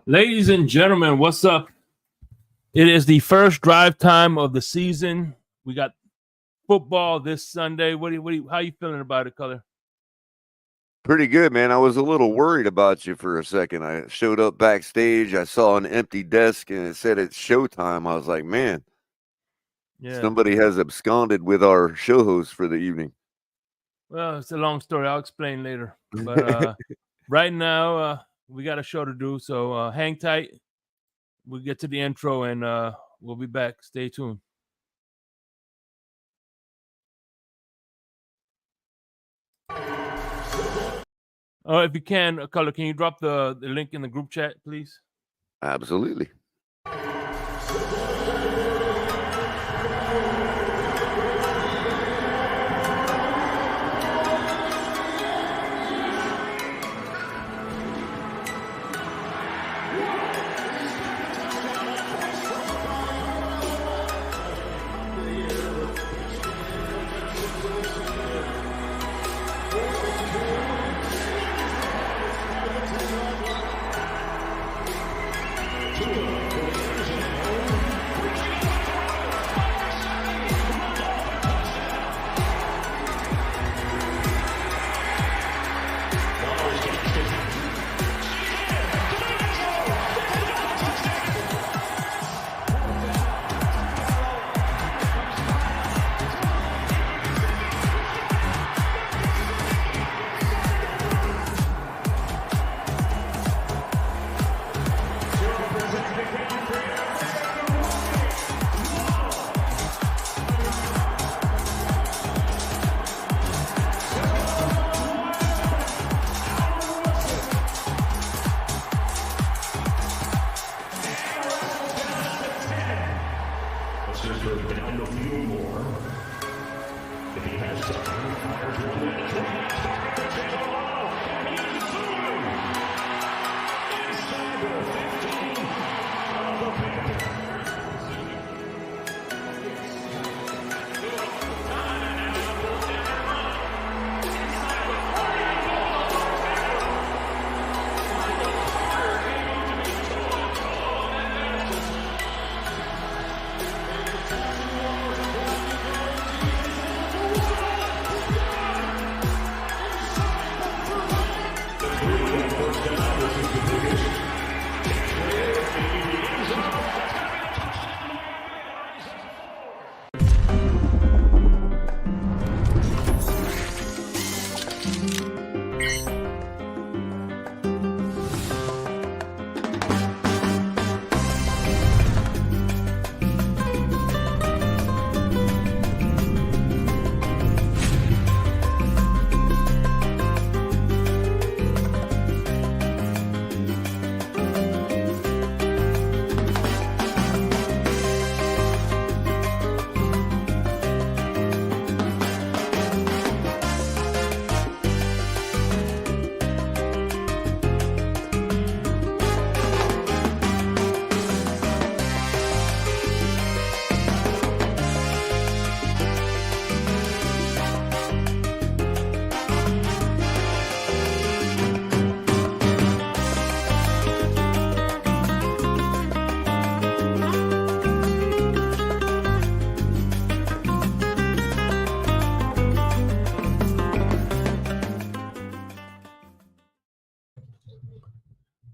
Ladies and gentlemen, what's up? It is the first drive time of the season. We got football this Sunday. How you feeling about it, Color? Pretty good, man. I was a little worried about you for a second. I showed up backstage. I saw an empty desk and it said it's showtime. I was like, man, somebody has absconded with our show host for the evening. Well, it's a long story. I'll explain later. But right now, we got a show to do. So hang tight. We'll get to the intro and we'll be back. Stay tuned. If you can, Color, can you drop the link in the group chat, please? Absolutely.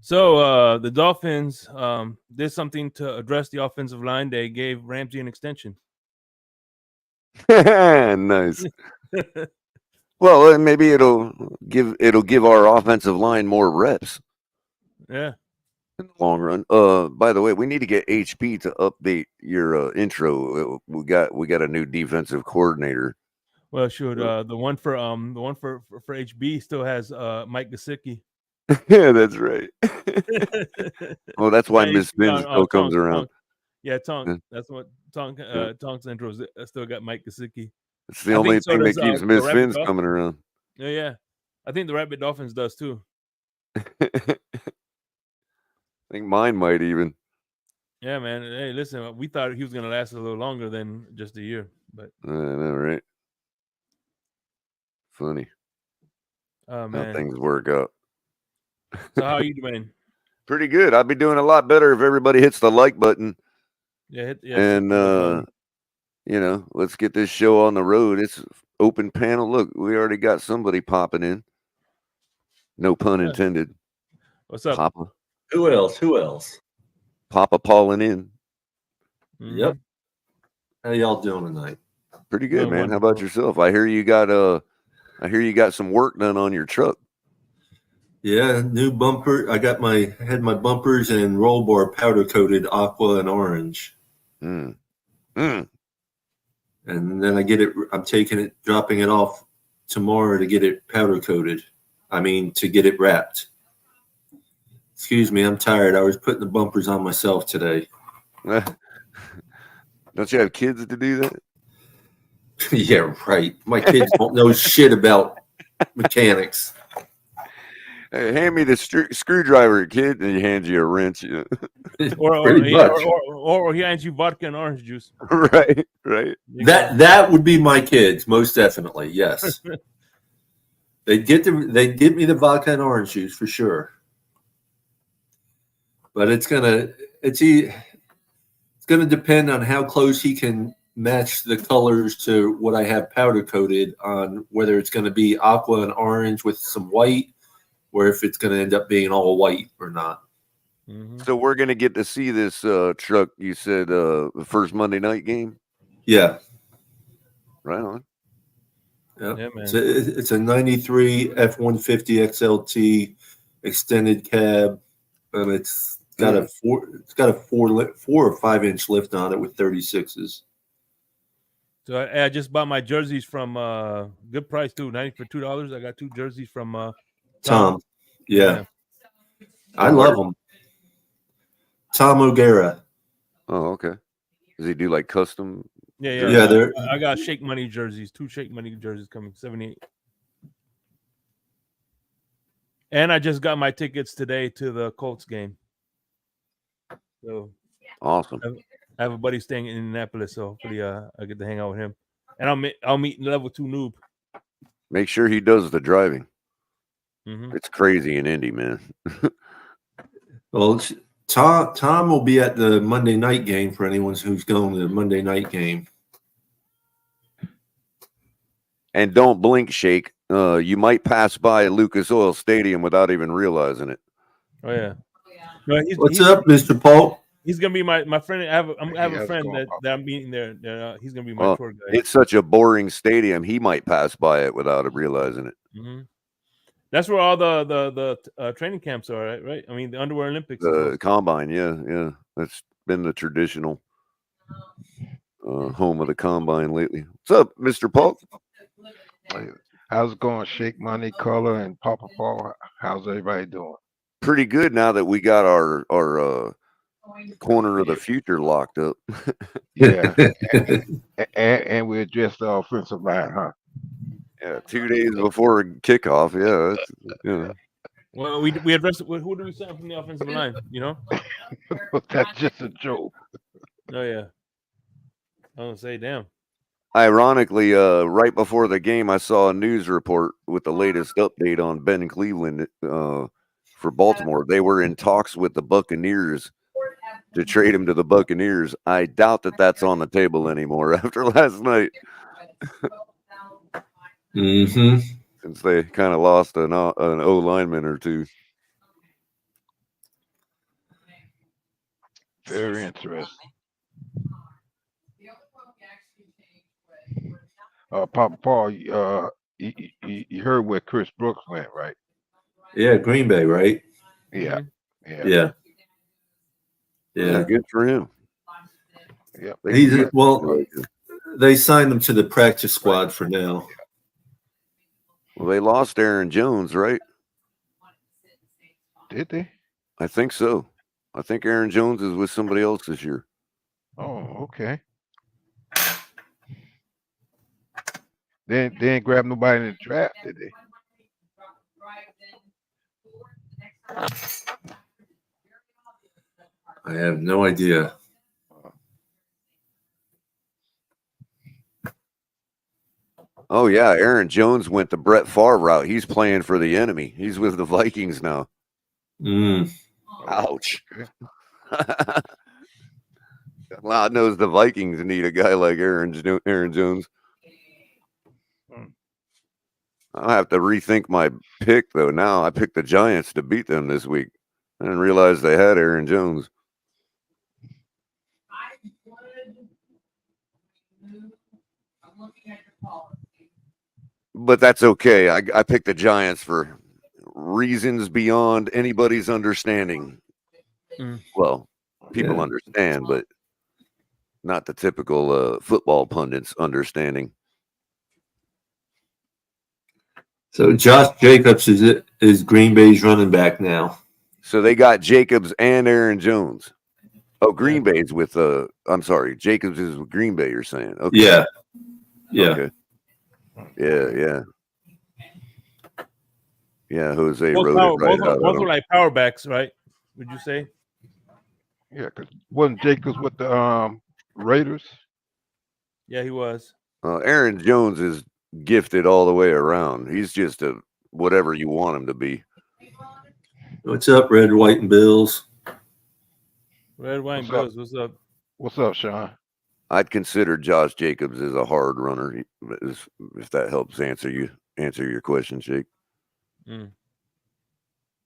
So the Dolphins did something to address the offensive line. They gave Ramsey an extension. Nice. Well, maybe it'll give our offensive line more reps. Yeah. In the long run. By the way, we need to get HP to update your intro. We got a new defensive coordinator. Well, sure. The one for HB still has Mike Gesicki. Yeah, that's right. Well, that's why Miss Spin still comes around. Yeah, Tonk. That's what Tonk's intro still got Mike Gesicki. It's the only thing that keeps Miss Fins coming around. Yeah. I think the Rabbit Dolphins does too. I think mine might even. Yeah, man. Hey, listen, we thought he was going to last a little longer than just a year, but I know, right? Funny. Oh, How man. things work out. So how are you doing? Pretty good. I'd be doing a lot better if everybody hits the like button. Yeah, and let's get this show on the road. It's open panel. Look, we already got somebody popping in. No pun intended. What's up, Papa? Who else? Papa Paulin in. Mm-hmm. Yep. How y'all doing tonight? Pretty good, man. How about yourself? I hear you got some work done on your truck. Yeah, new bumper. I had my bumpers and roll bar powder coated aqua and orange. And then I'm dropping it off tomorrow to get it powder coated. To get it wrapped. Excuse me, I'm tired. I was putting the bumpers on myself today. Don't you have kids to do that? Yeah, right. My kids don't know shit about mechanics. Hey, hand me the screwdriver, kid, and he hands you a wrench. Or he hands you vodka and orange juice. Right. That would be my kids, most definitely. Yes, they'd give me the vodka and orange juice for sure. But it's gonna depend on how close he can match the colors to what I have powder coated on, whether it's going to be aqua and orange with some white, or if it's going to end up being all white or not. Mm-hmm. So we're going to get to see this truck, you said, the first Monday night game? Yeah. Right on. Yeah, man. It's a 93 F-150 XLT extended cab, and it's got a 4 or 5 inch lift on it with 36s. So I just bought my jerseys from good price too, $90 for $2. I got 2 jerseys from Tom. Yeah. I love them. Tom O'Gara. Oh, okay. Does he do like custom? Yeah. I got Shake Money jerseys, 2 Shake Money jerseys coming, 78. And I just got my tickets today to the Colts game. So awesome. I have a buddy staying in Indianapolis, so hopefully I get to hang out with him. And I'll meet level 2 noob. Make sure he does the driving. Mm-hmm. It's crazy in Indy, man. Well, Tom will be at the Monday night game for anyone who's going to the Monday night game. And don't blink, Shake. You might pass by Lucas Oil Stadium without even realizing it. Oh yeah. No, What's up, Mr. Paul? He's gonna be my friend. I have a friend that I'm meeting there. He's gonna be my tour guide. It's such a boring stadium. He might pass by it without realizing it. Mm-hmm. That's where all the training camps are, right? I mean, the Underwear Olympics. The combine, yeah. That's been the traditional home of the combine lately. What's up, Mr. Paul? How's it going, Shake Money, Color, and Papa Paul? How's everybody doing? Pretty good now that we got our corner of the future locked up. Yeah, and we addressed the offensive line, huh? Yeah, 2 days before kickoff. Yeah, Well, we addressed it. Who do we sign from the offensive line? That's just a joke. Oh yeah, I don't say damn. Ironically, right before the game, I saw a news report with the latest update on Ben Cleveland for Baltimore. They were in talks with the Buccaneers to trade him to the Buccaneers. I doubt that that's on the table anymore after last night. Mm-hmm. Since they kind of lost an O lineman or two. Very interesting. Papa Paul, you heard where Chris Brooks went, right? Yeah, Green Bay, right? Yeah. Yeah. Good for him. Yeah. They signed him to the practice squad for now. Well, they lost Aaron Jones, right? Did they? I think so. I think Aaron Jones is with somebody else this year. Oh, okay. They didn't grab nobody in the draft, did they? I have no idea. Oh, yeah. Aaron Jones went the Brett Favre route. He's playing for the enemy. He's with the Vikings now. Mm. Ouch. God knows the Vikings need a guy like Aaron Jones. I'll have to rethink my pick, though. Now I picked the Giants to beat them this week. I didn't realize they had Aaron Jones. But that's okay. I picked the Giants for reasons beyond anybody's understanding. Well, people understand, but not the typical football pundits understanding. So Josh Jacobs is Green Bay's running back now. So they got Jacobs and Aaron Jones. Oh, Green Bay's with I'm sorry, Jacobs is with Green Bay, you're saying. Okay. Yeah. Yeah. Okay. Yeah. Yeah, Jose wrote it right out. Both were like power backs, right? Would you say? Yeah, because wasn't Jacobs with the Raiders? Yeah, he was. Aaron Jones is gifted all the way around. He's just a whatever you want him to be. What's up, Red, White, and Bills? Red, White, and Bills. What's up? What's up, Sean? I'd consider Josh Jacobs as a hard runner, if that helps answer your question, Jake.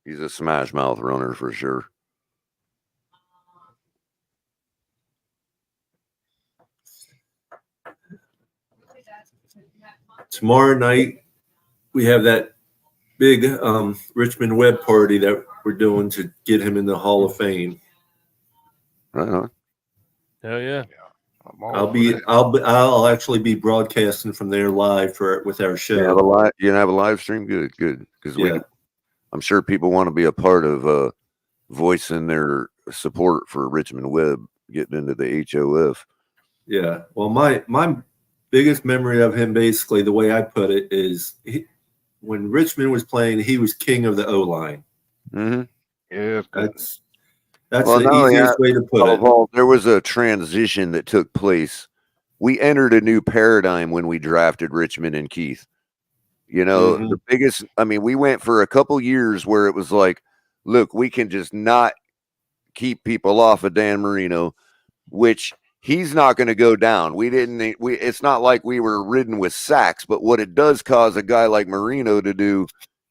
He's a smash mouth runner for sure. Tomorrow night, we have that big Richmond Webb party that we're doing to get him in the Hall of Fame. Right on. Hell yeah. I'll actually be broadcasting from there live with our show. You have a live stream? Good. Because I'm sure people want to be a part of voicing their support for Richmond Webb getting into the HOF. Yeah. Well, my biggest memory of him, basically, the way I put it, is when Richmond was playing, he was king of the O-line. Mm-hmm. Yeah, that's the easiest way to put it. There was a transition that took place. We entered a new paradigm when we drafted Richmond and Keith. You know, the biggest, we went for a couple years where it was like, look, we can just not keep people off of Dan Marino, which he's not going to go down. It's not like we were ridden with sacks, but what it does cause a guy like Marino to do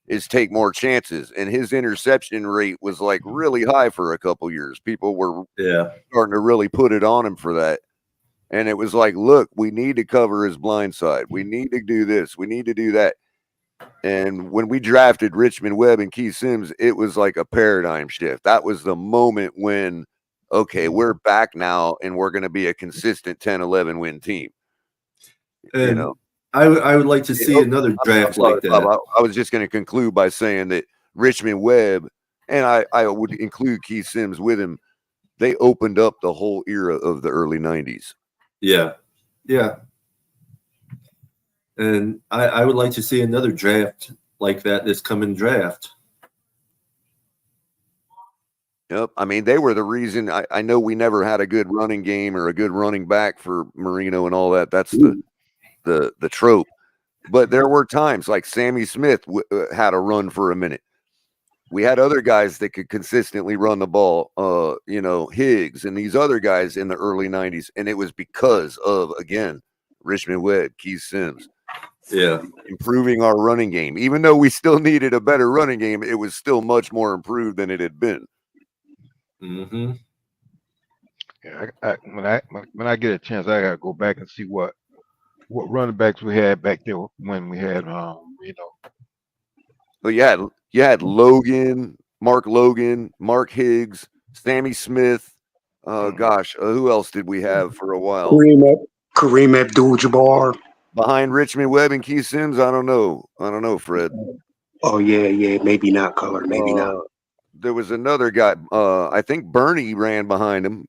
is take more chances. And his interception rate was like really high for a couple years. People were starting to really put it on him for that. And it was like, look, we need to cover his blind side. We need to do this. We need to do that. And when we drafted Richmond Webb and Keith Sims, it was like a paradigm shift. That was the moment when, okay, we're back now and we're going to be a consistent 10-11 win team. And I would like to see another draft like that. I was just going to conclude by saying that Richmond Webb, and I would include Keith Sims with him, they opened up the whole era of the early 90s. Yeah. And I would like to see another draft like that this coming draft. Yep. They were the reason. I know we never had a good running game or a good running back for Marino and all that. That's the trope. But there were times like Sammy Smith had a run for a minute. We had other guys that could consistently run the ball, Higgs and these other guys in the early 90s. And it was because of, again, Richmond Webb, Keith Sims. Yeah. Improving our running game. Even though we still needed a better running game, it was still much more improved than it had been. Mm-hmm. Yeah, when I get a chance, I gotta go back and see what running backs we had back there when we had But you had Logan, Mark Higgs, Sammy Smith. Who else did we have for a while? Kareem Abdul-Jabbar. Behind Richmond Webb and Keith Sims, I don't know, Fred. Oh yeah, maybe not Color, maybe not. There was another guy. I think Bernie ran behind him.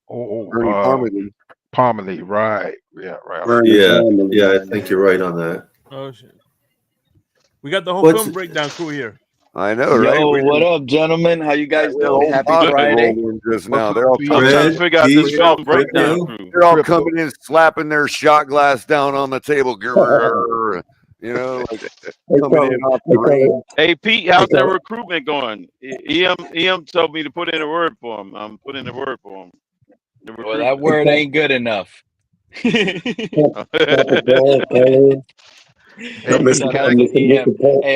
Bernie Parmalee, right? Yeah, right. Yeah, I think you're right on that. Oh shit! We got the whole film breakdown crew here. I know, right? Yo, what up, gentlemen? How you guys doing? Happy Friday. Just now. They're all trying to figure out this film breakdown. They're all coming in, slapping their shot glass down on the table. You know, like coming in off the rain. Hey Pete, how's that recruitment going? EM told me to put in a word for him. I'm putting in a word for him. Well, that word ain't good enough. Hey,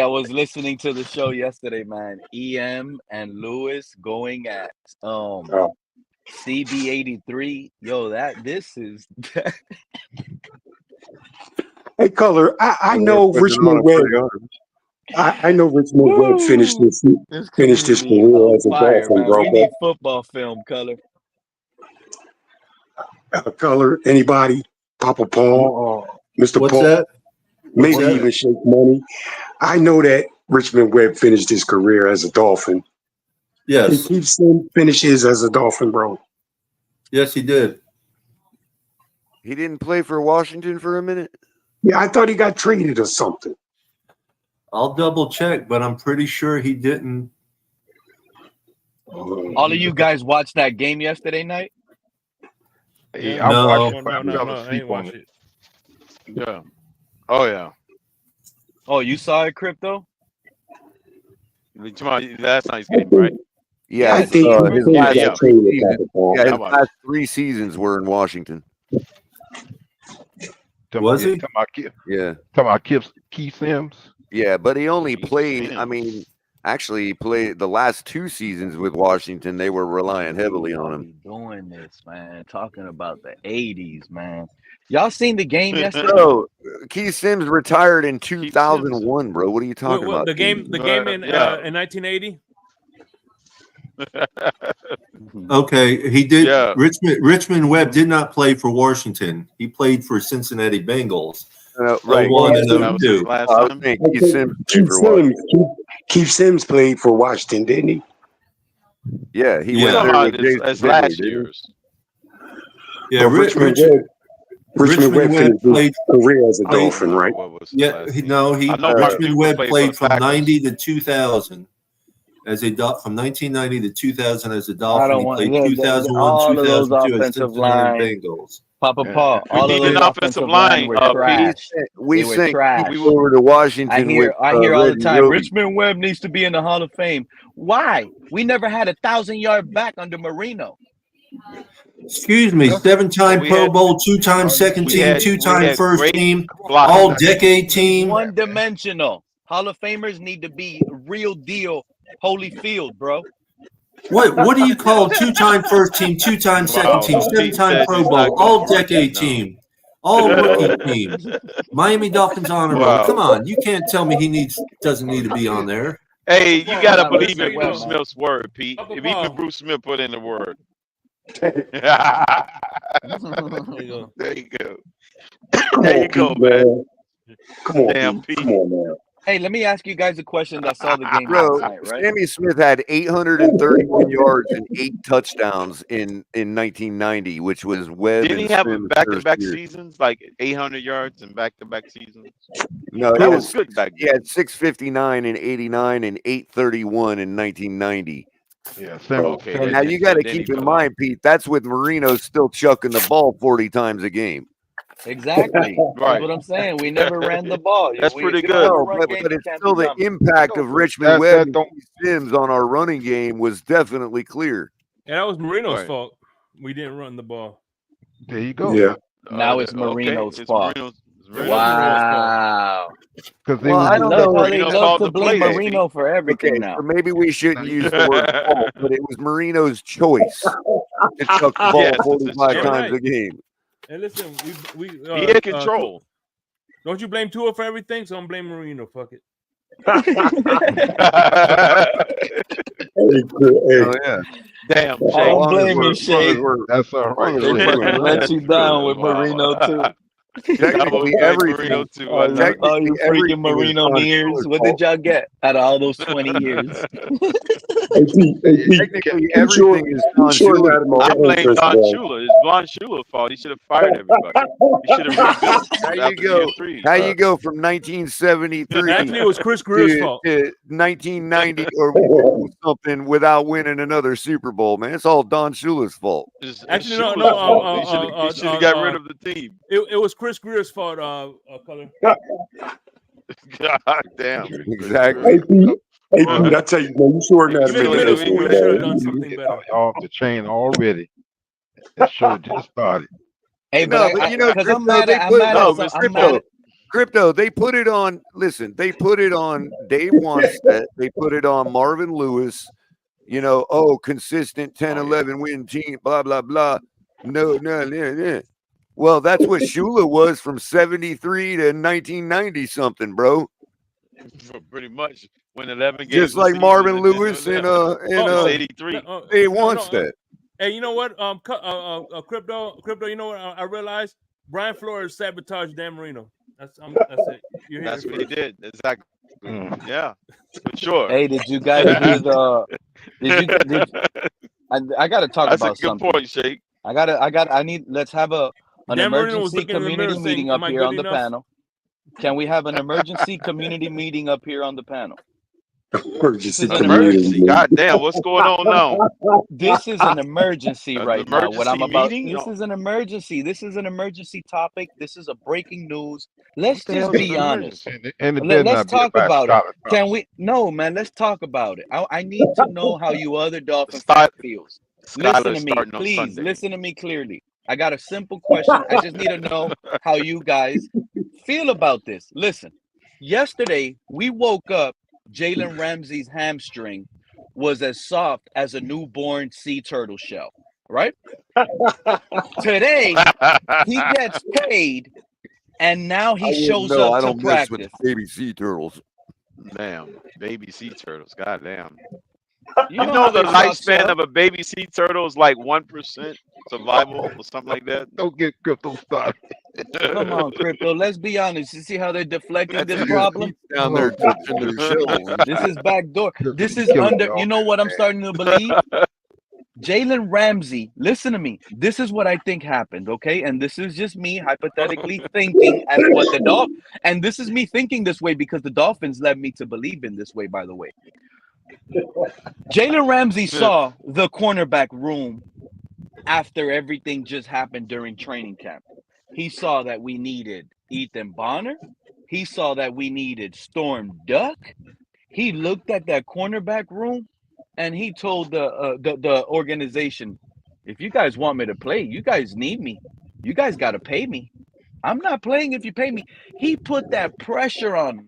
I was listening to the show yesterday, man. EM and Lewis going at CB83. Yo, this is. Hey, Color, I know Richmond Webb. I know Richmond Webb finished his career as a Dolphin, bro. We need football film, Color. Color, anybody? Papa Paul, Mr. What's Paul, that? maybe even Shake Money. I know that Richmond Webb finished his career as a Dolphin. Yes. He keeps saying finishes as a Dolphin, bro. Yes, he did. He didn't play for Washington for a minute? Yeah, I thought he got traded or something. I'll double check, but I'm pretty sure he didn't. All of you guys watched that game yesterday night? Yeah, I watched it. I fell asleep on it. Yeah. Oh yeah. Oh, you saw it, Crypto? Last night's game, right? Yeah, I think his last 3 seasons were in Washington. Was he? Yeah. Talking about Keith Sims? Yeah, but he only played, I mean, actually he played the last 2 seasons with Washington. They were relying heavily on him. Doing this, man. Talking about the 80s, man. Y'all seen the game yesterday? Bro, Keith Sims retired in 2001, bro. What are you talking about? The game in 1980? Okay, he did. Yeah. Richmond Webb did not play for Washington. He played for Cincinnati Bengals. Right. 01 and 02. Keith Sims played for Washington, didn't he? Yeah, he went there with Jason last year's. Yeah, Richmond Webb finished his career as a Dolphin, right? Yeah, Richmond Webb played from 90 to 2000 as a from 1990 to 2000 as a Dolphin. He played 2001, 2002 as Cincinnati Bengals. Papa Paul, all of those offensive line were trash. We sent over to Washington. I hear all the time. Richmond Webb needs to be in the Hall of Fame. Why? We never had a 1,000-yard back under Marino. Excuse me, 7-time Pro Bowl, 2-time second team, 2-time first team, all-decade team. One-dimensional. Hall of Famers need to be real deal Holyfield, bro. What do you call 2-time first team, 2-time second team, 7-time Pro Bowl, all-decade team, all-rookie team, Miami Dolphins honor roll? Come on, you can't tell me he doesn't need to be on there. Hey, you gotta believe in Bruce Smith's word, Pete. If even Bruce Smith put in the word. There you go. There you go, man. Come on, damn, Pete. Come on, man. Hey, let me ask you guys a question. I saw the game last night, right? Sammy Smith had 831 yards and 8 touchdowns in 1990, which was Webb. Didn't he have back-to-back seasons, like 800 yards and back-to-back seasons? No, that was good back then. He had 659 in 89 and 831 in 1990. Yeah, okay. Now you got to keep in mind, Pete, that's with Marino still chucking the ball 40 times a game. Exactly. That's what I'm saying. We never ran the ball. That's pretty good. But it's still the impact of Richmond Webb and Sims on our running game was definitely clear. Yeah, that was Marino's fault. We didn't run the ball. There you go. Yeah. Now it's Marino's fault. Wow. Because I don't know. They love to blame Marino for everything now. So maybe we shouldn't use the word fault, but it was Marino's choice to chuck the ball 45 times a game. And listen, we he had control. Don't you blame Tua for everything? So I'm blaming Marino. Fuck it. Oh yeah. Damn. I don't blame you, Shay. That's all right. Let you down with Marino too. Technically, everything. All you freaking Marino years. What did y'all get out of all those 20 years? Technically, everything is Don Shula. I blame Don Shula. It's Von Shula's fault. He should have fired everybody. He should have rebuilt. How you go from 1973 Actually, it was Chris Greer's fault. to 1990 or something without winning another Super Bowl, man. It's all Don Shula's fault. Actually, he should have got rid of the team. It was Chris Greer's fault, Color. God damn. Exactly. Hey, Pete, I tell you, man, you sure not Give me the making middle this school. one, They should have man. done something better. Off the chain already. That show just started. Hey, No, but because Crypto, I'm mad they at put I'm mad at Crypto, they put it on. Listen, they put it on Dave Wanstead. They put it on Marvin Lewis. Consistent 10, 11 win team, blah, blah, blah. No. Well, that's what Shula was from 73 to 1990 something, bro. Pretty much when 11 games. Just like Marvin Lewis and 83. Dave Wanstead. Hey, you know what? Crypto. You know what? I realized Brian Flores sabotaged Dan Marino. That's it. That's what he did. Exactly. Yeah, for sure. Hey, did you guys read I got to talk about something. That's a good point, Shake. Let's have an emergency community meeting up here on the panel. Can we have an emergency community meeting up here on the panel? Emergency. God damn, what's going on now? This is an emergency right now. What I'm about. Meeting? This is an emergency. This is an emergency topic. This is a breaking news. Let's just be honest. Let's talk about it. Can we? No, man. Let's talk about it. I need to know how you other Dolphin fans feels. Listen to me, please. Listen to me clearly. I got a simple question. I just need to know how you guys feel about this. Listen, yesterday we woke up. Jalen Ramsey's hamstring was as soft as a newborn sea turtle shell, right? Today, he gets paid, and now he shows up I to don't practice. mess with baby sea turtles. Damn, baby sea turtles. God damn. You know the lifespan of a baby sea turtle is like 1% survival or something like that. Don't get Crypto started. Come on, Crypto. Let's be honest. You see how they're deflecting this problem? Down there touching their shells. This is backdoor. This is under. You know what I'm starting to believe? Jalen Ramsey, listen to me. This is what I think happened, okay? And this is just me hypothetically thinking as what the Dolphins, and this is me thinking this way because the Dolphins led me to believe in this way, by the way. Jalen Ramsey saw the cornerback room after everything just happened during training camp. He saw that we needed Ethan Bonner. He saw that we needed Storm Duck. He looked at that cornerback room and he told the organization, if you guys want me to play, you guys need me. You guys got to pay me. I'm not playing if you pay me. He put that pressure on me.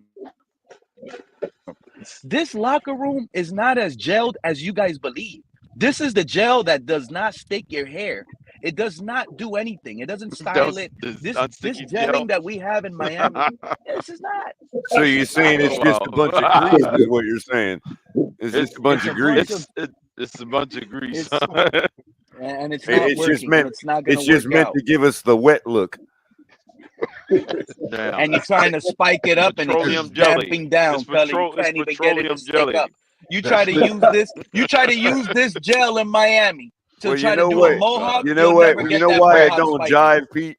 This locker room is not as gelled as you guys believe. This is the gel that does not stick your hair. It does not do anything. It doesn't style it. This gelling that we have in Miami, this is not. So you're saying it's just a bunch of grease is what you're saying. It's just a bunch of grease. It's a bunch of grease. And it's not working. It's not going to work. It's just meant to give us the wet look. And you're trying to spike it up and it's damping down. You can't even get it to stick up. You try to use this. You try to use this gel in Miami to try to do a mohawk. You know what? You know why I don't jive, Pete?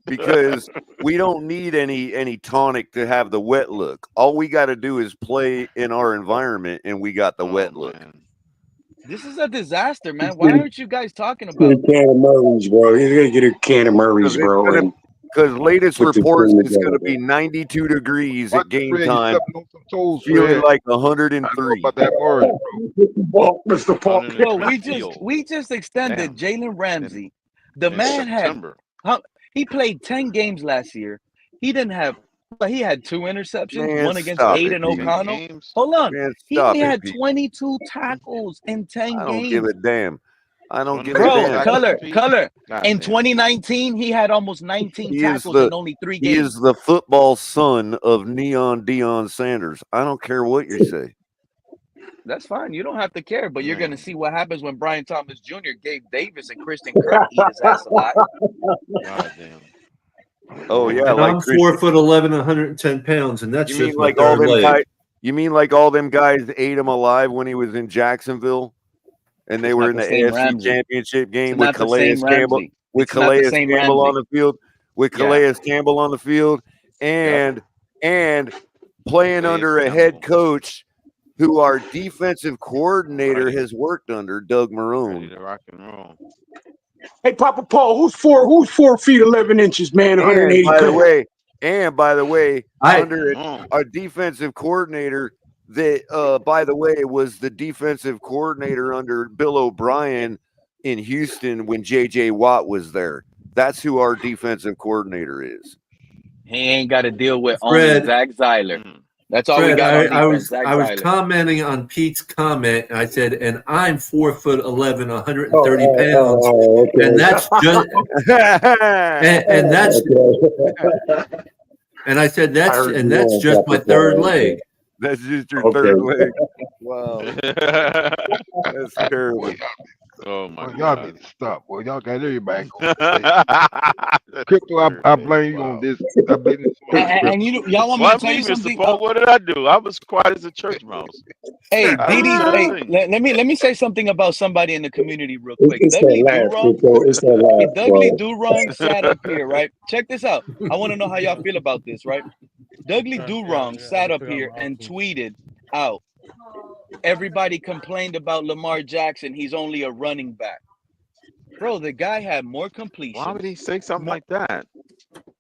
Because we don't need any tonic to have the wet look. All we got to do is play in our environment, and we got the wet look. This is a disaster, man. Why aren't you guys talking about it? Can of Murray's, bro. You gotta get a can of Murray's, bro. Because latest reports, it's going to be 92 degrees at game time, feeling like 103. Mr. Paul. Bro, we just extended Jalen Ramsey. The man he played 10 games last year. He had 2 interceptions, one against Aiden O'Connell. Hold on. He had 22 tackles in 10 games. I don't give a damn. I don't give a damn. Color. In 2019, he had almost 19 tackles in only 3 games. He is the football son of Neon Deion Sanders. I don't care what you say. That's fine. You don't have to care, but you're going to see what happens when Brian Thomas Jr., Gabe Davis, and Christian Kirk eat his ass alive. God damn. Oh, yeah. And I'm 4'11", 110 pounds, and that's just like all them guys. You mean like all them guys ate him alive when he was in Jacksonville? And they were in the AFC Championship game with Calais Campbell, Campbell on the field, Campbell on the field, and playing under a head coach who our defensive coordinator has worked under, Doug Marone. Rock and roll. Hey, Papa Paul, who's 4 feet 11 inches, man? 180 pounds. And by the way, under a defensive coordinator that, by the way, was the defensive coordinator under Bill O'Brien in Houston when J.J. Watt was there. That's who our defensive coordinator is. He ain't got to deal with only Zach Zeiler. That's all we got on defense. I was commenting on Pete's comment, and I said, and I'm 4'11", 130 pounds, and that's just, and that's, and I said that's just my third leg. That's just your third leg. Wow, that's terrible. Oh my God! God! Y'all need to stop. Well, y'all got everybody going. Crypto, I blame you on this. I blame this on and y'all want me to tell you something? What did I do? I was quiet as a church mouse. Hey, Didi, let me say something about somebody in the community real quick. Dudley Durong sat up here, right? Check this out. I want to know how y'all feel about this, right? Dudley Durong sat up here and tweeted out, everybody complained about Lamar Jackson. He's only a running back. Bro, the guy had more completions. Why would he say something like that?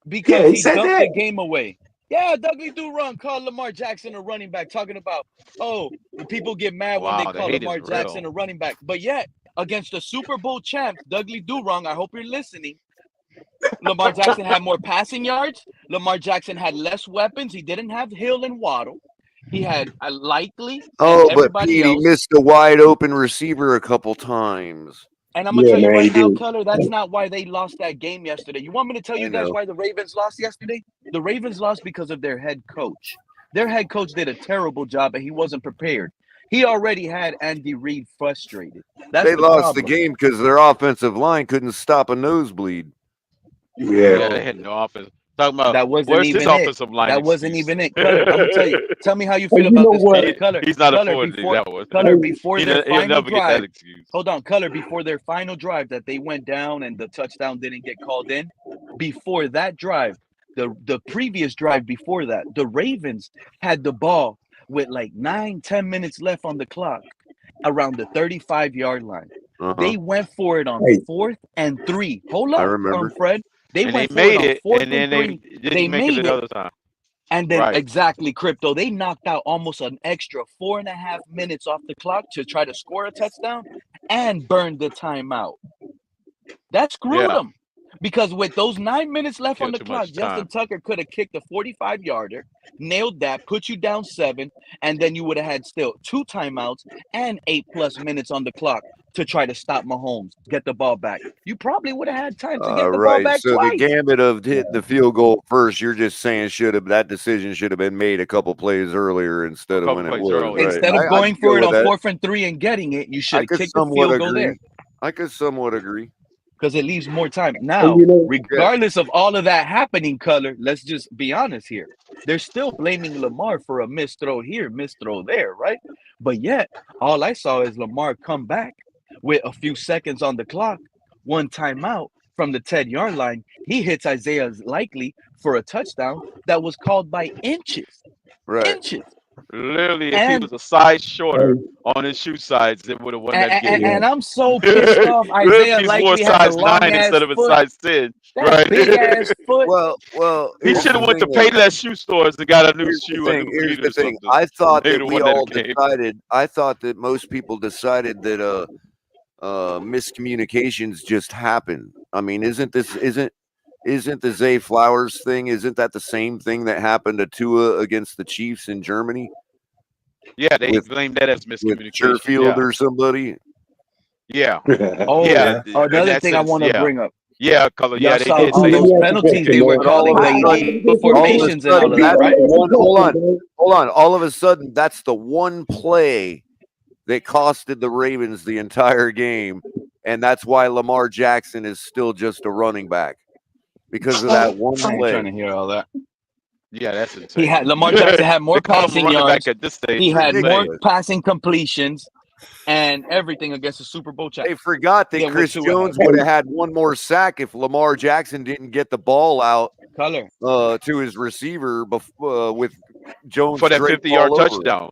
Because he dumped the game away. Yeah, Dudley Durong called Lamar Jackson a running back, talking about, people get mad when they call Lamar Jackson a running back. But yet, against the Super Bowl champs, Dudley Durong, I hope you're listening, Lamar Jackson had more passing yards. Lamar Jackson had less weapons. He didn't have Hill and Waddle. He had a likely. But Pete, he missed a wide open receiver a couple times. And I'm gonna tell you right now, Color, that's not why they lost that game yesterday. You want me to tell you guys why the Ravens lost yesterday? The Ravens lost because of their head coach. Their head coach did a terrible job, and he wasn't prepared. He already had Andy Reid frustrated. They lost the game because their offensive line couldn't stop a nosebleed. Yeah, they had no offense. Talking about that wasn't even offensive line. That wasn't even it. Color, I'm gonna tell you. Tell me how you feel about this. Color. He's not affording that one. Color before their final drive. Hold on, Color. Before their final drive that they went down and the touchdown didn't get called in. Before that drive, the previous drive before that, the Ravens had the ball with like 9-10 minutes left on the clock, around the 35-yard line. They went for it on 4th and 3. Hold up, I remember. Fred. They went for it on 4th and 3. They made it another time. And then exactly, Crypto, they knocked out almost an extra 4.5 minutes off the clock to try to score a touchdown and burn the timeout. That screwed them. Because with those 9 minutes left on the clock, Justin Tucker could have kicked a 45-yarder, nailed that, put you down 7, and then you would have had still 2 timeouts and 8+ minutes on the clock to try to stop Mahomes, get the ball back. You probably would have had time to get the ball back twice. The gambit of hitting the field goal first, you're just saying that decision should have been made a couple plays earlier instead of when it was. Instead of going for it on 4th and 3 and getting it, you should have kicked the field goal there. I could somewhat agree. Because it leaves more time. Now, regardless of all of that happening, Color, let's just be honest here. They're still blaming Lamar for a missed throw here, missed throw there, right? But yet, all I saw is Lamar come back with a few seconds on the clock, 1 timeout from the 10-yard line. He hits Isaiah Likely for a touchdown that was called by inches. Right. Inches. Literally, if he was a size shorter on his shoe size, it would have won that game. And I'm so pissed off. Isaiah Likely has a long 9 instead of a size 10. That big ass foot. Well, he should have went to Payless shoe stores and got a new shoe. Here's the thing. I thought that we all decided. I thought that most people decided that miscommunications just happened. I mean, isn't the Zay Flowers thing? Isn't that the same thing that happened to Tua against the Chiefs in Germany? Yeah, they blamed that as miscommunication. With Sherfield or somebody. Yeah. Another thing I want to bring up. Yeah, Color. Yeah, they did. All those penalties they were calling the formations and all of that, right? Hold on. All of a sudden, that's the one play that costed the Ravens the entire game, and that's why Lamar Jackson is still just a running back. Because of that one play. I'm trying to hear all that. Yeah, that's insane. Lamar Jackson had more passing yards. At this stage, he had more passing completions and everything against the Super Bowl champ. They forgot that Chris Jones would have had one more sack if Lamar Jackson didn't get the ball out to his receiver with Jones for that 50-yard touchdown.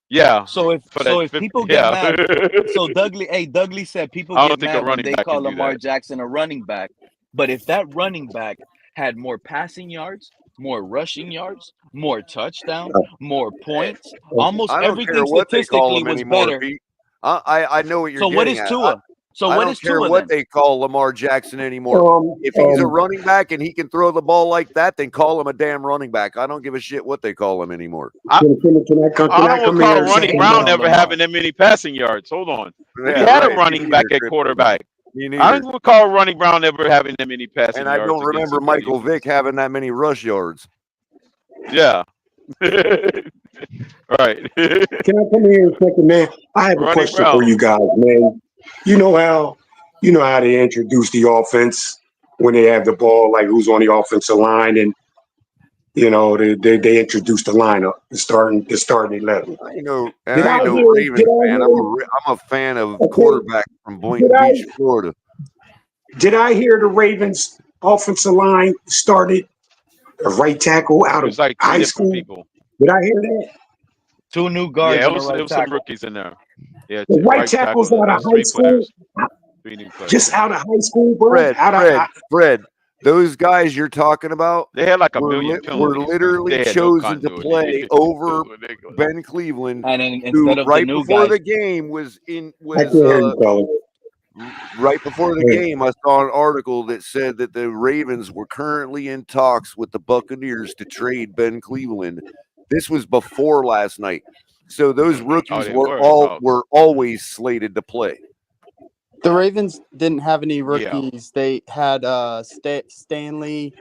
Yeah. So if people get mad, so Dudley said people get mad when they call Lamar Jackson a running back. But if that running back had more passing yards, more rushing yards, more touchdowns, more points. Almost I don't everything care what they call statistically him was anymore, better. Pete. I know what you're So what getting is at. Tua? So I what don't is care Tua what then? they call Lamar Jackson anymore. If he's a running back and he can throw the ball like that, then call him a damn running back. I don't give a shit what they call him anymore. I don't recall Ronnie Ronnie Brown never Lamar. having that many passing yards. Hold on. We Yeah, had right. a running back at quarterback. Me I neither. don't recall Ronnie Brown ever having that many passing And I yards. don't against remember a good Michael Vick having that many rush yards. Yeah. Right. Can I come here a second, man? I have a Ronnie question Brown. for you guys, man. You know how they introduce the offense when they have the ball, like who's on the offensive line, and they introduce the lineup, the starting 11. I know, and Did I ain't I no hear? Ravens Did I fan. hear? I'm a fan of Okay. quarterback from Boynton Did I Beach, Florida. did I hear the Ravens offensive line started a right tackle out It of was like three high different school? people. Did I hear that? 2 new guards Yeah, and a it right was some tackle. rookies in there. Yeah, The right right tackles tackle. out It of was high 3 school, players. 3 new players. just out of high school, bro. Fred, those guys you're talking about They had like a were million penalties. literally They had no chosen to continuity. play It over was ridiculous. Ben Cleveland, And who instead of the right new before guys, the game I can't hear you, fella. right before the game, I saw an article that said that the Ravens were currently in talks with the Buccaneers to trade Ben Cleveland. This was before last night. So those rookies they were were. always slated to play. The Ravens didn't have any Yeah. rookies. They had Stanley,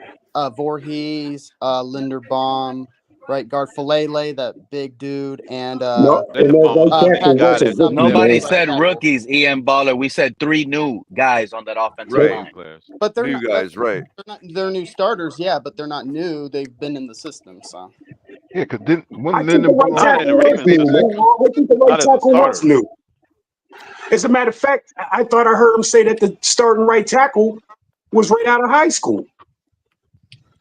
Voorhees, Linderbaum, right guard Falele, that big dude, and No, and that Linderbaum was right the tackle big guy wasn't that rookie, nobody man. said rookies, Ian Baller. We said 3 new guys on that offensive Right. line. players. but they're New not, guys, right? they're new starters, yeah, but they're not new. They've been in the system, so Yeah, because then I when think the right Not in the tackle was Ravens new. system. I think the right Not as a tackle was starter. new. As a matter of fact, I thought I heard him say that the starting right tackle was right out of high school.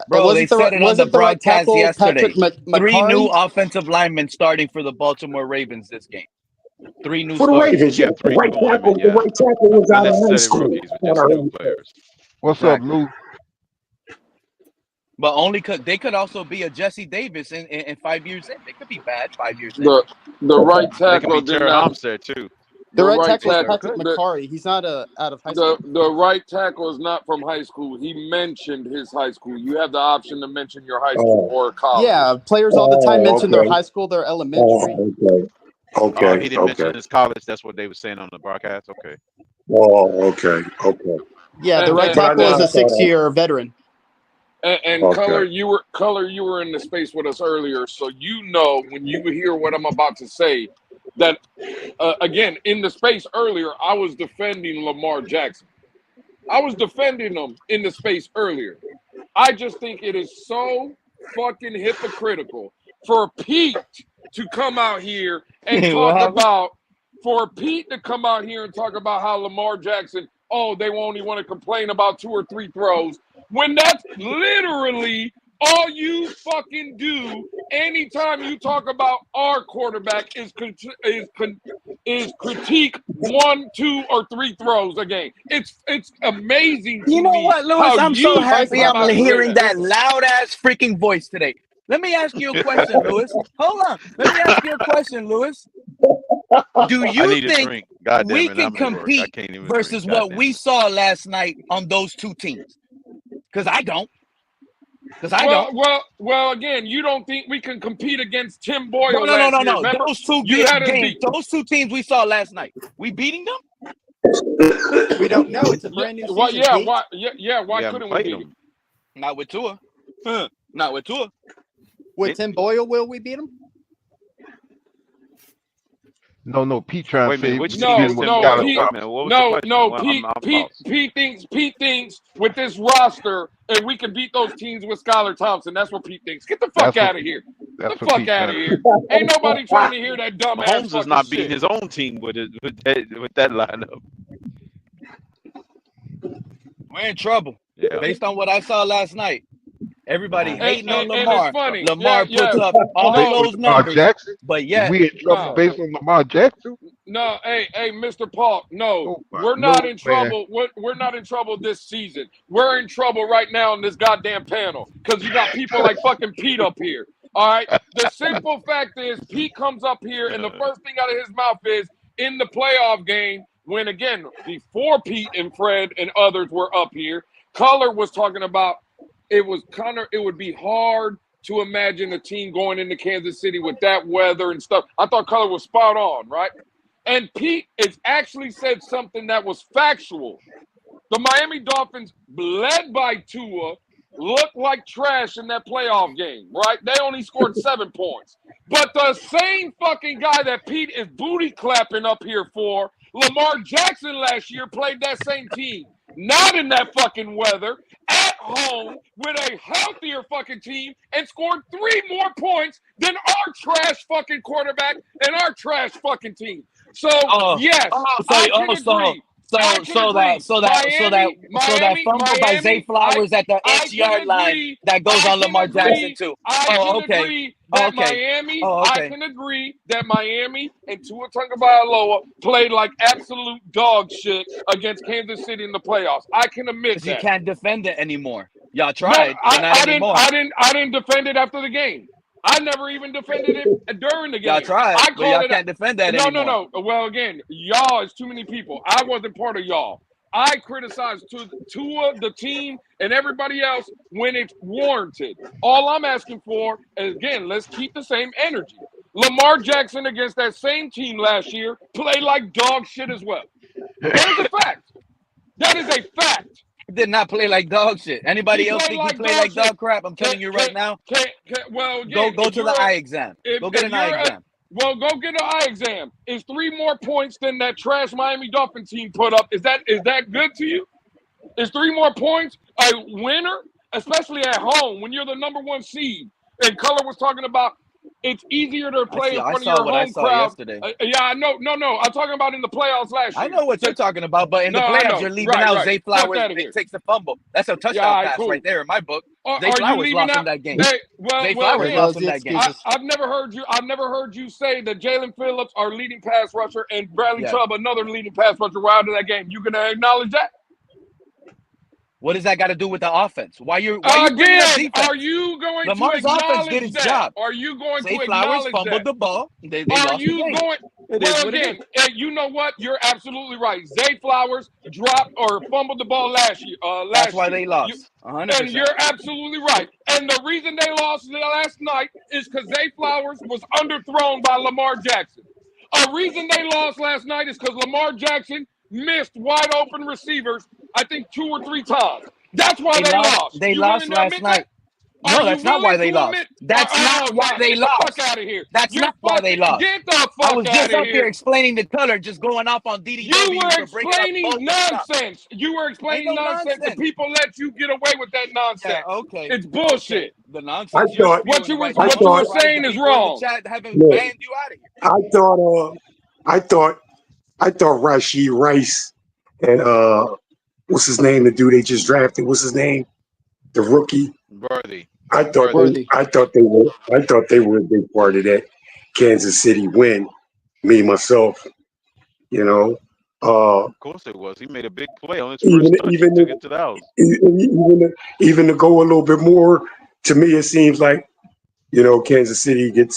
Bro, they said it on the broadcast yesterday. Patrick 3 new McCarry? offensive linemen starting for the Baltimore Ravens this game. 3 new For the starters. Ravens, yeah. Yeah, The 3 right new linemen. tackle, the Yeah, right tackle was not out of high necessarily school. rookies, but I thought just I new heard that. players. what's Exactly. up, Lou? But only they could also be a Jesse Davis in 5 years in. They could be bad 5 years in. The right They could tackle be did Terry not. Armstead too. The right right tackle is tackle. Patrick McCarry. He's not out of high school. The right tackle is not from high school. He mentioned his high school. You have the option to mention your high school or college. Yeah, players all the time mention their okay. high school, their elementary. Okay. Oh, Okay. he didn't mention Okay. his college. That's what they were saying on the broadcast. Okay. Oh, okay. Okay. Yeah, the right But I tackle is never a thought 6-year veteran. And Okay. Color, you were in the space with us earlier, so you know when you hear what I'm about to say, that again in the space earlier, I was defending Lamar Jackson. I was defending him in the space earlier. I just think it is so fucking hypocritical for Pete to come out here and talk about how Lamar Jackson, they only want to complain about 2 or 3 throws, when that's literally all you fucking do anytime you talk about our quarterback is critique 1, 2, or 3 throws a game. It's amazing to me. You know what, Lewis? I'm so happy I'm hearing that loud ass freaking voice today. Let me ask you a question, Lewis. Hold on. Let me ask you a question, Lewis. Do you think we can compete versus what we saw last night on those 2 teams? Because I don't. Well, again, you don't think we can compete against Tim Boyle? No. Remember? Those 2 games, those 2 teams we saw last night. We beating them? We don't know. It's a brand new season. Why couldn't we beat them? Not with Tua. Not with Tua. With Tim Boyle, will we beat him? No, Pete trying to say Pete thinks with this roster and we can beat those teams with Skylar Thompson. That's what Pete thinks. Get the fuck out of here. Get the fuck out of here. Ain't nobody trying to hear that dumb ass Holmes is not beating shit. his own team with that lineup. We're in trouble. Yeah. Based on what I saw last night. Everybody hating on and Lamar. it's funny. Lamar puts up all those numbers. Jackson? But yeah, we in trouble based on Lamar Jackson? No, hey, Mr. Paul. No, Oh, we're not no, in trouble. We're not in trouble this season. We're in trouble right now in this goddamn panel because you got people like fucking Pete up here. All right. The simple fact is, Pete comes up here, and the first thing out of his mouth is in the playoff game. When again, before Pete and Fred and others were up here, Color was talking about it would be hard to imagine a team going into Kansas City with that weather and stuff. I thought Color was spot on, right? And Pete has actually said something that was factual. The Miami Dolphins, led by Tua, looked like trash in that playoff game, right? They only scored 7 points. But the same fucking guy that Pete is booty clapping up here for, Lamar Jackson last year, played that same team. Not in that fucking weather, at home with a healthier fucking team, and scored 3 more points than our trash fucking quarterback and our trash fucking team. So yes, I can agree. So that fumble by Zay Flowers at the 8-yard line that goes on Lamar Jackson too. I can agree that Miami and Tua Tagovailoa played like absolute dog shit against Kansas City in the playoffs. I can admit that. You can't defend it anymore. Y'all tried. No, I didn't defend it after the game. I never even defended it during the game. Y'all tried, but y'all can't defend that anymore. No. Well, again, y'all is too many people. I wasn't part of y'all. I criticized Tua, the team, and everybody else when it's warranted. All I'm asking for is, again, let's keep the same energy. Lamar Jackson against that same team last year played like dog shit as well. That is a fact. That is a fact. He did not play like dog shit. Anybody else think he played like dog crap? I'm telling you right now. Go to the eye exam. Go get an eye exam. Well, go get an eye exam. Is 3 more points than that trash Miami Dolphins team put up? Is that good to you? Is 3 more points a winner, especially at home when you're the number 1 seed? And Color was talking about it's easier to play in front of your home crowd. Yesterday. Yeah, no. I'm talking about in the playoffs last year. I know what you're talking about, but in the playoffs, you're leaving out Zay Flowers. He takes the fumble. That's a touchdown pass right there in my book. Zay Flowers lost in that game. Zay Flowers lost in that game. I've never heard you say that Jalen Phillips, our leading pass rusher, and Bradley Chubb, another leading pass rusher, were out of that game. You gonna acknowledge that? What does that got to do with the offense? Why you again? Are you going Lamar's to acknowledge offense did his that? job. Are you going Zay to Flowers acknowledge fumbled that? the ball. They Are lost you the game. going? Well, again, you know what? You're absolutely right. Zay Flowers dropped or fumbled the ball last year. That's why they lost. 100%. And you're absolutely right. And the reason they lost last night is because Zay Flowers was underthrown by Lamar Jackson. A reason they lost last night is because Lamar Jackson missed wide open receivers, I think 2 or 3 times. That's why they lost. They lost last night. No, that's not why they lost. That's not why they lost. Get the fuck out of here. That's not why they lost. Get the fuck out of here. I was just up here explaining the color, just going off on DDW. You were explaining nonsense. You were explaining nonsense. The people let you get away with that nonsense. Yeah, okay. It's bullshit. The nonsense. What you were saying is wrong. Haven't banned you out of here. I thought Rashid Rice and what's his name? The dude they just drafted. What's his name? The rookie. Worthy. I thought they were a big part of that Kansas City win. Me myself, you know. Of course it was. He made a big play on his first touch. He took it to the house. Even to go a little bit more, to me it seems like, you know, Kansas City get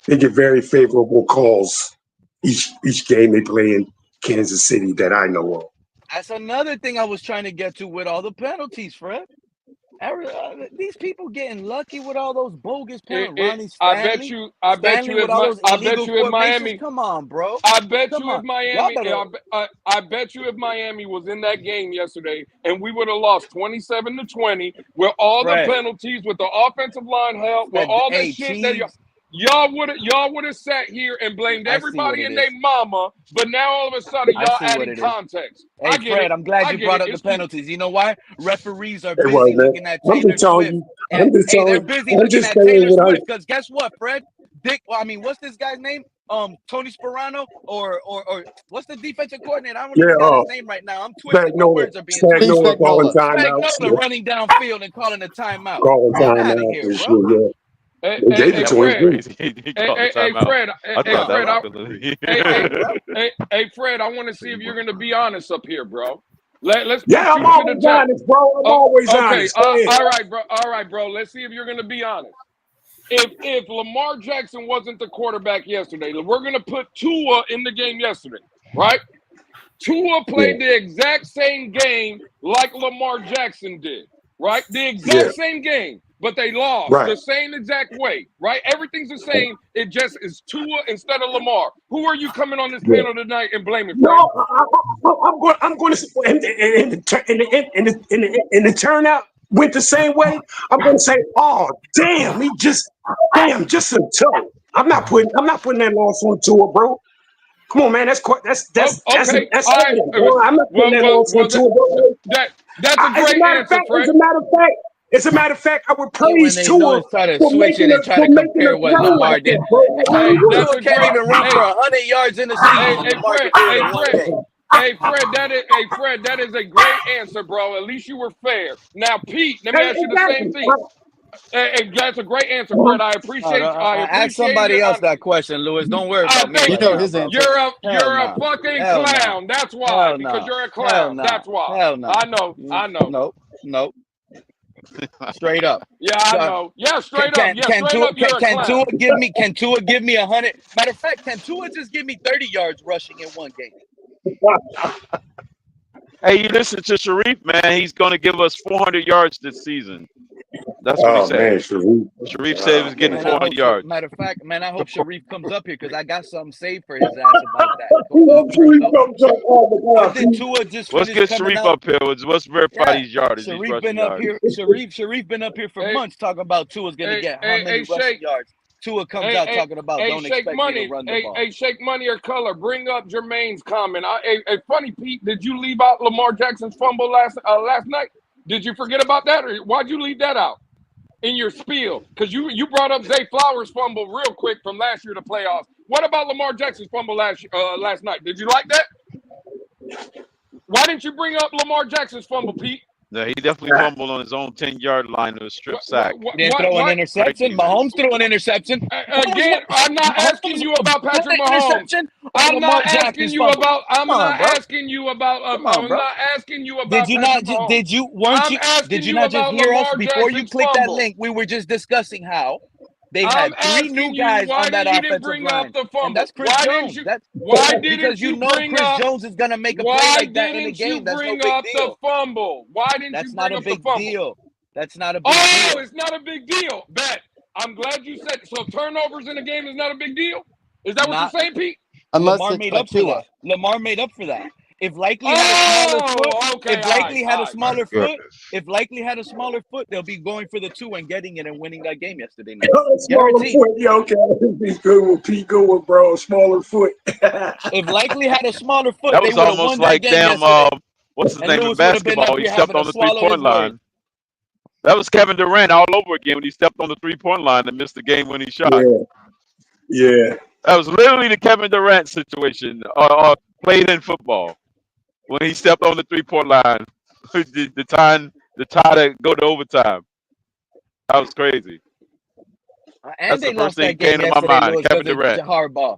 very favorable calls each game they play in Kansas City that I know of. That's another thing I was trying to get to with all the penalties, Fred. These people getting lucky with all those bogus penalties. I bet you if Miami. Come on, bro. I bet you if Miami was in that game yesterday and we would have lost 27-20 with all the penalties, with the offensive line help, with all the shit that y'all would have sat here and blamed everybody and their mama, but now all of a sudden y'all adding context. Hey, Fred, I'm glad you brought up the penalties. You know why? Referees are busy looking at Taylor Swift. They're busy looking at Taylor Swift because guess what, Fred? What's this guy's name? Tony Sperano or what's the defensive coordinator? I don't know his name right now. I'm twisting. My words are being twisted. Running downfield and calling a timeout. Get out of here, bro. Hey, They gave it to him. Fred. Hey, Fred. I want to see if you're going to be honest up here, bro. Let's put Yeah, you I'm always honest, bro. I'm always honest. All right, bro. Let's see if you're going to be honest. If Lamar Jackson wasn't the quarterback yesterday, we're going to put Tua in the game yesterday, right? Tua played the exact same game like Lamar Jackson did, right? The exact same game, but they lost the same exact way, right? Everything's the same. It just is Tua instead of Lamar. Who are you coming on this panel tonight and blaming? Fred? No, I'm going to in the turnout went the same way. I'm going to say, oh damn, just a toe. I'm not putting that loss on Tua, bro. Come on, man. That's okay. Evident, bro. I'm not putting that loss on Tua, bro. That's a great answer, Fred. As a matter of fact, I would praise Tua for making a play like that, bro. Tua can't even run for 100 yards in the season. Hey, Fred, that is a great answer, bro. At least you were fair. Now, Pete, let me ask you the same thing. Hey, that's a great answer, Fred. I appreciate. Ask somebody else that question, Lewis. Don't worry about me. You know his answer. You're a fucking clown. That's why. Because you're a clown. That's why. Hell no. I know. Nope. Straight up. Yeah, I know. Yeah, straight up. Can Tua give me 100? Matter of fact, can Tua just give me 30 yards rushing in one game? Hey, you listen to Sharif, man. He's going to give us 400 yards this season. That's what he said. Man, Sharif said he was getting 400 yards. Matter of fact, man, I hope Sharif comes up here because I got something saved for his ass about that. Let's get Sharif up here. Let's verify these yards. Sharif been up here. Sharif been up here for months talking about Tua's going to get how many rushing yards. Tua comes out talking about don't expect me to run the ball. Hey, Shake Money or Color, bring up Jermaine's comment. Funny, Pete, did you leave out Lamar Jackson's fumble last night? Did you forget about that, or why'd you leave that out in your spiel? Because you brought up Zay Flowers' fumble real quick from last year to playoffs. What about Lamar Jackson's fumble last night? Did you like that? Why didn't you bring up Lamar Jackson's fumble, Pete? Yeah, he definitely fumbled on his own 10-yard line to a strip sack. He didn't throw an interception. Mahomes threw an interception. Again, I'm not asking you about Patrick Mahomes. I'm not asking you about. I'm not asking you about. Did you not just hear us before you click that link? We were just discussing how they had three new guys on that offensive line. And that's Chris Jones. Why didn't because you know Chris Jones is going to make a play like that in a game. That's no big deal. The fumble? Why didn't you bring up the fumble? That's not a big deal. Oh, it's not a big deal. Bet. I'm glad you said so. Turnovers in a game is not a big deal. Is that what you're saying, Pete? Unless Lamar made up for that. Lamar made up for that. If Likely had a smaller foot, they'll be going for the 2 and getting it and winning that game yesterday night. Smaller foot, He's good with Pete going, bro. Smaller foot. If Likely had a smaller foot, that they was would have almost won like that game yesterday. What's his name in basketball? He stepped on the 3-point line. That was Kevin Durant all over again when he stepped on the 3-point line and missed the game-winning shot. Yeah. That was literally the Kevin Durant situation, played in football. When he stepped on the 3-point line, the tie to go to overtime. That was crazy. And that's the first thing came to my mind. Kevin Durant. Hardball.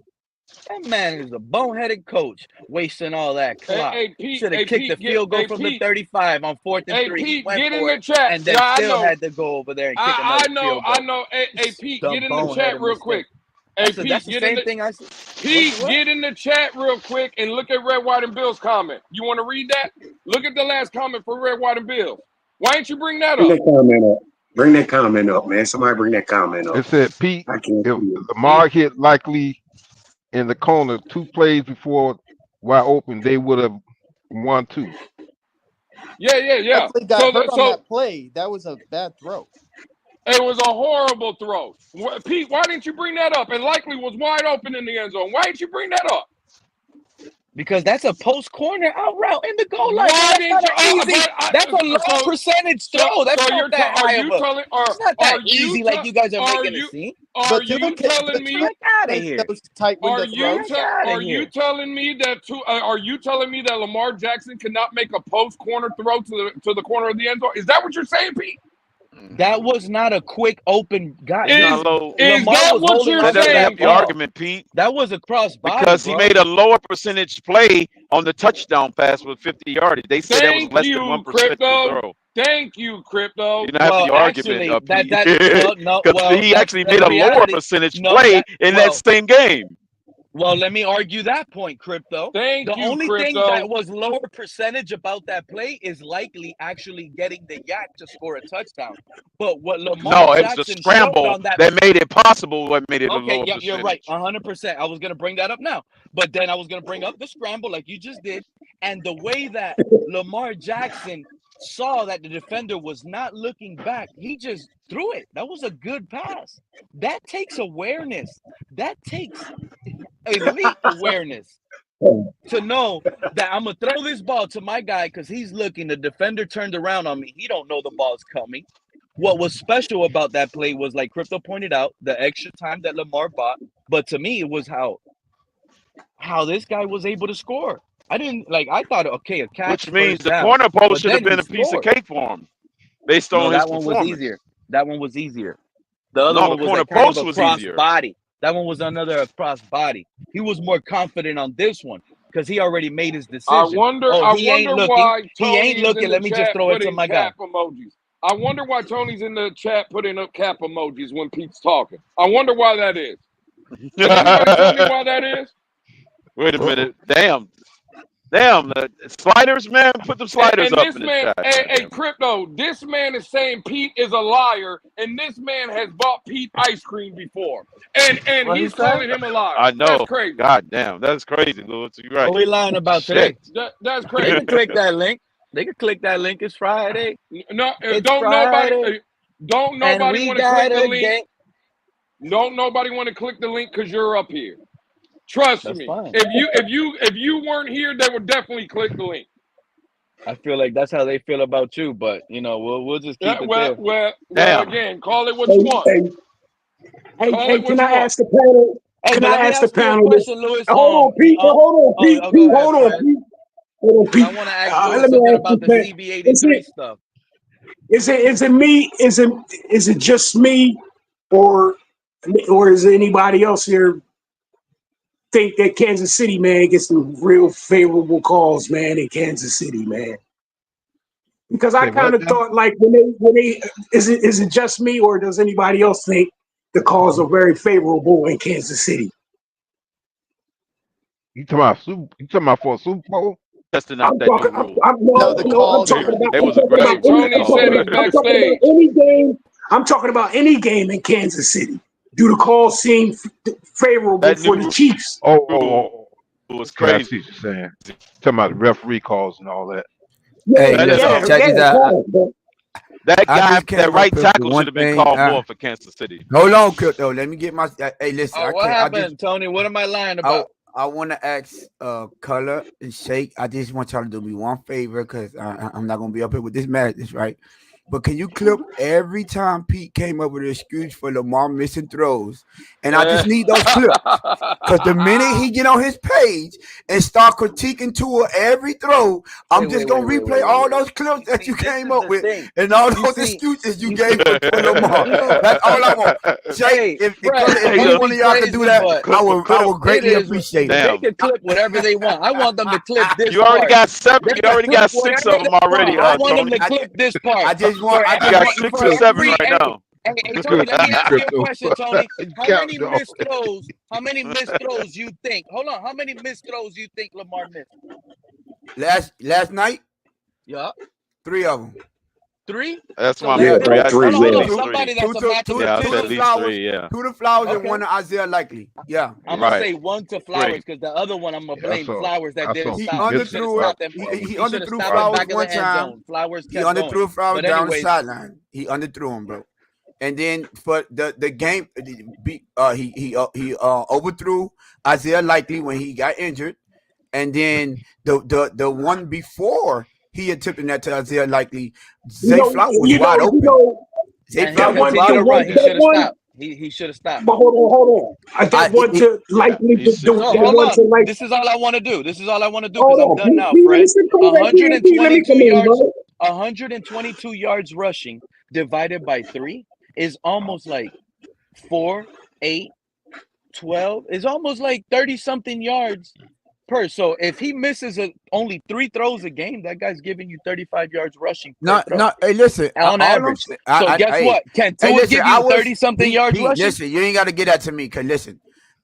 That man is a boneheaded coach, wasting all that clock. Should have kicked the field goal from the 35 on 4th and 3. Pete, get in the chat. And then still had to go over there and kick another field goal. I know. Hey, Pete, get in the chat real quick. Hey, Pete, that's the same thing I said. Pete, get in the chat real quick and look at Red, White, and Bill's comment. You want to read that? Look at the last comment for Red, White, and Bill. Why didn't you bring that up? Bring that comment up, man. Somebody bring that comment up. It said, Pete, if Lamar hit Likely in the corner 2 plays before wide open, they would have won 2. Yeah. Got hurt on that play. That was a bad throw. It was a horrible throw. Pete, why didn't you bring that up? And Likely was wide open in the end zone. Why didn't you bring that up? Because that's a post corner out route in the goal line. That's a low percentage throw. That's not that high of a. It's not that easy like you guys are making it seem. Are you telling me? Out of here. Are you telling me that Lamar Jackson cannot make a post corner throw to the corner of the end zone? Is that what you're saying, Pete? That was not a quick open guy. Is that was what you're That doesn't saying? help your argument, Pete. That was a cross body, Because bro. he made a lower percentage play on the touchdown pass with 50 yardage. They said that was Thank less you, than 1% Crypto. throw. Thank you, Crypto. You don't have the argument, Pete. He actually made a lower percentage play in that same game. Well, let me argue that point, Crypto. Thank the you, only Crypto. thing that was lower percentage about that play is likely actually getting the yak to score a touchdown. But what Lamar Jackson it's the scramble showed on that made it possible. What made it a lower yeah, percentage. you're right, 100%. I was going to bring that up now. But then I was going to bring up the scramble like you just did. And the way that Lamar Jackson saw that the defender was not looking back, he just threw it. That was a good pass. That takes awareness. That takes elite awareness to know that I'm going to throw this ball to my guy because he's looking. The defender turned around on me. He don't know the ball's coming. What was special about that play was, like Crypto pointed out, the extra time that Lamar bought. But to me, it was how this guy was able to score. I thought, okay, a catch. Which means the corner post should have been a piece of cake for him based on his performance. Was easier. That one was easier. The other one was corner like kind post of a was cross easier. body. That one was another cross body. He was more confident on this one because he already made his decision. I wonder why Tony he ain't looking. Let me just throw it to my guy. Emojis. I wonder why Tony's in the chat putting up cap emojis when Pete's talking. I wonder why that is. Can anybody tell me why that is? Wait a minute. Damn, the sliders, man. Put them sliders and up this in man, the chat. hey, Crypto, this man is saying Pete is a liar, and this man has bought Pete ice cream before. And he's calling him a liar. I know. That's crazy. God damn, that's crazy, Louis. You're right. What are we lying about today? That's They crazy. can click that link. They can click that link. It's Friday. No, it's don't Friday. nobody want to click the link. Don't nobody want to click the link because you're up here. Trust me. Fine. If you weren't here, they would definitely click the link. I feel like that's how they feel about you, but we'll just keep it there. Well, again, call it what you want. Hey, can I ask the panel? Can I ask the panel? Hold on, Pete. Hold on, Pete. Hold on, Pete. I want to ask Louis something about the ZB83 stuff. Is it me? Is it just me, or is anybody else here think that Kansas City, man, gets some real favorable calls, man, in Kansas City, man? Because I kind of thought, like, when they is it just me, or does anybody else think the calls are very favorable in Kansas City? You talking about for a Super Bowl? Testing out that new rule. I'm talking about any game in Kansas City. Do the calls seem favorable for the Chiefs? Oh, it was crazy. Saying talking about the referee calls and all that. Check it out. That guy, that right tackle should have been called more for Kansas City. Hold on, Crypto. Let me get my. Hey, listen. What happened, Tony? What am I lying about? I want to ask Color and Shake. I just want y'all to do me one favor because I'm not going to be up here with this madness, right? But can you clip every time Pete came up with an excuse for Lamar missing throws? And I just need those clips. Because the minute he get on his page and start critiquing Tua every throw, I'm just going to replay all those clips that you came up with and all those excuses you gave for Lamar. That's all I want. Jay, if any one of y'all can do that, I would greatly appreciate it. They can clip whatever they want. I want them to clip this You already got 7. You already got 6 of them already. I want them to clip this part. I got 6 or 7 right now. Hey, Tony, let me ask you a question, Tony. How many missed throws you think? Hold on. How many missed throws you think Lamar missed? Last night? Yeah. 3 of them. 3? That's my somebody that's about to two to Flowers and one to Isaiah Likely. Yeah. I'm going to say 1 to Flowers because the other one I'm going to blame Flowers that didn't stop. He underthrew Flowers one time. He underthrew Flowers down the sideline. He underthrew him, bro. And then for the game, he overthrew Isaiah Likely when he got injured. And then the one before he attempted that to Isaiah Likely, Zay Flowers was wide open. Zay Flowers was wide open. He should have stopped. But hold on. I got one to Likely to do. This is all I want to do. Because I'm done now, Fred. 122 yards rushing, divided by 3 is almost like 4, 8, 12. It's almost like 30-something yards per. So if he misses only 3 throws a game, that guy's giving you 35 yards rushing per throw. Hey, listen. On average. So guess what? Can Tua give you 30-something yards rushing? Listen, you ain't got to get that to me, because listen.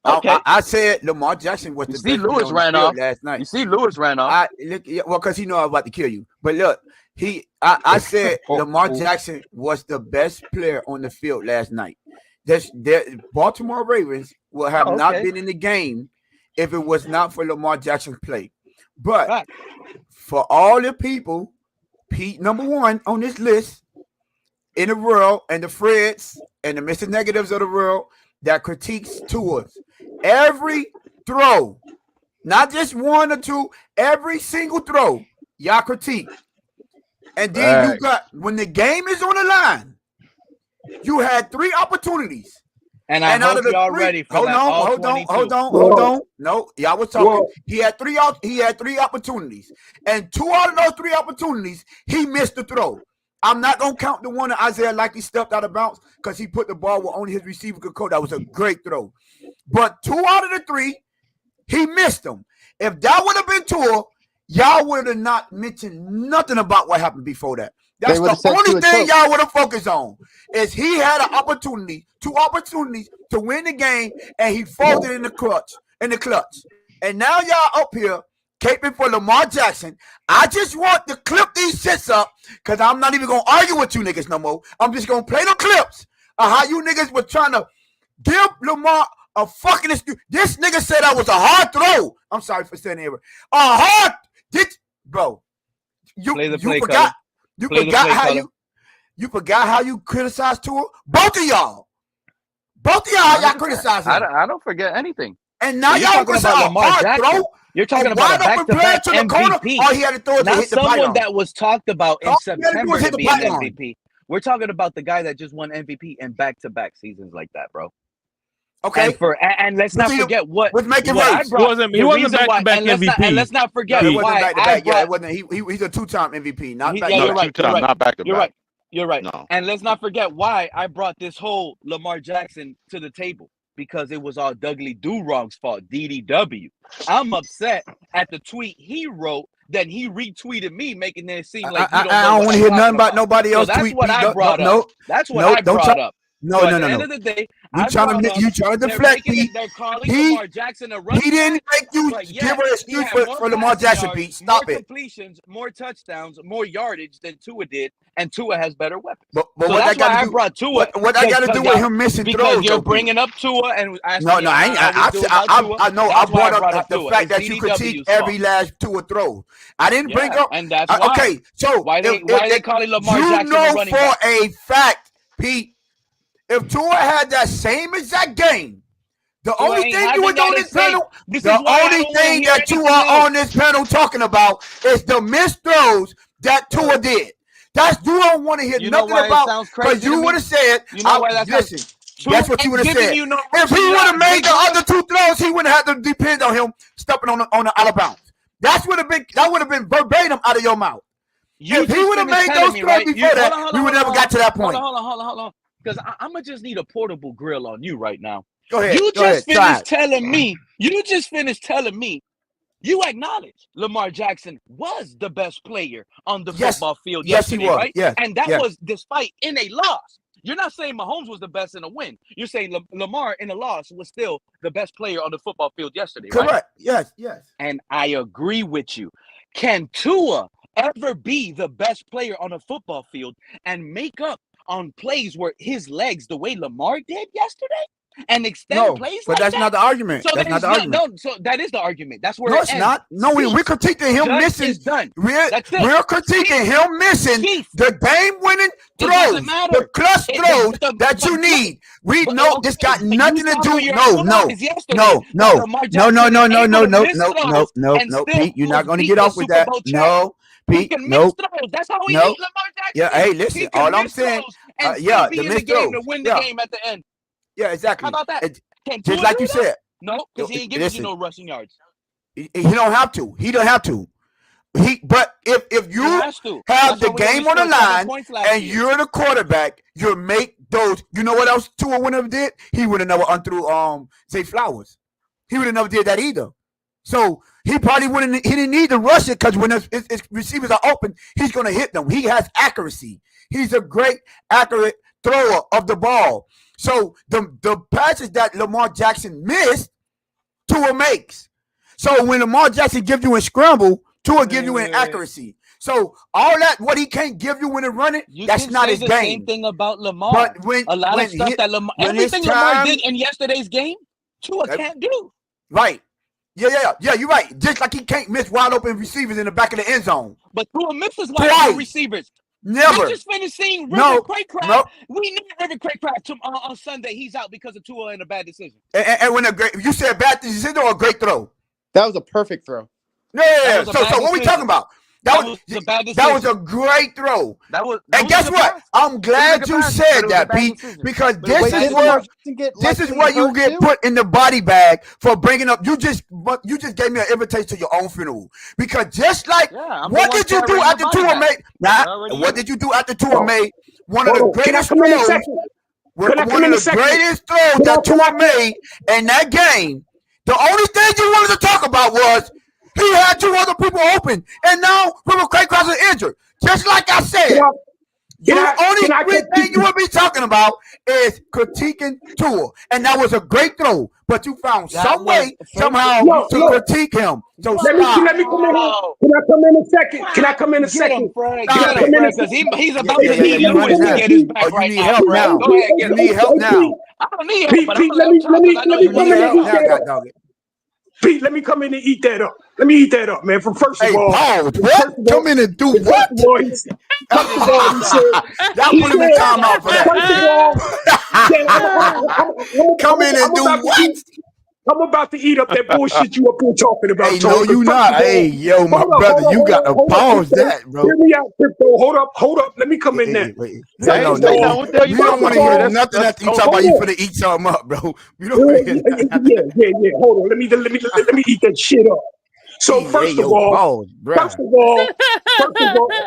Okay. I said Lamar Jackson was the best Lewis ran off last night. You see Lewis ran off. Well, because he know I was about to kill you. But look, I said Lamar Jackson was the best player on the field last night. Baltimore Ravens will have not been in the game if it was not for Lamar Jackson's play. But for all the people, Pete number 1 on this list in the world, and the Freds and the Mr. Negatives of the world that critiques Tua, every throw, not just 1 or 2, every single throw, y'all critique. And then you got, when the game is on the line, you had 3 opportunities. And I hope y'all ready for that. Hold on. No, y'all was talking. He had 3 opportunities. And 2 out of those 3 opportunities, he missed the throw. I'm not going to count the one that Isaiah Likely stepped out of bounds because he put the ball where only his receiver could go. That was a great throw. But 2 out of the 3, he missed them. If that would have been Tua, y'all would have not mentioned nothing about what happened before that. That's the only thing y'all would have focused on, is he had an opportunity, 2 opportunities to win the game, and he folded in the clutch. And now y'all up here caping for Lamar Jackson. I just want to clip these shits up, because I'm not even going to argue with you niggas no more. I'm just going to play the clips of how you niggas were trying to give Lamar a fucking excuse. This nigga said that was a hard throw. I'm sorry for saying it. Bro. You forgot. You forgot how you criticized Tua? Both of y'all. Y'all criticized him. I don't forget anything. And now y'all going to say a hard throw? You're talking about a back-to-back MVP. All he had to throw is to hit the python. Someone that was talked about in September to be an MVP. We're talking about the guy that just won MVP in back-to-back seasons like that, bro. Okay. And let's not forget what making what he wasn't back-to-back MVP. And let's not forget why it wasn't. He's a 2-time MVP, not back-to-back. Not back-to-back. You're right. No. And let's not forget why I brought this whole Lamar Jackson to the table. Because it was all Dudley Do-Wrong's fault, DDW. I'm upset at the tweet he wrote that he retweeted me, making it seem like I don't want to hear nothing about nobody else tweet. That's what I brought up. That's what I brought up. No. At the end of the day, you trying to deflect, Pete. They're calling Lamar Jackson a running back. He didn't make you give her an excuse for Lamar Jackson, Pete. Stop it. More completions, more touchdowns, more yardage than Tua did, and Tua has better weapons. But so that's why I brought Tua. What I got to do with him missing throws? Because you're bringing up Tua and asking No, I know. I brought up the fact that you critique every last Tua throw. I didn't bring up. And that's why. Okay, so why they calling Lamar Jackson a running back? You know for a fact, Pete, if Tua had that same exact game, the only thing you would on this panel, the only thing that you are on this panel talking about is the missed throws that Tua did. That's you don't want to hear nothing about, because you would have said, listen, that's what you would have said. If he would have made the other 2 throws, he wouldn't have to depend on him stepping on the out of bounds. That would have been verbatim out of your mouth. If he would have made those throws before that, we would never got to that point. Hold on. Because I'm going to just need a portable grill on you right now. Go ahead. You just finished telling me, you acknowledge Lamar Jackson was the best player on the football field yesterday, right? Yeah. And that was despite in a loss. You're not saying Mahomes was the best in a win. You're saying Lamar in a loss was still the best player on the football field yesterday, right? Correct. Yes. And I agree with you. Can Tua ever be the best player on a football field and make up on plays where his legs, the way Lamar did yesterday, and extend plays but that's not the argument. That's not the argument. So that is the argument. That's where it's not. No, we're critiquing him missing. We're critiquing him missing the game-winning throws, the clutch throws that you need. We know this got nothing to do. No, Pete, you're not going to get off with that. No. Pete, no. That's how he beat Lamar Jackson. Yeah, hey, listen. All I'm saying, the missed throws to win the game at the end. Yeah, exactly. How about that? Just like you said. No, because he ain't giving you no rushing yards. He don't have to. But if you have the game on the line and you're the quarterback, you make those. You know what else Tua would have did? He would have never unthrew Zay Flowers. He would have never did that either. So he probably wouldn't. He didn't need to rush it because when his receivers are open, he's going to hit them. He has accuracy. He's a great accurate thrower of the ball. So the passes that Lamar Jackson missed, Tua makes. So when Lamar Jackson gives you a scramble, Tua gives you an accuracy. So all that what he can't give you when it's running, that's not his game. Same thing about Lamar. But when a lot of stuff that Lamar, everything Lamar did in yesterday's game, Tua can't do. Right. Yeah, you're right. Just like he can't miss wide open receivers in the back of the end zone. But Tua misses wide open receivers. Never. We just finished seeing River Craycraft. We knew River Craycraft on Sunday. He's out because of Tua and a bad decision. And when you said bad decision or a great throw? That was a perfect throw. Yeah. So what are we talking about? That was a great throw. And guess what? I'm glad you said that, Pete, because this is what you get put in the body bag for bringing up. You just gave me an invitation to your own funeral because just like what did you do after Tua made? What did you do after Tua made one of the greatest throws? One of the greatest throws that Tua made in that game. The only thing you wanted to talk about was he had two other people open, and now River Craycraft is injured. Just like I said, the only thing you would be talking about is critiquing Tua, and that was a great throw. But you found some way, somehow, to critique him. So let me come in here. Can I come in a second? Can I come in a second? Because he's about to need Lewis to get his back right now. Help now. Go ahead, you need help now. I don't need help, but let me come in. Pete, let me come in and eat that up. Let me eat that up, man. From first of all, what? Come in and do what? First of all, he said, y'all put him in timeout for that. Come in and do what? I'm about to eat up that bullshit you up here talking about. Hey, no, you not. Hey, yo, my brother, you got to pause that, bro. Hear me out, Crypto. Hold up. Let me come in there. You don't want to hear nothing after you talk about you finna eat something up, bro. You don't want to hear Yeah. Hold on. Let me eat that shit up. So first of all,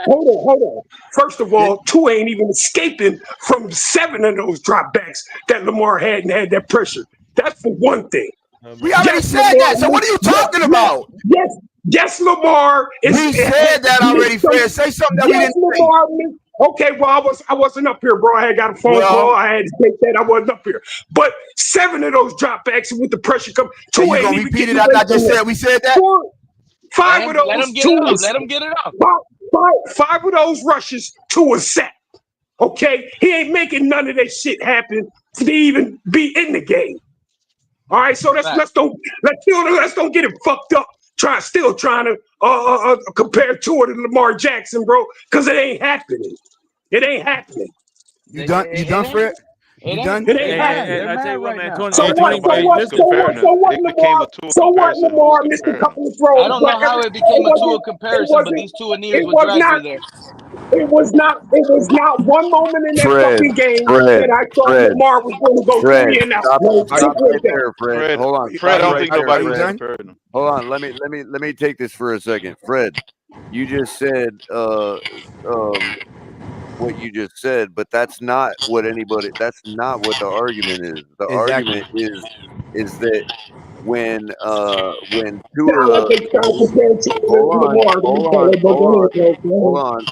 hold on. First of all, Tua ain't even escaping from 7 of those dropbacks that Lamar had and had that pressure. That's the one thing. We already said that. So what are you talking about? Yes, Lamar. We said that already, Fred. Say something that we didn't say. Okay, well, I wasn't up here, bro. I had got a phone call. I had to take that. I wasn't up here. But 7 of those dropbacks with the pressure come. So you gonna repeat it after I just said we said that? 5 of those. Let him get it up. Let him get it up. 5 of those rushes to a sack. Okay, he ain't making none of that shit happen to even be in the game. All right, so let's don't get it fucked up. Still trying to compare Tua to Lamar Jackson, bro, because it ain't happening. It ain't happening. You done, Fred? You done? It ain't happening. I tell you what, man. So what, Lamar missed a couple of throws. I don't know how it became a Tua comparison, but these two Aneers were dragged there. It was not one moment in that fucking game that I thought Lamar was going to go 3 and out. Stop right there, Fred. Hold on. Fred, I don't think nobody was comparing him. Hold on. Let me take this for a second. Fred, you just said what you just said, but that's not what the argument is. The argument is that when Tua hold on.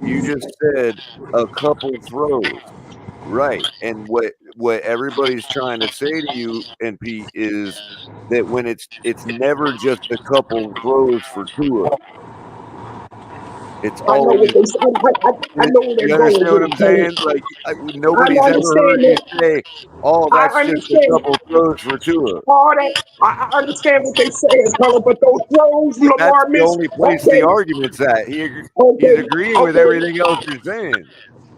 You just said a couple throws. Right. And what everybody's trying to say to you and Pete is that when it's never just a couple throws for Tua. It's always. I know what you understand what I'm saying? Like nobody's ever heard you say, "Oh, that's just a couple throws for Tua." I understand what they say, color, but those throws Lamar missed. That's the only place the argument's at. He's agreeing with everything else you're saying.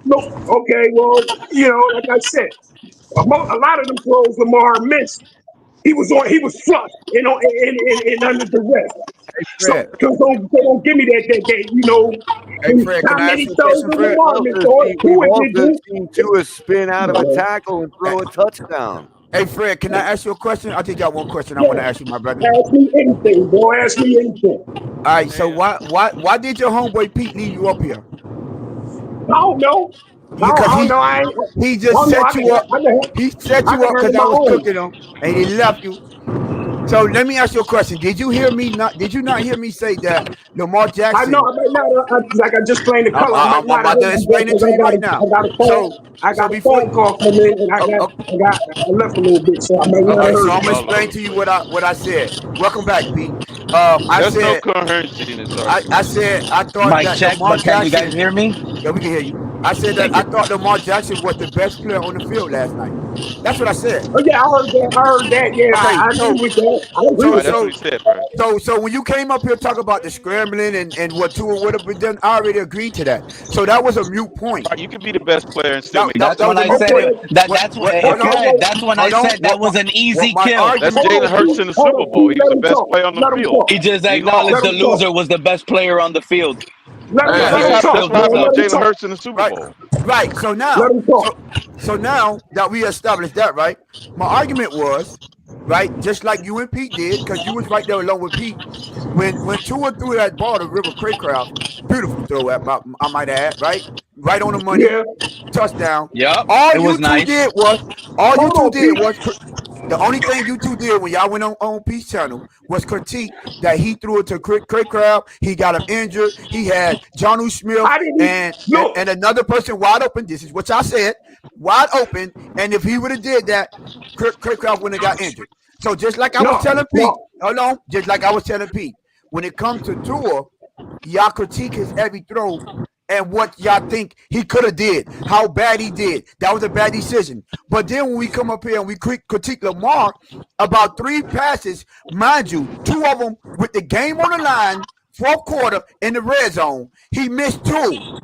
No, okay, well, like I said, a lot of them throws Lamar missed. He was flushed, and under duress. So don't give me that. Hey, Fred, can I ask you a question, Fred? We've also seen Tua spin out of a tackle and throw a touchdown. Hey, Fred, can I ask you a question? I just got one question I want to ask you, my brother. Ask me anything, boy. Ask me anything. All right, so why did your homeboy Pete leave you up here? I don't know. Because I don't know. he just set you up. He set you up because I was cooking him, and he left you. So let me ask you a question. Did you not hear me say that Lamar Jackson? I know. I might not. Like I just explained the color. I'm about to explain it to you right now. I got a phone call come in, and I left a little bit, so I might not have heard. So I'm gonna explain to you what I said. Welcome back, Pete. There's no coherency in this argument. I thought Mic that check, Lamar but can you Jackson. guys hear me? Yeah, we can hear you. I said that I thought Lamar Jackson was the best player on the field last night. That's what I said. Oh yeah, I heard that. Yeah, okay, I agree with that. I agree with that's what he said, bro. So when you came up here talking about the scrambling and what Tua would have been done, I already agreed to that. So that was a mute point. You can be the best player and still make. That's when I said it. That's when I said that was an easy kill. That's Jalen Hurts in the Super Bowl. He was the best player on the field. He just acknowledged the loser was the best player on the field. That's what happened to Jalen Hurts in the Super Bowl. Right. So now, so now that we established that, right? My argument was, right, just like you and Pete did, because you was right there along with Pete. When Tua threw that ball to River Craycraft, beautiful throw, I might add, right? Right on the money, touchdown. Yep. All you two did was the only thing you two did when y'all went on Pete's channel was critique that he threw it to Craycraft. He got him injured. He had Jonnu Smith and another person wide open. This is what y'all said, wide open. And if he would have did that, Craycraft wouldn't have got injured. So just like I was telling Pete, hold on, just like I was telling Pete, when it comes to Tua, y'all critique his every throw and what y'all think he could have did, how bad he did. That was a bad decision. But then when we come up here and we critique Lamar about 3 passes, mind you, 2 of them with the game on the line, 4th quarter in the red zone, he missed 2.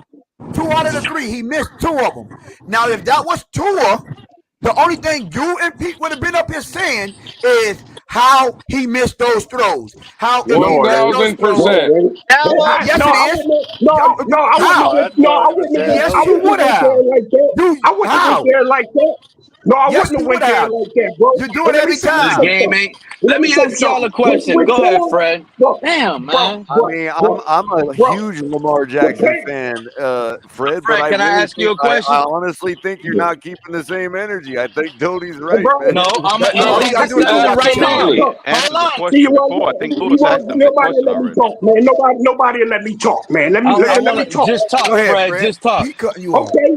2 out of the 3, he missed 2 of them. Now, if that was Tua, the only thing you and Pete would have been up here saying is how he missed those throws. How 1,000%. Yes, it is. No, I wouldn't have. Yes, you would have. I wouldn't have went there like that. No, I wouldn't have went there like that, bro. You do it every time. This game ain't. Let me ask y'all a question. Go ahead, Fred. Damn, man. I mean, I'm a huge Lamar Jackson fan, Fred. But can I ask you a question? I honestly think you're not keeping the same energy. I think Tony's right. Man. No, I'm right now. Hold on. Nobody let me talk, man. Let me talk. Just talk, Fred. Just talk. Okay.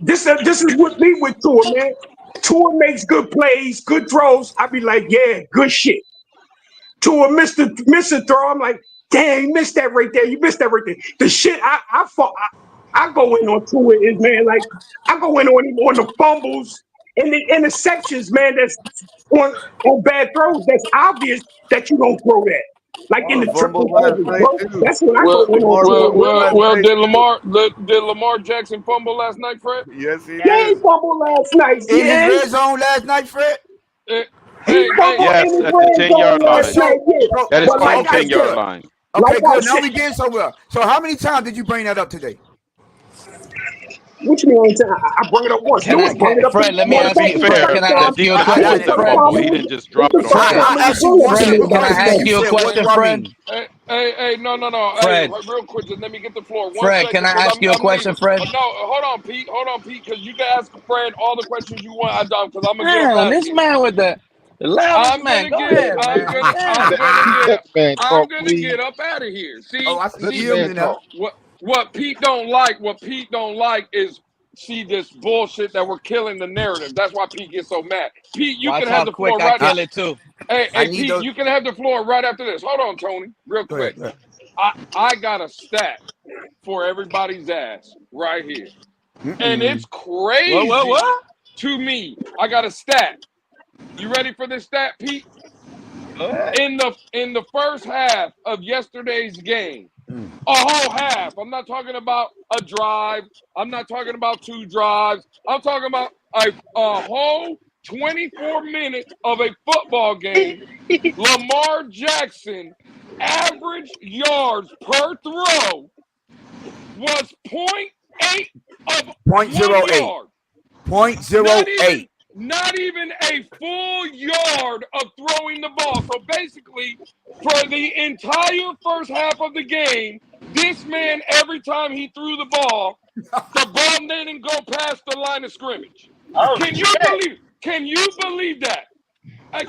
This is what me with Tua, man. Tua makes good plays, good throws. I be like, yeah, good shit. Tua missed the throw. I'm like, dang, you missed that right there. You missed that right there. The shit I go in on Tua is, man, like I go in on him on the fumbles and the interceptions, man. That's on bad throws. That's obvious that you don't throw that. Like in the triple bro. That's what I go in on. Well, did Lamar Jackson fumble last night, Fred? Yes, he did. Yeah, he fumbled last night. In his red zone last night, Fred? Yes, at the 10-yard line. That is called 10-yard line. Okay, good. Now we getting somewhere. So how many times did you bring that up today? What you mean? I bring it up once. Fred, let me ask you. Can I ask you a question, Fred? He didn't just drop it on Can I ask you a question, Fred? Hey, no. Fred. Hey, real quick, just let me get the floor. Fred, can I ask you a question, Fred? No, hold on, Pete, because you can ask Fred all the questions you want. Because I'm gonna get this man with the loudest man. Go ahead, I'm gonna get up out of here. See, what Pete don't like is see this bullshit that we're killing the narrative. That's why Pete gets so mad. Pete, you can have the floor right now. It too. Hey, Pete, you can have the floor right after this. Hold on, Tony, real quick. I got a stat for everybody's ass right here, and it's crazy to me. I got a stat. You ready for this stat, Pete? In the first half of yesterday's game, a whole half. I'm not talking about a drive. I'm not talking about 2 drives. I'm talking about a whole 24 minutes of a football game. Lamar Jackson average yards per throw was 0.8 of 0.08. yard. 0.08. not even a full yard of throwing the ball. So basically, for the entire first half of the game, this man, every time he threw the ball didn't go past the line of scrimmage. Can you believe that?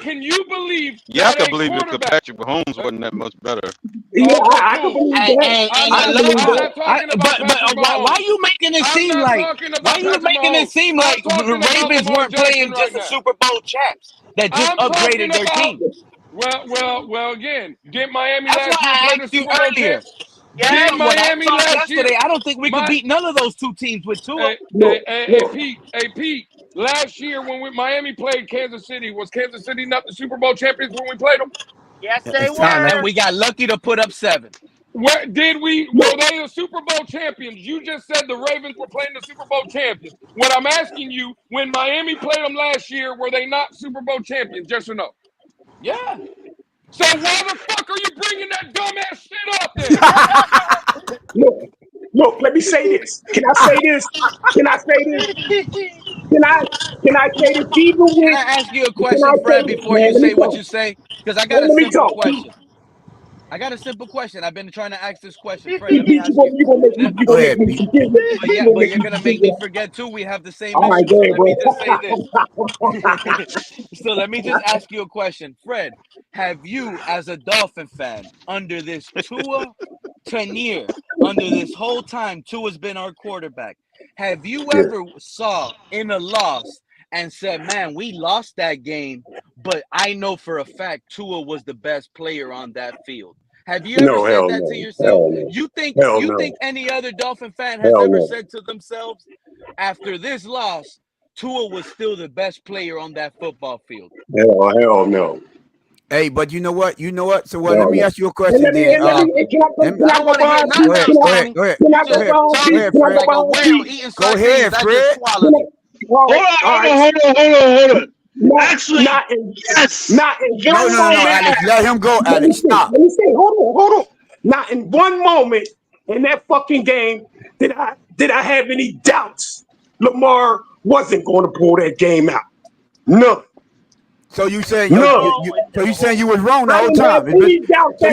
Can you believe Yeah, I that can a believe it because quarterback? Patrick Mahomes wasn't that much better. Yeah, Okay, I can cool. believe that. And I'm not talking about Patrick Mahomes. why are you making it seem like? Why are you making it seem like the Ravens weren't playing just the Super Bowl champs that just upgraded their team? Well. Again, did Miami That's last why year I play the asked you Super Bowl earlier. champ? Yeah, Did what I Miami saw last year? yesterday, I don't think we could beat none of those two teams with Tua. Hey, Pete. Last year when Miami played Kansas City, was Kansas City not the Super Bowl champions when we played them? Yes, they were. And we got lucky to put up 7. Where did we? Were they the Super Bowl champions? You just said the Ravens were playing the Super Bowl champions. What I'm asking you, when Miami played them last year, were they not Super Bowl champions? Yes or no? Yeah. So why the fuck are you bringing that dumbass shit up then? Look, let me say this. Can I say this? Can I say this? Can I say this? Even with, can I ask you a question, Fred, before you say what you say? Because I got a simple question. I got a simple question. I've been trying to ask this question, Fred. Let me ask you. Go ahead, Pete. But you're gonna make me forget too. We have the same issue. So let me just say this. So let me just ask you a question, Fred. Have you, as a Dolphin fan, under this Tua tenure, under this whole time Tua's been our quarterback, have you ever saw in a loss and said, "Man, we lost that game, but I know for a fact Tua was the best player on that field"? Have you ever said that to yourself? You think any other Dolphin fan has ever said to themselves, after this loss, Tua was still the best player on that football field? Hell no. Hey, but you know what? So let me ask you a question then. Can I go behind? Go ahead, Fred. Hold on. Actually, yes. Not in one moment. Alex, let him go, Alex. Stop. Let me say, hold on. Not in one moment in that fucking game did I have any doubts Lamar wasn't going to pull that game out. None. So you saying you was wrong the whole time? So you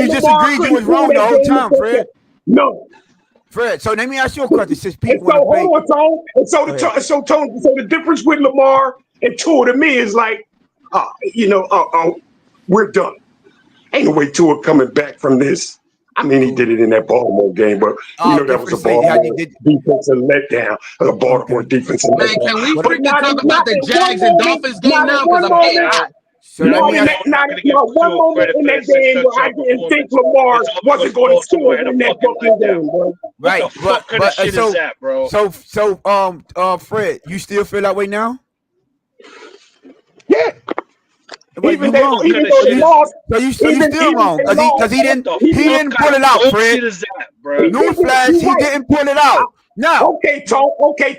just agreed you was wrong the whole time, Fred? No. Fred, so let me ask you a question. Since people want to play, so the difference with Lamar and Tua to me is like, we're done. Ain't no way Tua coming back from this. I mean, he did it in that Baltimore game, but that was a Baltimore defensive letdown. A Baltimore defensive letdown. Can we freaking talk about the Jags and Dolphins game now? Because I'm getting hot. So not one moment in that game where I didn't think Lamar wasn't going to score in that fucking game, bro. Right, what kind of shit is that, bro? So Fred, you still feel that way now? Yeah. Even though he lost, so you still wrong because he didn't pull it out, Fred. Newsflash, he didn't pull it out. No. Okay, Tone.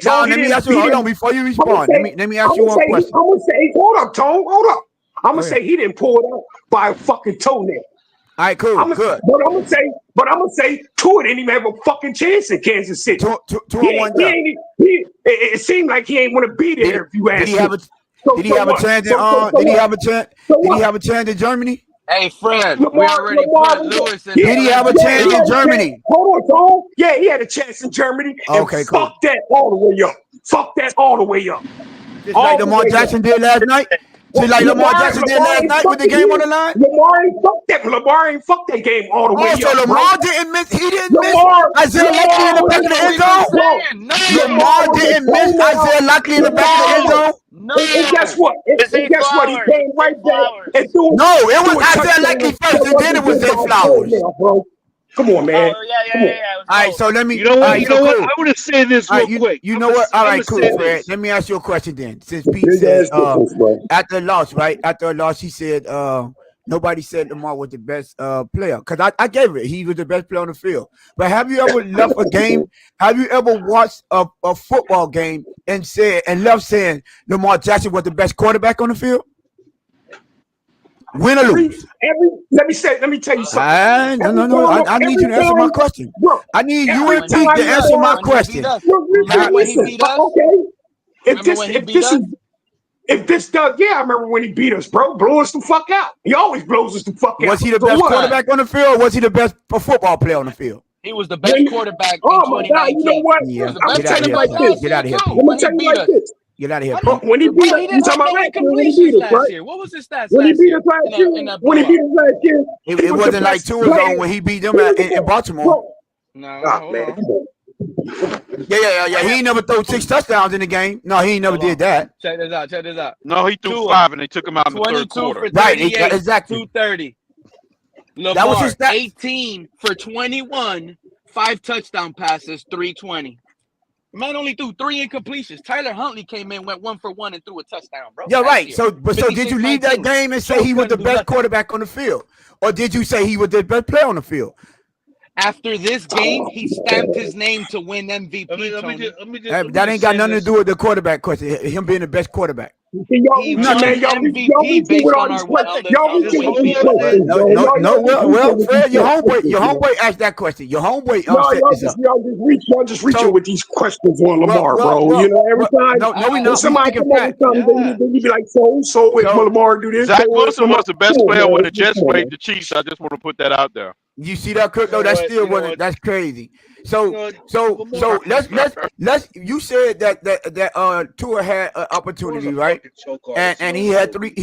Now, let me ask you. Hold on, before you respond. Let me ask you one question. I'm gonna say, hold up, Tone. Hold up. I'm gonna say he didn't pull it out by a fucking toenail. All right, cool, good. But I'm gonna say Tua didn't even have a fucking chance in Kansas City. It seemed like he ain't want to be there. If you ask me. Did he have a chance in Did he have a chance? Did he have a chance in Germany? Hey, Fred, we already put Lewis in. Did he have a chance in Germany? Hold on, Tom. Yeah, he had a chance in Germany. Okay, cool. Fuck that all the way up. Fuck that all the way up. Just like Lamar Jackson did last night? Just like Lamar Jackson did last night with the game on the line? Lamar ain't fucked that game all the way up. So Lamar didn't miss. He didn't miss Isaiah Likely in the back of the end zone? Lamar didn't miss Isaiah Likely in the back of the end zone? No. And guess what? He came right back and threw. No, it was Isaiah Likely first, and then it was Zay Flowers. Come on, man. Yeah. All right, so let me. You know what? I want to say this real quick. You know what? All right, cool, Fred. Let me ask you a question then. Since Pete said after a loss, right? After a loss, he said nobody said Lamar was the best player. Because I gave it. He was the best player on the field. But have you ever left a game? Have you ever watched a football game and left saying Lamar Jackson was the best quarterback on the field? Win or lose? Let me tell you something. No. I need you to answer my question. I need you and Pete to answer my question. Okay. If if this does, I remember when he beat us, bro. Blow us the fuck out. He always blows us the fuck out. Was he the best quarterback on the field, or was he the best football player on the field? He was the best quarterback in 2019. My God, you know what? Yeah, I'm gonna tell you like this. Get out of here, Pete. I'm gonna tell you like this. Get out of here, Pete. When he beat us, you talking about last year when he beat us, right? What was his stats when last he beat year? us last year, when he beat us last year, it wasn't like 2 years ago when he beat them in Baltimore. No, Yeah. He ain't never thrown 6 touchdowns in the game. No, he ain't never did that. Check this out. No, he threw 5 and they took him out in the third quarter. Right, exactly. 230. Lamar, That was his stat. 18 for 21, 5 touchdown passes, 320. Man only threw 3 incompletions. Tyler Huntley came in, went 1 for 1, and threw a touchdown, bro. Yeah, right. So did you leave that game and say he was the best quarterback on the field, or did you say he was the best player on the field? After this game, he stamped his name to win MVP. That ain't got nothing to do with the quarterback question. Him being the best quarterback. He won MVP based on our Well, Fred, your homeboy asked that question. Your homeboy y'all just reaching with these questions on Lamar, bro. You know, every time somebody come up with something, then you be like, so if Lamar do this, Zach Wilson was the best player when the Jets played the Chiefs. I just want to put that out there. You see that, Kirk? No, that still wasn't. That's crazy. So let's. You said that Tua had an opportunity, right? And he had three.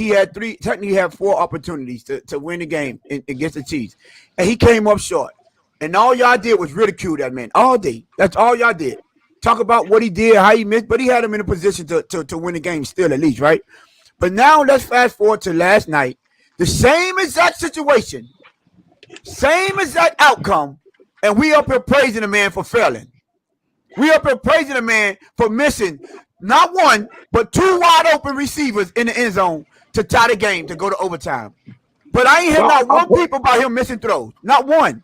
Technically, he had 4 opportunities to win the game against the Chiefs, and he came up short. And all y'all did was ridicule that man all day. That's all y'all did. Talk about what he did, how he missed, but he had him in a position to win the game still, at least, right? But now let's fast forward to last night. The same exact situation. Same exact outcome, and we up here praising the man for failing. We up here praising the man for missing not 1, but 2 wide open receivers in the end zone to tie the game to go to overtime. But I ain't hear not 1 peep about him missing throws. Not 1.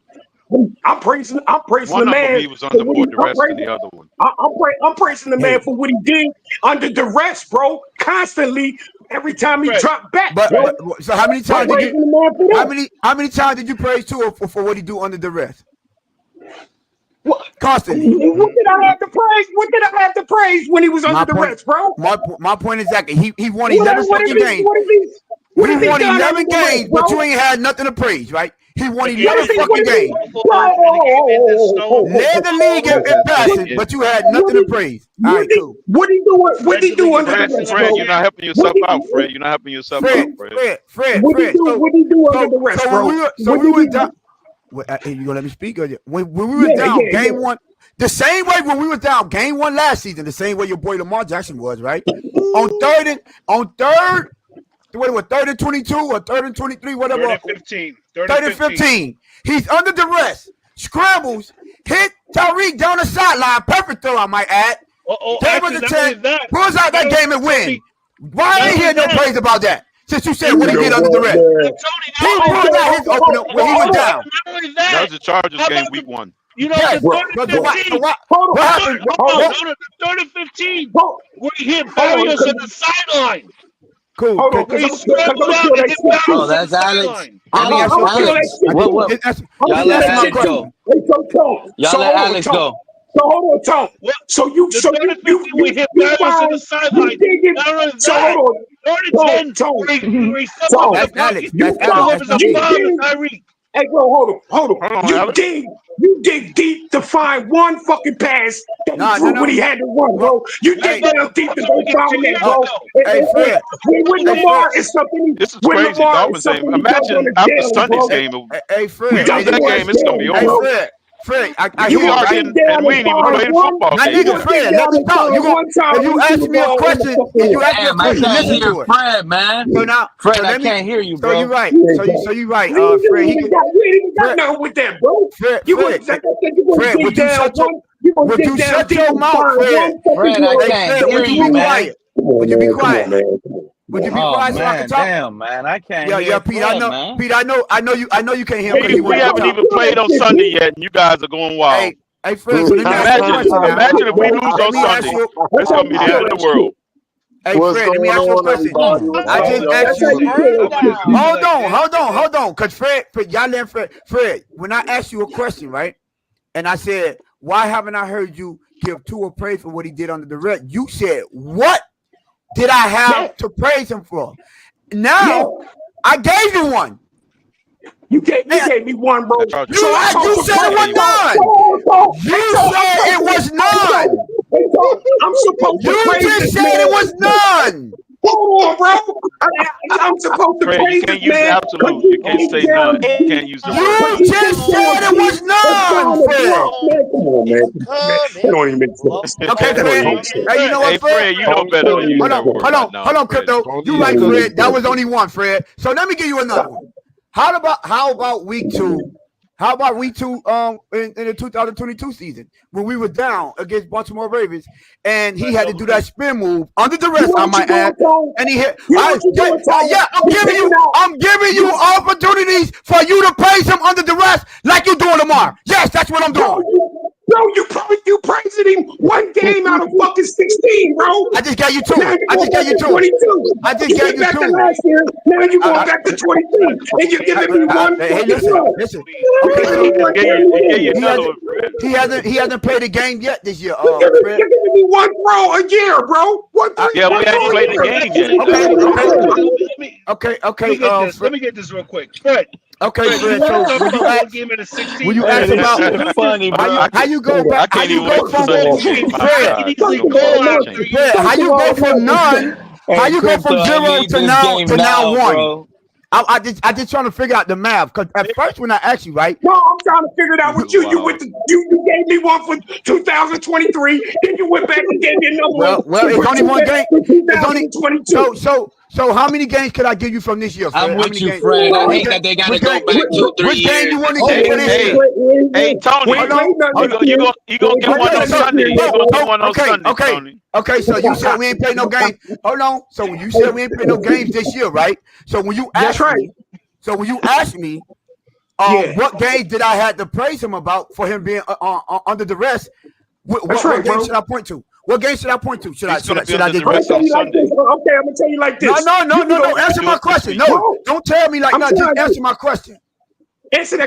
I'm praising one the man. He was on the board, the rest of the other one. I'm praising the man for what he did under duress, bro. Constantly, every time he dropped back. But so how many times did you? How many times did you praise Tua for what he do under duress? What? Constantly. What did I have to praise? What did I have to praise when he was under duress, bro? My point exactly. He won 11 fucking games. He won 11 games, but you ain't had nothing to praise, right? He won 11 fucking games. Led the league in passing, but you had nothing to praise. All right, cool. What he do? What he do under duress? Fred, you're not helping yourself out, Fred. You're not helping yourself out, Fred. What he do under duress, bro? So we were down. You gonna let me speak? When we were down game 1, the same way when we were down game 1 last season, the same way your boy Lamar Jackson was, right? On third and 22 or 3rd and 23, whatever. 3rd and 15. He's under duress. Scrambles, hit Tyreek down the sideline. Perfect throw, I might add. Gave us a chance. Pulls out that game and win. Why I ain't hear no praise about that? Since you said what he did under duress. He pulled out his opener when he was down. That was the Chargers game week 1. You know, the 3rd and 15, where he hit Barrios on the sideline. Cool. Oh, that's Alex. Y'all let Alex go. Y'all let Alex go. So hold on, Tom. So you hit Barrios on the sideline. So hold on, Tom. That's Alex. Hey, bro, hold on. You dig deep to find 1 fucking pass that he threw when he had to run, bro. You dig down deep to go find that, bro. Hey, Fred. With Lamar, it's something. This is crazy. Dolphins game. Imagine after Sunday's game. Hey, Fred. After that game, it's gonna be over. Fred, I hear you arguing, and we ain't even playing football. My nigga, Fred, let's talk. If you ask me a question, listen to it. Fred, man. So now, Fred, I can't hear you, bro. So you're right. So you're right. Fred, he got nothing with that, bro. Fred, would you shut your mouth, Fred? Fred, I can't hear you, man. Would you be quiet? Would you be quiet so I can talk? Damn, man, I can't. Yeah, Pete. I know you can't hear him. We haven't even played on Sunday yet, and you guys are going wild. Hey, Fred. So imagine if we lose on Sunday. That's gonna be the end of the world. Hey, Fred, let me ask you a question. I just asked you. Hold on. Because Fred, y'all let Fred, when I asked you a question, right? And I said, why haven't I heard you give Tua praise for what he did under the red? You said, what? did I have to praise him for? Now, I gave you one. You gave me one, bro. You said it was none. You said it was none. I'm supposed to praise You just said it was none. Hold on, bro. I'm supposed to Fred, praise you can't this use man. absolute. You can't say none. You can't use the word. You just said it was none, Fred. Come on, man. That don't even make sense. Okay, Fred. Hey, you know what, Fred? Fred, you know better than use that word right now. Hold on, Crypto. You right, Fred. That was only one, Fred. So let me give you another one. How about week 2? How about week 2 in the 2022 season when we were down against Baltimore Ravens and he had to do that spin move under duress, I might add, and he hit. I'm giving you opportunities for you to praise him under duress like you doing Lamar. Yes, that's what I'm doing. Bro, you praising him one game out of fucking 16, bro. I just got you 2. I just got you 2. 22. I just got you 2. Last year, now you're going back to 22, and you're giving me one. Hey, listen. Okay, he hasn't played a game yet this year. You're giving me one throw a year, bro. We haven't played the game yet. Okay. Let me get this real quick, Fred. Okay, Fred. So when you ask about funny, bro. How you go back? I can't even wait for Fred, how you go from none? How you go from 0 to now 1? I just trying to figure out the math because at first when I asked you, right? No, I'm trying to figure it out with you. You gave me one for 2023, then you went back and gave me another one. Well, it's only one game. It's only 22. So how many games could I give you from this year, Fred? I'm with you, Fred. I hate that they got to go back 2-3 years. Which game you want to give for this year? Hey, Tony, you gonna get one on Sunday. You gonna get one on Sunday, Tony. Okay, so you said we ain't play no games. Hold on. So when you said we ain't play no games this year, right? So when you asked me, what game did I have to praise him about for him being under duress? What game should I point to? What game should I point to? Should I just Okay, I'm gonna tell you like this. No. Answer my question. No, don't tell me like that. Just answer my question. Ask me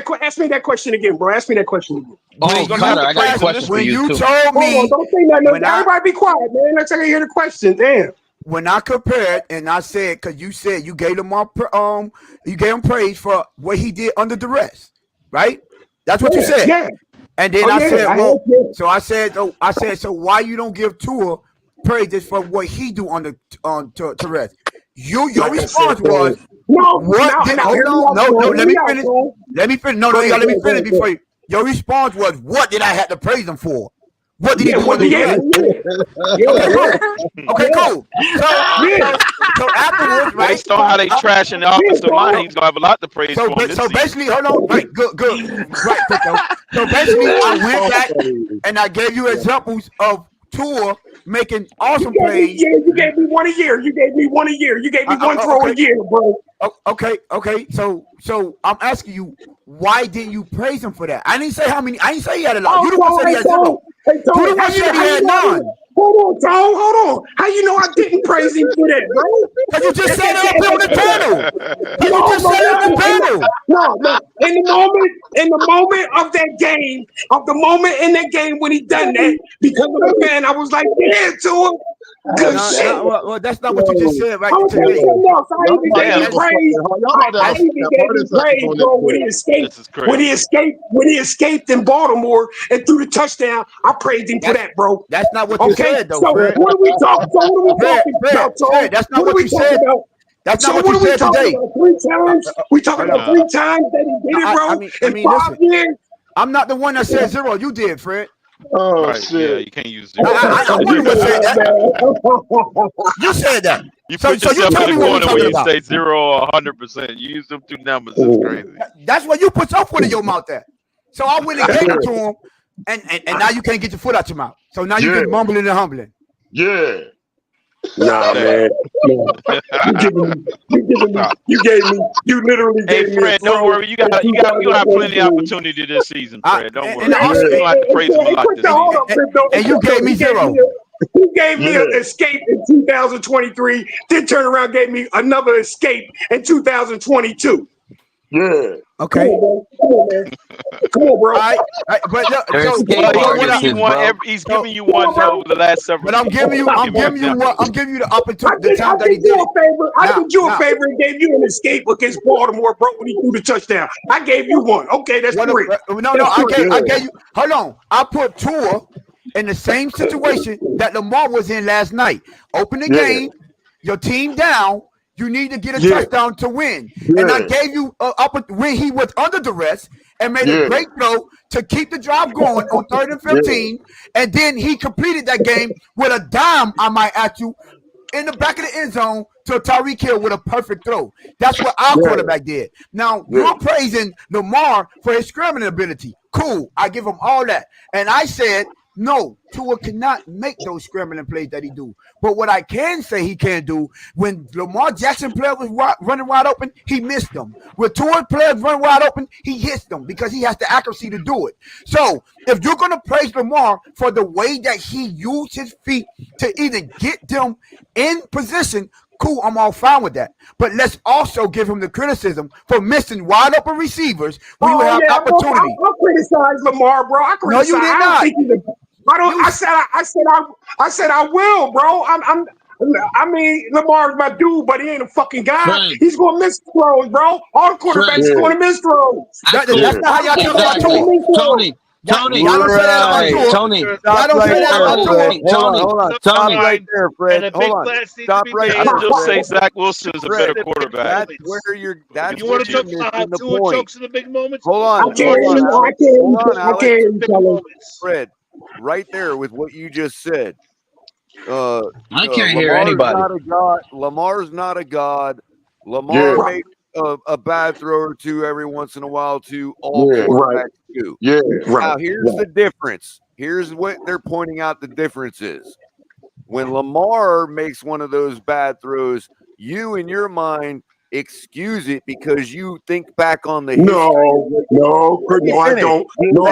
that question again, bro. Ask me that question again. Oh, Connor, I got a question for you too. Told me, don't say nothing. Everybody be quiet, man. Let's hear the question. Damn. When I compared and I said, because you said you gave him praise for what he did under duress, right? That's what you said. Yeah. And then I said, so why you don't give Tua praises for what he do on duress? Your response was, let me finish. Let me finish before you. Your response was, what did I have to praise him for? What did he do? Okay, cool. So afterwards, right? Based on how they trash in the offensive line, he's gonna have a lot to praise for. So basically, hold on. Right, good. Right, Crypto. So basically, I went back and I gave you examples of Tua making awesome plays. You gave me one a year. You gave me one throw a year, bro. Okay. So I'm asking you, why didn't you praise him for that? I didn't say how many. I didn't say he had a lot. You the one said he had 0. You the one said he had none. Hold on. How you know I didn't praise him for that, bro? Because you just said it up here on the panel. No. In the moment in that game when he done that, because of the fan, I was like, yeah, to him. Good shit. Well, that's not what you just said, right? I even gave him praise, bro, when he escaped in Baltimore and threw the touchdown. I praised him for that, bro. That's not what you said, though. So Fred. what are we talking about? That's not what you said. That's not what you said today. 3 times? We talking about 3 times that he did it, bro. In 5 years. I'm not the one that said 0. You did, Fred. Oh, right, shit. Yeah, you can't use 0. I wouldn't have said that. You said that. You put yourself in the corner where you say 0 or 100%. You use them 2 numbers. It's crazy. That's what you put your foot in your mouth at. So I went and gave it to him, and now you can't get your foot out your mouth. So now you get mumbling and humbling. Yeah. Nah, man. You literally gave me. Hey, Fred, don't worry. You got plenty of opportunity this season, Fred. Don't worry. You don't have to praise him a lot this season. And you gave me 0. You gave me an escape in 2023, then turn around and gave me another escape in 2022. Yeah. Okay. Come on, man. Come on, bro. All right. But look, They're so escape He's giving you one over the last several. But I'm giving you the opportunity, the time that I he did did you it. a favor. I did you a favor and gave you an escape against Baltimore, bro, when he threw the touchdown. I gave you one. Okay, that's three. I gave you. Hold on. I put Tua in the same situation that Lamar was in last night. Open the game, your team down. You need to get a touchdown to win. And I gave you when he was under duress and made a great throw to keep the drive going on 3rd and 15. And then he completed that game with a dime, I might ask you, in the back of the end zone to Tyreek Hill with a perfect throw. That's what our quarterback did. Now, you're praising Lamar for his scrambling ability. Cool. I give him all that. And I said, no, Tua cannot make those scrambling plays that he do. But what I can say he can do, when Lamar Jackson player was running wide open, he missed them. When Tua players run wide open, he hits them because he has the accuracy to do it. So if you're going to praise Lamar for the way that he used his feet to even get them in position, cool, I'm all fine with that. But let's also give him the criticism for missing wide open receivers when you have opportunity. I criticize Lamar, bro. I criticize. No, you did not. I said I will, bro. I mean, Lamar's my dude, but he ain't a fucking guy. Right. He's gonna miss throws, bro. All the quarterbacks going to miss throws. That's not how y'all talk about Tua. Tony. Y'all don't say that about Tua. Tony. Y'all don't say that about Tua. Hold on. Stop right there, Fred. Hold on. Stop right there. I still say Zach Wilson is a better quarterback. That's where you're. That's You want to where talk you're about how missing the Tua point. chokes in the big moments? Hold on. I can't. Fred, right there with what you just said. I can't hear anybody. Lamar's not a god. Lamar makes a bad throw or two every once in a while too. All quarterbacks do. Yeah, right. Now here's the difference. Here's what they're pointing out the difference is. When Lamar makes one of those bad throws, you in your mind excuse it because you think back on the history. No, I don't. I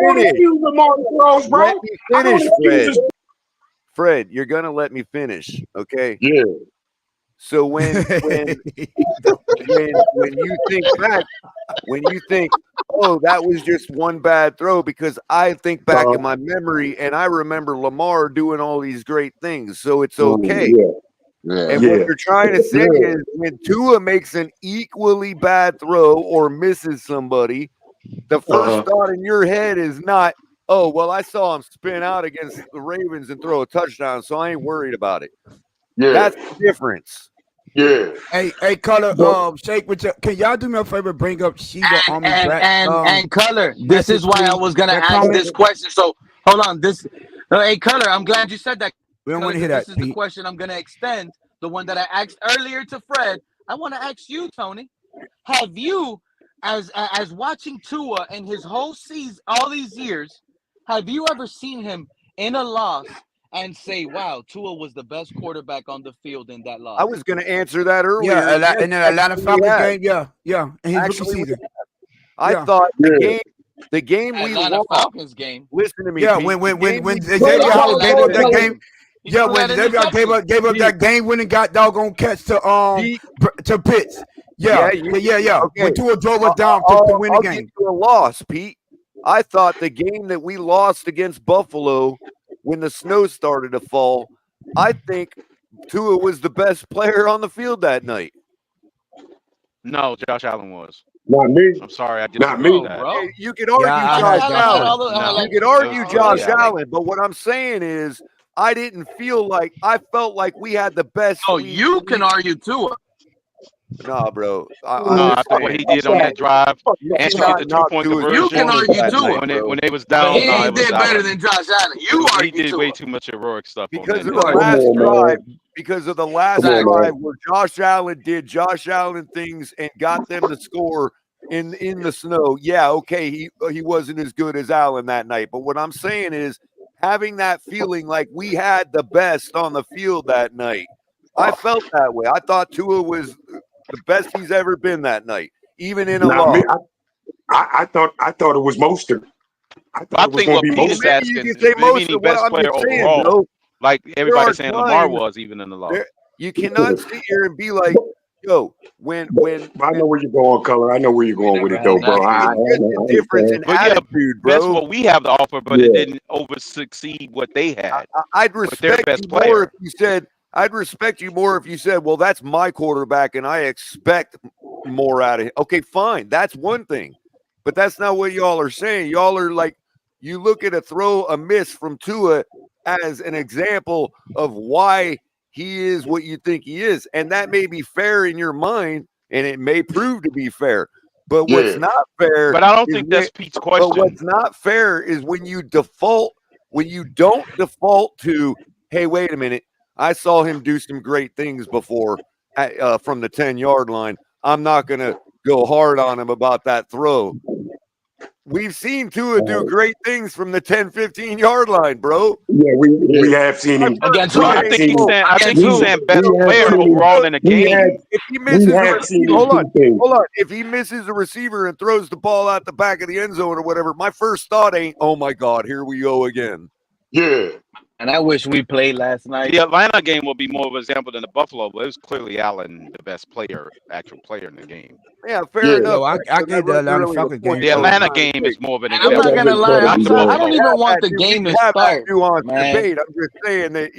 don't excuse Lamar throws, bro. Let me finish, Fred. Fred, you're gonna let me finish, okay? Yeah. So when you think back, when you think, oh, that was just one bad throw, because I think back in my memory and I remember Lamar doing all these great things, so it's okay. And what you're trying to say is when Tua makes an equally bad throw or misses somebody, the first thought in your head is not, oh, well, I saw him spin out against the Ravens and throw a touchdown, so I ain't worried about it. That's the difference. Hey, Color, Shake, can y'all do me a favor? Bring up Sheila on me and Color. This is why I was gonna ask this question. So hold on. Hey, Color, I'm glad you said that. We don't want to hear that. This is the question I'm gonna extend. The one that I asked earlier to Fred. I want to ask you, Tony. Have you, as watching Tua and his whole season, all these years, have you ever seen him in a loss and say, wow, Tua was the best quarterback on the field in that loss? I was going to answer that earlier. Yeah, in the Atlanta Falcons game, yeah. And his rookie season. I thought the game we lost. Falcons game. Listen to me. Yeah, when Xavier Howard gave up that game. Yeah, when Xavier gave up that game winning got doggone catch to Pitts. Yeah. Okay. When Tua drove us down to win the game. I'll give you a loss, Pete. I thought the game that we lost against Buffalo when the snow started to fall, I think Tua was the best player on the field that night. No, Josh Allen was. Not me. I'm sorry, I didn't. Not me, bro. You could argue Josh Allen. You could argue Josh Allen, but what I'm saying is, I felt like we had the best. Oh, you can argue Tua. Nah, bro. I thought what he did on that drive and the 2-point conversion. You can argue Tua. When they was down. He did better than Josh Allen. He did way too much heroic stuff. Because of the last drive. Because of the last drive where Josh Allen did Josh Allen things and got them to score in the snow. Yeah, okay, he wasn't as good as Allen that night. But what I'm saying is, having that feeling like we had the best on the field that night. I felt that way. I thought Tua was the best he's ever been that night, even in a loss. I thought it was Mostert. I think what Pete is asking is maybe the best player overall. Like everybody saying Lamar was even in the loss. You cannot sit here and be like, yo, when I know where you're going, Color. I know where you're going with it, though, bro. it's just a difference in But yeah, attitude, bro. that's what we have to offer, but it didn't over succeed what they had. I'd with their respect best you more player. if you said, I'd respect you more if you said, well, that's my quarterback and I expect more out of him. Okay, fine. That's one thing. But that's not what y'all are saying. Y'all are like, you look at a miss from Tua as an example of why he is what you think he is. And that may be fair in your mind, and it may prove to be fair. But what's not fair. But I don't think that's Pete's question. But what's not fair is when you don't default to, hey, wait a minute, I saw him do some great things before from the 10-yard line. I'm not going to go hard on him about that throw. We've seen Tua do great things from the 10, 15-yard line, bro. Yeah, we have seen him. Against who? I think he's saying best player overall in the game. If he misses a receiver, hold on. If he misses a receiver and throws the ball out the back of the end zone or whatever, my first thought ain't, oh my God, here we go again. Yeah. And I wish we played last night. The Atlanta game will be more of an example than the Buffalo, but it was clearly Allen the best actual player in the game. Yeah, fair enough. No, I gave the Atlanta Falcons game. The Atlanta game is more of an I'm example. not gonna lie. I don't even want the game to start. Debate. I'm just saying that,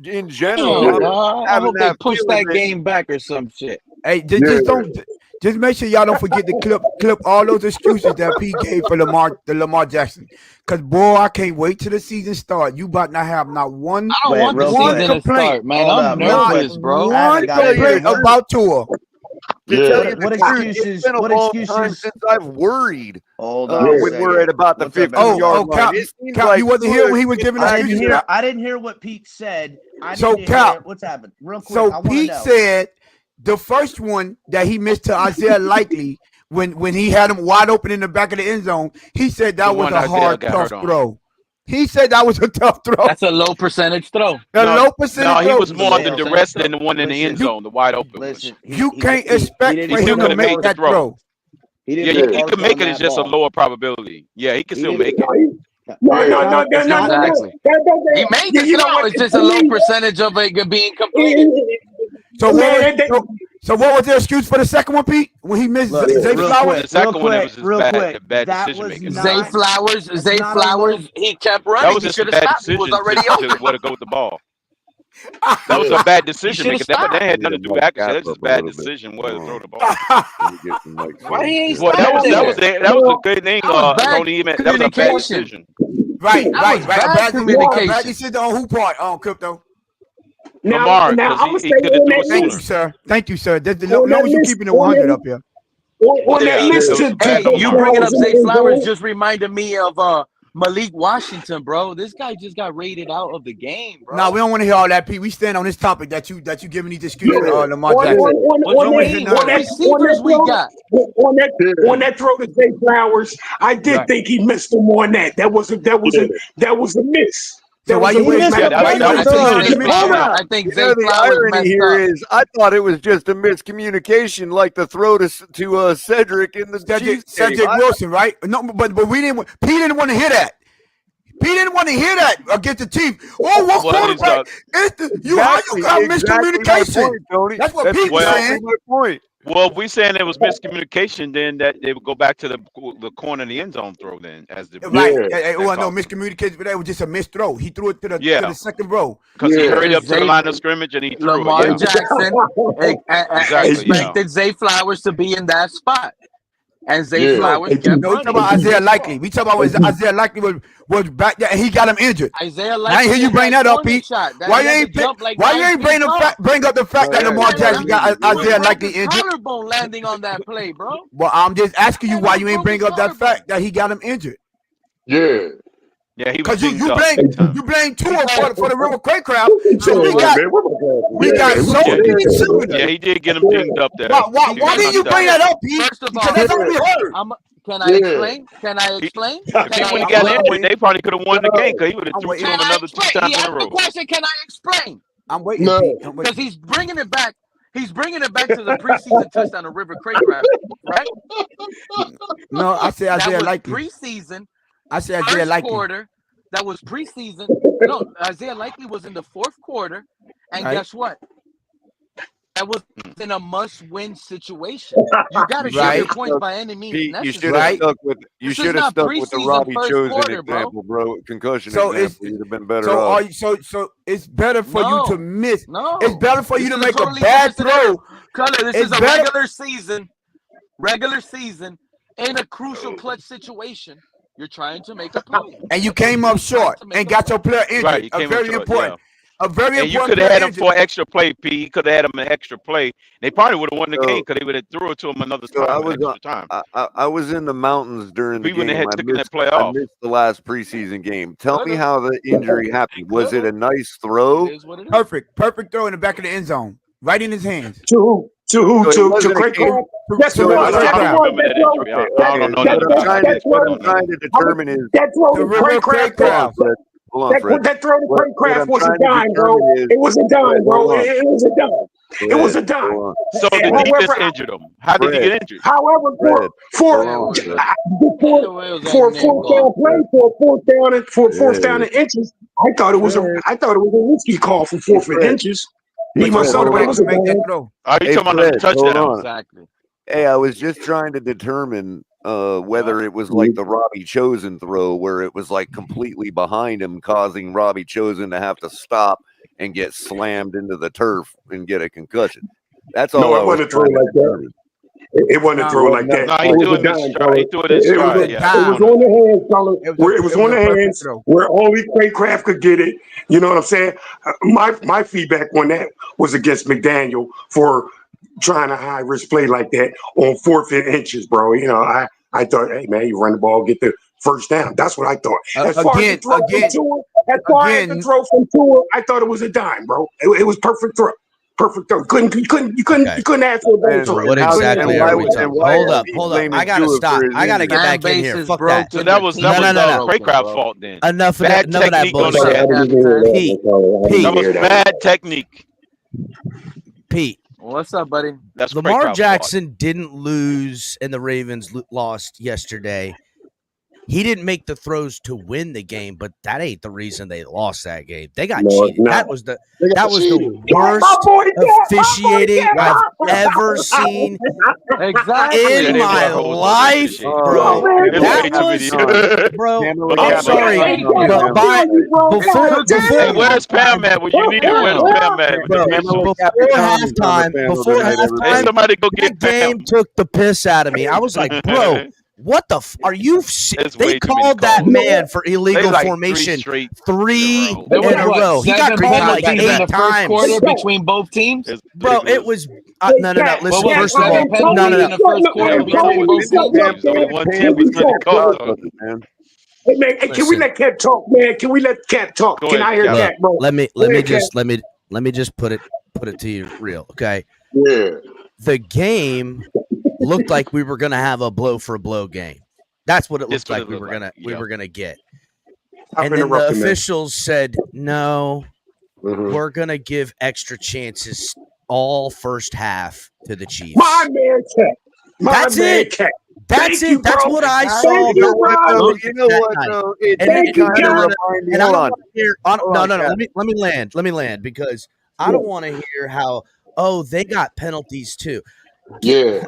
in general, I hope they push that game back or some shit. Hey, just make sure y'all don't forget to clip all those excuses that Pete gave for Lamar Jackson. Cause boy, I can't wait till the season start. You about not have not one. I don't want the season to start, man. I'm nervous, bro. One complaint about Tua. What excuses? What excuses? Since I've worried when we're at about the 15-yard line. Cap, you wasn't here when he was giving excuses. I didn't hear what Pete said. What's happened? Real quick. So Pete said the first one that he missed to Isaiah Likely when he had him wide open in the back of the end zone, he said that was a hard, tough throw. He said that was a tough throw. That's a low percentage throw. Low percentage No, he throw. was more than the rest than the one in the end zone, the wide open. You can't expect for him to make that throw. He could make it. It's just a lower probability. Yeah, he can still make it. No. Exactly. He made the throw. It's just a low percentage of it being completed. So what was the excuse for the second one, Pete? When he missed Zay Flowers? The second one was just bad decision making. Zay Flowers, he kept running. That was just a bad decision to go with the ball. That was a bad decision making. That had nothing to do with accuracy. That's just a bad decision where to throw the ball. Why he ain't that was a good thing, Tony. That was a bad decision. Right. Bad communication. Bad decision on who part? On Crypto. Now I'm gonna say Thank you, sir. As long as you keeping it 100 up here. You bringing up Zay Flowers just reminded me of Malik Washington, bro. This guy just got rated out of the game, bro. No, we don't want to hear all that, Pete. We stand on this topic that you giving these excuses for Lamar Jackson. On that throw to Zay Flowers, I did think he missed him on that. That was a miss. So why you I think Zay the irony here is I thought it was just a miscommunication, like the throw to Cedric in the Cedric Wilson, right? No, but we didn't. Pete didn't want to hear that. Pete didn't want to hear that against the Chiefs. Oh, what quarterback? How you got miscommunication? That's what Pete was saying. My point. Well, if we saying it was miscommunication, then that they would go back to the corner of the end zone throw. Then as the no miscommunication, but that was just a missed throw. He threw it to the second row because he hurried up to the line of scrimmage and he threw Lamar Jackson expected Zay Flowers to be in that spot, and Zay Flowers kept running. We talking about Isaiah Likely. We talking about Isaiah Likely was back there and he got him injured. Isaiah Likely. I ain't hear you bring that up, Pete. Why you ain't bring up the fact that Lamar Jackson got Isaiah Likely injured? Collarbone landing on that play, bro. Well, I'm just asking you why you ain't bring up that fact that he got him injured. Yeah. Yeah, he was because you blame Tua for the River Craycraft. So we got so many. Yeah, he did get him dinged up there. Why didn't you bring that up, Pete? First of all, because that's all we heard. Can I explain? When he got injured, they probably could have won the game because he would have threw to him another 2 times in a row. The question, can I explain? I'm waiting. Because he's bringing it back. He's bringing it back to the preseason touchdown of River Craycraft, right? No, I said Isaiah Likely. Preseason. I said Isaiah Likely. Quarter. That was preseason. No, Isaiah Likely was in the fourth quarter, and guess what? That was in a must-win situation. You got to get your points by any means Pete, necessary. you should have stuck with This the is not preseason Robbie first Chosen quarter, example, bro. Concussion So example. You'd have been better so off. so it's better for you to miss. No, It's better for you This to is a make totally a bad different scenario. throw. Color, this It's is a better- regular season in a crucial clutch situation. You're trying to make a play. And you came up short and got your player injured. Right, you A came up very short, important. A very And you important could have player had him injured. for an extra play, P. You could have had him an extra play. They probably would have won the game because they would have threw it to him another So time. Extra time. I was in the mountains during the We wouldn't game. have I taken that missed, play I off. missed the last preseason game. Tell me how the injury happened. Was it a nice throw? Perfect throw in the back of the end zone, right in his hands. To who? To Craig Craft? That's the one. I don't remember that injury. I don't know nothing about it. What I'm trying to determine is that throw to Craig Craft. Hold on, Fred. That throw to Craig What Craft I'm was a trying to dime, bro. determine is- It was a dime, bro. Hold on. It was a dime. It was a dime. Hold on. So the However, defense injured him. How did he get injured? However, Fred, for hold on, fourth down play, for fourth down and inches, I thought it was a risky call for fourth and inches. Me myself, but it was a make that dime. throw. Are you Hey, talking about the Fred, hold touchdown? on. Exactly. Hey, I was just trying to determine whether it was like the Robbie Chosen throw where it was like completely behind him, causing Robbie Chosen to have to stop and get slammed into the turf and get a concussion. That's all. No, I it was wasn't a throw trying to like that. determine. It wasn't a throw like that. No, he It was threw a it in dime, stride. fella. He threw it in stride. Yeah. It was on the hands, fella. It was on the hands where only Craig Craft could get it. You know what I'm saying? My feedback on that was against McDaniel for trying to high risk play like that on fourth and inches, bro. You know, I thought, hey man, you run the ball, get the first down. That's what I thought. As far as the throw from Tua, I thought it was a dime, bro. It was perfect throw. Perfect throw. You couldn't ask for a better throw. What exactly are we talking? Hold up. I gotta stop. I gotta get back in here. Fuck that. So that was Craycraft's fault then. Enough of Bad that technique on the bullshit. catch. Pete, That was bad technique. Pete. What's up, buddy? That's Lamar Jackson didn't lose and the Ravens lost yesterday. He didn't make the throws to win the game, but that ain't the reason they lost that game. They got cheated. No. That was the worst officiating I've ever seen in my life, bro. That was, bro. I'm sorry, but where's Pam at? When you need it, where's Pam at? Before halftime, somebody go get that game took the piss out of me. I was like, bro. What the? Are you? They called that man for illegal formation three in a row. He got called like 8 times. Quarter between both teams, bro. It was no. Listen, first of all, no. Hey man, can we let Cat talk, man? Can we let Cat talk? Can I hear Cat, bro? Let me just put it to you real, okay? Yeah. The game looked like we were gonna have a blow for blow game. That's what it looked like we were gonna get. And then the officials said, no, we're gonna give extra chances all first half to the Chiefs. My man, Cat. That's it. That's it. That's what I saw. You know what? No, it kind of remind me. Hold on. No. Let me land because I don't want to hear how. Oh, they got penalties too. Yeah.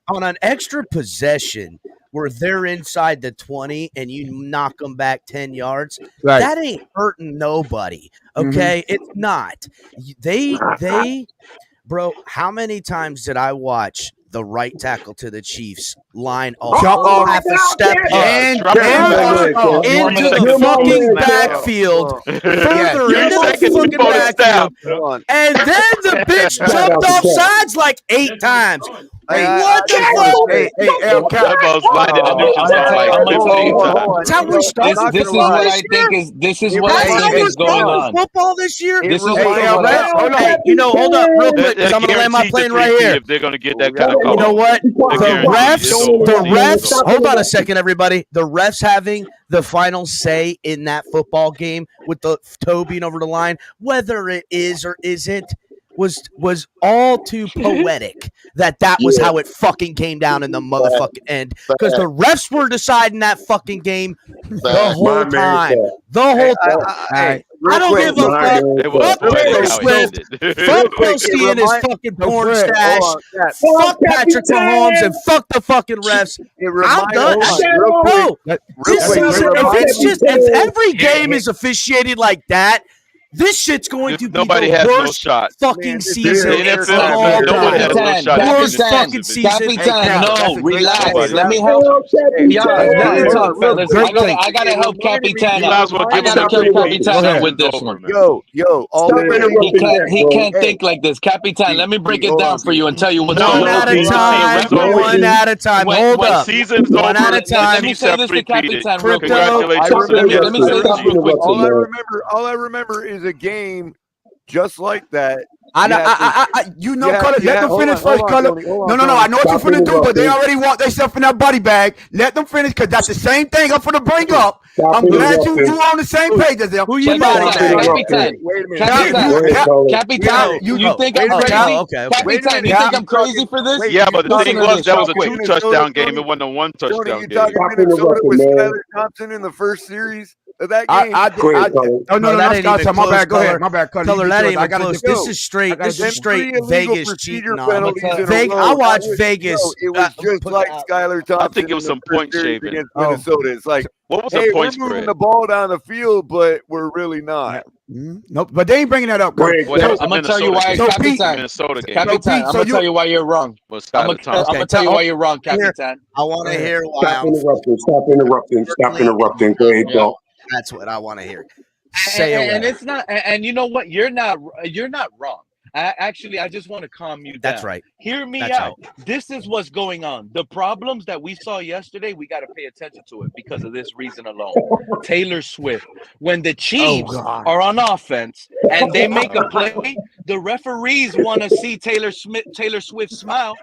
On an extra possession where they're inside the 20 and you knock them back 10 yards, that ain't hurting nobody. Okay, it's not. They, bro. How many times did I watch the right tackle to the Chiefs line half a step and into the fucking backfield, further into the fucking backfield, and then the bitch jumped off sides like 8 times. Hey, what the fuck? That's how we start. This is what I think is going on. Football this year. This is what Hey, hold up real quick because I'm gonna land my plane right here. If they're gonna get that kind of call, you know what? The refs. Hold on a second, everybody. The refs having the final say in that football game with the toe being over the line, whether it is or isn't, was all too poetic that was how it fucking came down in the motherfucking end, because the refs were deciding that fucking game the whole time. I don't give a fuck. It was Fuck poetic Taylor how he Swift. ended. Fuck Kelsey and his fucking porn stash. Fuck Patrick Mahomes and fuck the fucking refs. I'm done. If every game is officiated like that, this shit's going to be Nobody the has no worst shot. fucking season The of NFL, all man, no one has no time. shot. Worst fucking season. Capitan, no, relax. Let me help. Yeah, let me talk, fellas. I gotta help Capitan. You might as well give him I gotta help every Capitan out with this one. He can't think like this. Capitan, let me break it down for you and tell you what's going on. One at a time. Hold up. Season's One over. at a time. Let me say this to Capitan real quick. Congratulations. Let me say this real quick. All I remember is a game just like that. Color, let them finish first, Color. No, I know what you're finna do, but they already want themselves in that body bag. Let them finish, because that's the same thing I'm finna bring up. I'm glad you on the same page as them. Who you body bag? Capitan, you think I'm crazy? Capitan, you think I'm crazy for this? Yeah, but the thing was, that was a 2-touchdown game. It wasn't a 1-touchdown game. Minnesota with Skyler Thompson in the first series of that game. My bad. Go ahead. My bad. Color, that ain't even close. This is straight Vegas cheating on them. I watch Vegas. It was just like Skyler Thompson. I think it was some point shaving against Minnesota. It's like, what was the point we're moving spread? the ball down the field, but we're really not. Nope, but they ain't bringing that up. I'm gonna tell you why, Capitan. Capitan, I'm gonna tell you why you're wrong. I'm gonna tell you why you're wrong, Capitan. I want to hear why. Stop interrupting. Go ahead, go. That's what I want to hear. And it's not. And you know what? You're not wrong. I just want to calm you down. That's right. Hear me out. Right. This is what's going on. The problems that we saw yesterday, we got to pay attention to it because of this reason alone. Taylor Swift. When the Chiefs are on offense and they make a play, the referees want to see Taylor Swift smile.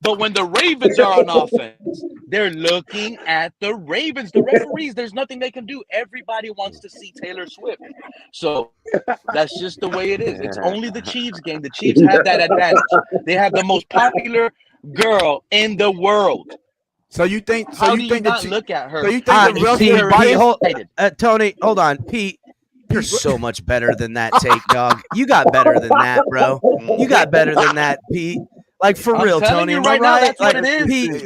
But when the Ravens are on offense, they're looking at the Ravens. The referees, there's nothing they can do. Everybody wants to see Taylor Swift. So that's just the way it is. It's only the Chiefs game. The Chiefs have that advantage. They have the most popular girl in the world. So you think? How do you not look at her? So you think Tony, hold on, Pete. You're so much better than that take, dog. You got better than that, bro. You got better than that, Pete. Like for real, Tony. You right now, that's what it is. Pete,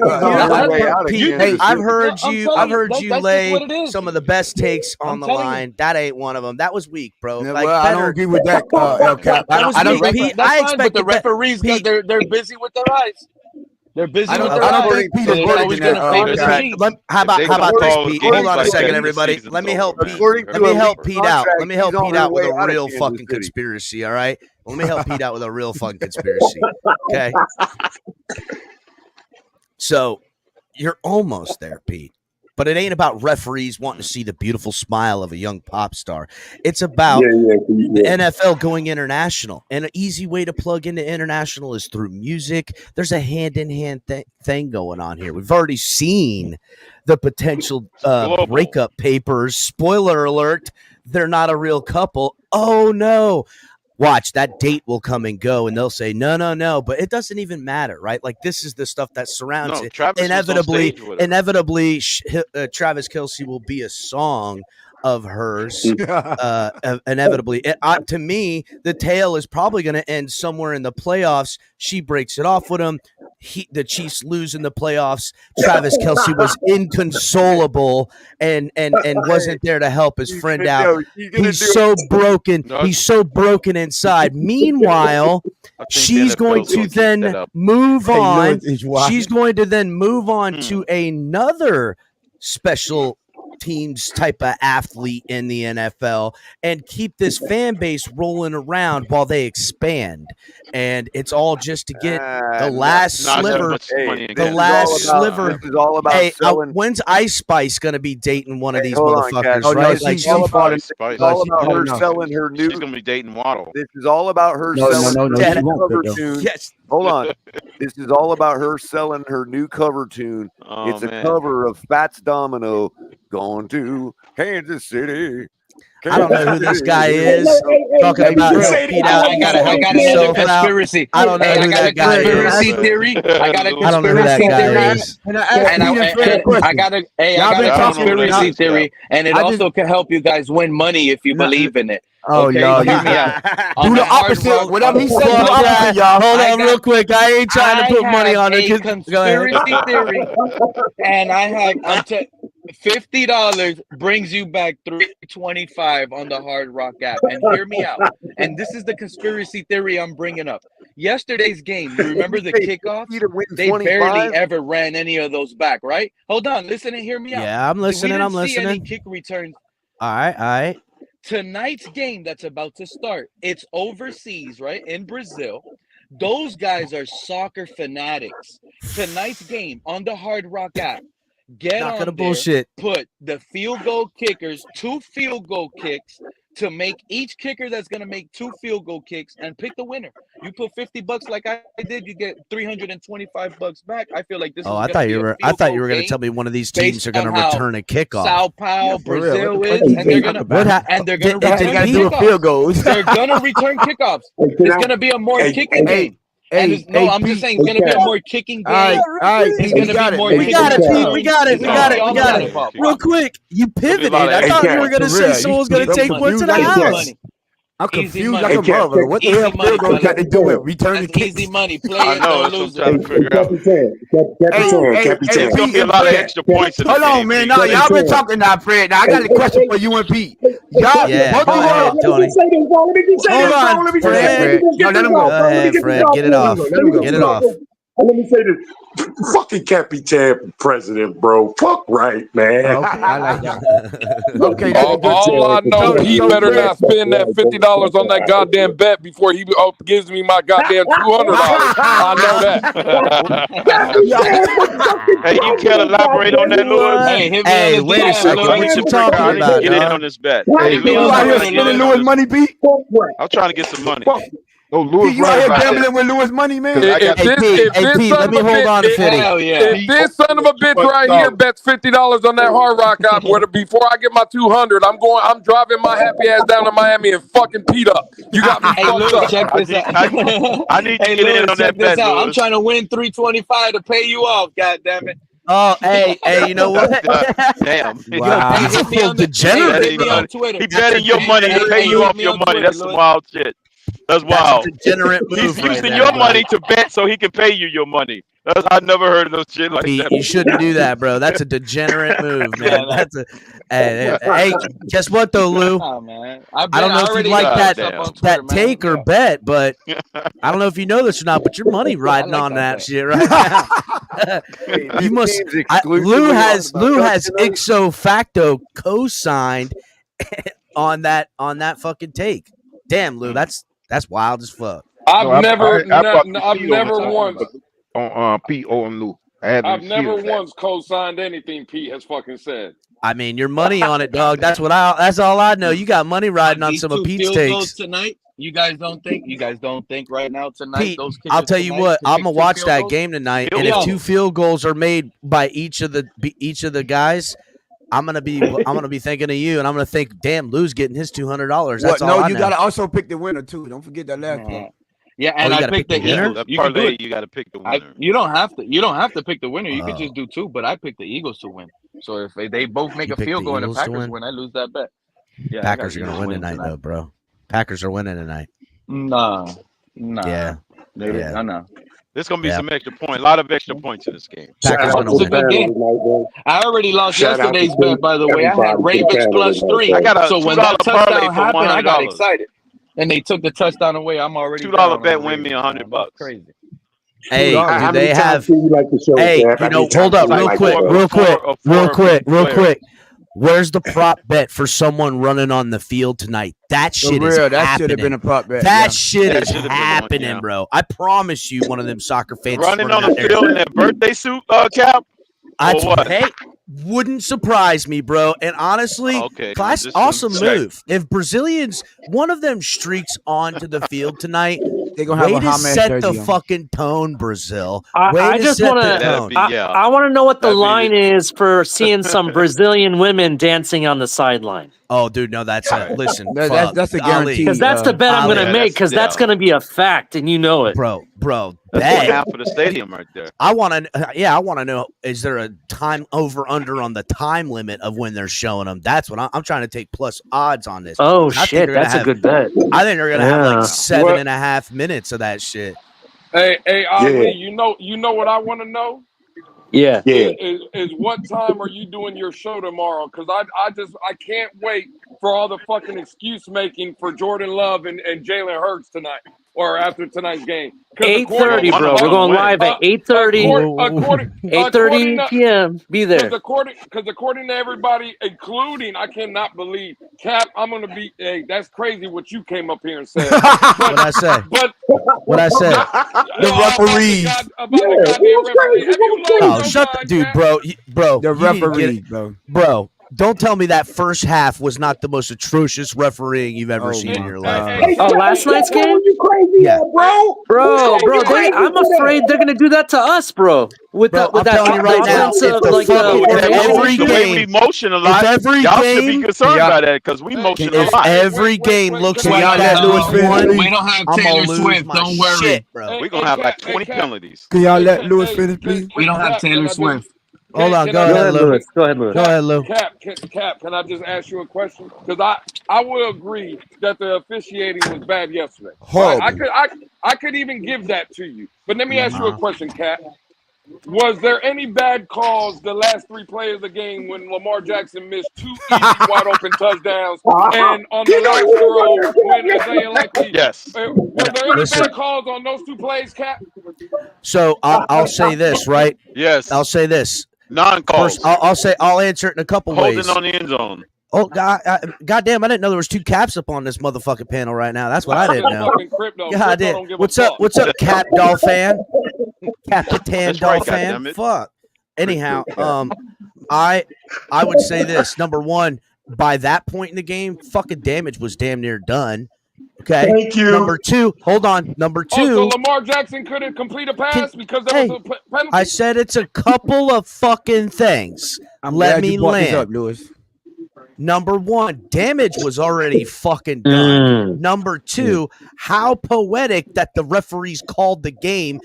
I've heard you lay some of the best takes on the line. That ain't one of them. That was weak, bro. Like, I don't agree with that. I expect the referees. They're busy with their eyes. They're busy with their eyes. I don't think Pete is working that. How about this, Pete? Hold on a second, everybody. Let me help Pete. Let me help Pete out. Let me help Pete out with a real fucking conspiracy. All right. Let me help Pete out with a real fucking conspiracy. Okay. So you're almost there, Pete. But it ain't about referees wanting to see the beautiful smile of a young pop star. It's about the NFL going international. And an easy way to plug into international is through music. There's a hand-in-hand thing going on here. We've already seen the potential breakup papers. Spoiler alert, they're not a real couple. Oh, no. Watch, that date will come and go, and they'll say, no. But it doesn't even matter, right? Like, this is the stuff that surrounds it. Inevitably, Travis Kelce will be a song of hers. Inevitably. To me, the tale is probably going to end somewhere in the playoffs. She breaks it off with him. The Chiefs lose in the playoffs. Travis Kelce was inconsolable and wasn't there to help his friend out. He's so broken. He's so broken inside. Meanwhile, she's going to then move on. She's going to then move on to another special teams type of athlete in the NFL and keep this fan base rolling around while they expand. And it's all just to get the last sliver. The last sliver. This is all about selling. When's Ice Spice going to be dating one of these motherfuckers? Right? Like, it's all about her selling her new. She's going to be dating Waddle. This is all about her selling her new cover tune. Yes. Hold on. This is all about her selling her new cover tune. It's a cover of Fats Domino, Going to Kansas City. I don't know who this guy is. Talking about Pete out. I got another conspiracy. I don't know who that guy is. I got a conspiracy theory. I got a conspiracy theory, and it also can help you guys win money if you believe in it. Oh, okay, no. hear me out. Do the opposite. Whatever he said, do the opposite, y'all. Hold on real quick. I ain't trying to put money on it. a Go ahead. conspiracy theory, and I have $50 brings you back $325 on the Hard Rock app. And hear me out. And this is the conspiracy theory I'm bringing up. Yesterday's game, you remember the kickoff? They barely ever ran any of those back, right? Hold on, listen and hear me out. Yeah, I'm listening. I'm listening. Any kick returns. All right. Tonight's game that's about to start, it's overseas, right? In Brazil. Those guys are soccer fanatics. Tonight's game on the Hard Rock app. Get Not on gonna there, bullshit. put the field goal kickers, 2 field goal kicks to make each kicker that's going to make 2 field goal kicks and pick the winner. You put $50 like I did, you get $325 back. I feel like this is I thought you were going to tell me one of these teams are going to return a kickoff. Sao Paulo, Brazil is, and they're going to return do field goals. They're going to return kickoffs. It's going to be a more kicking game. I'm just saying it's going to be a more kicking game. All right, it's going to be more kicking. We got it. Real quick, you pivoted. I thought you were going to say someone's going to take one to the house. I'm confused like a mother. What the hell field goal got to do with returning kicks? Easy money. Play I know. That's what I'm trying to figure out. There's going to be a lot of extra points in the Hold on, game, man. Pete. No, y'all been talking now, Fred. Now, I got a question for you and Pete. Y'all, Go ahead, Tony. Hold on, Fred. No, let him go. Go ahead, Fred. Get it off. Get it off. Let me say this. Fucking Capitan president, bro. Fuck right, man. Okay, I like that. Okay, all I know, he better not spend that $50 on that goddamn bet before he gives me my goddamn $200. I know that. Hey, you can't elaborate on that, Lewis. Hey, wait a second. What you talking about? Get in on this bet. Hey, you out here spending Lewis money, Pete? I'm trying to get some money. No, Lewis You out here gambling with Lewis money, man? If this son of a bitch right here bets $50 on that Hard Rock app, before I get my $200, I'm driving my happy ass down to Miami and fucking Pete up. You got me fucked up. Check this out. I need to get in on that bet, I'm trying to win $325 to pay you off. God damn it. Oh, hey, you know what? Damn. Wow. He's a full degenerate. He betting your money to pay you off your money. That's some wild shit. That's wild. That's a degenerate move. He's right using there, your bro. money to bet so he can pay you your money. I've never heard of no shit like Pete, that. you shouldn't do that, bro. That's a degenerate move, man. That's a. Hey, guess what though, Lou? Oh, man. I don't know if you like that take or bet, but I don't know if you know this or not. But your money riding on that shit right now. You must. Lou has ipso facto co-signed on that fucking take. Damn, Lou, that's wild as fuck. I've never once on Pete on Lou. I've never once co-signed anything Pete has fucking said. I mean, your money on it, dog. That's all I know. You got money riding on some of Pete's takes tonight. You guys don't think right now tonight. Pete, those I'll tell you what. I'm gonna watch that game tonight, and if 2 field goals are made by each of the guys, I'm gonna be thinking of you, and I'm gonna think, damn, Lou's getting his $200. That's all. No, you gotta also pick the winner too. Don't forget that last one. Yeah, and I picked the winner. Eagles. You got to pick the winner. You don't have to pick the winner. You could just do 2, but I picked the Eagles to win. So if they both make a field goal and the Packers win, I lose that bet. Yeah, Packers are gonna win tonight, though, bro. Packers are winning tonight. Nah. Yeah. I know. There's gonna be some extra points. A lot of extra points in this game. Packers gonna win. I already lost yesterday's bet, by the way. I had Ravens +3. So when that touchdown happened, I got excited. And they took the touchdown away. I'm already $2 bet win me $100. Crazy. Hey, do they have? Hey, hold up, real quick. Where's the prop bet for someone running on the field tonight? That shit is happening. That should have been a prop bet. That shit is happening, bro. I promise you, one of them soccer fans running on the field in that birthday suit, Cap. Hey, wouldn't surprise me, bro. And honestly, awesome move. If Brazilians, one of them streaks onto the field tonight, they're gonna have way a to Hamas set the jersey fucking tone, Brazil. I just want to. I want to know what the line is for seeing some Brazilian women dancing on the sideline. Oh, dude, no, that's listen. That's a guarantee. Because that's the bet I'm going to make. Because that's going to be a fact, and you know it, bro. Bro, that's half of the stadium right there. I want to know, is there a time over under on the time limit of when they're showing them? That's what I'm trying to take plus odds on this. Oh, shit. That's a good bet. I think they're going to have like 7.5 minutes of that shit. Hey, Ali, you know what I want to know? Yeah. Is what time are you doing your show tomorrow? Because I can't wait for all the fucking excuse making for Jordan Love and Jalen Hurts tonight or after tonight's game. 8:30, bro. We're going live at 8:30. 8:30 p.m. Be there. Because according to everybody, including, I cannot believe, Cap, I'm going to be, hey, that's crazy what you came up here and said. What I say? What I said? The referees. About the goddamn referee. Have you lost Shut the dude, bro. The referees, bro. Don't tell me that first half was not the most atrocious refereeing you've ever seen in your life. Oh, last night's game? Yeah. Bro, I'm afraid they're gonna do that to us, bro. With that right now, every game, we motion a lot. Y'all should be concerned by that because we motion a lot. Every game looks like that. We don't have Taylor Swift. Don't worry, shit, bro. We're gonna have like 20 penalties. Can y'all let Lewis finish, please? We don't have Taylor Swift. Hold on, go ahead, Lewis. Go ahead, Lou. Cap, can I just ask you a question? Because I will agree that the officiating was bad yesterday. I could even give that to you. But let me ask you a question, Cap. Was there any bad calls the last 3 plays of the game when Lamar Jackson missed 2 easy wide open touchdowns and on the last throw when Isaiah Likely? Yes. Was there any bad calls on those 2 plays, Cap? So I'll say this, right? Yes. I'll say this. Non-calls. I'll answer it in a couple ways. Holding on the end zone. Oh, goddamn, I didn't know there was 2 caps up on this motherfucking panel right now. That's what I didn't know. God damn. What's up, Cap Dolphin? Capitan Dolphin. Fuck. Anyhow, I would say this. Number one, by that point in the game, fucking damage was damn near done. Okay. Thank you. Number 2, hold on. Number 2. So Lamar Jackson couldn't complete a pass because there was a penalty? I said it's a couple of fucking things. Let me land. Up, Lewis. Number 1, damage was already fucking done. Number 2, how poetic that the referees called the game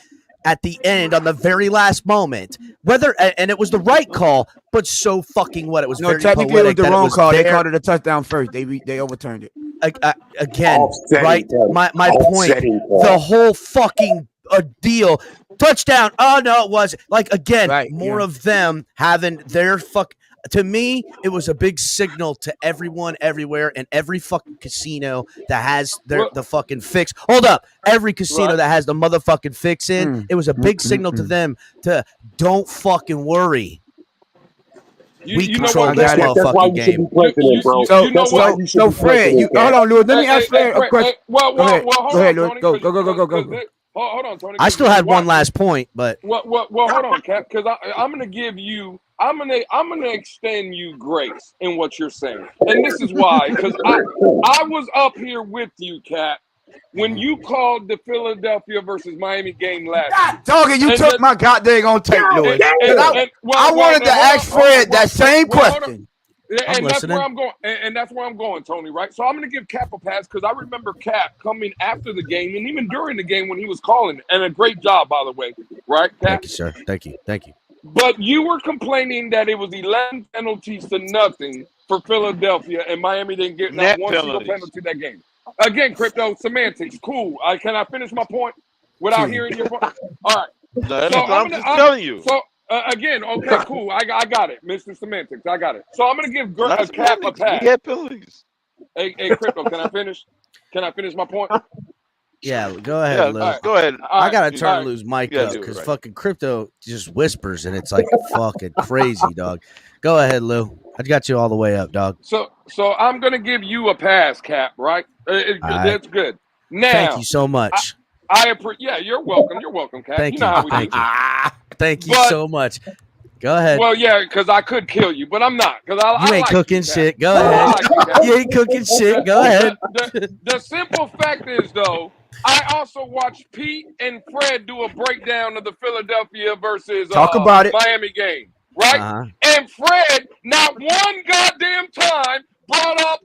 at the end on the very last moment. And it was the right call, but so fucking what? It was very technically poetic. It was the wrong call. There. They called it a touchdown first. They overturned it. Again, right? My point. The whole fucking deal. Touchdown. Oh no, it was like again more of them having their fuck. To me, it was a big signal to everyone, everywhere, and every fucking casino that has the fucking fix. Hold up, every casino that has the motherfucking fix in. It was a big signal to them to don't fucking worry. We control this motherfucking game. So Fred, hold on, Lewis. Let me ask Fred a question. Go ahead, Lewis. Go. Hold on, Tony. I still had one last point, but well, hold on, Cap, because I'm gonna give you. I'm gonna extend you grace in what you're saying, and this is why. Because I was up here with you, Cap, when you called the Philadelphia versus Miami game last week. Dog, you took my goddamn on tape, Lewis. I wanted to ask Fred that same question. And that's where I'm going. And that's where I'm going, Tony, right? So I'm going to give Cap a pass because I remember Cap coming after the game and even during the game when he was calling it. And a great job, by the way, right, Cap? Thank you, sir. Thank you. But you were complaining that it was 11 penalties to nothing for Philadelphia and Miami didn't get not one single penalty that game. Again, crypto semantics, cool. Can I finish my point without hearing your point? All right. I'm just telling you. So, again, okay, cool. I got it, Mr. Semantics. I got it. So I'm gonna give Cap a pass. Yeah, penalties. Hey, crypto. Can I finish? Can I finish my point? Yeah, go ahead, Lou. Go ahead. I gotta turn Lou's mic up because fucking crypto just whispers and it's like fucking crazy, dog. Go ahead, Lou. I got you all the way up, dog. So I'm gonna give you a pass, Cap. Right? That's good. Now, thank you so much. Yeah, you're welcome. You're welcome, Cap. Thank you. Know how we do. Thank you so much. Go ahead. Well, yeah, because I could kill you, but I'm not. Because you ain't cooking shit. Go ahead. You ain't cooking shit. Go ahead. The simple fact is, though, I also watched Pete and Fred do a breakdown of the Philadelphia versus Miami game, right? Uh-huh. And Fred, not one goddamn time, brought up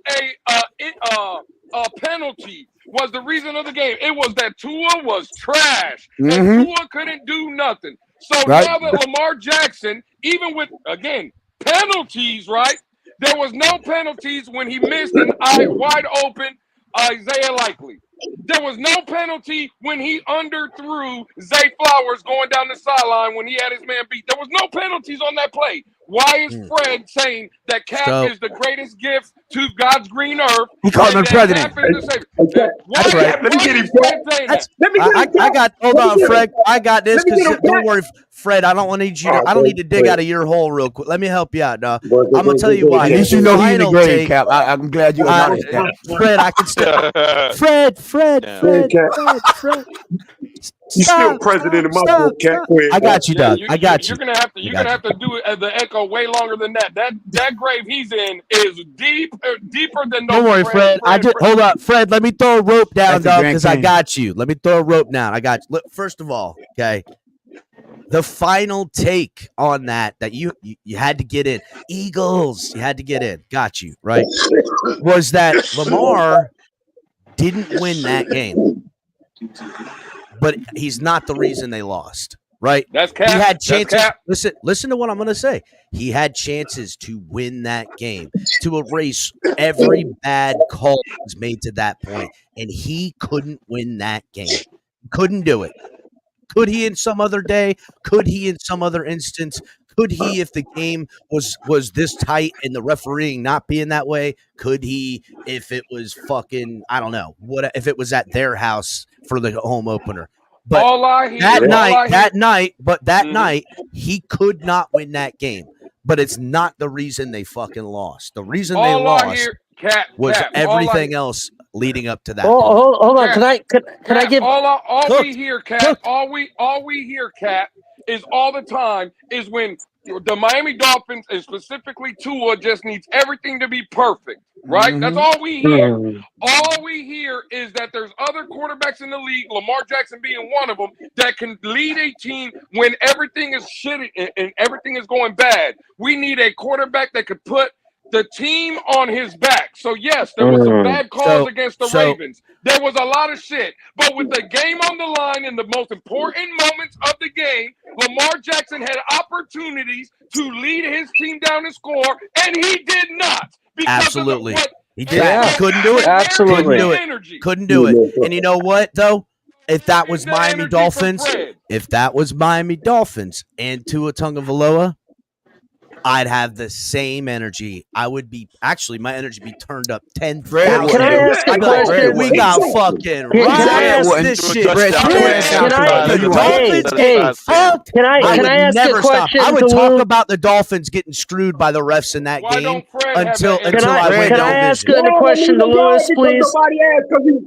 a penalty. Was the reason of the game. It was that Tua was trash. And Tua couldn't do nothing. So now that Lamar Jackson, even with, again, penalties, right? There was no penalties when he missed an wide open Isaiah Likely. There was no penalty when he underthrew Zay Flowers going down the sideline when he had his man beat. There was no penalties on that play. Why is Fred saying that Cap is the greatest gift to God's green earth? He called him president. That's right. Let me get him. I got. Hold on, Fred. I got this. Because don't worry, Fred. I don't need you. I don't need to dig out of your hole real quick. Let me help you out, dog. I'm gonna tell you why. At least you know he's in the grave, Cap. I'm glad you acknowledged that. Fred, I can still. Fred. He's still president of my book, Cap. I got you, Doug. I got you. You're gonna have to do it the echo way longer than that. That grave he's in is deeper than. Don't worry, Fred. Hold up, Fred. Let me throw a rope down, dog, because I got you. Let me throw a rope down. I got you. Look, first of all, okay. The final take on that you had to get in. Eagles, you had to get in. Got you, right? Was that Lamar didn't win that game. But he's not the reason they lost, right? That's Cap. He had chances. Listen to what I'm going to say. He had chances to win that game, to erase every bad call that was made to that point, and he couldn't win that game. Couldn't do it. Could he in some other day? Could he in some other instance? Could he, if the game was this tight and the refereeing not being that way? Could he, if it was fucking, I don't know, what if it was at their house for the home opener? But that night, he could not win that game. But it's not the reason they fucking lost. The reason they lost was everything else leading up to that. Hold on. Can I give all we hear, Cap? All we hear, Cap, is all the time is when the Miami Dolphins and specifically Tua just needs everything to be perfect, right? That's all we hear. All we hear is that there's other quarterbacks in the league, Lamar Jackson being one of them, that can lead a team when everything is shitty and everything is going bad. We need a quarterback that could put the team on his back. So yes, there was some bad calls against the Ravens. There was a lot of shit. But with the game on the line in the most important moments of the game, Lamar Jackson had opportunities to lead his team down and score, and he did not. Absolutely. He did. He couldn't do it. Absolutely. Couldn't do it. And you know what, though? If that was Miami Dolphins, and Tua Tagovailoa, I'd have the same energy. I would be my energy be turned up 10,000. Can I ask a question? We got fucking this shit. Can I ask a question? I would talk about the Dolphins getting screwed by the refs in that game until I win. Can I ask a question to Lewis, please?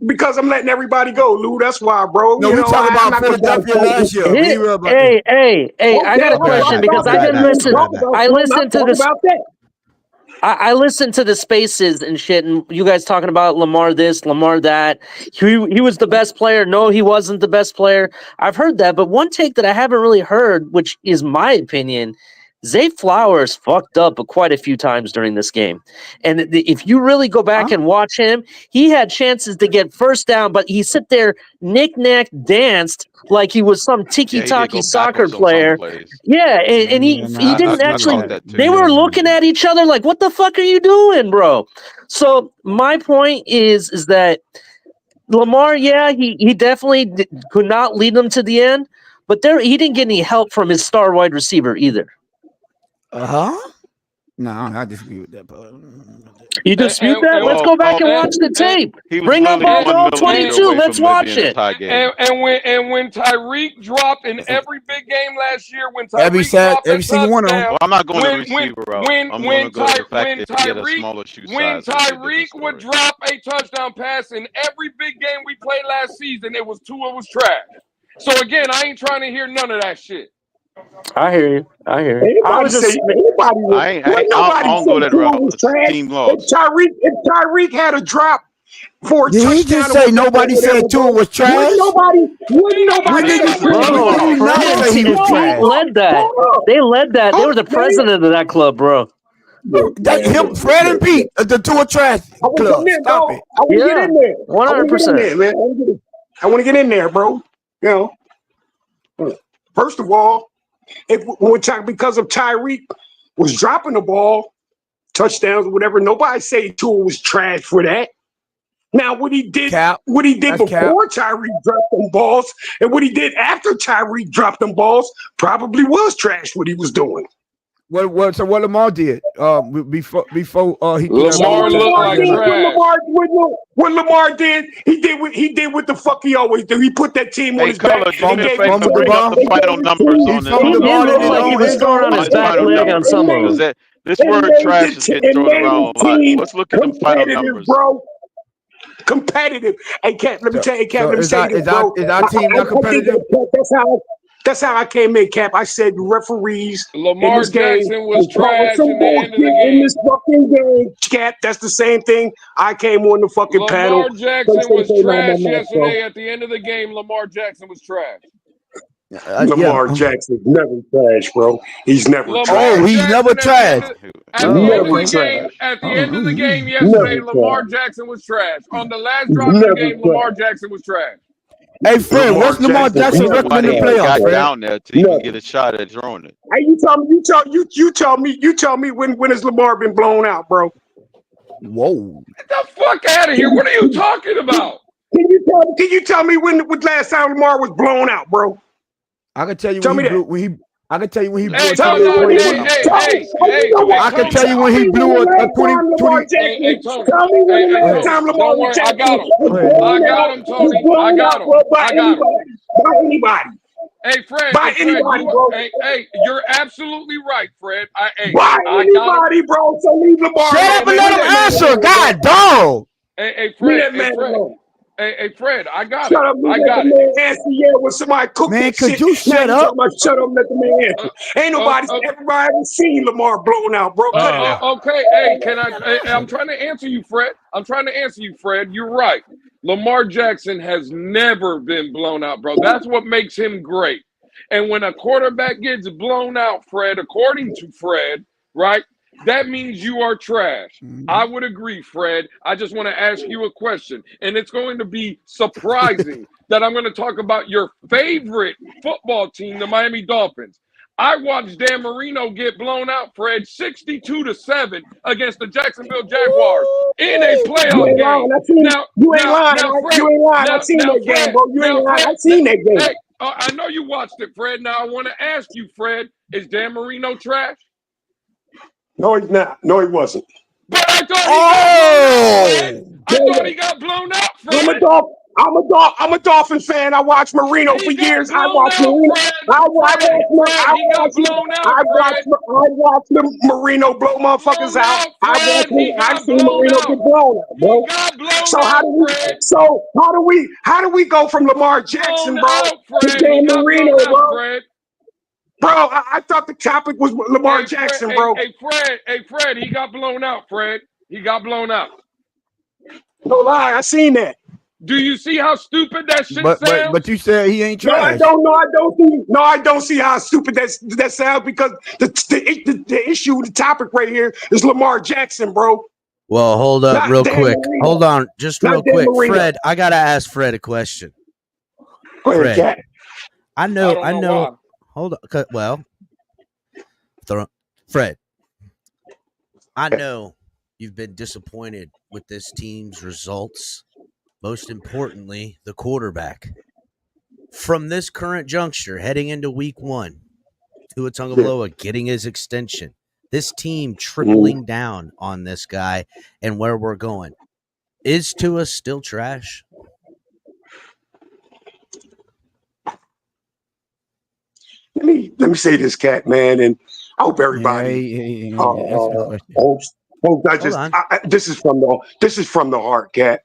Because I'm letting everybody go, Lou. That's why, bro. No, we talk about Philadelphia last year. Hey, I got a question because I didn't listen. I listened to the spaces and shit, and you guys talking about Lamar this, Lamar that. He was the best player. No, he wasn't the best player. I've heard that, but one take that I haven't really heard, which is my opinion, Zay Flowers fucked up quite a few times during this game. And if you really go back and watch him, he had chances to get first down, but he sit there, knick-knack, danced like he was some tiki-taki soccer player. Yeah, and he didn't actually – they were looking at each other like, what the fuck are you doing, bro? So my point is that Lamar, he definitely could not lead them to the end, but he didn't get any help from his star wide receiver either. No, I disagree with that part. You dispute that? Let's go back and watch the tape. Bring up all 22. Let's watch it. And when Tyreek dropped in every big game last year, when Tyreek dropped every single one of them. Well, I'm not going to receiver route. I'm going to go to the fact that he had a smaller shoe size. When Tyreek would drop a touchdown pass in every big game we played last season, Tua was trash. So again, I ain't trying to hear none of that shit. I hear you. I don't go that route. Team lost. If Tyreek had a drop for a touchdown, he just say nobody said Tua was trash? Wouldn't nobody led that. They led that. They were the president of that club, bro. That him, Fred and Pete, the two are trash club. Stop it. I want to get in there. 100%, man. I want to get in there, bro. You know, first of all, because of Tyreek was dropping the ball, touchdowns or whatever, nobody say Tua was trash for that. Now, what he did before Tyreek dropped them balls and what he did after Tyreek dropped them balls probably was trash what he was doing. So what Lamar did before he Lamar looked like trash. What Lamar did, he did what the fuck he always do. He put that team on his back. He didn't the final numbers on this. He did look like he was throwing on his back leg on some of them. This word trash is getting thrown around a lot. Let's look at the final numbers. Bro. Competitive. Hey, Cap, let me tell you, Cap, is our team not competitive? That's how I came in, Cap. I said referees. Lamar Jackson was trash in the end of the game. In this fucking game, Cap. That's the same thing. I came on the fucking panel. Lamar Jackson was trash yesterday. At the end of the game, Lamar Jackson was trash. Lamar Jackson's never trash, bro. He's never trash. He's never trash. At the end of the game yesterday, Lamar Jackson was trash. On the last drive of the game, Lamar Jackson was trash. Hey, Fred, what's Lamar Jackson's record in the playoffs? Got down there to even get a shot at throwing it. Hey, you tell me when has Lamar been blown out, bro? Whoa! Get the fuck out of here! What are you talking about? Can you tell me when last time Lamar was blown out, bro? I can tell you I can tell you when he blew I can tell you when he blew a 20. Hey, Tony. Don't worry, I got him, Tony. I got him. By anybody. Hey, Fred. Hey, you're absolutely right, Fred. By anybody, bro. So leave Lamar. Shut up and let him answer. God, dog. Hey, Fred. Hey, Fred, I got shut up, I got it. Answer, when somebody cook man, that could shit. you shut up? Shut up, let the man answer. Ain't nobody, everybody ever seen Lamar blown out, bro. Cut it out. Okay, hey, I'm trying to answer you, Fred. You're right. Lamar Jackson has never been blown out, bro. That's what makes him great. And when a quarterback gets blown out, Fred, according to Fred, right? That means you are trash. I would agree, Fred. I just want to ask you a question. And it's going to be surprising that I'm going to talk about your favorite football team, the Miami Dolphins. I watched Dan Marino get blown out, Fred, 62-7 against the Jacksonville Jaguars in a playoff game. You ain't lying. I've seen that game, bro. You ain't lying. I've seen that game. Hey, I know you watched it, Fred. Now I want to ask you, Fred, is Dan Marino trash? No, he's not. No, he wasn't. But I thought he got blown out, Fred. I'm a Dolphins fan. I watched Marino for years. I watched Marino. I watched Marino blow motherfuckers out. I've seen Marino get blown out, bro. How do we go from Lamar Jackson, bro, to Dan Marino, bro? Bro, I thought the topic was Lamar Jackson, bro. Hey, Fred, he got blown out, Fred. He got blown out. No lie, I seen that. Do you see how stupid that shit sounds? But you said he ain't trash. I don't see how stupid that sounds because the issue, the topic right here is Lamar Jackson, bro. Well, hold up real quick. Hold on, just real quick. Fred, I gotta ask Fred a question. Fred, I know. Hold on. Well, Fred, I know you've been disappointed with this team's results. Most importantly, the quarterback. From this current juncture, heading into week 1, Tua Tagovailoa getting his extension. This team tripling down on this guy and where we're going. Is Tua still trash? Let me say this, Cat, man, and I hope everybody. This is from the heart, Cat.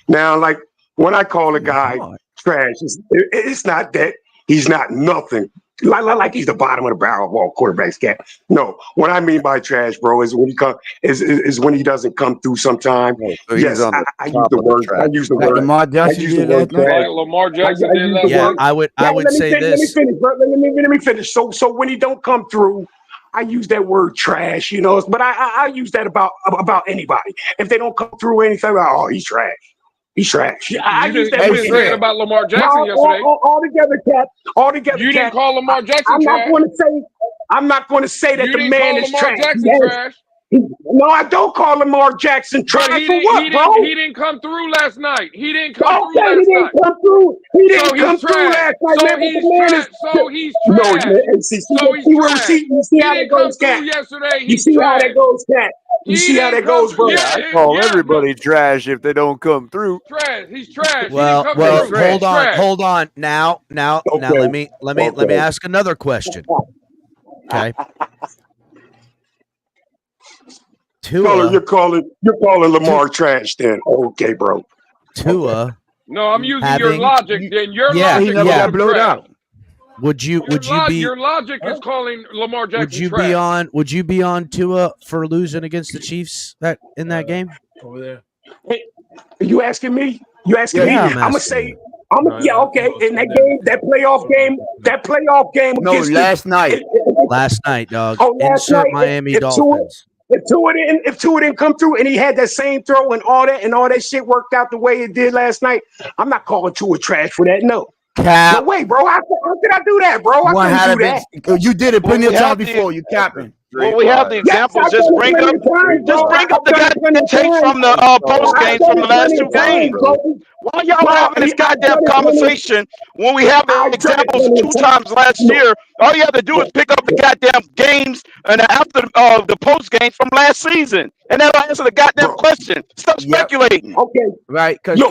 Now, like when I call a guy trash, it's not that he's not nothing. Like he's the bottom of the barrel of all quarterbacks, Cat. No, what I mean by trash, bro, is when is when he doesn't come through sometime. Yes, I use the word. I use the word. Lamar Jackson did last night. Lamar Jackson did last night. Yeah, I would say this. Let me finish, bro. Let me finish. So when he don't come through, I use that word trash, you know, but I use that about anybody. If they don't come through anything, oh, he's trash. He's trash. I use that you word. didn't say it about Lamar Jackson yesterday. All together, Cap. All together, You didn't call Lamar Jackson I'm trash. I'm not going to say that the man is Lamar trash. Jackson trash. No, I don't call Lamar Jackson trash. But For what, bro? He didn't come through last night. He didn't come through Okay, last he didn't night. come through. He didn't So come he's through trash. last night, So man. he's But the man trash. is So he's no, trash. man. See, So he's trash. you see how that goes, Cat. Yesterday, You see how that goes, Cat. You see how that goes, bro. I call everybody trash if they don't come through. Trash. He's trash. Well, hold on. Now, let me ask another question. Okay. Tua, you're calling Lamar trash then. Okay, bro. Tua. No, I'm using your logic. Then your logic got blowed out. Would you be your logic is calling Lamar Jackson would you trash. be on Tua for losing against the Chiefs in that game? Over there. Hey, you asking me? You asking me? Yeah, I'm gonna asking say okay. In that game, that playoff game. No, last night. Last night, dog. Oh, last Insert night, Miami if Dolphins. If Tua didn't come through and he had that same throw and all that shit worked out the way it did last night, I'm not calling Tua trash for that. No. Cap. No way, bro. How could I do that, bro? I couldn't do that. You did it plenty of times before. You capping. Well, we have the examples. Just bring up the goddamn tapes from the post games from the last two games. Why y'all having this goddamn conversation when we have the examples 2 times last year? All you have to do is pick up the goddamn games and after the post games from last season, and that'll answer the goddamn question. Stop speculating. Okay, right? Because you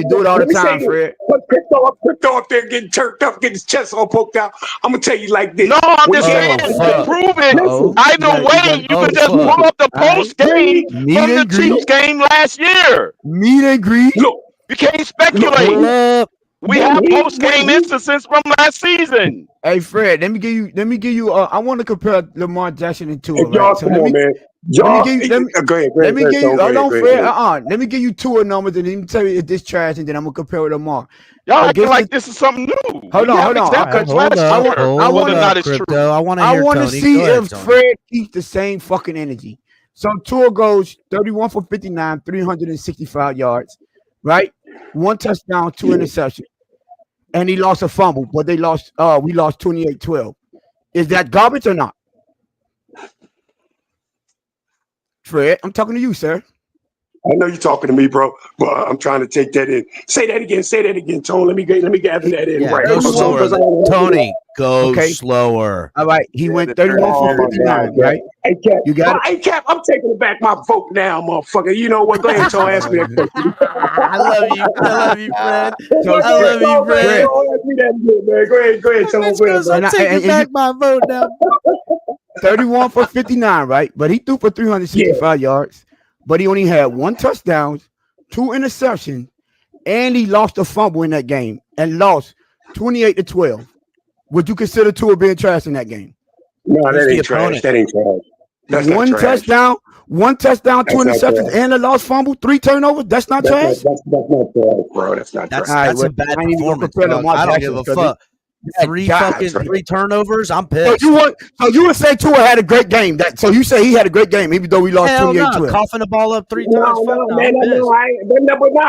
do it all the time, Fred. Crypto up there getting turned up, getting his chest all poked out. I'm gonna tell you like this. No, I'm just saying to prove it. Either way, you can just pull up the post game from the Chiefs game last year. Meet and greet. You can't speculate. We have post game instances from last season. Hey Fred, let me give you. I want to compare Lamar Jackson and Tua. Hey, Right? So come on, man. Let me give you. Fred, let me give you Tua numbers and let me tell you if this trash, and then I'm gonna compare with Lamar. Y'all acting like this is something new. Hold on. I want to see if Fred keeps the same fucking energy. So Tua goes 31 for 59, 365 yards, right? 1 touchdown, 2 interceptions. And he lost a fumble, but we lost 28-12. Is that garbage or not? Fred, I'm talking to you, sir. I know you're talking to me, bro, but I'm trying to take that in. Say that again, Tone. Let me gather that in. Yeah, right. go slower. Tony, go slower. All right, he went 31 for 59, right? Hey, Cap, you got it? Hey, Cap, I'm taking back my vote now, motherfucker. You know what? Go ahead, Tone. Ask me that question. I love you, Fred. Fred. Go ahead, Tone. I'm taking back my vote now. 31 for 59, right? But he threw for 365 yards. But he only had 1 touchdown, 2 interceptions, and he lost a fumble in that game and lost 28-12. Would you consider Tua being trash in that game? No, that ain't trash. That ain't trash. That's one touchdown, 2 interceptions, and a lost fumble, 3 turnovers. That's not trash. That's not trash, bro. That's not trash. That's a bad performance. I don't give a fuck. 3 turnovers. I'm pissed. So you would say Tua had a great game. So you say he had a great game, even though we lost 28-12. Coughing the ball up 3 times.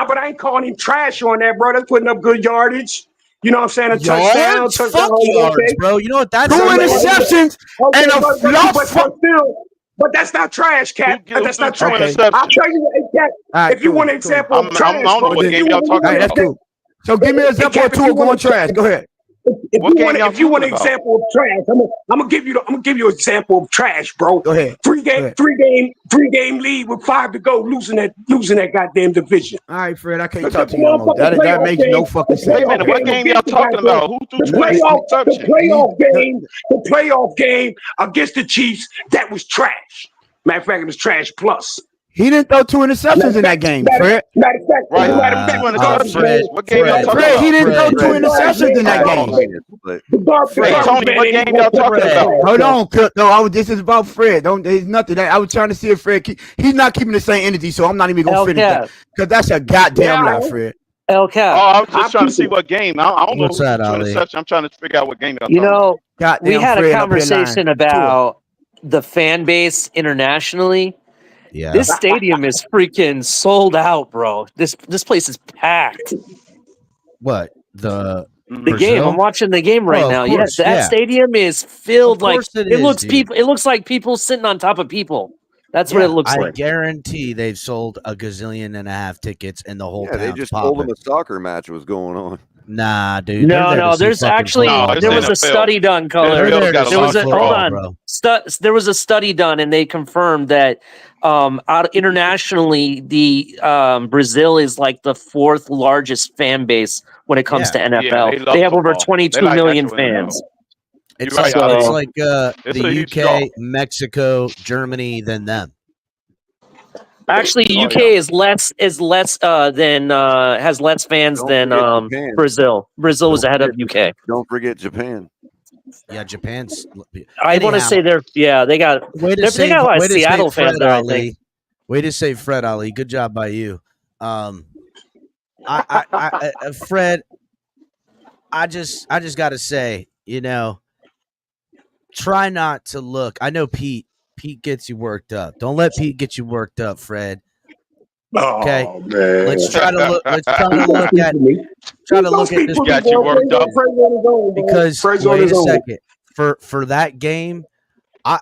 But I ain't calling him trash on that, bro. That's putting up good yardage. You know what I'm saying? A touchdown. Fuck yards, bro. You know what that's 2 interceptions and a lost fumble. But that's not trash, Cat. That's not trash. Okay. I'll tell you, Cat. If you want an example of trash, I don't know what game y'all talking about. That's cool. So give me an example of Tua going trash. Go ahead. If you want an example of trash, I'm gonna give you an example of trash, bro. Go ahead. Three game lead with 5 to go, losing that goddamn division. All right, Fred, I can't talk to you anymore. That makes no fucking sense. Wait a minute, what game y'all talking about? Who threw 20 touchdowns? The playoff game against the Chiefs, that was trash. Matter of fact, it was trash plus. He didn't throw 2 interceptions in that game, Fred. Matter of fact, what game y'all talking Fred, about? he didn't throw 2 interceptions in that game. Tony, what game y'all talking about? Hold on, no, this is about Fred. There's nothing. I was trying to see if Fred, he's not keeping the same energy, so I'm not even gonna finish that because that's a goddamn lie, Fred. Cap. Oh, I was just trying to see what game. I don't know what's that, Ali? I'm trying to figure out what game y'all You know, goddamn we had a conversation about the fan base internationally. Yeah. This stadium is freaking sold out, bro. This place is packed. What? The game. I'm watching the game right now. Yeah, that stadium is filled. Like it looks like people sitting on top of people. That's what it looks like. I guarantee they've sold 1.5 gazillion tickets in the whole town. They just told them a soccer match was going on. Nah, dude. No. There's actually there was a study done, Color. There was a hold on. There was a study done, and they confirmed that internationally, the Brazil is like the 4th largest fan base when it comes to NFL. They have over 22 million fans. It's like the UK, Mexico, Germany than them. Actually, UK is less than has less fans than Brazil. Brazil was ahead of UK. Don't forget Japan. Yeah, Japan's. I want to say they got a lot of Seattle fans there. I think. Way to say Fred Ali. Good job by you. Fred, I just got to say, try not to look. I know Pete gets you worked up. Don't let Pete get you worked up, Fred. Okay, man. Let's try to look at this. Got you worked up Because wait a second. For that game, I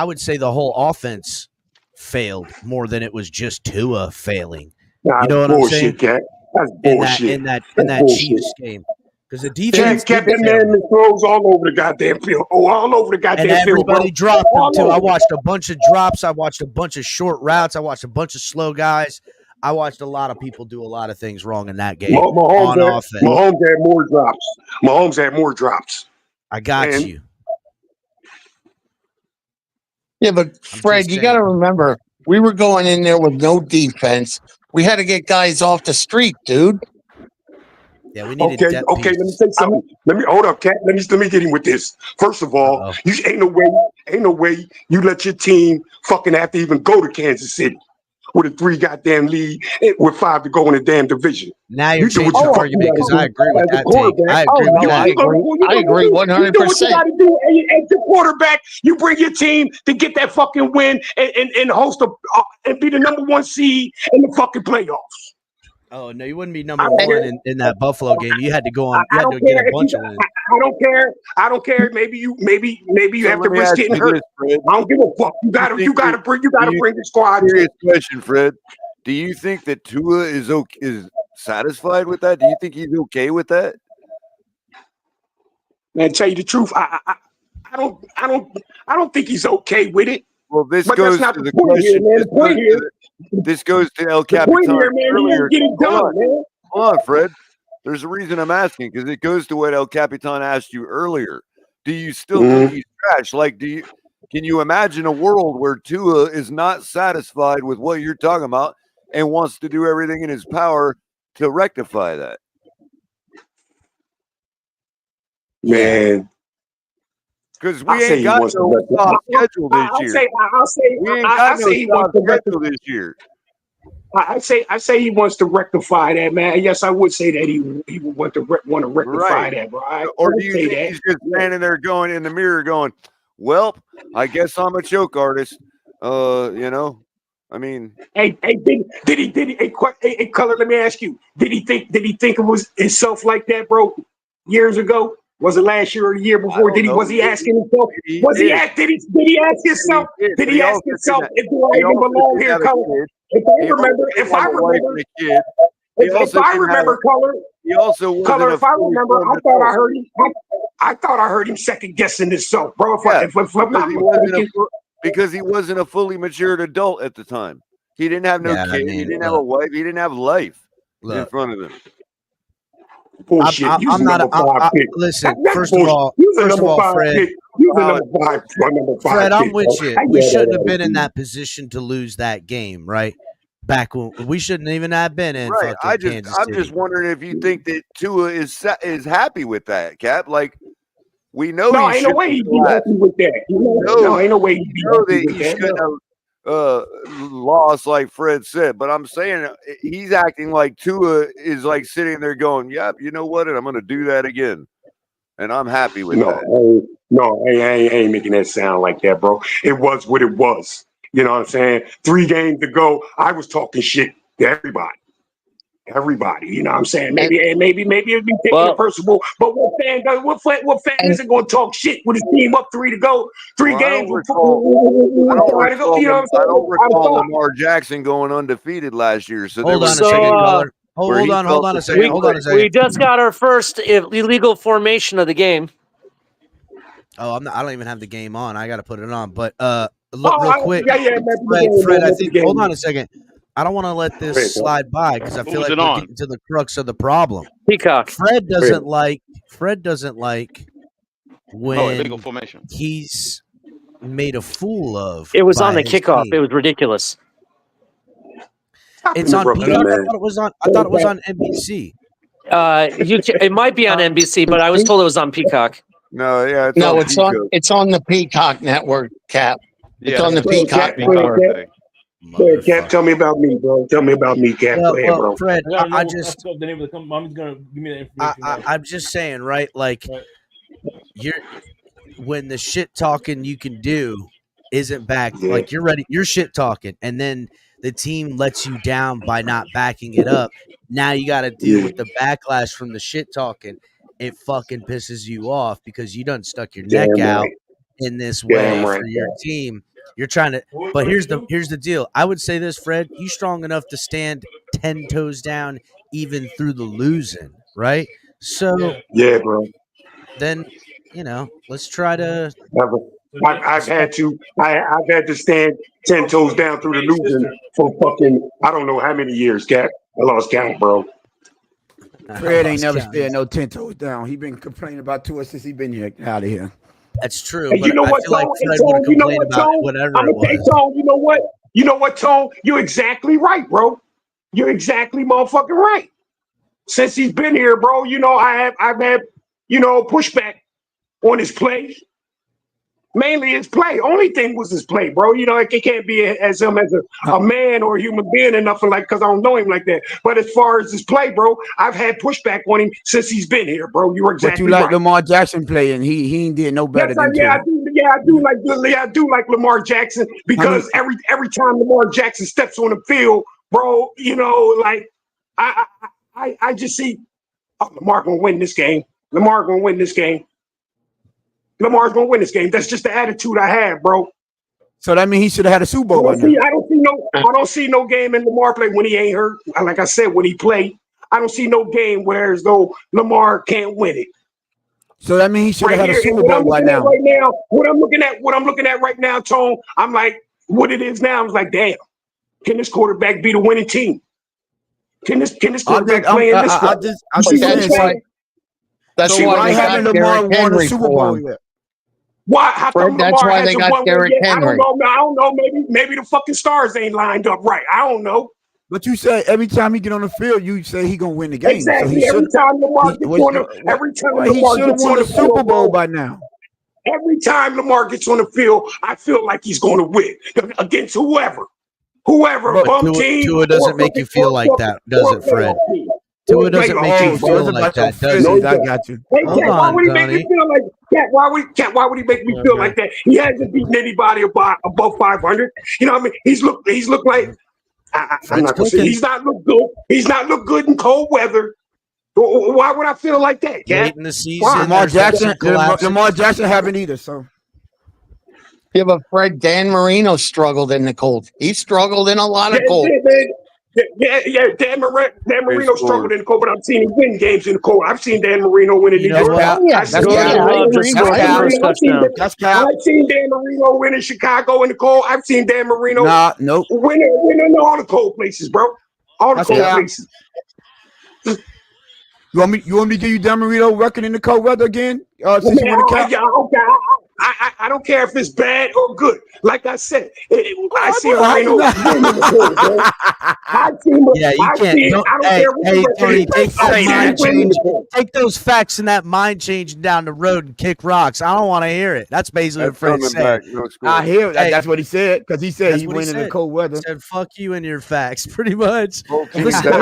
would say the whole offense failed more than it was just Tua failing. You know what I'm saying? Cat. That's bullshit. In that Chiefs game. Because the defense kept that man throws all over the goddamn field. All over the goddamn field. And everybody field, dropped them too. I watched a bunch of drops. I watched a bunch of short routes. I watched a bunch of slow guys. I watched a lot of people do a lot of things wrong in that game on offense. Mahomes had more drops. Mahomes had more drops. I got you. Yeah, but Fred, you got to remember, we were going in there with no defense. We had to get guys off the street, dude. Yeah, we needed okay. Let me say something. Let me hold up, Cat. Let me get him with this. First of all, you ain't no way you let your team fucking have to even go to Kansas City with a 3 goddamn lead with 5 to go in the damn division. Now you're changing the argument because I agree with that take. I agree 100%. You do what you got to do as your quarterback. You bring your team to get that fucking win and host and be the number 1 seed in the fucking playoffs. Oh no, you wouldn't be number 1 in that Buffalo game. You had to go on. You had to get a bunch of wins. I don't care. Maybe you have to risk getting hurt. I don't give a fuck. You gotta bring the squad. Serious question, Fred. Do you think that Tua is satisfied with that? Do you think he's okay with that? Man, tell you the truth, I don't think he's okay with it. Well, this goes to the question. The point here. This goes to El Capitan earlier. Hold on, Fred. There's a reason I'm asking, because it goes to what El Capitan asked you earlier. Do you still think he's trash? Like, can you imagine a world where Tua is not satisfied with what you're talking about and wants to do everything in his power to rectify that? Man. Because we ain't got no soft schedule this year. We ain't got no soft schedule this year. I say he wants to rectify that, man. Yes, I would say that he would want to rectify that, bro. Or do you think he's just standing there going in the mirror going, well, I guess I'm a choke artist. I mean, hey, did he Color, let me ask you, did he think it was himself like that, bro, years ago? Was it last year or the year before? Was he asking himself? Did he ask himself? Did he ask himself if do I even belong here, Color? If I remember, Color. He also Color. If I remember, I thought I heard him second guessing himself, bro. Because he wasn't a fully matured adult at the time. He didn't have no kid. He didn't have a wife. He didn't have life in front of him. Bullshit. Listen, first of all, Fred. Fred, I'm with you. We shouldn't have been in that position to lose that game, right? Back when we shouldn't even have been in. Right. Kansas I'm City. just wondering if you think that Tua is happy with that, Cap. Like, we know. No, ain't no way he'd be happy with that. No, ain't no way he'd be happy with that. Shouldn't have lost, like Fred said, but I'm saying he's acting like Tua is like sitting there going, yep, you know what, and I'm going to do that again. And I'm happy with No, that. I ain't making that sound like that, bro. It was what it was. You know what I'm saying? 3 games to go. I was talking shit to everybody. You know what I'm saying? Maybe it'd be taking it personal. But what fan isn't going to talk shit with his team up 3 to go? 3 games with 5 to go. You know what I'm saying? I don't recall Lamar Jackson going undefeated last year. So hold on a second, caller. Hold on a second. We just got our first illegal formation of the game. Oh, I don't even have the game on. I got to put it on. But real quick, Fred, I think. Hold on a second. I don't want to let this slide by because I feel like we're getting to the crux of the problem. Peacock. Fred doesn't like when illegal formation. He's made a fool of. It was on the kickoff. Team. It was ridiculous. It's on Peacock. I thought it was on NBC. It might be on NBC, but I was told it was on Peacock. No, yeah, it's on the Peacock network, Cap. It's on the Peacock network. Cap, tell me about me, bro. Tell me about me, Cap. Go ahead, bro. Fred, I just the name of the mommy's gonna give me that information. I'm just saying, right? Like, when the shit talking you can do isn't back, like you're ready, you're shit talking, and then the team lets you down by not backing it up. Now you got to deal with the backlash from the shit talking. It fucking pisses you off because you done stuck your neck out in this way for your team. You're trying to, but here's the deal. I would say this, Fred, you strong enough to stand 10 toes down even through the losing, right? So bro. Then let's try to. I've had to stand 10 toes down through the losing for fucking I don't know how many years, Cap. I lost count, bro. Fred ain't never stayed no 10 toes down. He been complaining about to us since he been here out of here. That's true. And you know what, Tone? You know what, Tone? You know what, Tone? You're exactly right, bro. You're exactly motherfucking right. Since he's been here, bro, I've had pushback on his play. Mainly his play. Only thing was his play, bro. It can't be as him as a man or a human being or nothing like because I don't know him like that. But as far as his play, bro, I've had pushback on him since he's been here, bro. You were exactly right. But you like Lamar Jackson playing. He ain't did no better than I do like Lamar Jackson because every time Lamar Jackson steps on the field, bro, I just see Lamar gonna win this game. Lamar's gonna win this game. That's just the attitude I have, bro. So that means he should have had a Super Bowl. I don't see no game in Lamar play when he ain't hurt. Like I said, when he played, I don't see no game where as though Lamar can't win it. So that means he should have had a Super Bowl right now. What I'm looking at right now, Tone, I'm like, what it is now is like, damn, can this quarterback be the winning team? Can this quarterback play in this way? That's why having Lamar won a Super Bowl yet. Why? How come that's Lamar why they got Derrick Henry. I don't know. Maybe the fucking stars ain't lined up right. I don't know. But you say every time he get on the field, you say he gonna win the game. Exactly. So every time Lamar gets on the Super Bowl by now. Every time Lamar gets on the field, I feel like he's going to win against whoever. But Tua doesn't make you feel like that, does it, Fred? Tua doesn't make you feel like that, does it? I got you. Hey, Hold on, why would he make me feel like that? Why would he make me feel like that? He hasn't beaten anybody above 500. You know what I mean? He's looked like I'm not gonna say he's not looked good. He's not looked good in cold weather. Why would I feel like that, Cat? Late in the season, Lamar Jackson haven't either. So yeah, but Fred, Dan Marino struggled in the cold. He struggled in a lot of cold. Yeah. Dan Marino struggled in the cold, but I've seen him win games in the cold. I've seen Dan Marino win in New York. I've seen Dan Marino win in Chicago in the cold. I've seen Dan Marino win in all the cold places, bro. All the cold places. You want me to give you Dan Marino record in the cold weather again? Since you win the cap? I don't care if it's bad or good. Like I said, I see Marino win in the cold, bro. I don't care. Take those facts and that mind change down the road and kick rocks. I don't want to hear it. That's basically what Fred said. I hear it. That's what he said because he said he win in the cold weather. He said, "Fuck you and your facts," pretty much. Listen,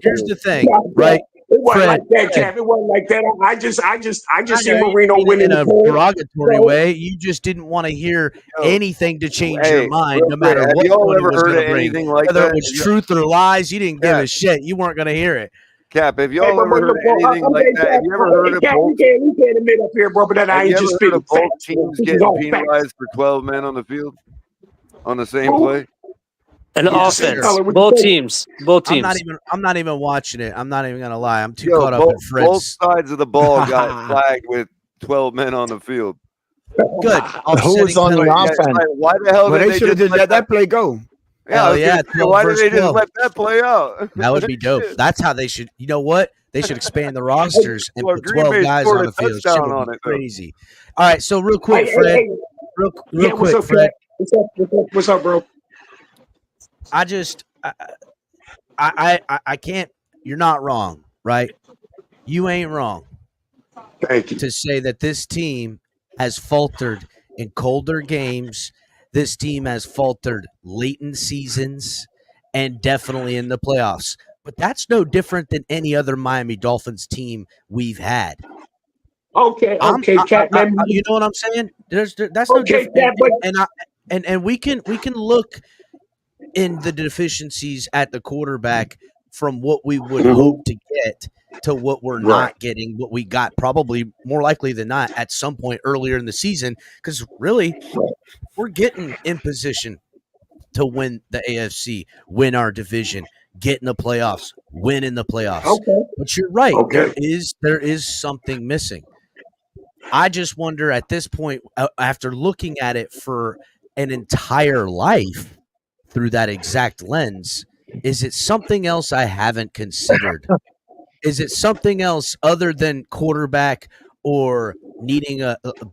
here's the thing, right? It wasn't Fred, like that, Fred. Cap. It wasn't like that. I just see I know you Marino mean it winning in the a poll. derogatory So, way. You just didn't want to hear anything to change your Hey, mind, real no quick, matter have what y'all Tony ever was heard going of to bring. anything like Whether that? it was truth or lies, you didn't give Cap, a shit. You weren't going to hear it. Cap, have hey, y'all but ever heard look, of bro, anything like that? Have you ever heard of Cap, both? we can't admit up here, bro, but that I Have ain't you ever just heard spitting of both facts. teams This is getting all facts. penalized for 12 men on the field on the same Who? play? An Yes, offense. sir. Both teams. Both I'm teams. not even watching it. I'm not even gonna lie. I'm too Yo, caught up in both Fred's. sides of the ball got flagged with 12 men on the field. Good. Who was Offsetting on the penalties. Yeah, offense? like, why the hell Well, did they they should have just just let that play go. Yeah, I Hell was yeah, gonna say, 12 why did versus they just 12. let that play out? That would be dope. Shit. That's how they should. You know what? They should expand the rosters and Well, put Green 12 Bay guys scored on a the field. Shit touchdown would on be it, though. crazy. All right, so real quick, Hey, Fred. hey. Real Yeah, what's quick, up, Fred. Cap? What's up, bro? I can't. You're not wrong, right? You ain't wrong. Thank you. To say that this team has faltered in colder games. This team has faltered late in seasons and definitely in the playoffs. But that's no different than any other Miami Dolphins team we've had. Okay, Cap, man. You know what I'm saying? That's no Okay, different. Cap, but And we can look in the deficiencies at the quarterback from what we would hope to get to what we're not getting, what we got probably more likely than not at some point earlier in the season. Because really, we're getting in position to win the AFC, win our division, get in the playoffs, win in the playoffs. Okay. But you're right. Okay. There is something missing. I just wonder at this point, after looking at it for an entire life through that exact lens, is it something else I haven't considered? Is it something else other than quarterback or needing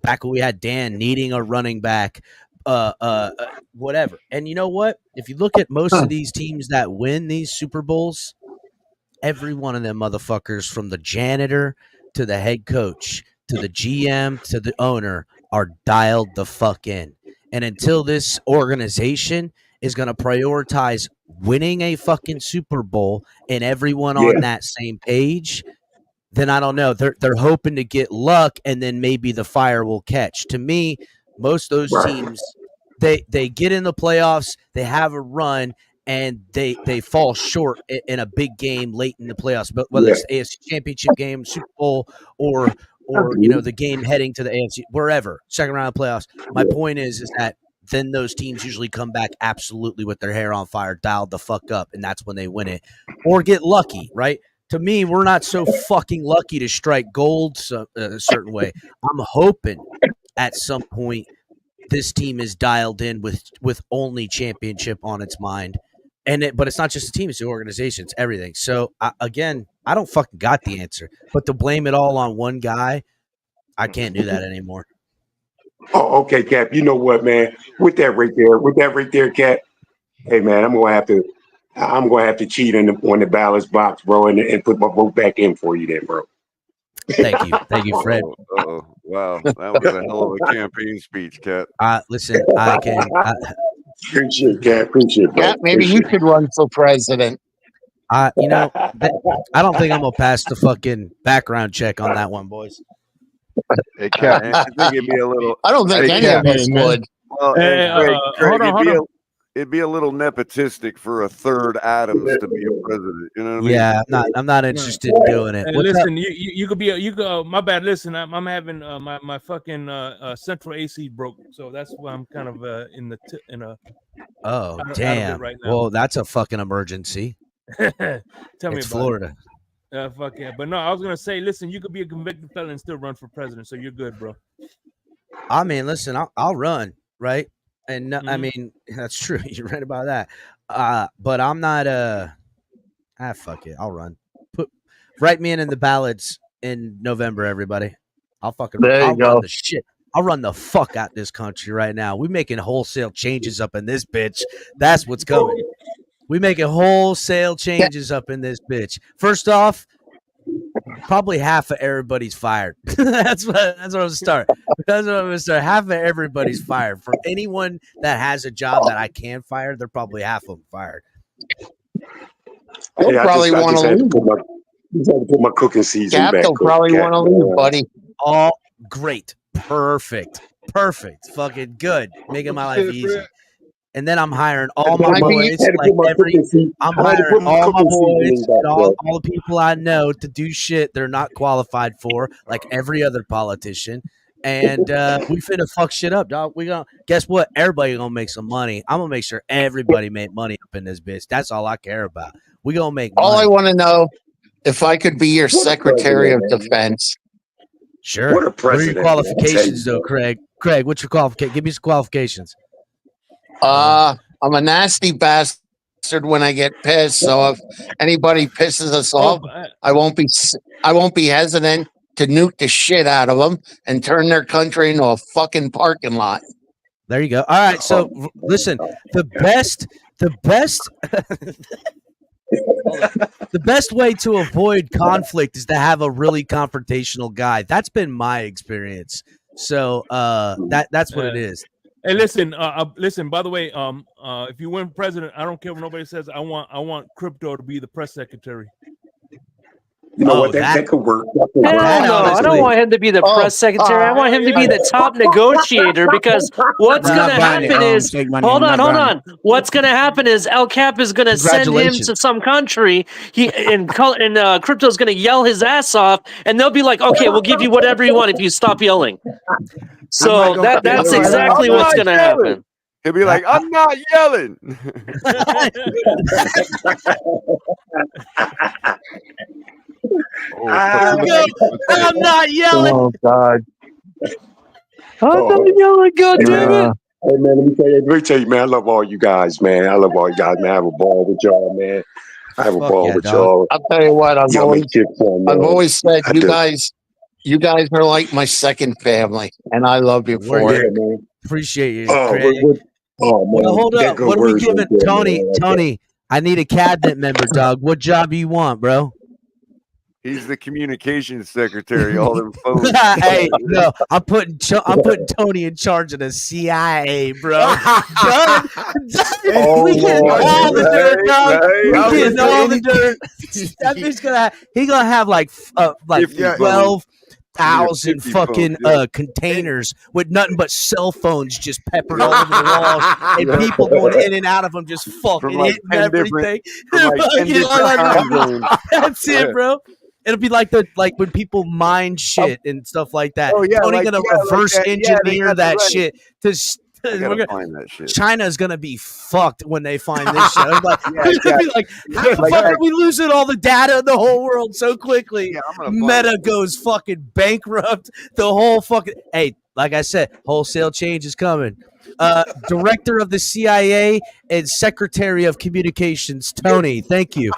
back when we had Dan needing a running back, whatever? And you know what? If you look at most of these teams that win these Super Bowls, every one of them motherfuckers, from the janitor to the head coach to the GM to the owner, are dialed the fuck in. And until this organization is going to prioritize winning a fucking Super Bowl and everyone on that same page, then I don't know. They're hoping to get luck, and then maybe the fire will catch. To me, most of those teams, they get in the playoffs, they have a run, and they fall short in a big game late in the playoffs. But whether it's the AFC Championship game, Super Bowl, or the game heading to the AFC, wherever, second round of playoffs. My point is that then those teams usually come back absolutely with their hair on fire, dialed the fuck up, and that's when they win it or get lucky, right? To me, we're not so fucking lucky to strike gold a certain way. I'm hoping at some point this team is dialed in with only championship on its mind. But it's not just the team, it's the organization, it's everything. So, again, I don't fucking got the answer. But to blame it all on one guy, I can't do that anymore. Oh, okay, Cap. You know what, man? With that right there, Cap. Hey, man, I'm gonna have to cheat on the ballot box, bro, and put my vote back in for you, then, bro. Thank you, Fred. Wow, that was a hell of a campaign speech, Cat. Listen, I can. Appreciate Cap. Cap, maybe you could run for president. I don't think I'm gonna pass the fucking background check on that one, boys. Hey, Cap. I think it'd be a little. I don't think any of us would. Well, Craig, it'd be a little nepotistic for a third Adams to be a president. You know what I mean? Yeah, I'm not interested in doing it. Hey, listen, you could go. My bad. Listen, I'm having my fucking central AC broke, so that's why I'm kind of in a. Oh damn! Right now. Well, that's a fucking emergency. Tell me it's about Florida. It. Fuck yeah, but no, I was gonna say, listen, you could be a convicted felon and still run for president, so you're good, bro. I mean, listen, I'll run, right? And I mean, that's true. You're right about that. But I'm not fuck it. I'll run. Write me in the ballots in November, everybody. I'll run the shit. I'll run the fuck out this country right now. We making wholesale changes up in this bitch. That's what's coming. We making wholesale changes up in this bitch. First off, probably half of everybody's fired. That's what I'm gonna start. That's what I'm gonna start. Half of everybody's fired. From anyone that has a job that I can fire, they're probably half of them fired. They'll probably want to leave. Just had to put my cooking season Cap back. will probably want to leave, buddy. Oh, great. Perfect. Fucking good. Making my life easy. And then I'm hiring all my boys. I'm hiring all my boys and all the people I know to do shit they're not qualified for, like every other politician. And we finna fuck shit up, dog. Guess what? Everybody gonna make some money. I'm gonna make sure everybody make money up in this bitch. That's all I care about. We gonna make money. All I want to know, if I could be your Secretary of Defense. Sure. What a What are president, your qualifications, though, Craig? Craig, what's your qualification? Give me some qualifications. I'm a nasty bastard when I get pissed. So if anybody pisses us off, I won't be hesitant to nuke the shit out of them and turn their country into a fucking parking lot. There you go. All right. So listen, the best way to avoid conflict is to have a really confrontational guy. That's been my experience. So that's what it is. Hey, listen. Listen. By the way, if you win president, I don't care what nobody says. I want crypto to be the press secretary. You know what? That could work. Hell no, I don't want him to be the press secretary. I want him to be the top negotiator because what's going to happen is, hold on. What's going to happen is El Cap is going to send him to some country. Crypto's going to yell his ass off, and they'll be like, okay, we'll give you whatever you want if you stop yelling. So that's exactly what's going to happen. He'll be like, I'm not yelling. I'm not yelling. Oh, God. I'm not yelling, God damn it. Hey, man, let me tell you, man, I love all you guys, man. I love all you guys, man. I have a ball with y'all, man. I have a ball with y'all. I'll tell you what, I've always said you guys are like my second family, and I love you for it. Man. Appreciate you. Man. Well, hold up. What are we giving Tony? Tony, I need a cabinet member, dog. What job do you want, bro? He's the communications secretary. All them phones. Hey, no, I'm putting Tony in charge of the CIA, bro. Done. We getting all the dirt, dog. We getting all the dirt. That bitch he's gonna have like 12,000 fucking containers with nothing but cell phones just peppered all over the walls and people going in and out of them just fucking hitting everything. That's it, bro. It'll be like when people mine shit and stuff like that. Oh, yeah, Tony gonna reverse engineer that shit to. China's gonna be fucked when they find this shit. Like, they'll be like, how the fuck are we losing all the data in the whole world so quickly? Meta goes fucking bankrupt. The whole fucking like I said, wholesale change is coming. Director of the CIA and Secretary of Communications, Tony. Thank you.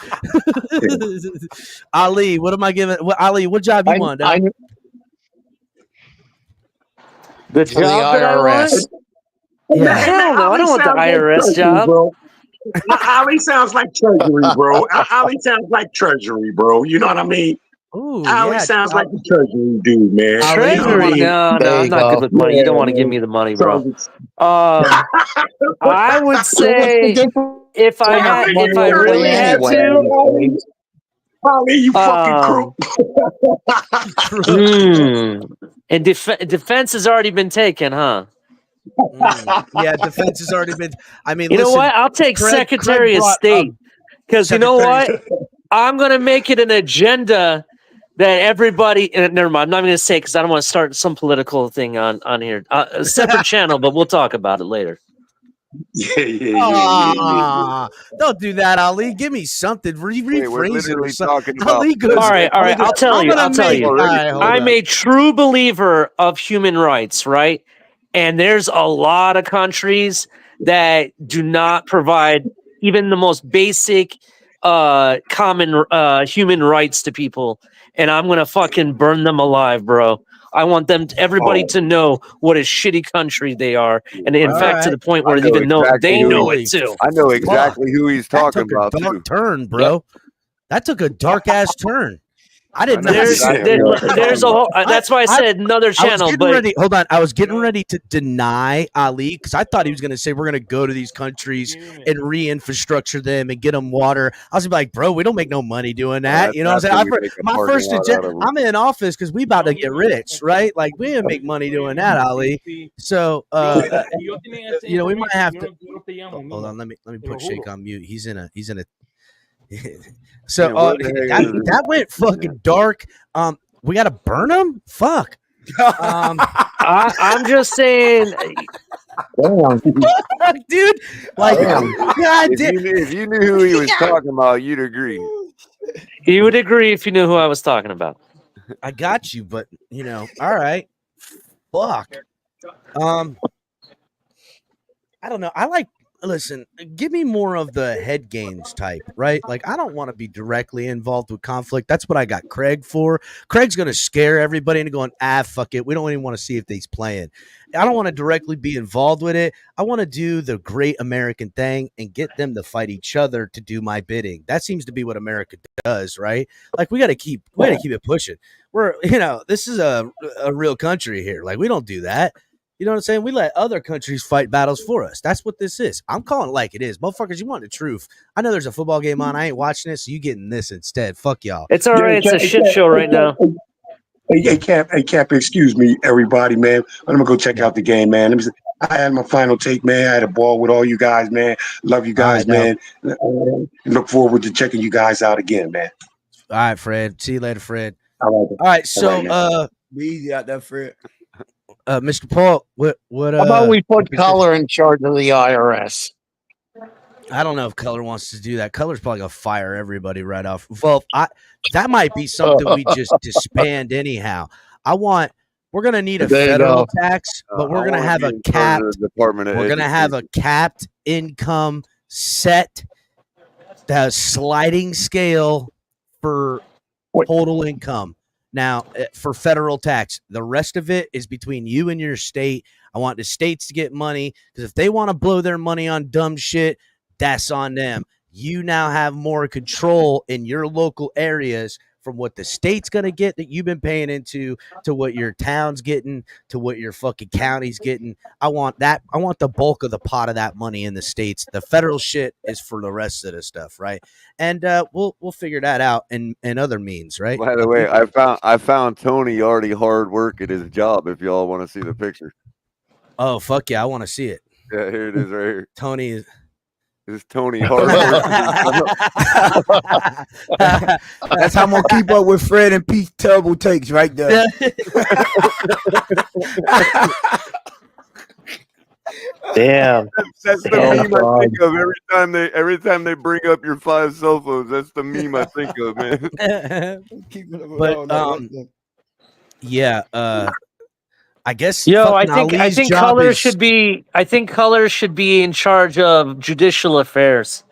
Ali, what am I giving? Ali, what job you want? The job that I want? Yeah. Hell no, I don't want the IRS job. Ali sounds like Treasury, bro. Ali sounds like Treasury, bro. You know what I mean? Ooh, Ali sounds like the Treasury dude, man. Treasury? No, I'm not good with money. You don't want to give me the money, bro. I would say if I really had to. Ali, you fucking crook. And defense has already been taken, huh? Yeah, defense has already been. I mean, you know what? I'll take Secretary of State because you know what? I'm gonna make it an agenda that everybody. Never mind. I'm not going to say because I don't want to start some political thing on here. A separate channel, but we'll talk about it later. Yeah. Don't do that, Ali. Give me something. Rephrase it or something. Ali goes, all right. I'll tell you. I'm a true believer of human rights, right? And there's a lot of countries that do not provide even the most basic common human rights to people. And I'm going to fucking burn them alive, bro. I want everybody to know what a shitty country they are. And in fact, to the point where even they know it too. I know exactly who he's talking about. Dark turn, bro. That took a dark ass turn. I didn't know. There's a whole. That's why I said another channel. Hold on. I was getting ready to deny Ali because I thought he was going to say we're going to go to these countries and re-infrastructure them and get them water. I was like, bro, we don't make no money doing that. You know what I'm saying? My first agenda. I'm in office because we about to get rich, right? Like we didn't make money doing that, Ali. So you know, we might have to. Hold on. Let me put Shake on mute. He's in a. So that went fucking dark. We gotta burn them. Fuck. I'm just saying, dude. Like, God if you knew who he was talking about, you'd agree. You would agree if you knew who I was talking about. I got you, but you know, all right. Fuck. I don't know. Listen, give me more of the head games type, right? Like, I don't want to be directly involved with conflict. That's what I got Craig for. Craig's going to scare everybody into going, fuck it. We don't even want to see if he's playing. I don't want to directly be involved with it. I want to do the great American thing and get them to fight each other to do my bidding. That seems to be what America does, right? Like, we got to keep it pushing. This is a real country here. Like, we don't do that. You know what I'm saying? We let other countries fight battles for us. That's what this is. I'm calling it like it is. Motherfuckers, you want the truth. I know there's a football game on. I ain't watching it, so you getting this instead. Fuck y'all. It's all right. It's a shit show right now. Hey, Cap, excuse me, everybody, man. I'm going to go check out the game, man. I had my final take, man. I had a ball with all you guys, man. Love you guys, man. Look forward to checking you guys out again, man. All right, Fred. See you later, Fred. All right, so be easy out there, Fred. Mr. Paul, what How about we put Color in charge of the IRS? I don't know if Color wants to do that. Color's probably gonna fire everybody right off. Well, that might be something we just disband anyhow. We're gonna need a federal tax, but we're gonna have a capped. We're gonna have a capped income set, the sliding scale for total income. Now, for federal tax, the rest of it is between you and your state. I want the states to get money because if they want to blow their money on dumb shit, that's on them. You now have more control in your local areas from what the state's going to get that you've been paying into to what your town's getting to what your fucking county's getting. I want that. I want the bulk of the pot of that money in the states. The federal shit is for the rest of the stuff, right? And we'll figure that out in other means, right? By the way, I found Tony already hard work at his job. If y'all want to see the picture. Oh fuck yeah, I want to see it. Yeah, here it is, right here. Tony is. This is Tony hard work. That's how I'm gonna keep up with Fred and Pete's terrible takes right there. Damn. That's the meme I think of every time they bring up your 5 cell phones. That's the meme I think of, man. But yeah, I guess. I think Color should be. I think Color should be in charge of judicial affairs.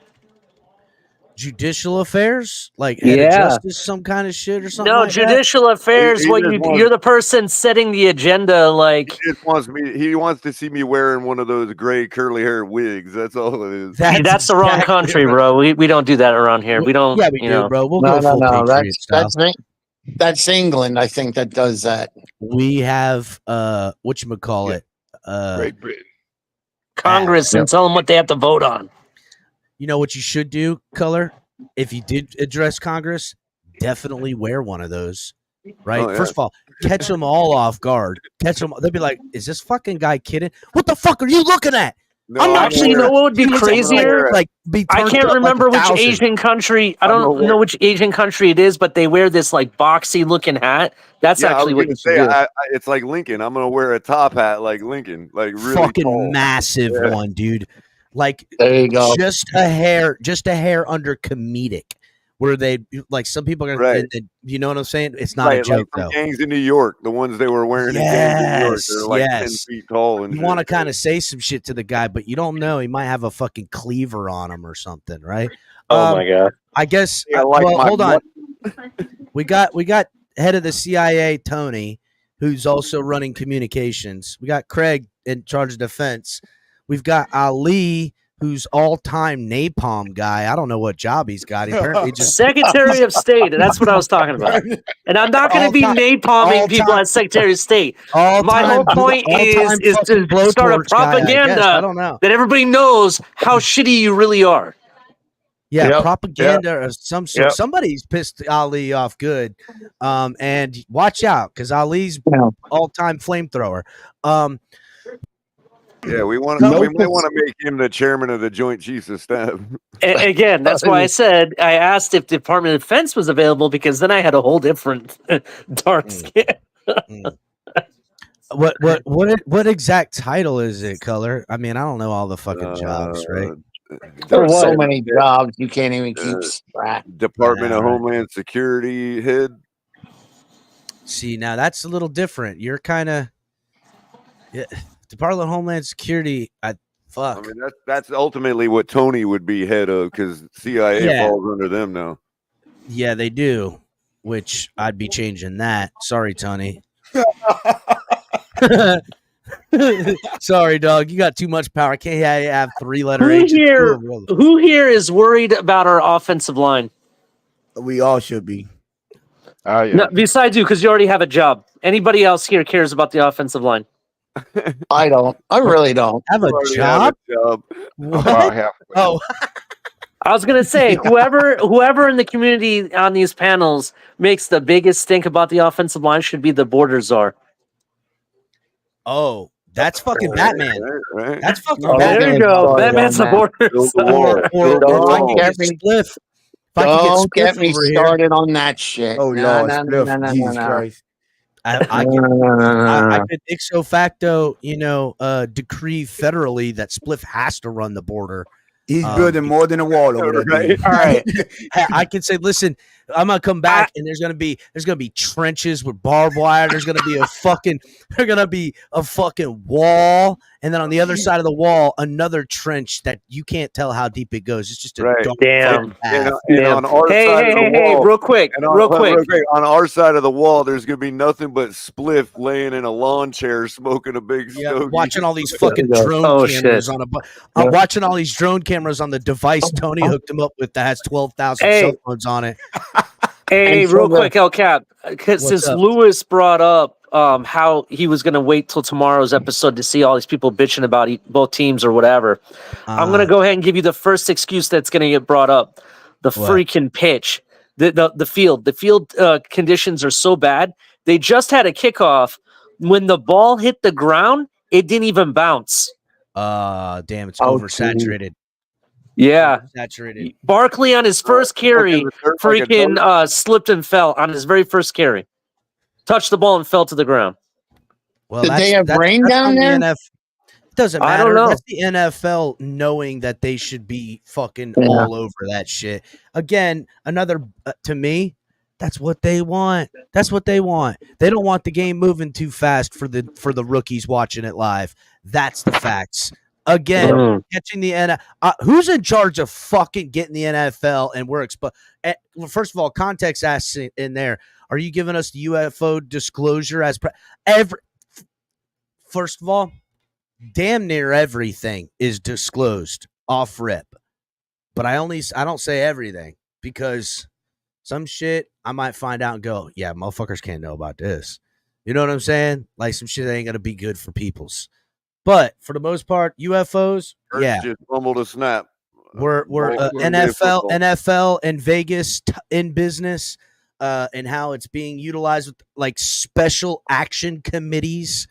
Judicial affairs, like head of justice, some kind of shit or something. No, like judicial affairs. You're the person setting the agenda. Like he wants to see me wearing one of those gray curly hair wigs. That's all it is. That's the wrong country, bro. We don't do that around here. We don't. Yeah, we do, bro. We'll go full Patriot style. That's England, I think, that does that. We have whatchamacallit, Great Britain. Congress and tell them what they have to vote on. You know what you should do, Color? If you did address Congress, definitely wear one of those. Right? Oh, yeah. First of all, catch them all off guard. Catch them. They'll be like, "Is this fucking guy kidding? What the fuck are you looking at?" No, actually, you know what would be crazier? Like, I can't remember which Asian country. I don't know which Asian country it is, but they wear this like boxy looking hat. That's actually what you should do. It's like Lincoln. I'm gonna wear a top hat like Lincoln, like really fucking tall. massive one, dude. Like there you go. Just a hair under comedic. Where they like some people are gonna, you know what I'm saying? It's not a joke like though. Gangs in New York, the ones they were wearing in Gangs in New York, they're like 10 feet tall. And you want to kind of say some shit to the guy, but you don't know. He might have a fucking cleaver on him or something, right? Oh my god! I guess. Hold on. We got head of the CIA, Tony, who's also running communications. We got Craig in charge of defense. We've got Ali, who's all-time napalm guy. I don't know what job he's got. He apparently just Secretary of State. That's what I was talking about. And I'm not going to be napalming people as Secretary of State. My whole point is to start a propaganda I don't know. that everybody knows how shitty you really are. Yeah, propaganda of some sort. Somebody's pissed Ali off good. And watch out, because Ali's all-time flamethrower. Yeah, we might want to make him the chairman of the Joint Chiefs of Staff. Again, that's why I asked if the Department of Defense was available, because then I had a whole different dark skin. What exact title is it, Color? I mean, I don't know all the fucking jobs, right? There's so many jobs you can't even keep track. Department of Homeland Security head. See, now that's a little different. You're kind of Department of Homeland Security. I mean, that's ultimately what Tony would be head of, because CIA falls under them now. Yeah, they do. Which I'd be changing that. Sorry, Tony. Sorry, dog. You got too much power. I can't have 3-letter H. Who here is worried about our offensive line? We all should be. Yeah. No, besides you, because you already have a job. Anybody else here cares about the offensive line? I don't. I really don't. Have a job? What? Oh. I was gonna say, whoever in the community on these panels makes the biggest stink about the offensive line should be the border czar. Oh, that's fucking Batman. Right. That's fucking Batman. There you go. Batman's the border czar. Don't get me started on that shit. Oh, Lord. Jesus Christ. I could ixo facto, decree federally that Spliff has to run the border. He's building more than a wall over there. Right? All right. I can say, listen, I'm gonna come back and there's gonna be trenches with barbed wire. There's gonna be a fucking wall, and then on the other side of the wall, another trench that you can't tell how deep it goes. It's just a dark damn. And on our side of the wall, real quick. On our side of the wall, there's gonna be nothing but Spliff laying in a lawn chair smoking a big stogie. Watching all these fucking drone cameras I'm watching all these drone cameras on the device Tony hooked him up with that has 12,000 cell phones on it. Hey, real quick, El Cap, since Lewis brought up how he was going to wait till tomorrow's episode to see all these people bitching about both teams or whatever, I'm going to go ahead and give you the first excuse that's going to get brought up: the freaking pitch, the field. The field conditions are so bad. They just had a kickoff. When the ball hit the ground, it didn't even bounce. Damn, it's oversaturated. Yeah, saturated. Barkley on his first carry freaking slipped and fell on his very first carry. Touched the ball and fell to the ground. Well, did they have rain down there? It doesn't matter. I don't know. That's the NFL knowing that they should be fucking all over that shit. Again, another to me, that's what they want. That's what they want. They don't want the game moving too fast for the rookies watching it live. That's the facts. Again, catching the NFL. Who's in charge of fucking getting the NFL? And we're exposed. First of all, context asks in there. Are you giving us the UFO disclosure as First of all, damn near everything is disclosed off rip, but I don't say everything, because some shit I might find out and go, yeah, motherfuckers can't know about this. You know what I'm saying? Like some shit that ain't gonna be good for peoples. But for the most part, UFOs, just fumbled a snap. We're NFL and Vegas in business, and how it's being utilized with like special action committees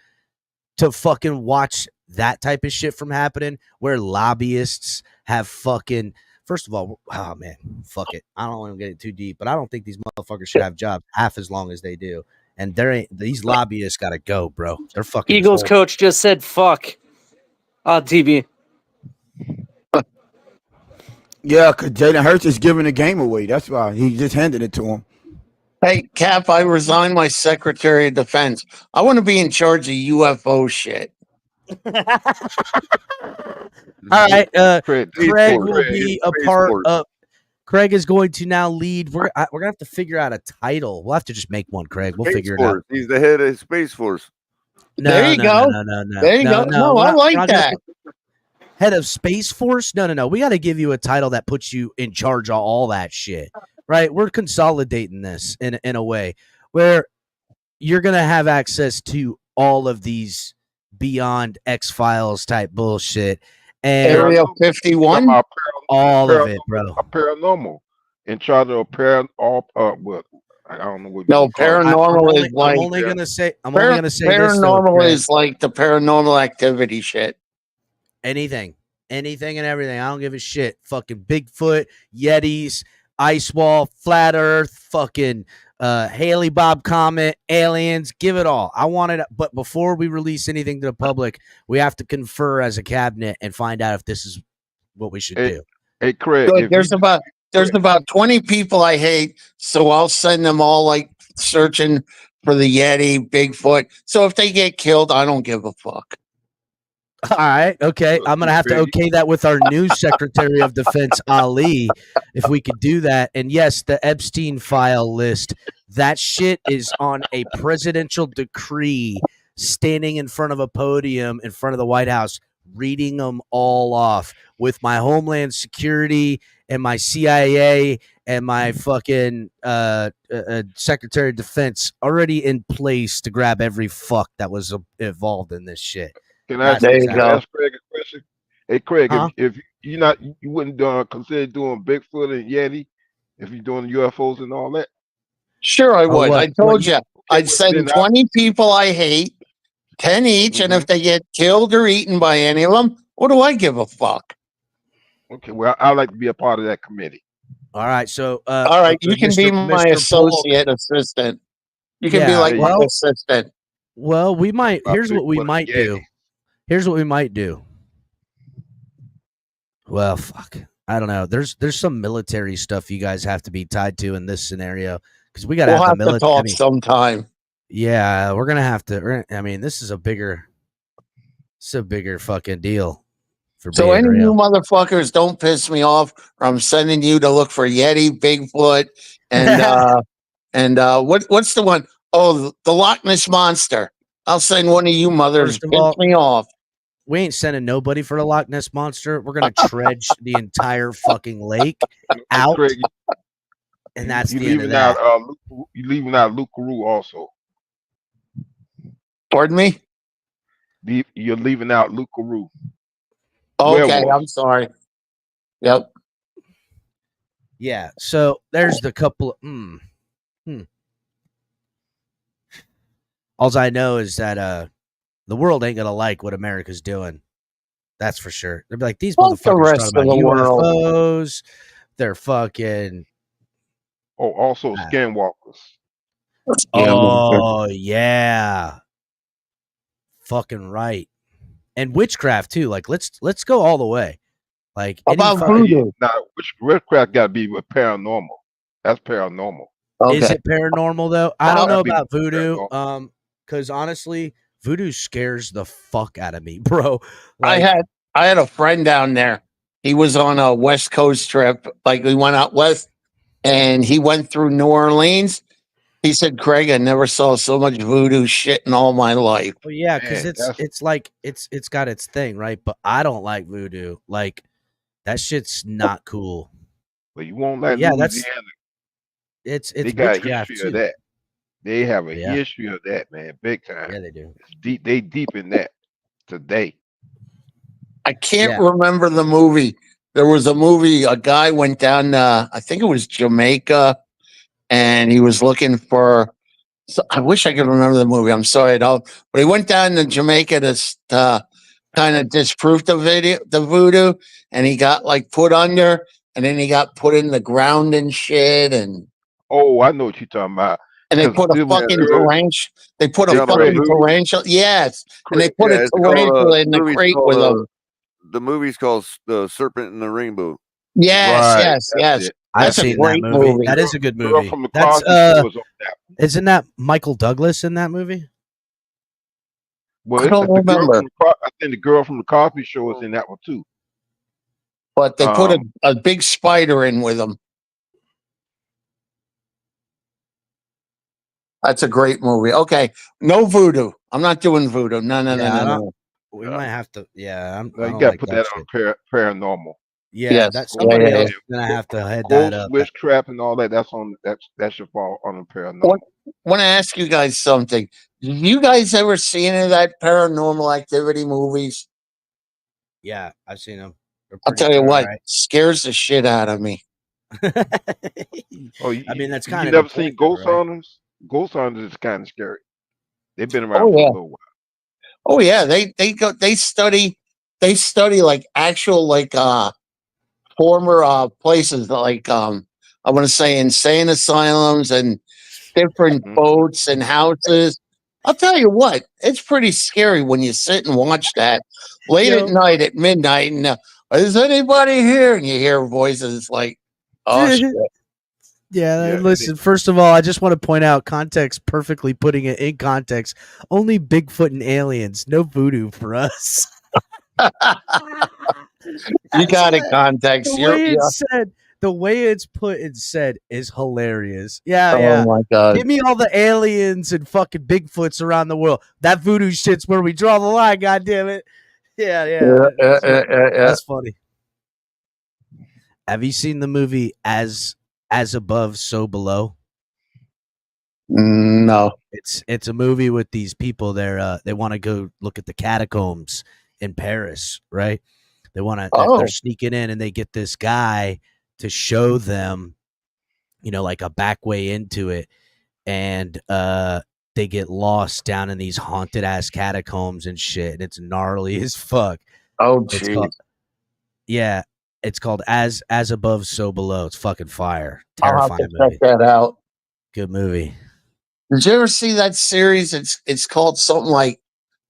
to fucking watch that type of shit from happening, where lobbyists have fucking. First of all, oh man, fuck it. I don't want to get it too deep, but I don't think these motherfuckers should have jobs half as long as they do. And these lobbyists got to go, bro. They're fucking. Eagles coach just said fuck on TV. Yeah, because Jalen Hurts is giving the game away. That's why he just handed it to him. Hey, Cap, I resigned my Secretary of Defense. I want to be in charge of UFO shit. All right, Craig will be a part of. Craig is going to now lead. We're gonna have to figure out a title. We'll have to just make one, Craig. We'll figure it out. He's the head of Space Force. There you go. No. There you go. No, I like that. head of Space Force. No. We got to give you a title that puts you in charge of all that shit, right? We're consolidating this in a way where you're going to have access to all of these beyond X-Files type bullshit. And Area 51? All of it, bro. A paranormal. In charge of what? I don't know what. No, paranormal is like. I'm only gonna say this. Paranormal is like the paranormal activity shit. Anything and everything. I don't give a shit. Fucking Bigfoot, Yetis, Ice Wall, Flat Earth, fucking Haley Bob Comet, aliens. Give it all. I want it. But before we release anything to the public, we have to confer as a cabinet and find out if this is what we should do. Hey, Craig. Good. There's about 20 people I hate, so I'll send them all like searching for the Yeti, Bigfoot. So if they get killed, I don't give a fuck. All right. Okay. I'm going to have to okay that with our new Secretary of Defense, Ali, if we could do that. And yes, the Epstein file list, that shit is on a presidential decree standing in front of a podium in front of the White House, reading them all off with my Homeland Security and my CIA and my fucking Secretary of Defense already in place to grab every fuck that was involved in this shit. Can I ask Craig a question? Hey, Craig, if you wouldn't consider doing Bigfoot and Yeti if you're doing UFOs and all that? Sure, I would. I told you. I'd send 20 people I hate, 10 each, and if they get killed or eaten by any of them, what do I give a fuck? Okay, well, I'd like to be a part of that committee. All right, so all right, you can be my associate assistant. You can be like my assistant. Well, we might. Here's what we might do. Here's what we might do. Well, fuck. I don't know. There's some military stuff you guys have to be tied to in this scenario because we got to have the military. Talk sometime. Yeah, we're gonna have to. I mean, this is a bigger fucking deal. So any of you motherfuckers don't piss me off, or I'm sending you to look for Yeti, Bigfoot, and what's the one? Oh, the Loch Ness Monster. I'll send one of you mothers piss me off. We ain't sending nobody for the Loch Ness Monster. We're gonna dredge the entire fucking lake out, and that's the end of that. You're leaving out Luke Carew also. Pardon me? You're leaving out Luke Carew. Okay, I'm sorry. Yep. Yeah. So there's the couple. All I know is that the world ain't gonna like what America's doing. That's for sure. They'll be like, these motherfuckers talking about UFOs. They're fucking. Oh, also skinwalkers. Oh yeah. Fucking right. And witchcraft too. Like let's go all the way. Like about voodoo. Now, witchcraft got to be with paranormal. That's paranormal. Okay. Is it paranormal though? I don't know about voodoo. Because honestly, voodoo scares the fuck out of me, bro. Like, I had a friend down there. He was on a West Coast trip. Like we went out west, and he went through New Orleans. He said, "Craig, I never saw so much voodoo shit in all my life." Well, yeah, because it's like it's got its thing, right? But I don't like voodoo. Like that shit's not cool. But you won't like Louisiana. It's they got a history of that. They have a history of that, man, big time. Yeah, they do. It's deep. They deep in that today. I can't remember the movie. There was a movie. A guy went down. I think it was Jamaica. And he was looking for. So I wish I could remember the movie. I'm sorry, but he went down to Jamaica to kind of disprove the voodoo, and he got like put under, and then he got put in the ground and shit. And I know what you're talking about. And they put a fucking tarantula. They put a fucking tarantula. Yes, and they put a tarantula in the crate with them. The movie's called "The Serpent and the Rainbow." Yes, yes. I've seen that movie. That is a good movie. That's isn't that Michael Douglas in that movie? Well, I don't remember. I think the girl from the Cosby Show is in that one too. But they put a big spider in with them. That's a great movie. Okay, no voodoo. I'm not doing voodoo. No. We might have to. Yeah, I you don't got to like put that that shit. on paranormal. Yeah, Yes. that somebody Yeah. else is gonna have to head that Ghost, up. witchcraft, and all that. That should fall on the paranormal. Want to ask you guys something? Did you guys ever see any of that Paranormal Activity movies? Yeah, I've seen them. I'll tell you what, scares the shit out of me. Oh, I mean, that's you kind of never the seen point, though, Ghost right? Hunters? Ghost Hunters is kind of scary. They've been Oh around for a yeah. little while. Oh yeah. They study like actual like former places like I want to say insane asylums and different boats and houses. I'll tell you what, it's pretty scary when you sit and watch that late at night at midnight and is anybody here? And you hear voices like, oh shit. Yeah, listen, first of all, I just want to point out context, perfectly putting it in context. Only Bigfoot and aliens, no voodoo for us. You got it, context. The way it's put and said is hilarious. Yeah, Oh yeah. my God. Give me all the aliens and fucking Bigfoots around the world. That voodoo shit's where we draw the line, God damn it. Yeah. That's funny. Have you seen the movie As Above, So Below? No. It's a movie with these people. They want to go look at the catacombs in Paris, right? They want to. They're sneaking in, and they get this guy to show them, like a back way into it, and they get lost down in these haunted ass catacombs and shit, and it's gnarly as fuck. Oh, yeah, it's called As Above, So Below. It's fucking fire. I'll have Terrifying to movie. check that out. Good movie. Did you ever see that series? It's called something like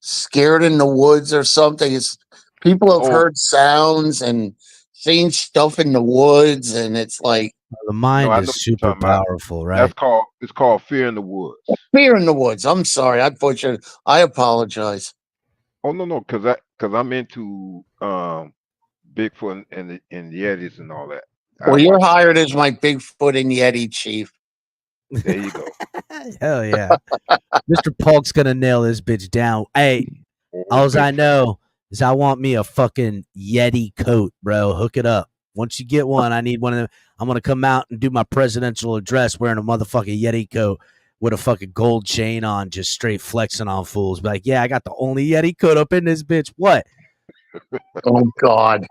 Scared in the Woods or something. It's people have heard sounds and seen stuff in the woods, and it's like the mind is super powerful, right? It's called Fear in the Woods. Fear in the Woods. I'm sorry, I butchered. I apologize. Oh no, because I'm into Bigfoot and Yetis and all that. Well, you're hired as my Bigfoot and Yeti chief. There you go. Hell yeah. Mr. Polk's gonna nail this bitch down. Hey, all I know is I want me a fucking Yeti coat, bro. Hook it up. Once you get one, I need one of them. I'm gonna come out and do my presidential address wearing a motherfucking Yeti coat with a fucking gold chain on, just straight flexing on fools. Be like, yeah, I got the only Yeti coat up in this bitch. What? Oh God.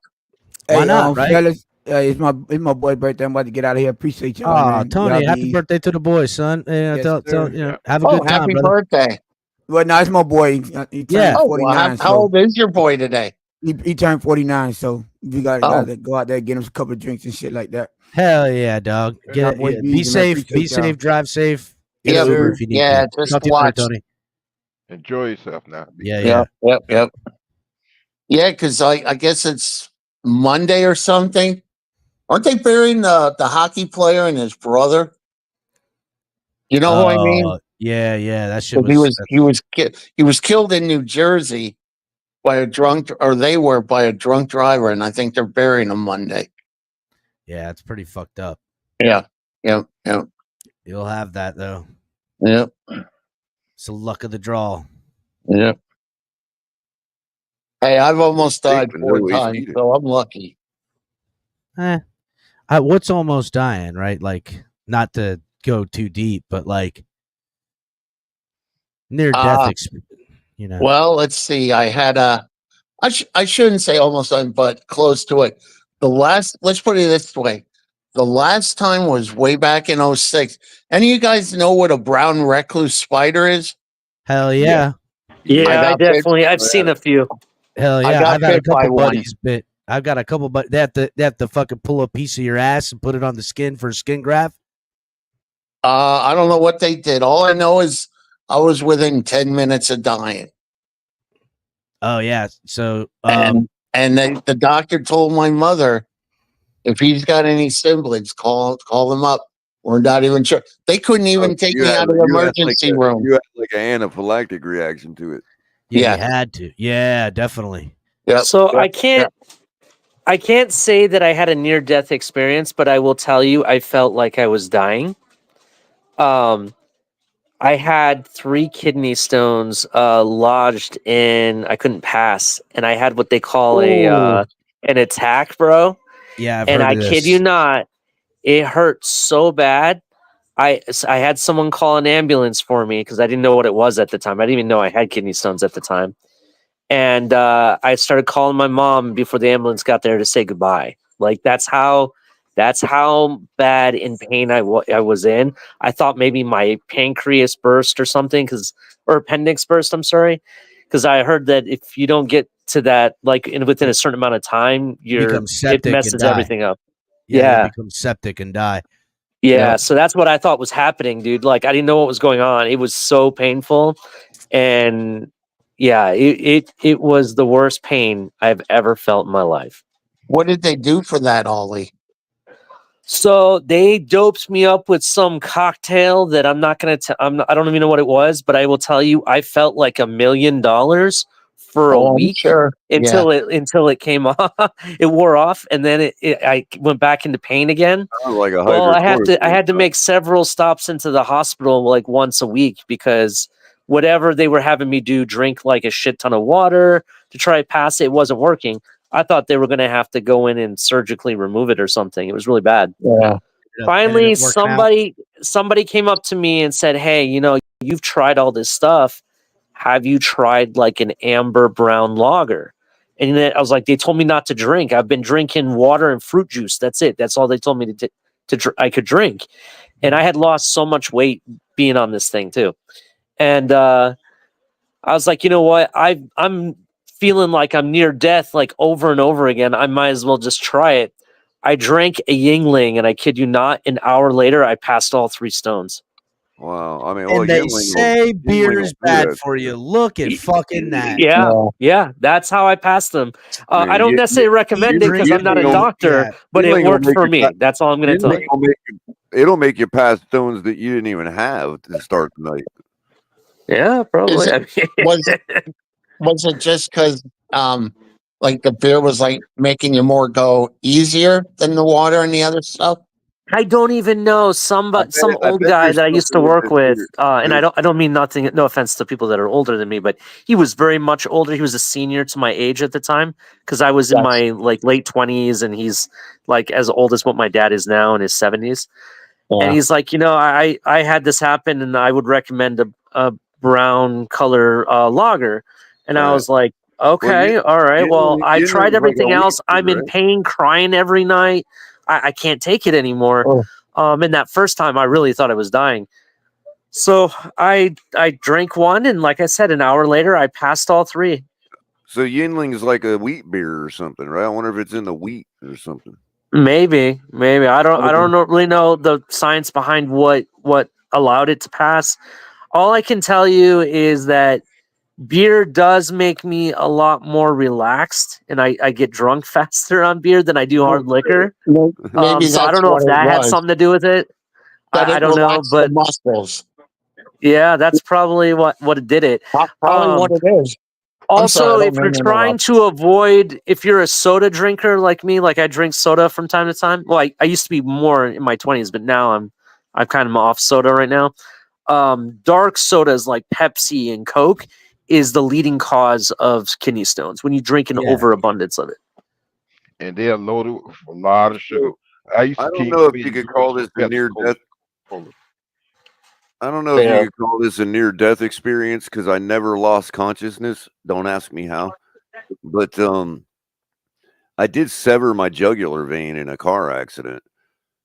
Why not, right? Fellas, it's my boy's birthday. I'm about to get out of here. Appreciate y'all. Oh, man. Tony, Y'all happy be- birthday to the boy, son. Yes, Have a Oh, good time, happy brother. birthday. Well, no, it's my boy. He turned Oh, 49. how old is your boy today? He turned 49, so we got Oh. to go out there, get him a couple of drinks and shit like that. Hell yeah, dog. Get boy it. Bees, Be and I safe. Be appreciate y'all. safe. Drive safe. Get Yeah, an Uber if you need yeah, to. just Talk to you later, watch. Tony. Enjoy yourself now. Yeah. Yep. Yeah, because I guess it's Monday or something. Aren't they burying the hockey player and his brother? You know who I mean? Yeah. That shit He was killed in New Jersey by a drunk, or they were by a drunk driver, and I think they're burying him Monday. Yeah, it's pretty fucked up. Yeah. You'll have that though. Yep. It's the luck of the draw. Yep. Hey, I've almost died even 4 know he's times, eating. so I'm lucky. What's almost dying, right? Like, not to go too deep, but like near death experience. Well, let's see. I had I shouldn't say almost done, but close to it. Let's put it this way. The last time was way back in 2006. Any of you guys know what a brown recluse spider is? Hell yeah. Yeah, I've seen a few. Hell yeah. I got I've had a bit by couple one. buddies bit. I've got a couple, but they have to fucking pull a piece of your ass and put it on the skin for a skin graft. I don't know what they did. All I know is I was within 10 minutes of dying. Oh yeah. So and the doctor told my mother, if he's got any siblings, call them up. We're not even sure. They couldn't even take me out of the emergency room. You had like an anaphylactic reaction to it. Yeah, you had to. Yeah, definitely. Yep. So I can't say that I had a near death experience, but I will tell you I felt like I was dying. I had 3 kidney stones lodged in. I couldn't pass, and I had what they call an attack, bro. Yeah, I've and heard I of kid this. you not, it hurt so bad. I had someone call an ambulance for me because I didn't know what it was at the time. I didn't even know I had kidney stones at the time. And I started calling my mom before the ambulance got there to say goodbye. Like that's how bad in pain I was in. I thought maybe my pancreas burst or something or appendix burst. I'm sorry, because I heard that if you don't get to that within a certain amount of time, Become it septic and messes die. everything up. Yeah, you'll Yeah. become septic and die. Yeah, so that's what I thought was happening, dude. Like I didn't know what was going on. It was so painful, and yeah, it was the worst pain I've ever felt in my life. What did they do for that, Ollie? So they doped me up with some cocktail that I'm not gonna. I don't even know what it was, but I will tell you, I felt like $1 million for a I'm week sure. until it came off. It wore off, and then I went back into pain again. Sounds like a Well, I had hydrochloroquine. to make several stops into the hospital like once a week because whatever they were having me do, drink like a shit ton of water to try to pass it, wasn't working. I thought they were going to have to go in and surgically remove it or something. It was really bad. Yeah. Finally, somebody came up to me and said, "Hey, you've tried all this stuff. Have you tried like an amber brown lager?" And then I was like, "They told me not to drink. I've been drinking water and fruit juice. That's it. That's all they told me I could drink." And I had lost so much weight being on this thing too. And I was like, you know what? I'm feeling like I'm near death, like over and over again. I might as well just try it. I drank a Yingling, and I kid you not, an hour later, I passed all 3 stones. Wow. I mean, And they say beer is bad for you. Look at fucking that. Yeah, that's how I passed them. I don't necessarily recommend it because I'm not a doctor, but it worked for me. That's all I'm going to tell you. It'll make you pass stones that you didn't even have to start the night. Yeah, probably. Was it just because like the beer was like making you more go easier than the water and the other stuff? I don't even know. Some old guy that I used to work with, and I don't mean nothing. No offense to people that are older than me, but he was very much older. He was a senior to my age at the time because I was in my late 20s, and he's like as old as what my dad is now in his 70s. Yeah. And he's like, I had this happen, and I would recommend a brown color lager, and I was like, okay, all right. Well, I tried everything else. I'm in pain, crying every night. I can't take it anymore. And that first time I really thought I was dying. So I drank one, and like I said, an hour later I passed all 3. So Yingling is like a wheat beer or something, right? I wonder if it's in the wheat or something. Maybe. I don't really know the science behind what allowed it to pass. All I can tell you is that beer does make me a lot more relaxed, and I get drunk faster on beer than I do hard liquor. Maybe so I don't know if that had something to do with it. I don't know, but the muscles. Yeah, that's probably what did it. Probably what it is. Also, if you're trying to avoid, if you're a soda drinker like me, like I drink soda from time to time. Well, I used to be more in my 20s, but now I'm kind of off soda right now. Dark sodas like Pepsi and Coke is the leading cause of kidney stones when you drink an overabundance of it. And they are loaded with a lot of sugar. I don't know if you could call this a near death. I don't know if you could call this a near death experience because I never lost consciousness. Don't ask me how. But I did sever my jugular vein in a car accident.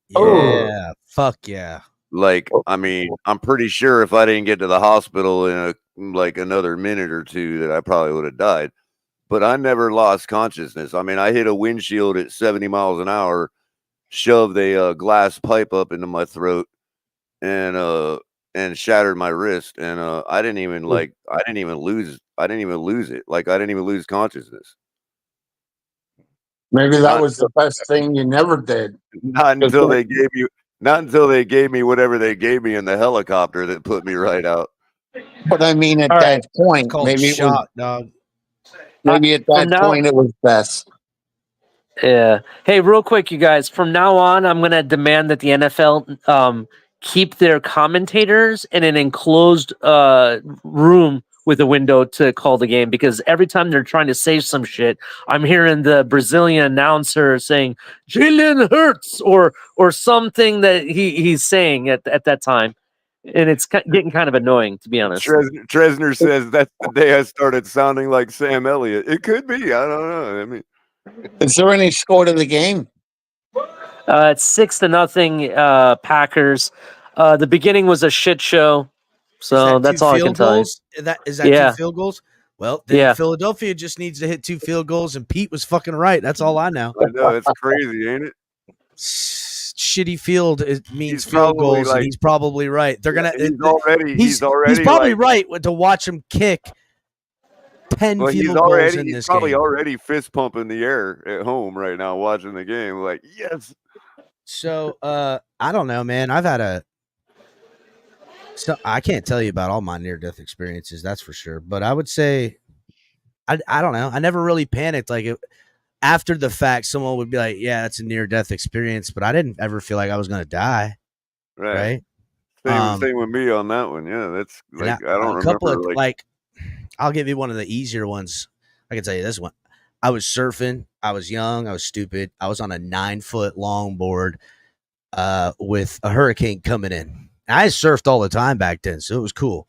Yeah, fuck yeah. Like, I mean, I'm pretty sure if I didn't get to the hospital in another minute or two that I probably would have died. But I never lost consciousness. I mean, I hit a windshield at 70 miles an hour, shoved a glass pipe up into my throat, and shattered my wrist. And I didn't even lose it. Like, I didn't even lose consciousness. Maybe that was the best thing you never did. Not until they gave me whatever they gave me in the helicopter that put me right out. But I mean, at that point, maybe it was dog. Maybe at that point it was best. Yeah. Hey, real quick, you guys. From now on, I'm going to demand that the NFL keep their commentators in an enclosed room with a window to call the game, because every time they're trying to say some shit, I'm hearing the Brazilian announcer saying Jalen Hurts or something that he's saying at that time, and it's getting kind of annoying, to be honest. Tresner says that's the day I started sounding like Sam Elliott. It could be. I don't know. I mean, is there any score to the game? It's 6-0 Packers. The beginning was a shit show, so that's all I can tell you. Is that 2 field goals? Well, then Philadelphia just needs to hit 2 field goals, and Pete was fucking right. That's all I know. I know, it's crazy, ain't it? Shitty field means field goals, and he's probably right. They're gonna. He's probably right to watch him kick 10 field goals in this game. He's probably already fist pumping the air at home right now, watching the game. Like, yes. So I don't know, man. I can't tell you about all my near-death experiences, that's for sure. But I would say, I don't know. I never really panicked. Like, after the fact, someone would be like, yeah, that's a near-death experience. But I didn't ever feel like I was going to die. Right? Same with me on that one. Yeah, that's like, I don't remember. Like, I'll give you one of the easier ones. I can tell you this one. I was surfing. I was young. I was stupid. I was on a 9-foot longboard with a hurricane coming in. I surfed all the time back then, so it was cool.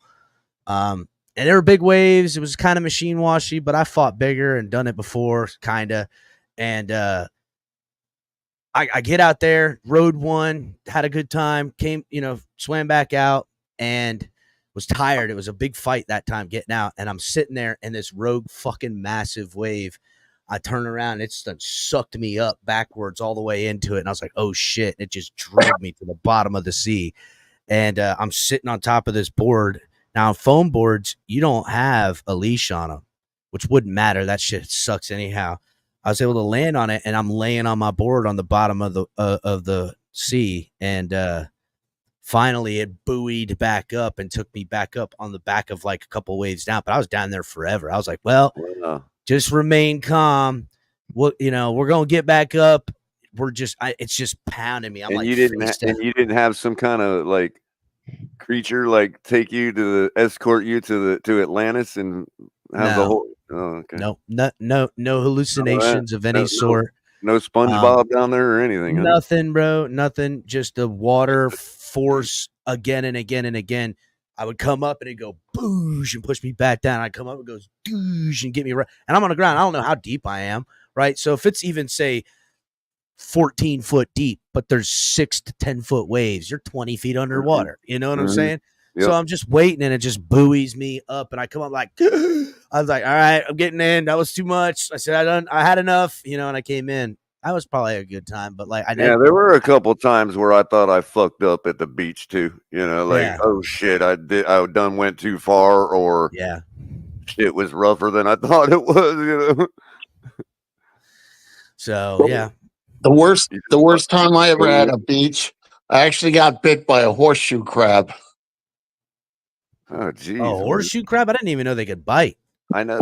And there were big waves. It was kind of machine washy, but I fought bigger and done it before, kind of. And I get out there, rode one, had a good time, swam back out, and was tired. It was a big fight that time getting out, and I'm sitting there in this rogue fucking massive wave. I turn around, it's sucked me up backwards all the way into it, and I was like, oh shit. It just drove me to the bottom of the sea. And I'm sitting on top of this board. Now, foam boards, you don't have a leash on them, which wouldn't matter. That shit sucks anyhow. I was able to land on it, and I'm laying on my board on the bottom of the sea. And finally, it buoyed back up and took me back up on the back of like a couple waves down. But I was down there forever. I was like, well, just remain calm. Well, we're going to get back up. It's just pounding me. You didn't have some kind of like creature like take you to escort you to Atlantis and have the whole. Oh, okay. No hallucinations of any sort. No SpongeBob down there or anything. Nothing, bro. Nothing. Just the water force again and again and again. I would come up and it'd go boosh and push me back down. I'd come up and it goes doosh and get me right. And I'm on the ground. I don't know how deep I am, right? So if it's even say 14 foot deep, but there's 6 to 10 foot waves, you're 20 feet underwater. You know what I'm saying? Yep. So I'm just waiting and it just buoys me up and I come up like, I was like, all right, I'm getting in. That was too much. I said, I had enough, and I came in. That was probably a good time, but like, there were a couple times where I thought I fucked up at the beach too, oh shit, I went too far, or shit was rougher than I thought it was, So yeah. The worst time I ever had at a beach, I actually got bit by a horseshoe crab. Oh, geez. Oh, horseshoe crab? I didn't even know they could bite. I know.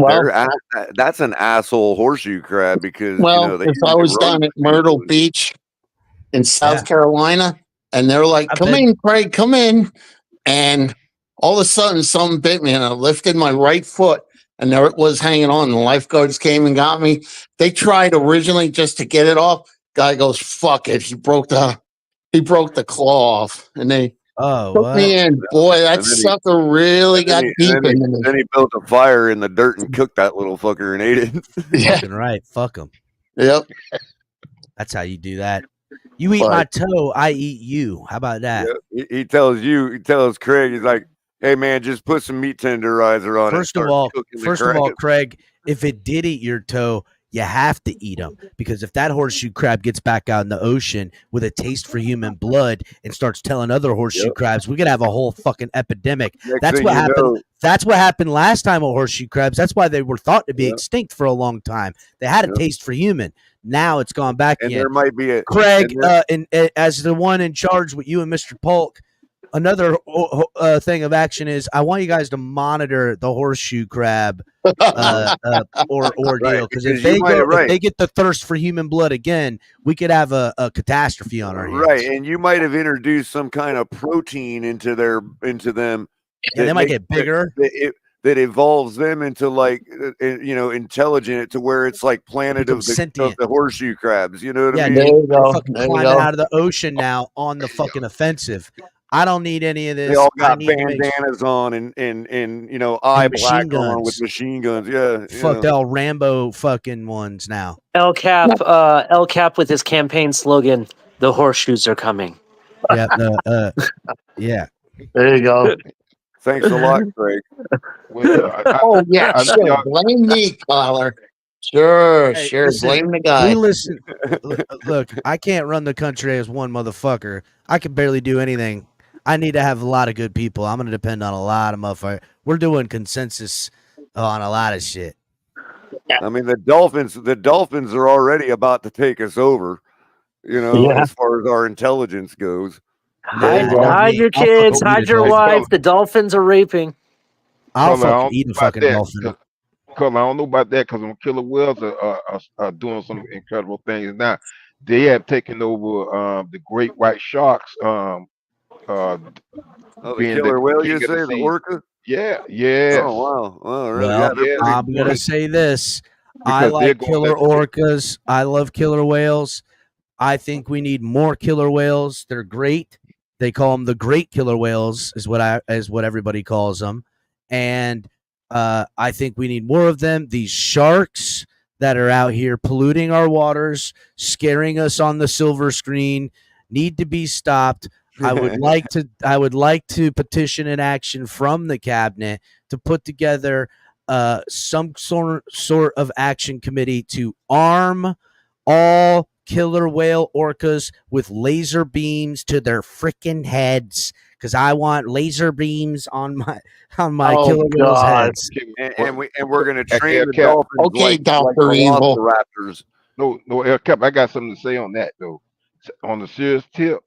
That's an asshole horseshoe crab because, I was down at Myrtle Beach in South Carolina, and they're like, come in, Craig, come in. And all of a sudden, something bit me, and I lifted my right foot, and there it was hanging on. The lifeguards came and got me. They tried originally just to get it off. Guy goes, fuck it. He broke the claw off, and they took me in. Boy, that sucker really got deep in me. Then he built a fire in the dirt and cooked that little fucker and ate it. Fucking right. Fuck him. Yep. That's how you do that. You eat my toe, I eat you. How about that? Yeah, he tells Craig, he's like, hey man, just put some meat tenderizer on it. First of all, Craig, if it did eat your toe, you have to eat them, because if that horseshoe crab gets back out in the ocean with a taste for human blood and starts telling other horseshoe crabs, we could have a whole fucking epidemic. That's what happened. That's what happened last time with horseshoe crabs. That's why they were thought to be extinct for a long time. They had a taste for human. Now it's gone back again. There might be Craig, as the one in charge with you and Mr. Polk, Another thing of action is I want you guys to monitor the horseshoe crab or ordeal, because if they get the thirst for human blood again, we could have a catastrophe on our hands. Right, and you might have introduced some kind of protein into them. Yeah, they might get bigger. That evolves them into intelligent, to where it's like planet of the horseshoe crabs. You know what I mean? There you go. Fucking climbing out of the ocean now on the fucking offensive. I don't need any of this. They all got bandanas on and eye black on with machine guns. Yeah, fuck all Rambo fucking ones now. El Cap with his campaign slogan: "The horseshoes are coming." Yeah, yeah. There you go. Thanks a lot, Craig. Sure. Blame me, caller. Sure. Listen, Blame the guy. Look, I can't run the country as one motherfucker. I can barely do anything. I need to have a lot of good people. I'm going to depend on a lot of motherfuckers. We're doing consensus on a lot of shit. I mean, the Dolphins are already about to take us over, as far as our intelligence goes. Hide your kids, hide your wife. The Dolphins are raping. I'll fucking eat a fucking dolphin. Cause I don't know about that, because killer whales are doing some incredible things now. They have taken over the great white sharks. The killer whale, you say, the orca? Yeah, yeah. Oh wow, really? Well, I'm gonna say this: I like killer orcas. I love killer whales. I think we need more killer whales. They're great. They call them the great killer whales, is what everybody calls them, and I think we need more of them. These sharks that are out here polluting our waters, scaring us on the silver screen, need to be stopped. I would like to petition an action from the cabinet to put together some sort of action committee to arm all killer whale orcas with laser beams to their freaking heads, because I want laser beams on my killer whales' heads. And we're gonna train the dolphins like Velociraptors. No, El Cap, I got something to say on that though. On the serious tip,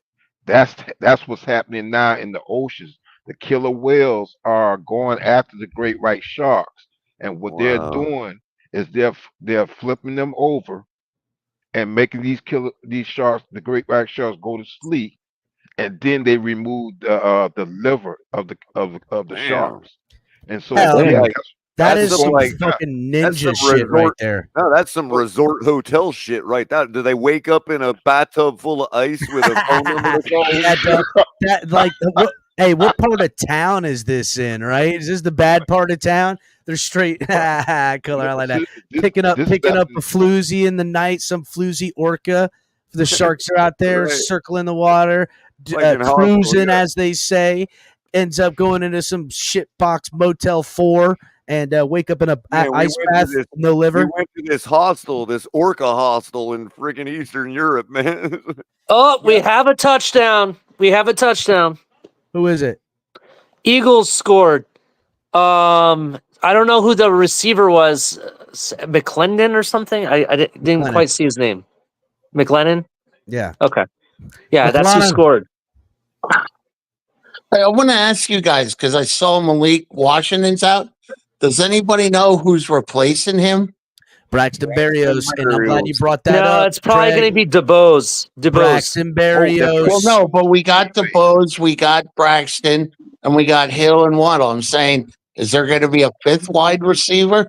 that's what's happening now in the oceans. The killer whales are going after the great white sharks, and what they're doing is they're flipping them over and making these sharks, the great white sharks, go to sleep, and then they remove the liver of the sharks. And so that is some fucking ninja shit right there. No, that's some resort hotel shit right there. Do they wake up in a bathtub full of ice with a phone number to call? Hey, what part of town is this in, right? Is this the bad part of town? They're straight color. I like that. Picking up a floozy in the night, some floozy orca. The sharks are out there circling the water, cruising, as they say. Ends up going into some shitbox Motel 4 and wake up in a ice bath, no liver. We went to this hostel, this orca hostel in freaking Eastern Europe, man. Oh, we have a touchdown. Who is it? Eagles scored. I don't know who the receiver was. McClendon or something. I didn't quite see his name. McLennan? Yeah. Okay. Yeah, that's who scored. Hey, I want to ask you guys, because I saw Malik Washington's out. Does anybody know who's replacing him? Braxton Berrios, and I'm glad you brought that up. No, it's probably going to be DeBose. Braxton Berrios. Well, no, but we got DeBose, we got Braxton, and we got Hill and Waddle. I'm saying, is there going to be a fifth wide receiver?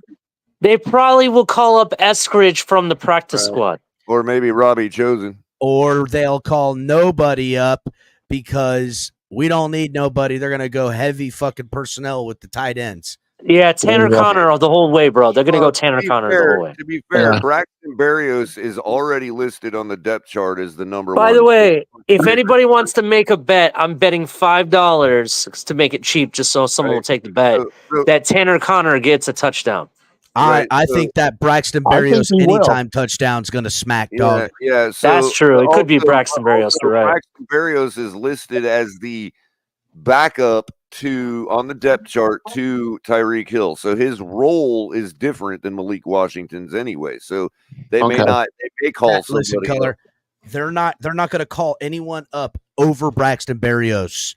They probably will call up Eskridge from the practice squad. Or maybe Robbie Chosen. Or they'll call nobody up because we don't need nobody. They're going to go heavy fucking personnel with the tight ends. Yeah, Tanner Connor the whole way, bro. They're going to go Tanner Connor the whole way. To be fair, Braxton Berrios is already listed on the depth chart as the number one. By the way, if anybody wants to make a bet, I'm betting $5 to make it cheap, just so someone will take the bet, that Tanner Connor gets a touchdown. I think that Braxton Berrios anytime touchdown is going to smack dog. Yeah, so that's true. It could be Braxton Berrios. You're right. Braxton Berrios is listed as the backup on the depth chart to Tyreek Hill. So his role is different than Malik Washington's anyway. So they may call somebody. Listen, Color, they're not going to call anyone up over Braxton Berrios.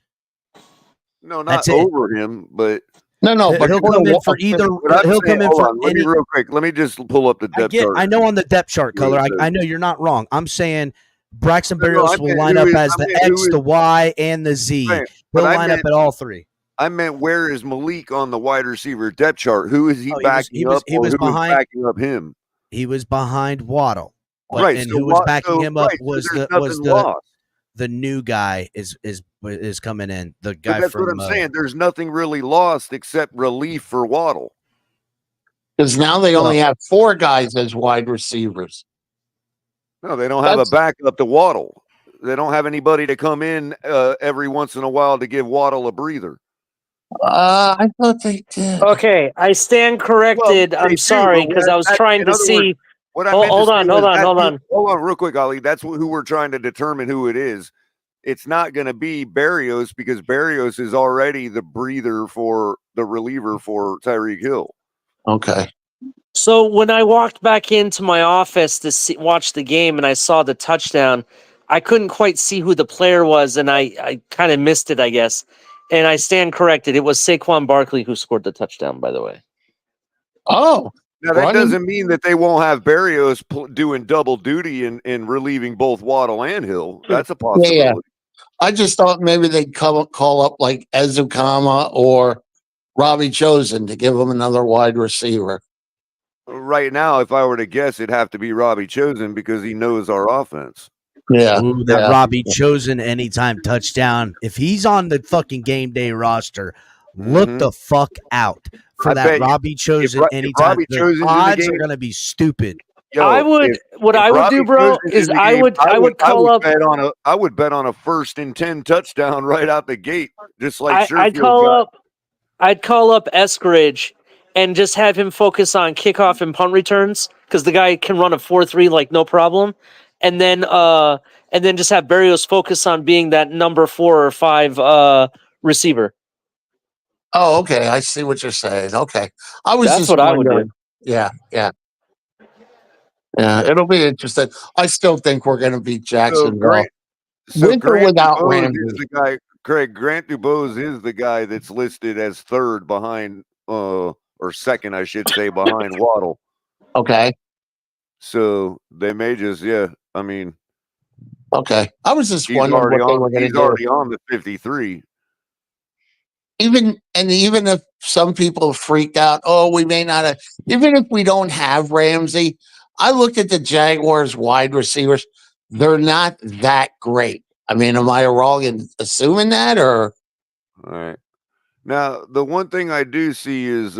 No, not over him, but no. But he'll come in for either. He'll come in for any. Real quick. Let me just pull up the depth chart. I know on the depth chart, Color. I know you're not wrong. I'm saying Braxton Berrios will line up as the X, the Y, and the Z. Right, He'll line up at all three. I meant, where is Malik on the wide receiver depth chart? Who is he backing up? He was behind. Backing up him. He was behind Waddle. Right. And so who was backing him up was the new guy is coming in. The guy that's from what I'm saying. There's nothing really lost except relief for Waddle. Because now they only have 4 guys as wide receivers. No, they don't have a backup to Waddle. They don't have anybody to come in every once in a while to give Waddle a breather. I thought they did. Okay, I stand corrected. Well, I'm sorry, because I was trying to see. What I meant hold on, real quick, Ali. That's who we're trying to determine who it is. It's not going to be Berrios because Berrios is already the breather for the reliever for Tyreek Hill. Okay. So when I walked back into my office to watch the game and I saw the touchdown, I couldn't quite see who the player was, and I kind of missed it, I guess. And I stand corrected. It was Saquon Barkley who scored the touchdown, by the way. Oh. Now, that doesn't mean that they won't have Berrios doing double duty and relieving both Waddle and Hill. That's a possibility. Yeah. I just thought maybe they'd call up like Ezukama or Robbie Chosen to give him another wide receiver. Right now, if I were to guess, it'd have to be Robbie Chosen because he knows our offense. Yeah. Ooh, that Robbie Chosen anytime touchdown. If he's on the fucking game day roster, look the fuck out for that Robbie Chosen anytime. The odds are going to be stupid. Yo, I would do, bro, is I would bet on a 1st and 10 touchdown right out the gate, just like I'd call up Eskridge and just have him focus on kickoff and punt returns because the guy can run a 4.3 like no problem, and then just have Berrios focus on being that number 4 or 5 receiver. Oh, okay. I see what you're saying. Okay, That's what I would do. Yeah. It'll be interesting. I still think we're going to beat Jacksonville. So Grant without Dubose Ramsey. is the guy. Craig, Grant Dubose is the guy that's listed as 3rd behind, or 2nd, I should say, behind Waddle. Okay. So they may just, I mean. Okay. I was just wondering what they were going to do. He's already on the 53. Even if some people freaked out, we may not have. Even if we don't have Ramsey, I looked at the Jaguars wide receivers. They're not that great. I mean, am I wrong in assuming that, or? All right. Now, the one thing I do see is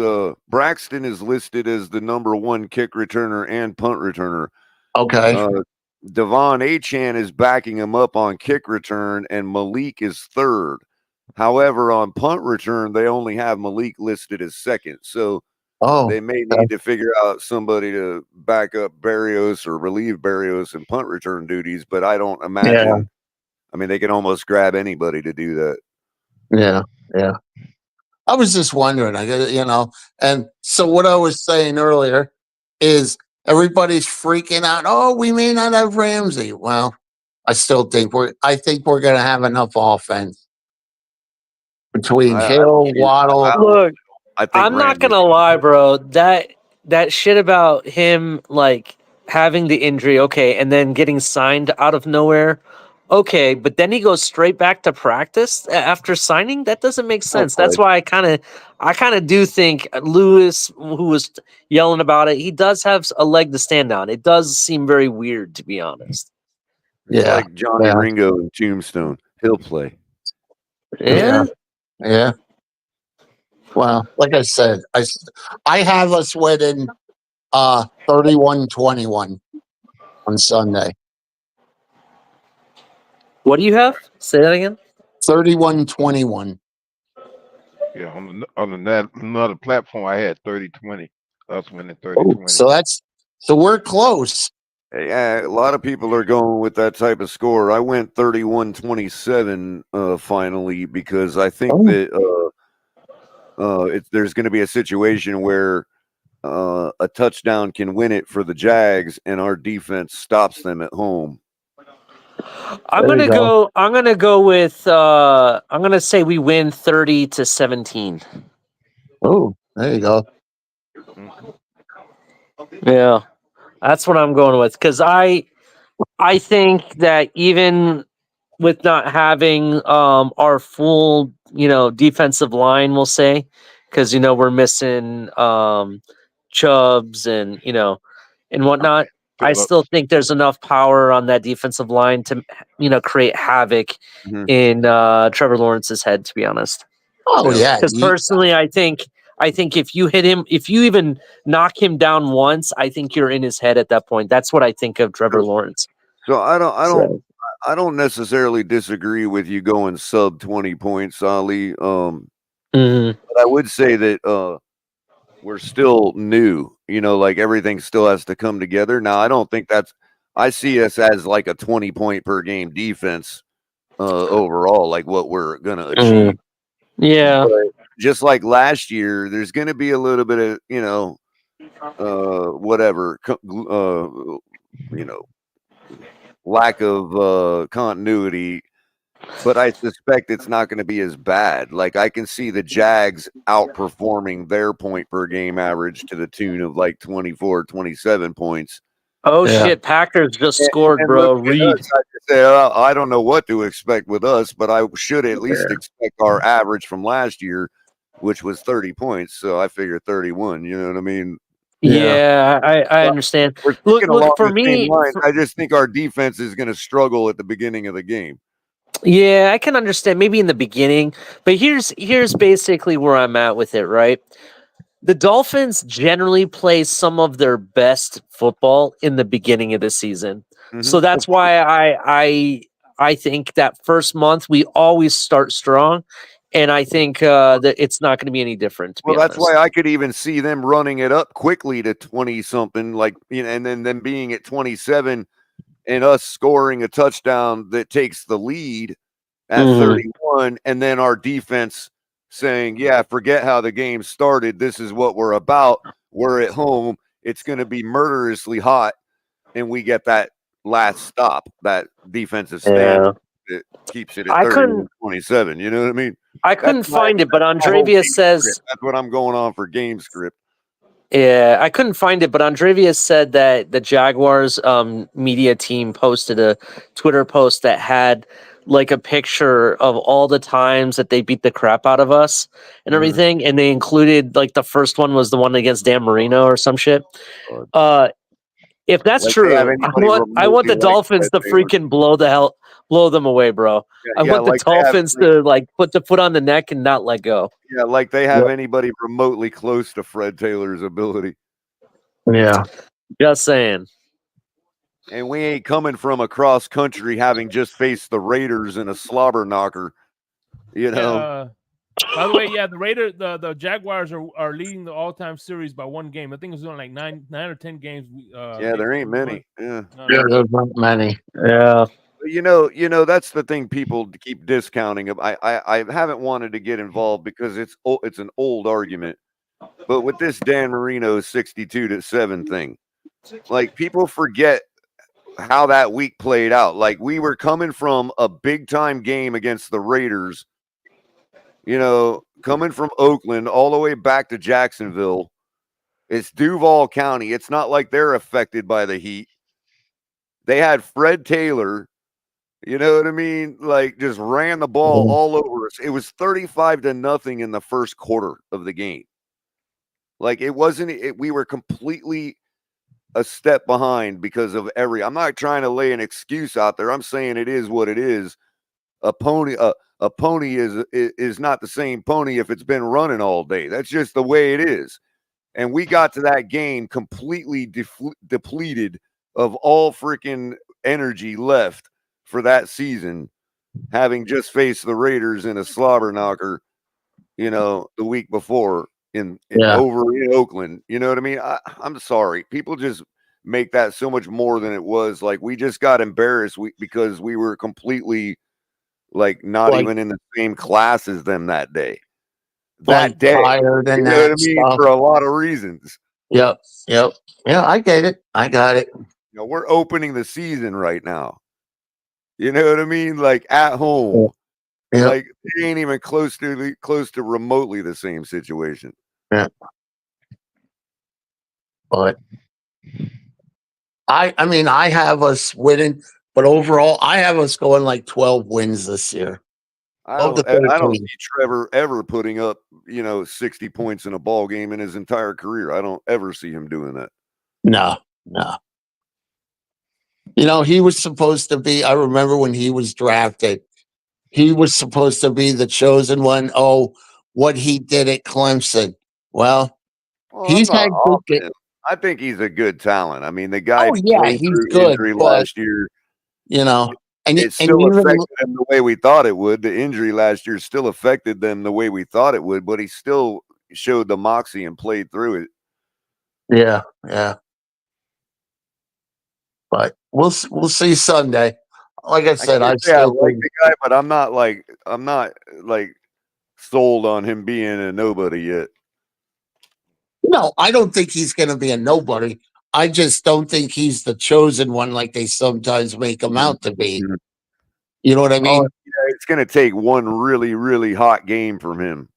Braxton is listed as the number 1 kick returner and punt returner. Okay. Devon Achane is backing him up on kick return, and Malik is 3rd. However, on punt return, they only have Malik listed as 2nd. So they may need to figure out somebody to back up Berrios or relieve Berrios in punt return duties, but I don't imagine. Yeah. I mean, they can almost grab anybody to do that. Yeah. I was just wondering, and so what I was saying earlier is everybody's freaking out. Oh, we may not have Ramsey. Well, I think we're going to have enough offense. Between Hill, Waddle. Look, I'm not gonna lie, bro. That shit about him like having the injury, okay, and then getting signed out of nowhere, okay, but then he goes straight back to practice after signing. That doesn't make sense. That's why I kind of do think Lewis, who was yelling about it, he does have a leg to stand on. It does seem very weird, to be honest. Yeah, like Johnny Ringo in Tombstone, he'll play. Yeah. Well, like I said, I have us winning 31-21 on Sunday. What do you have? Say that again. 31-21. Yeah, on another platform, I had 30-20. Us winning 30-20. So we're close. Yeah, a lot of people are going with that type of score. I went 31-27 finally because I think that there's going to be a situation where a touchdown can win it for the Jags, and our defense stops them at home. I'm gonna go. I'm gonna go with. I'm gonna say we win 30-17. Oh, there you go. Yeah, that's what I'm going with because I think that even with not having our full defensive line, we'll say, because we're missing Chubbs and and whatnot. I still think there's enough power on that defensive line to create havoc in Trevor Lawrence's head. To be honest, Oh yeah. because personally, I think if you hit him, if you even knock him down once, I think you're in his head at that point. That's what I think of Trevor Lawrence. So I don't necessarily disagree with you going sub 20 points, Ali. But I would say that we're still new. Like everything still has to come together. Now, I don't think I see us as like a 20-point per game defense overall, like what we're gonna achieve. Yeah. But just like last year, there's gonna be a little bit of whatever lack of continuity, but I suspect it's not going to be as bad. Like I can see the Jags outperforming their point per game average to the tune of like 24, 27 points. Oh shit! Packers just scored, bro. Reed. I don't know what to expect with us, but I should at least expect our average from last year, which was 30 points. So I figure 31. You know what I mean? Yeah, I understand. Look for me. I just think our defense is going to struggle at the beginning of the game. Yeah, I can understand maybe in the beginning, but here's basically where I'm at with it, right? The Dolphins generally play some of their best football in the beginning of the season. So that's why I think that first month we always start strong, and I think that it's not going to be any different. Well, that's why I could even see them running it up quickly to 20 something, like and then them being at 27 and us scoring a touchdown that takes the lead at 31, and then our defense saying, yeah, forget how the game started. This is what we're about. We're at home. It's going to be murderously hot. And we get that last stop, that defensive stand that keeps it at 31-27. You know what I mean? I couldn't find it, but Andrevius says that's what I'm going on for game script. Yeah, I couldn't find it, but Andrevius said that the Jaguars media team posted a Twitter post that had like a picture of all the times that they beat the crap out of us and everything, and they included like the first one was the one against Dan Marino or some shit. If that's true, I want the Dolphins to freaking blow them away, bro. I want the Dolphins to like put the foot on the neck and not let go. Yeah, like they have anybody remotely close to Fred Taylor's ability. Yeah, just saying. And we ain't coming from across country having just faced the Raiders in a slobber knocker, you know. By the way, the Jaguars are leading the all-time series by one game. I think it's only like nine or 10 games. There ain't many. Yeah, there's not many. Yeah. You know that's the thing people keep discounting. I haven't wanted to get involved because it's an old argument, but with this Dan Marino 62-7 thing, like people forget how that week played out. Like we were coming from a big time game against the Raiders, coming from Oakland all the way back to Jacksonville. It's Duval County. It's not like they're affected by the heat. They had Fred Taylor, you know what I mean? Like just ran the ball all over us. It was 35-0 in the first quarter of the game. Like it wasn't, we were completely a step behind because of I'm not trying to lay an excuse out there. I'm saying it is what it is. A pony is not the same pony if it's been running all day. That's just the way it is. And we got to that game completely depleted of all freaking energy left for that season, having just faced the Raiders in a slobber knocker, the week before over in Oakland. You know what I mean? I'm sorry. People just make that so much more than it was. Like we just got embarrassed because we were completely like not even in the same class as them that day. That day, tired and you know what I mean? For a lot of reasons. Yep. Yeah, I get it. I got it. We're opening the season right now. You know what I mean? Like at home. Yeah. Like it ain't even close to remotely the same situation. Yeah. But I mean, I have us winning, but overall, I have us going like 12 wins this year. I Of the don't 13. see Trevor ever putting up, 60 points in a ball game in his entire career. I don't ever see him doing that. No. He was supposed to be, I remember when he was drafted, he was supposed to be the chosen one. Oh, what he did at Clemson. Well, he's I'm not had off good. him. I think he's a good talent. I mean, the guy Yeah, played he's through good, injury but last year. And it still affected them the way we thought it would. The injury last year still affected them the way we thought it would, but he still showed the moxie and played through it. Yeah. But we'll see Sunday. Like I said, I I like the guy, but I'm not like sold on him being a nobody yet. No, I don't think he's going to be a nobody. I just don't think he's the chosen one like they sometimes make him out to be. You know what I mean? It's going to take one really, really hot game from him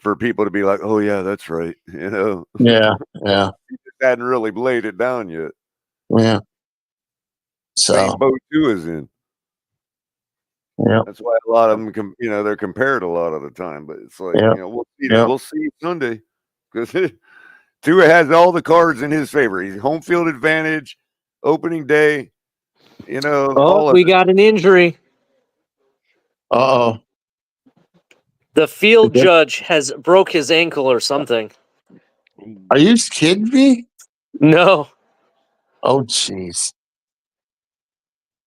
for people to be like, "Oh yeah, that's right." Yeah. He just hadn't really laid it down yet. Yeah. Same boat too is in. Yeah. That's why a lot of them, they're compared a lot of the time. But it's like, we'll see Sunday because Tua has all the cards in his favor. He's home field advantage, opening day. Oh, we got an injury. Uh-oh. The field judge has broke his ankle or something. Are you kidding me? No. Oh, jeez.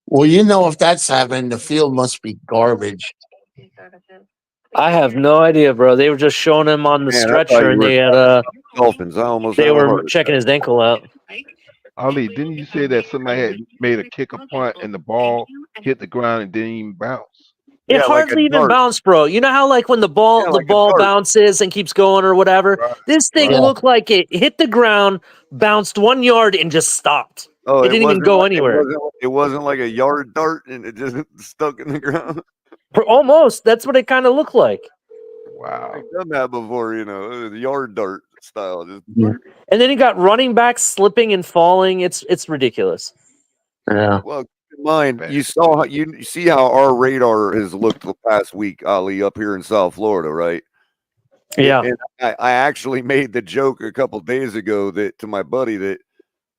Well, if that's happening, the field must be garbage. I have no idea, bro. They were just showing him on the stretcher, and they had Dolphins. I almost they had a were heart checking his ankle out. Ali, didn't you say that somebody had made a kick a punt and the ball hit the ground and didn't even bounce? It hardly even bounced, bro. You know how like when the ball bounces and keeps going or whatever? This thing looked like it hit the ground, bounced 1 yard, and just stopped. Oh, it didn't even go anywhere. It wasn't like a yard dart and it just stuck in the ground. Almost. That's what it kind of looked like. Wow. I've done that before, the yard dart style. Just And then you got running backs slipping and falling. It's ridiculous. Yeah. Well, keep in mind, you see how our radar has looked the past week, Ali, up here in South Florida, right? Yeah. And I actually made the joke a couple days ago to my buddy that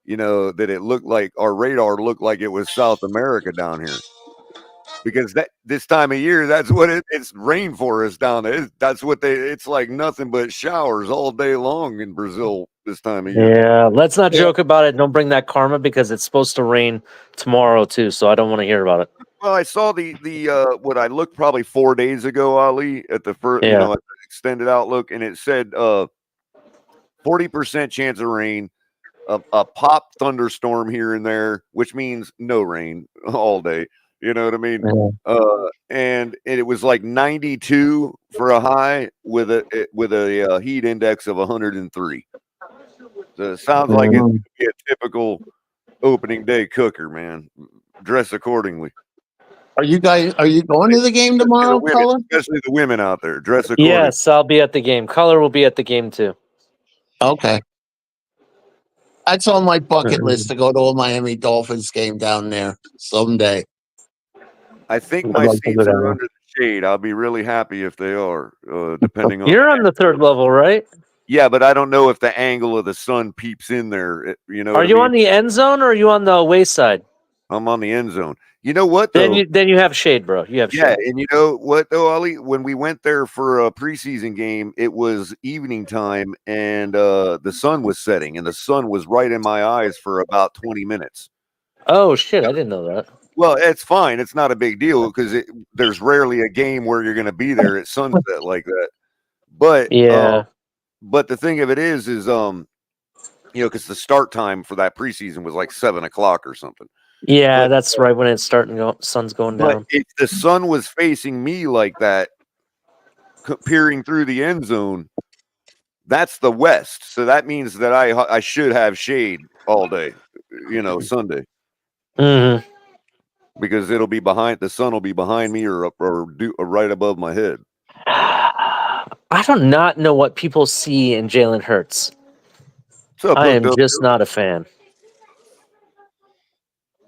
that it looked like our radar looked like it was South America down here. Because this time of year, that's what it's rainforest down there. That's what it's like nothing but showers all day long in Brazil this time of year. Yeah, let's not joke about it. Don't bring that karma because it's supposed to rain tomorrow too. So I don't want to hear about it. Well, I saw the what I looked probably 4 days ago, Ali, at the first, at the extended outlook, and it said 40% chance of rain, a pop thunderstorm here and there, which means no rain all day. You know what I mean? And it was like 92 for a high with a heat index of 103. So it sounds like it's gonna be a typical opening day cooker, man. Dress accordingly. Are you going to the game tomorrow, Color? Especially the women out there. Dress accordingly. Yes, I'll be at the game. Color will be at the game too. Okay. That's on my bucket list to go to a Miami Dolphins game down there someday. I think my seats are under the shade. I'll be really happy if they are, depending on. You're on the third level, right? Yeah, but I don't know if the angle of the sun peeps in there. Are you on the end zone or are you on the away side? I'm on the end zone. You know what though? Then you have shade, bro. You have shade. Yeah, and you know what though, Ali? When we went there for a preseason game, it was evening time and the sun was setting, and the sun was right in my eyes for about 20 minutes. Oh shit! I didn't know that. Well, it's fine. It's not a big deal because there's rarely a game where you're going to be there at sunset like that. But yeah. But the thing of it is because the start time for that preseason was like 7 o'clock or something. Yeah, that's right when it's starting to go. Sun's going down. But if the sun was facing me like that, peering through the end zone, that's the west. So that means that I should have shade all day, Sunday. Mm-hmm. because it'll be behind the sun will be behind me or right above my head. I do not know what people see in Jalen Hurts. I am just not a fan.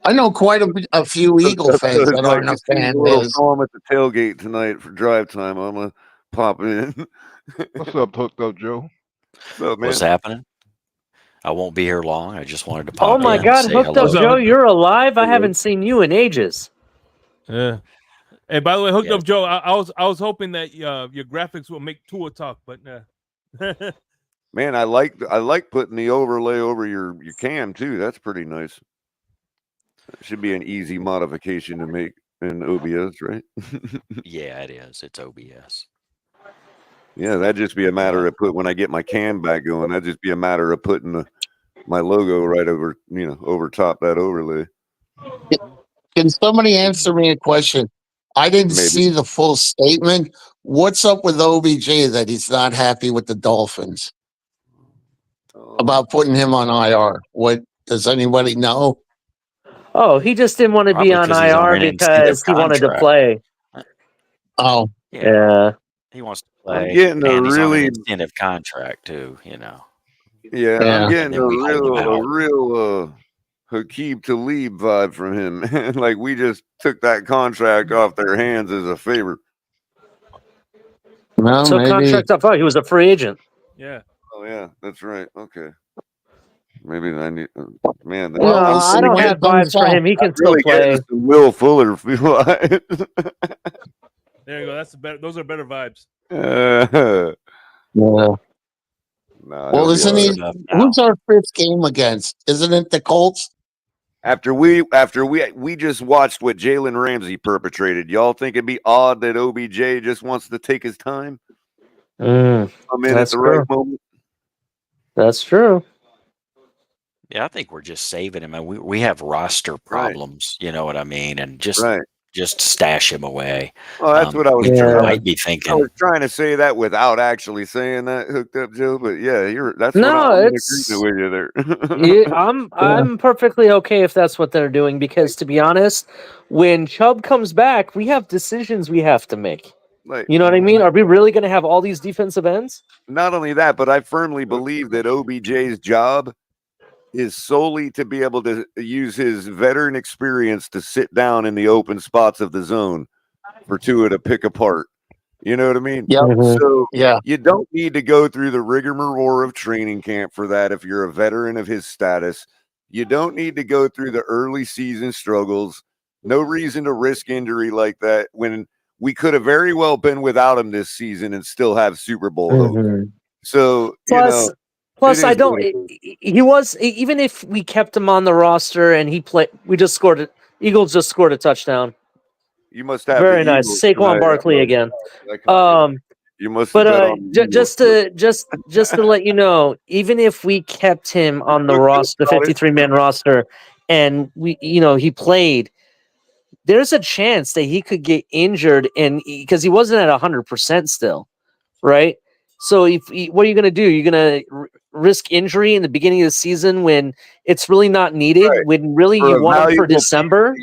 I know quite a few Eagle fans that aren't a fan. Saw him at the tailgate tonight for drive time. I'm gonna pop in. What's up, Hooked Up Joe? What's up, man? What's happening? I won't be here long. I just wanted to pop Oh my in. God, Say Hooked hello. Up Joe, you're alive. I haven't seen you in ages. Yeah. Hey, by the way, Hooked Up Joe, I was hoping that your graphics will make Tua talk, but man, I like putting the overlay over your cam too. That's pretty nice. It should be an easy modification to make in OBS, right? Yeah, it is. It's OBS. Yeah, that'd just be a matter of when I get my cam back going. That'd just be a matter of putting my logo right over, over top that overlay. Can somebody answer me a question? I didn't see the full statement. What's up with OBJ that he's not happy with the Dolphins about putting him on IR? What does anybody know? Oh, he just didn't want to be on IR because he wanted to play. Oh, yeah. He wants to I'm play. getting a and he's on an really incentive contract too. Yeah, I'm getting a real real Hakeem Talib vibe from him. Like we just took that contract off their hands as a favor. Well, took contract off. Oh, he was a free agent. Yeah. Oh yeah, that's right. Okay. Maybe I need man. No, I don't have vibes for him. He can still play. Some Will Fuller feel like. There you go. That's better. Those are better vibes. Yeah. Nah, Well, isn't he? Who's our fifth game against? Isn't it the Colts? After we just watched what Jalen Ramsey perpetrated, y'all think it'd be odd that OBJ just wants to take his time? Come in at the right moment. That's true. Yeah, I think we're just saving him, and we have roster problems. You know what I mean? And just stash him away. Well, that's what I was might be thinking. I was trying to say that without actually saying that, Hooked Up Joe. But yeah, that's No, what I'm it's agreeing with you there. I'm perfectly okay if that's what they're doing because to be honest, when Chubb comes back, we have decisions we have to make. You know what I mean? Are we really going to have all these defensive ends? Not only that, but I firmly believe that OBJ's job is solely to be able to use his veteran experience to sit down in the open spots of the zone for Tua to pick apart. You know what I mean? Yep. So you don't need to go through the rigmarole of training camp for that if you're a veteran of his status. You don't need to go through the early season struggles. No reason to risk injury like that when we could have very well been without him this season and still have Super Bowl hope. So, Plus, I don't. He was even if we kept him on the roster and he played. We just scored it. Eagles just scored a touchdown. You must have very nice. Saquon Barkley again. You must. But just to let you know, even if we kept him on the roster, the 53-man roster, and he played, there's a chance that he could get injured, and because he wasn't at 100% still, right? So what are you going to do? You're going to risk injury in the beginning of the season when it's really not needed, when really you want him for December?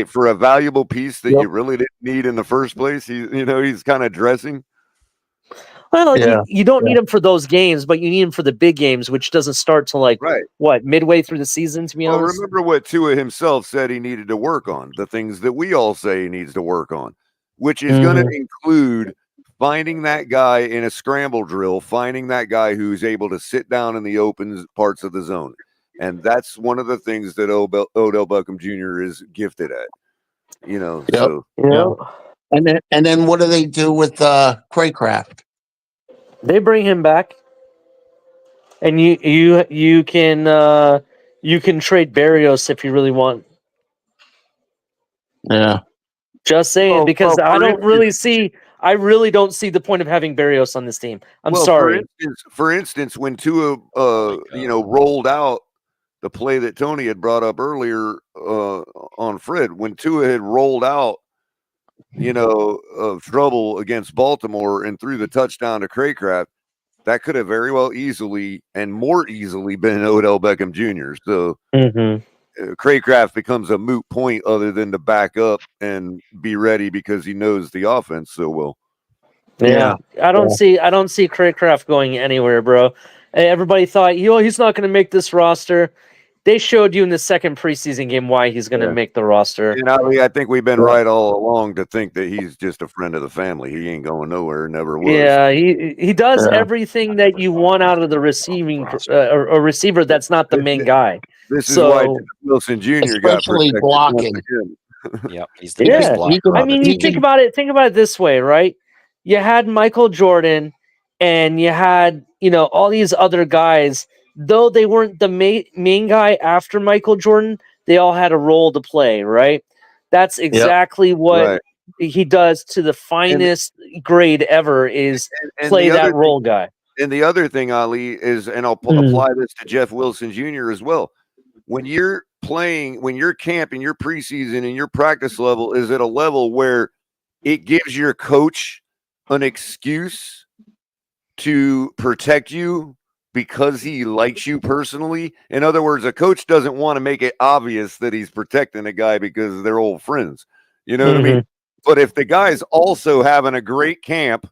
For a valuable piece that you really didn't need in the first place. He's kind of dressing. Well, you don't need him for those games, but you need him for the big games, which doesn't start till midway through the season, to be honest? Remember what Tua himself said he needed to work on, the things that we all say he needs to work on, which is going to include finding that guy in a scramble drill, finding that guy who's able to sit down in the open parts of the zone. And that's one of the things that Odell Beckham Jr. is gifted at. And then what do they do with Craycraft? They bring him back. And you can trade Berrios if you really want. Yeah. Just saying, because I really don't see the point of having Berrios on this team. I'm sorry. For instance, when Tua, rolled out the play that Tony had brought up earlier on Fred, when Tua had rolled out, of trouble against Baltimore and threw the touchdown to Craycraft, that could have very well easily and more easily been Odell Beckham Jr. So, Craycraft becomes a moot point other than to back up and be ready because he knows the offense so well. Yeah. I don't see Craycraft going anywhere, bro. Everybody thought, he's not going to make this roster. They showed you in the second preseason game why he's going to make the roster. And I think we've been right all along to think that he's just a friend of the family. He ain't going nowhere, never was. Yeah, he does everything that you want out of the receiving a receiver that's not the main guy. This is why Wilson Jr. got especially protected blocking. Yep, he's the best blocker. I mean, you think about it this way, right? You had Michael Jordan, and you had all these other guys. Though they weren't the main guy after Michael Jordan, they all had a role to play, right? That's exactly what he does to the finest grade ever is play that role guy. And the other thing, Ali, is, and I'll apply this to Jeff Wilson Jr. as well. When you're playing, when your camp and your preseason and your practice level is at a level where it gives your coach an excuse to protect you because he likes you personally. In other words, a coach doesn't want to make it obvious that he's protecting a guy because they're old friends. You know what I mean? But if the guy's also having a great camp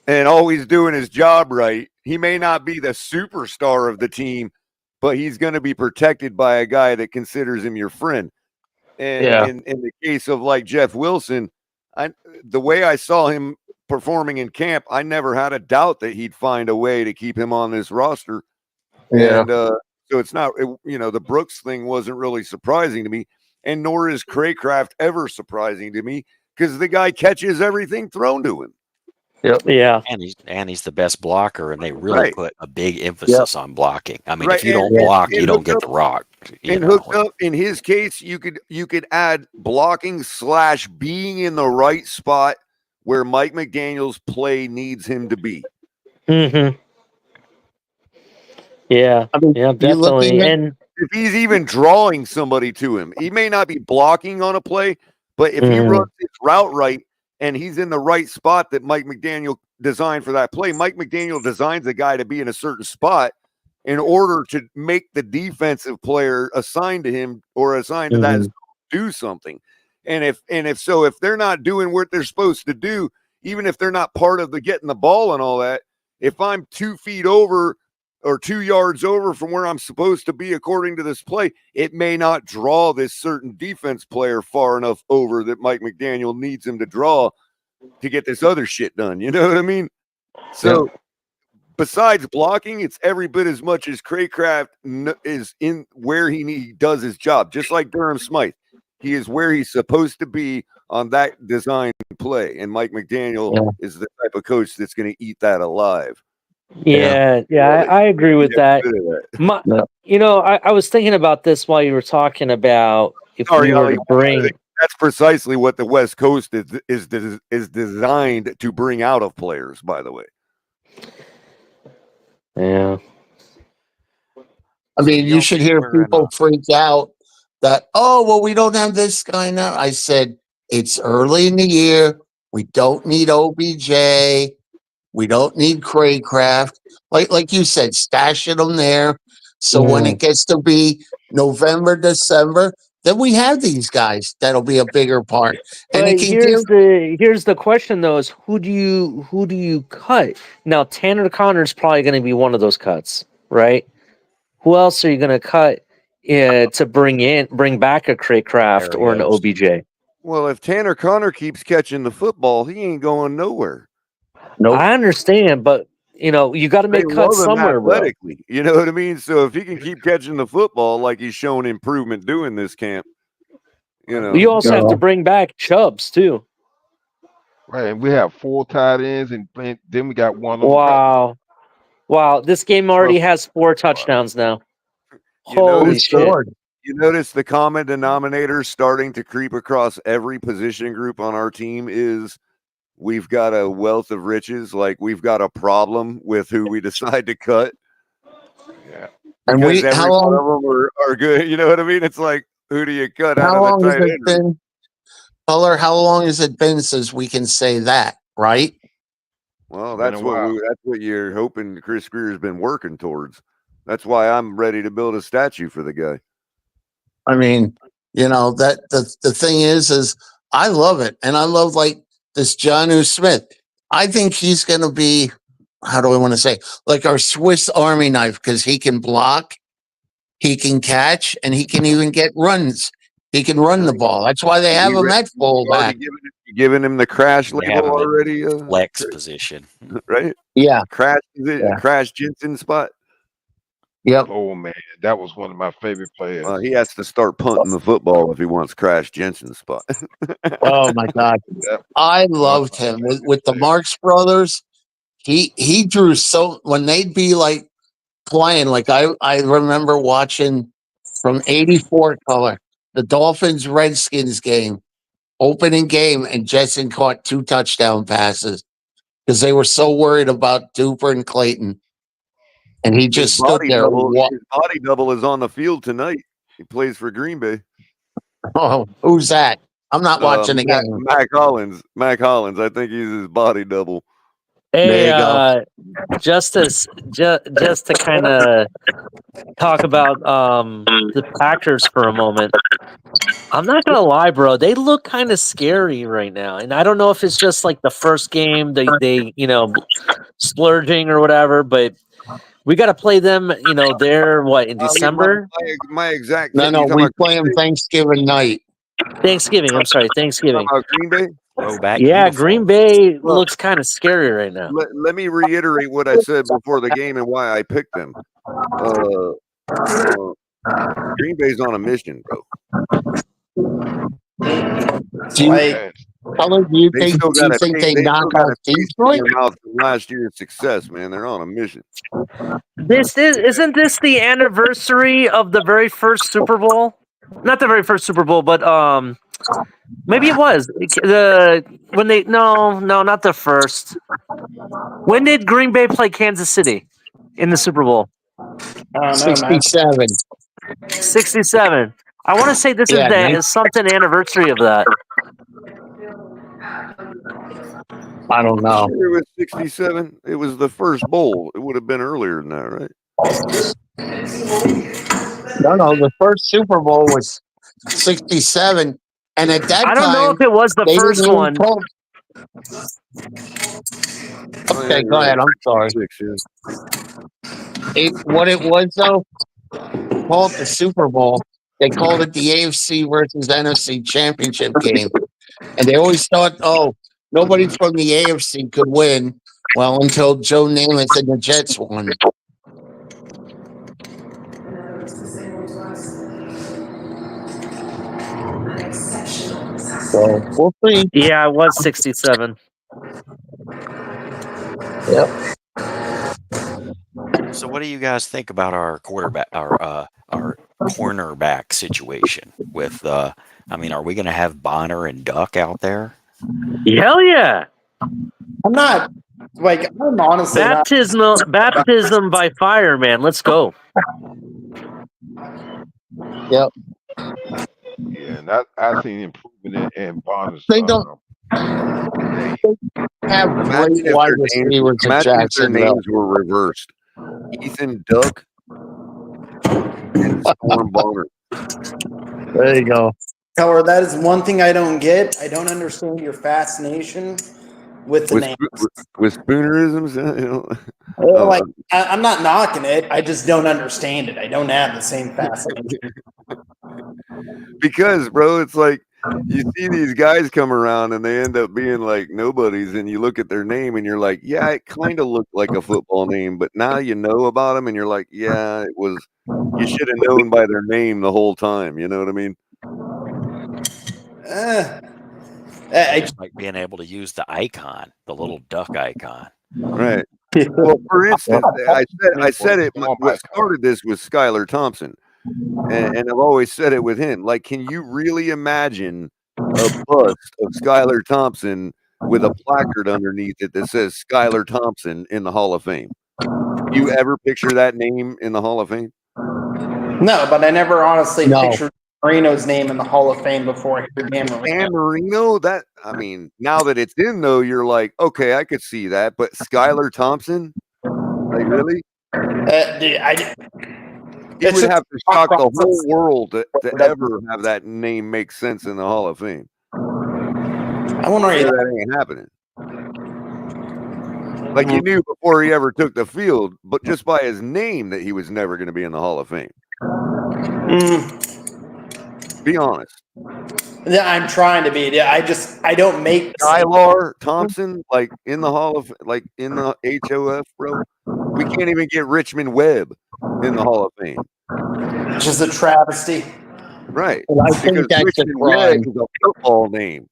and always doing his job right, he may not be the superstar of the team, but he's going to be protected by a guy that considers him your friend. And in the case of like Jeff Wilson, the way I saw him performing in camp, I never had a doubt that he'd find a way to keep him on this roster. And so it's not, the Brooks thing wasn't really surprising to me, and nor is Craycraft ever surprising to me because the guy catches everything thrown to him. Yeah. And he's the best blocker, and they really put a big emphasis on blocking. I mean, if you don't block, you don't get the rock. Hooked up in his case, you could add blocking / being in the right spot where Mike McDaniel's play needs him to be. Mm-hmm. Yeah. I mean, yeah, definitely. And if he's even drawing somebody to him, he may not be blocking on a play, but if he runs his route right and he's in the right spot that Mike McDaniel designed for that play, Mike McDaniel designs a guy to be in a certain spot in order to make the defensive player assigned to him or assigned to that do something. And if they're not doing what they're supposed to do, even if they're not part of the getting the ball and all that, if I'm 2 feet over or 2 yards over from where I'm supposed to be according to this play, it may not draw this certain defense player far enough over that Mike McDaniel needs him to draw to get this other shit done. You know what I mean? So besides blocking, it's every bit as much as Craycraft is in where he does his job, just like Durham Smythe. He is where he's supposed to be on that design play. And Mike McDaniel is the type of coach that's going to eat that alive. I agree with that. I was thinking about this while you were talking about if we were to bring. That's precisely what the West Coast is designed to bring out of players, by the way. Yeah. I mean, you should hear people freak out that, we don't have this guy now. I said, it's early in the year. We don't need OBJ. We don't need Craycraft. Like you said, stashing them there. So when it gets to be November, December, then we have these guys that'll be a bigger part. And here's the question though: is who do you cut? Now Tanner Connor's probably going to be one of those cuts, right? Who else are you going to cut to bring back a Craycraft or an OBJ? Well, if Tanner Connor keeps catching the football, he ain't going nowhere. Nope. I understand, but you got to make cuts somewhere, bro. You know what I mean? So if he can keep catching the football like he's shown improvement doing this camp, you also have to bring back Chubbs too. Right, and we have 4 tight ends, and then we got one. Wow! This game already has 4 touchdowns now. Holy shit! You notice the common denominator starting to creep across every position group on our team is we've got a wealth of riches. Like we've got a problem with who we decide to cut. Yeah, and every one of them are good. You know what I mean? It's like, who do you cut out of the tight end? How long has it been since we can say that? Right. Well, that's what you're hoping Chris Greer's been working towards. That's why I'm ready to build a statue for the guy. I mean, that the thing is I love it, and I love like this Jonnu Smith. I think he's going to be, how do I want to say, like our Swiss Army knife, because he can block, he can catch, and he can even get runs. He can run the ball. That's why they have him at fullback. Giving him the crash label already. Flex position, right? Yeah, crash Jensen spot. Yep. Oh man, that was one of my favorite players. He has to start punting the football if he wants Crash Jensen's spot. Oh my God, I loved him with the Marx Brothers. He drew so when they'd be like playing, like I remember watching from '84 color the Dolphins Redskins game, opening game, and Jetson caught 2 touchdown passes because they were so worried about Duper and Clayton. And he just stood there. His body double is on the field tonight. He plays for Green Bay. Oh, who's that? I'm not watching the game. Mac Hollins. I think he's his body double. Hey, just to kind of talk about the Packers for a moment. I'm not gonna lie, bro. They look kind of scary right now, and I don't know if it's just like the first game they splurging or whatever, but we got to play them. They're what in December? My exact. No, we play them Thanksgiving night. Thanksgiving. I'm sorry, Thanksgiving. Green Bay. Throwback. Yeah, Green Bay looks kind of scary right now. Let me reiterate what I said before the game and why I picked them. Green Bay's on a mission, bro. Do you think they knock out Detroit? From last year's success, man. They're on a mission. Isn't this the anniversary of the very first Super Bowl? Not the very first Super Bowl, but maybe it was not the first. When did Green Bay play Kansas City in the Super Bowl? 67. 67. I want to say this is something anniversary of that. I don't know. It was 67. It was the first bowl. It would have been earlier than that, right? No. The first Super Bowl was 67, and at that time, I don't know if it was the first one. Okay, go ahead. I'm sorry. What it was though, called the Super Bowl. They called it the AFC versus NFC championship game, and they always thought, nobody from the AFC could win. Well, until Joe Namath and the Jets won. So we'll see. Yeah, it was 67. Yep. So, what do you guys think about our quarterback, our cornerback situation? With, are we going to have Bonner and Duck out there? Hell yeah! I'm honestly baptism by fire, man. Let's go. Yep. Yeah, and I've seen improvement in Bonner's. They don't have great wide receivers at Jacksonville. Their names were reversed. Ethan Duck and Storm Bonner. There you go. Keller, that is one thing I don't get. I don't understand your fascination with the names. With spoonerisms, I'm not knocking it. I just don't understand it. I don't have the same fascination. Because, bro, it's like you see these guys come around and they end up being like nobodies, and you look at their name and you're like, yeah, it kind of looked like a football name, but now you know about them and you're like, yeah, it was. You should have known by their name the whole time. You know what I mean? It's like being able to use the icon, the little duck icon. Right. Well, for instance, I said it. What started this was Skylar Thompson, and I've always said it with him. Like, can you really imagine a bust of Skylar Thompson with a placard underneath it that says Skylar Thompson in the Hall of Fame? You ever picture that name in the Hall of Fame? No, but I never honestly pictured Marino's name in the Hall of Fame before I heard Dan Marino. Now that it's in though, you're like, okay, I could see that. But Skylar Thompson, like really? He would have to shock the whole world to ever have that name make sense in the Hall of Fame. I wonder if that ain't happening. Like you knew before he ever took the field, but just by his name that he was never going to be in the Hall of Fame. Be honest. Yeah, I'm trying to be. I don't make Skylar Thompson like in the Hall of in the HOF, bro. We can't even get Richmond Webb in the Hall of Fame. Just a travesty. Right. Well, I think that's Richmond Webb is a football name.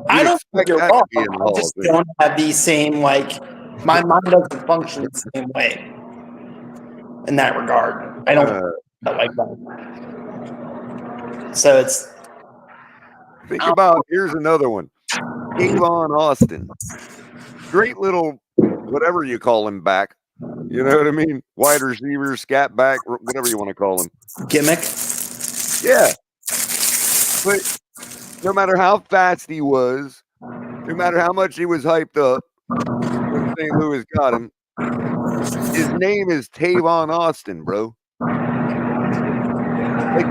I don't think you're wrong. I just don't have the same, like, my mind doesn't function the same way in that regard. I don't like that. So it's. Think about, here's another one. Avon Austin. Great little, whatever you call him, back. You know what I mean? Wide receiver, scat back, whatever you want to call him. Gimmick. Yeah. But no matter how fast he was, no matter how much he was hyped up when St. Louis got him, his name is Tavon Austin, bro. Like,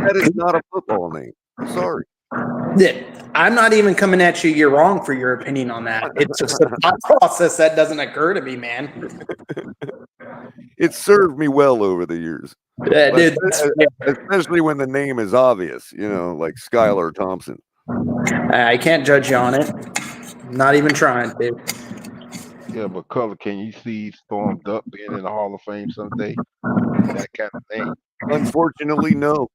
that is not a football name. I'm sorry. Yeah, I'm not even coming at you. You're wrong for your opinion on that. It's just a thought process that doesn't occur to me, man. It served me well over the years. Yeah, dude. Especially when the name is obvious, you know, like Skylar Thompson. I can't judge you on it. Not even trying, dude. Yeah, but Color, can you see Storm Duck being in the Hall of Fame someday? That kind of thing. Unfortunately, no.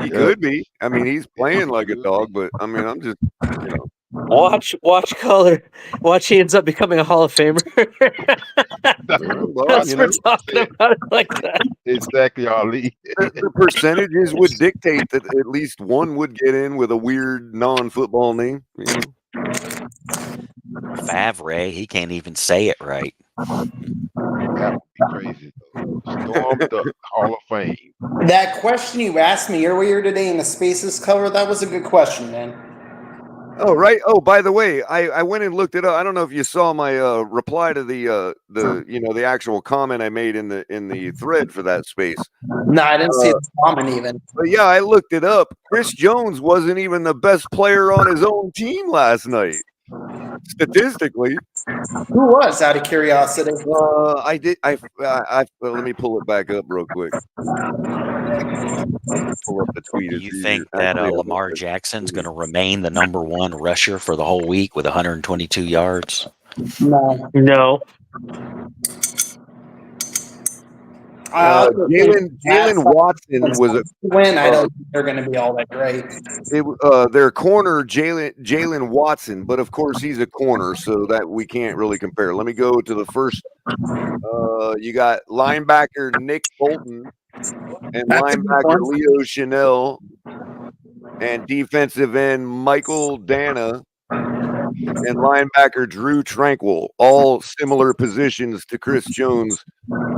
He could be. I mean, he's playing like a dog, but I mean, I'm just, you know. Watch Color. Watch he ends up becoming a Hall of Famer. Well, we're talking about it like that. Exactly, Ali. The percentages would dictate that at least one would get in with a weird non-football name. You know? Favre, he can't even say it right. That would be crazy. Storm the Hall of Fame. That question you asked me earlier today in the Spaces cover, that was a good question, man. Oh, right. Oh, by the way, I went and looked it up. I don't know if you saw my reply to the actual comment I made in the thread for that space. No, I didn't see the comment even. But yeah, I looked it up. Chris Jones wasn't even the best player on his own team last night. Statistically. Who was, out of curiosity? I let me pull it back up real quick. Pull up the tweet. Do you think that Lamar Jackson's going to remain the #1 rusher for the whole week with 122 yards? No. Jalen Watson was a win. I don't think they're going to be all that great. Their corner, Jalen Watson, but of course he's a corner, so that we can't really compare. Let me go to the first. You got linebacker Nick Bolton and linebacker Leo Chanel and defensive end Michael Dana and linebacker Drew Tranquil, all similar positions to Chris Jones,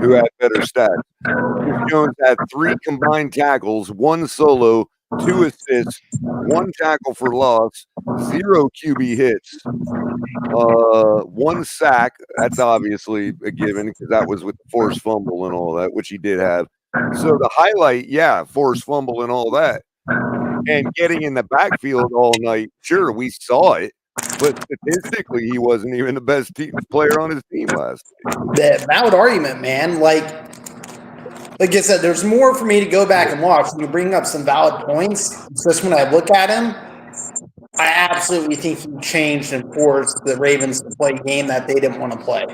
who had better stats. Chris Jones had 3 combined tackles, 1 solo, 2 assists, 1 tackle for loss, 0 QB hits, 1 sack. That's obviously a given because that was with the forced fumble and all that, which he did have. So the highlight, yeah, forced fumble and all that. And getting in the backfield all night, sure, we saw it. But statistically, he wasn't even the best player on his team last night. That valid argument, man. Like I said, there's more for me to go back and watch. You bring up some valid points. Just when I look at him, I absolutely think he changed and forced the Ravens to play a game that they didn't want to play.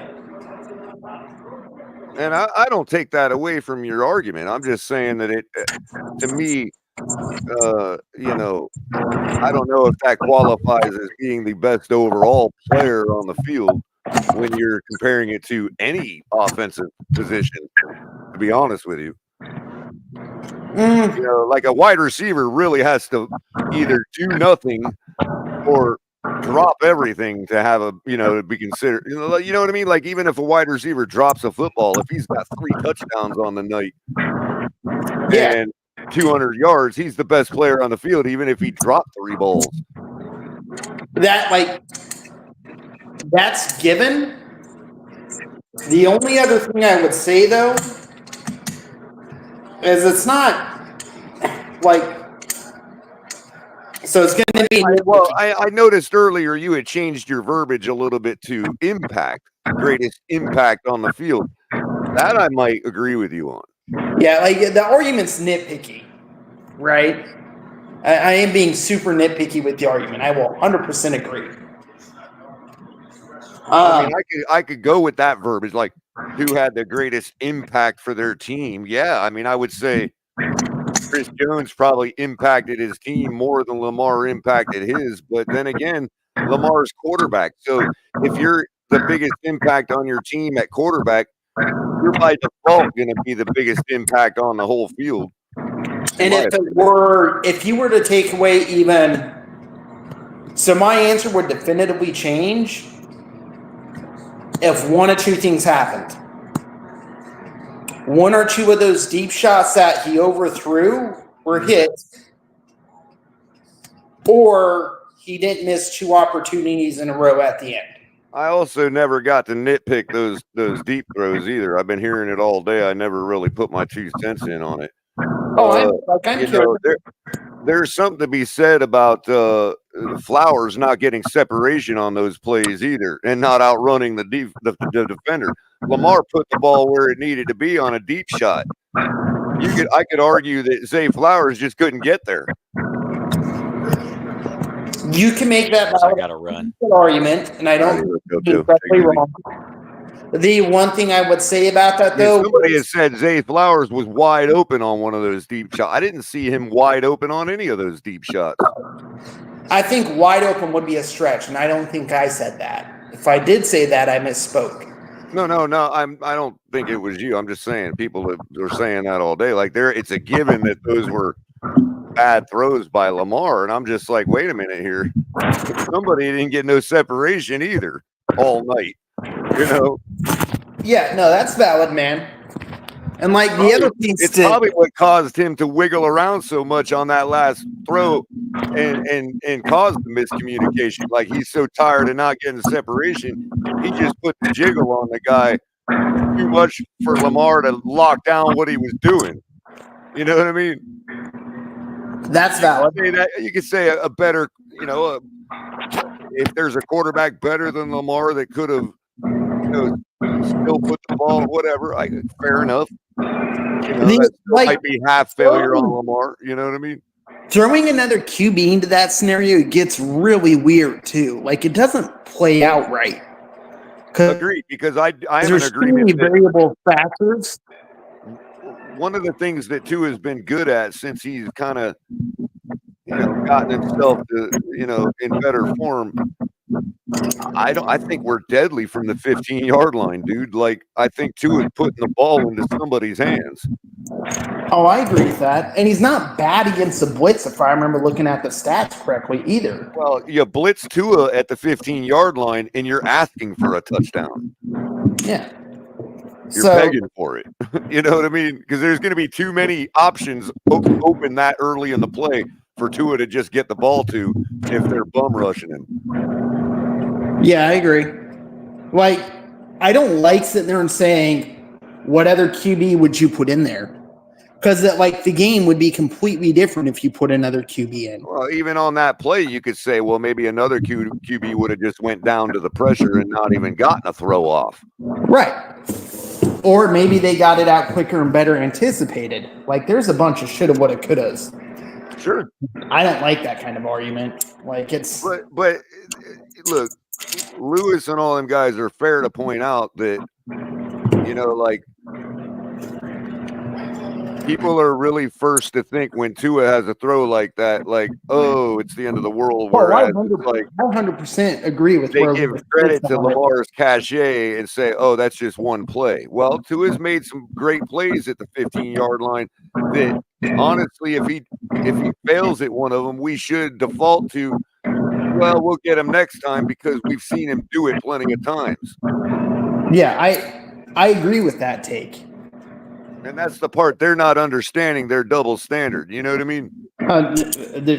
And I don't take that away from your argument. I'm just saying that it, to me, you know, I don't know if that qualifies as being the best overall player on the field when you're comparing it to any offensive position, to be honest with you. You know, like a wide receiver really has to either do nothing or drop everything to have a, you know, to be considered, you know what I mean? Like, even if a wide receiver drops a football, if he's got 3 touchdowns on the night and 200 yards, he's the best player on the field, even if he dropped 3 balls. That's given. The only other thing I would say, though, is it's not like, so it's going to be. I noticed earlier you had changed your verbiage a little bit to impact, greatest impact on the field. That I might agree with you on. Yeah, like the argument's nitpicky, right? I am being super nitpicky with the argument. I will 100% agree. I mean, I could go with that verbiage, like who had the greatest impact for their team. Yeah, I mean, I would say Chris Jones probably impacted his team more than Lamar impacted his. But then again, Lamar's quarterback. So if you're the biggest impact on your team at quarterback, you're by default going to be the biggest impact on the whole field. And if you were to take away even, so my answer would definitively change if one or two things happened. One or two of those deep shots that he overthrew were hit, or he didn't miss two opportunities in a row at the end. I also never got to nitpick those deep throws either. I've been hearing it all day. I never really put my 2 cents in on it. There's something to be said about Flowers not getting separation on those plays either, and not outrunning the defender. Lamar put the ball where it needed to be on a deep shot. I could argue that Zay Flowers just couldn't get there. You can make that argument, and I don't think it's exactly wrong. The one thing I would say about that, though, somebody has said Zay Flowers was wide open on one of those deep shots. I didn't see him wide open on any of those deep shots. I think wide open would be a stretch, and I don't think I said that. If I did say that, I misspoke. No. I don't think it was you. I'm just saying people are saying that all day. Like it's a given that those were bad throws by Lamar, and I'm just like, wait a minute here. Somebody didn't get no separation either all night. Yeah, no, that's valid, man. And like the other piece, it's probably what caused him to wiggle around so much on that last throw and caused the miscommunication. Like he's so tired of not getting separation, he just put the jiggle on the guy too much for Lamar to lock down what he was doing. You know what I mean? That's valid. You could say a better, if there's a quarterback better than Lamar that could have, still put the ball, whatever. Fair enough. That might be half failure on Lamar. You know what I mean? Throwing another QB into that scenario gets really weird too. Like it doesn't play out right. Agreed, because I have an agreement. There's variable factors. One of the things that Tua has been good at since he's kind of gotten himself to in better form. I think we're deadly from the 15-yard line, dude. Like I think Tua is putting the ball into somebody's hands. Oh, I agree with that. And he's not bad against the blitz, if I remember looking at the stats correctly, either. Well, you blitz Tua at the 15-yard line, and you're asking for a touchdown. Yeah. You're begging for it. You know what I mean? Because there's going to be too many options open that early in the play for Tua to just get the ball to if they're bum rushing him. Yeah, I agree. Like, I don't like sitting there and saying, what other QB would you put in there? Because the game would be completely different if you put another QB in. Well, even on that play, you could say, well, maybe another QB would have just went down to the pressure and not even gotten a throw off. Right. Or maybe they got it out quicker and better anticipated. Like, there's a bunch of shoulda, woulda, couldas. Sure. I don't like that kind of argument. Like, it's... But look, Lewis and all them guys are fair to point out that, people are really first to think when Tua has a throw like that, like, oh, it's the end of the world. Whereas I 100% agree with they give credit to Lamar's cachet and say, oh, that's just one play. Well, Tua's made some great plays at the 15-yard line that, honestly, if he fails at one of them, we should default to, well, we'll get him next time because we've seen him do it plenty of times. Yeah, I agree with that take. And that's the part they're not understanding their double standard. You know what I mean?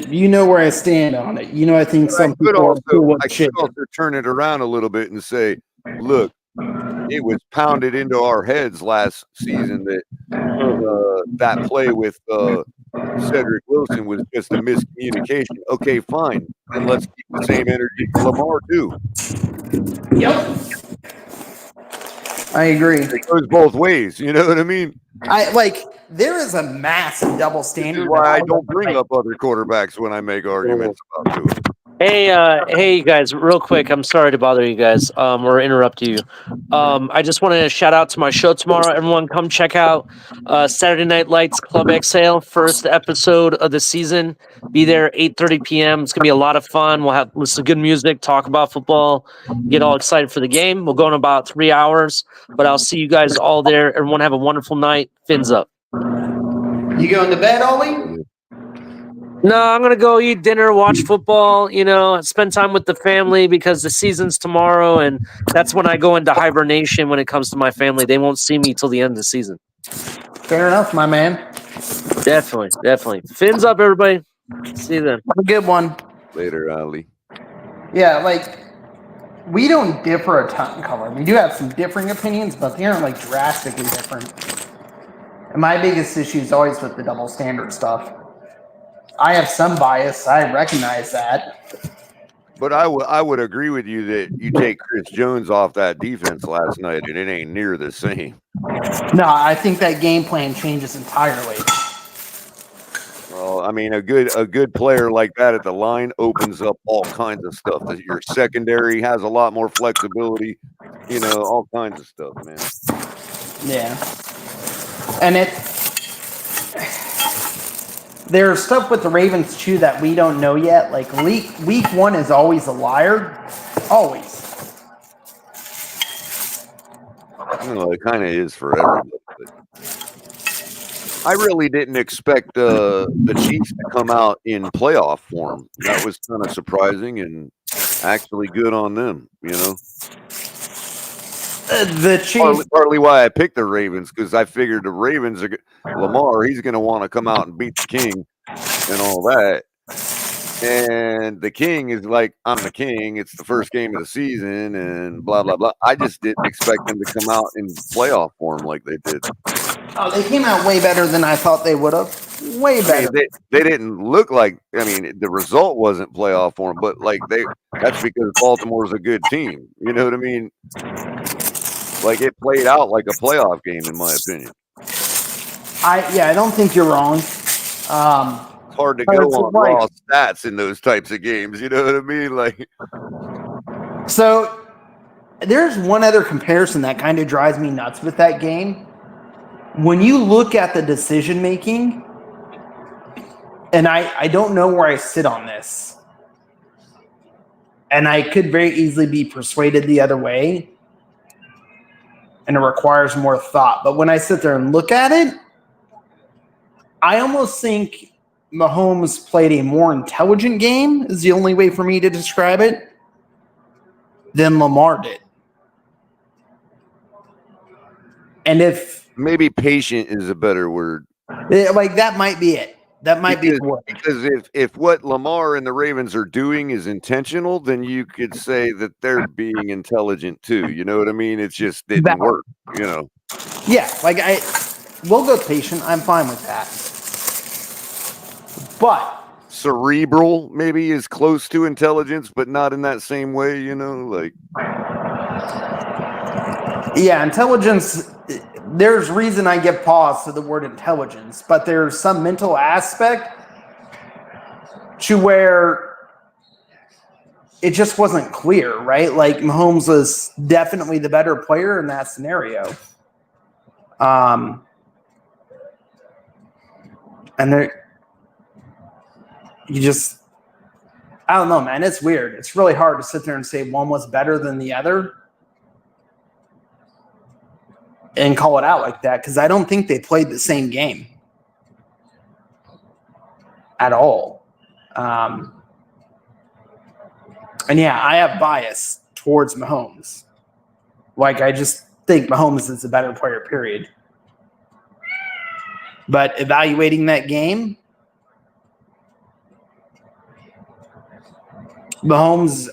You know where I stand on it. I think some people I could also turn it around a little bit and say, look, it was pounded into our heads last season that that play with Cedric Wilson was just a miscommunication. Okay, fine. Then let's keep the same energy for Lamar too. Yep. I agree. It goes both ways. You know what I mean? There is a massive double standard. This is why I don't bring up other quarterbacks when I make arguments about Tua. Hey, you guys, real quick. I'm sorry to bother you guys or interrupt you. I just want to shout out to my show tomorrow. Everyone, come check out Saturday Night Lights Club Exhale, first episode of the season. Be there 8:30 p.m. It's gonna be a lot of fun. We'll have listen to good music, talk about football, get all excited for the game. We'll go in about 3 hours, but I'll see you guys all there. Everyone have a wonderful night. Fins up. You going to bed, Ollie? No, I'm going to go eat dinner, watch football, spend time with the family because the season's tomorrow, and that's when I go into hibernation when it comes to my family. They won't see me till the end of the season. Fair enough, my man. Definitely. Fins up, everybody. See you then. Have a good one. Later, Ali. Yeah, we don't differ a ton in color. We do have some differing opinions, but they aren't, drastically different. And my biggest issue is always with the double standard stuff. I have some bias. I recognize that. But I would agree with you that you take Chris Jones off that defense last night, and it ain't near the same. No, I think that game plan changes entirely. Well, I mean, a good player like that at the line opens up all kinds of stuff. That your secondary has a lot more flexibility, all kinds of stuff, man. Yeah, and there's stuff with the Ravens too that we don't know yet. Week 1 is always a liar, always. It kind of is for everybody. I really didn't expect the Chiefs to come out in playoff form. That was kind of surprising and actually good on them. The Chiefs. Partly why I picked the Ravens, because I figured the Ravens are Lamar. He's going to want to come out and beat the King and all that. And the King is like, I'm the King. It's the first game of the season and blah, blah, blah. I just didn't expect them to come out in playoff form like they did. Oh, they came out way better than I thought they would have. Way better. They didn't look like, the result wasn't playoff form, but that's because Baltimore's a good team. You know what I mean? It played out like a playoff game, in my opinion. I don't think you're wrong. It's hard to go on raw stats in those types of games. You know what I mean? So there's one other comparison that kind of drives me nuts with that game. When you look at the decision making, and I don't know where I sit on this, and I could very easily be persuaded the other way, and it requires more thought. But when I sit there and look at it, I almost think Mahomes played a more intelligent game, is the only way for me to describe it, than Lamar did. And if maybe patient is a better word. That might be it. That might be the word. Because if what Lamar and the Ravens are doing is intentional, then you could say that they're being intelligent too. You know what I mean? It just didn't work, Yeah, we'll go patient. I'm fine with that. But cerebral maybe is close to intelligence, but not in that same way, Yeah, intelligence, there's reason I give pause to the word intelligence, but there's some mental aspect to where it just wasn't clear, right? Mahomes was definitely the better player in that scenario. And I don't know, man. It's weird. It's really hard to sit there and say one was better than the other and call it out like that, because I don't think they played the same game at all. And yeah, I have bias towards Mahomes. I just think Mahomes is a better player, period. But evaluating that game, Mahomes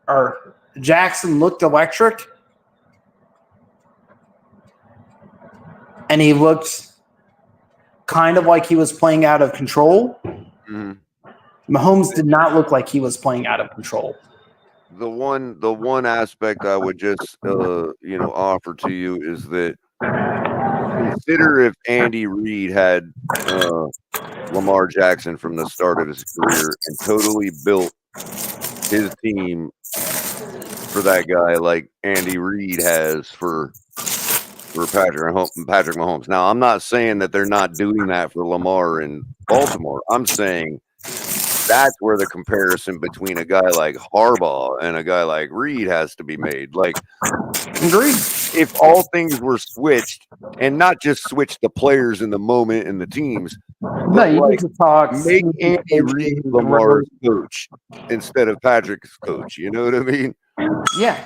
or Jackson looked electric. and he looked kind of like he was playing out of control. Mm-hmm. Mahomes did not look like he was playing out of control. The one aspect I would just offer to you is that consider if Andy Reid had Lamar Jackson from the start of his career and totally built his team for that guy like Andy Reid has for Patrick Mahomes. Now, I'm not saying that they're not doing that for Lamar in Baltimore. I'm saying that's where the comparison between a guy like Harbaugh and a guy like Reid has to be made. Like, agreed. If all things were switched, and not just switch the players in the moment and the teams, but you need to talk. Make Andy Reid Lamar's coach instead of Patrick's coach. You know what I mean? Yeah.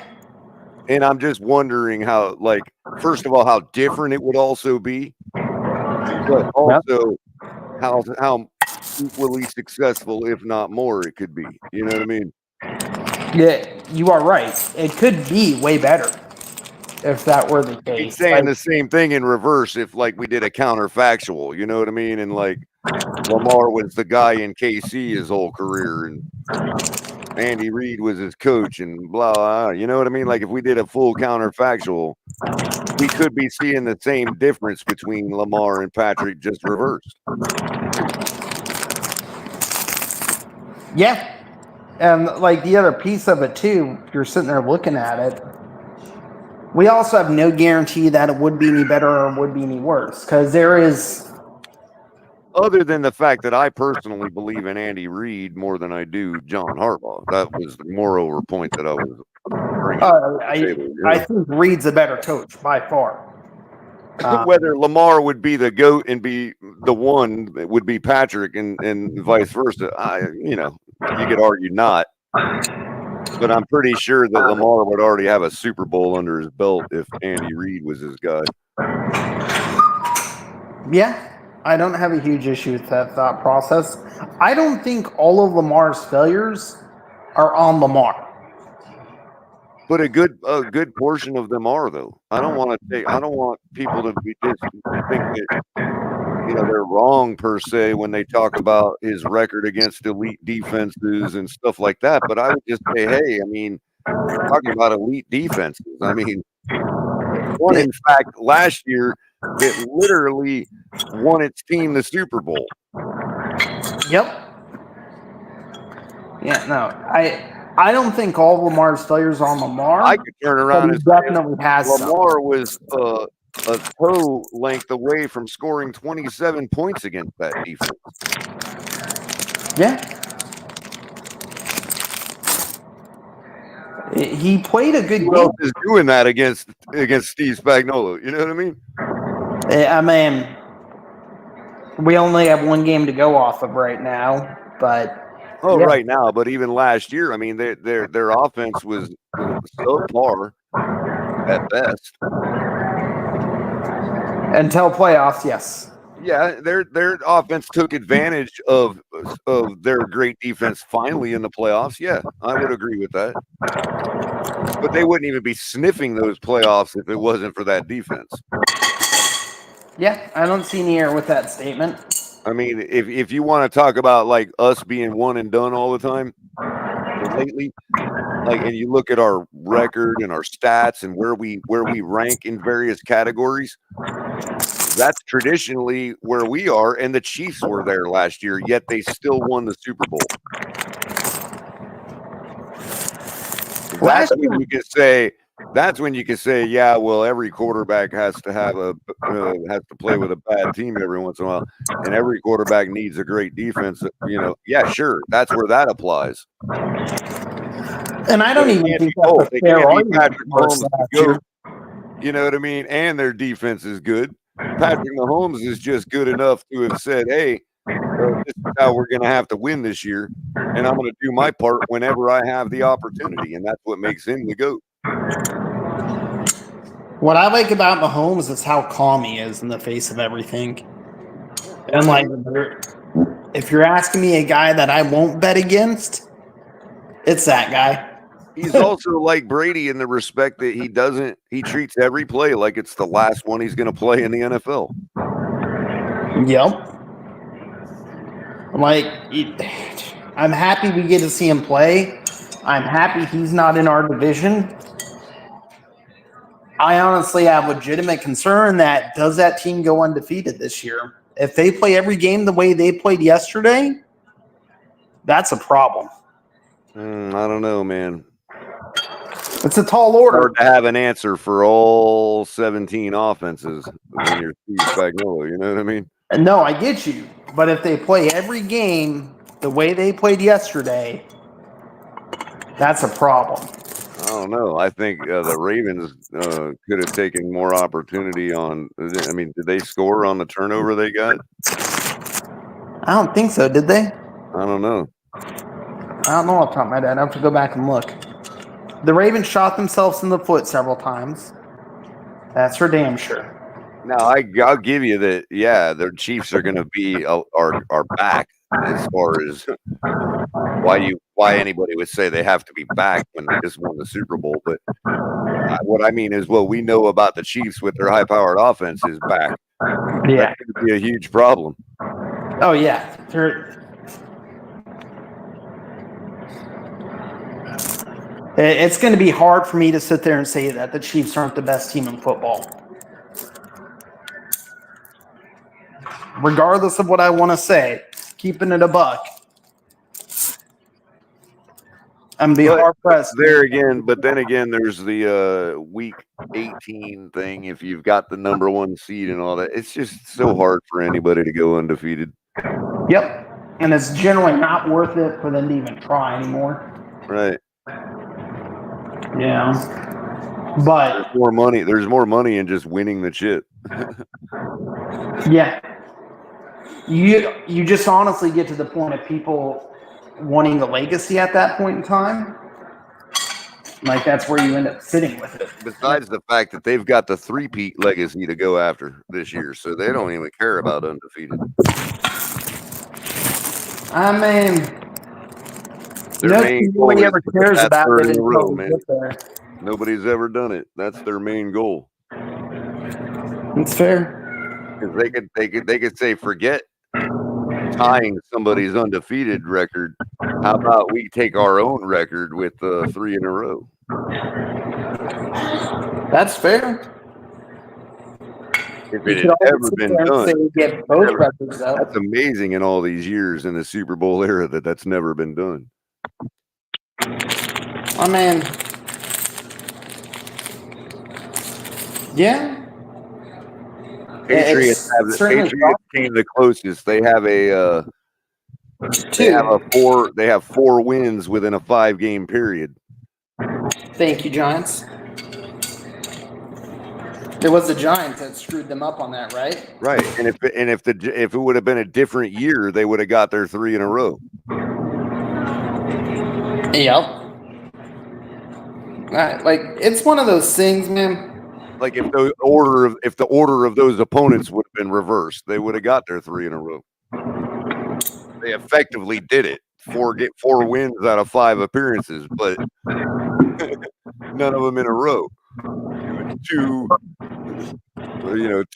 And I'm just wondering how, like, first of all, how different it would also be, but also how equally successful, if not more, it could be. You know what I mean? Yeah, you are right. It could be way better if that were the case. He's saying the same thing in reverse if, like, we did a counterfactual. You know what I mean? And, like, Lamar was the guy in KC his whole career, and Andy Reid was his coach, and blah, blah. You know what I mean? Like, if we did a full counterfactual, we could be seeing the same difference between Lamar and Patrick, just reversed. Yeah. And like the other piece of it too, you're sitting there looking at it. We also have no guarantee that it would be any better or would be any worse, because there is. Other than the fact that I personally believe in Andy Reid more than I do John Harbaugh. That was the moreover point that I was bringing. I think Reid's a better coach by far. Whether Lamar would be the GOAT and be the one would be Patrick and vice versa, you could argue not. But I'm pretty sure that Lamar would already have a Super Bowl under his belt if Andy Reid was his guy. Yeah, I don't have a huge issue with that thought process. I don't think all of Lamar's failures are on Lamar. But a good portion of them are, though. I don't want people to be just think that they're wrong per se when they talk about his record against elite defenses and stuff like that. But I would just say, hey, I mean, talking about elite defenses. I mean, one in fact last year that literally won its team the Super Bowl. Yep. Yeah. No, I don't think all of Lamar's failures are on Lamar. I could turn around and definitely has Lamar was a toe length away from scoring 27 points against that defense. Yeah. He played a good game. Who else is doing that against Steve Spagnuolo? You know what I mean? I mean, we only have one game to go off of right now, but right now, but even last year, I mean, their offense was subpar at best until playoffs. Yes. Yeah, their offense took advantage of their great defense finally in the playoffs. Yeah, I would agree with that. But they wouldn't even be sniffing those playoffs if it wasn't for that defense. Yeah, I don't see any error with that statement. I mean, if you want to talk about like us being one and done all the time lately, like, and you look at our record and our stats and where we rank in various categories, that's traditionally where we are. And the Chiefs were there last year, yet they still won the Super Bowl. That's when you can say. That's when you can say, yeah, well, every quarterback has to have has to play with a bad team every once in a while, and every quarterback needs a great defense. Yeah, sure, that's where that applies. And I don't even think that's a fair argument. You know what I mean? And their defense is good. Patrick Mahomes is just good enough to have said, hey, this is how we're going to have to win this year, and I'm going to do my part whenever I have the opportunity, and that's what makes him the GOAT. What I like about Mahomes is how calm he is in the face of everything. And like, if you're asking me a guy that I won't bet against, it's that guy. He's also like Brady in the respect that he treats every play like it's the last one he's going to play in the NFL. Yep. Like, I'm happy we get to see him play. I'm happy he's not in our division. I honestly have legitimate concern that does that team go undefeated this year? If they play every game the way they played yesterday, that's a problem. I don't know, man. It's a tall order. Hard to have an answer for all 17 offenses when you're Steve Spagnuolo. You know what I mean? No, I get you. But if they play every game the way they played yesterday, that's a problem. I don't know. I think the Ravens could have taken more opportunity on. I mean, did they score on the turnover they got? I don't think so. Did they? I don't know. I don't know off the top of my head. I have to go back and look. The Ravens shot themselves in the foot several times. That's for damn sure. No, I'll give you that. Yeah, the Chiefs are going to be are back as far as why anybody would say they have to be back when they just won the Super Bowl. But what I mean is what we know about the Chiefs with their high-powered offense is back. Yeah, that could be a huge problem. Oh yeah, it's going to be hard for me to sit there and say that the Chiefs aren't the best team in football. Regardless of what I want to say, keeping it a buck. I'm be hard pressed. There again, but then again, there's the week 18 thing. If you've got the number 1 seed and all that, it's just so hard for anybody to go undefeated. Yep, and it's generally not worth it for them to even try anymore. Right. Yeah, but there's more money. There's more money in just winning the shit. Yeah, you just honestly get to the point of people wanting the legacy at that point in time. Like, that's where you end up sitting with it. Besides the fact that they've got the 3-peat legacy to go after this year, so they don't even care about undefeated. I mean, nobody ever cares about it until we get there. Nobody's ever done it. That's their main goal. It's fair. Because they could say, forget tying somebody's undefeated record. How about we take our own record with 3 in a row? That's fair. If it had ever been done, that's amazing in all these years in the Super Bowl era that's never been done. I mean, yeah. Patriots came the closest. They have they have 4 wins within a 5-game period. Thank you, Giants. It was the Giants that screwed them up on that, right? Right, and if it would have been a different year, they would have got their 3 in a row. Yep. Like, it's one of those things, man. Like, if the order of those opponents would have been reversed, they would have got their 3 in a row. They effectively did it. 4 wins out of 5 appearances, but none of them in a row. It was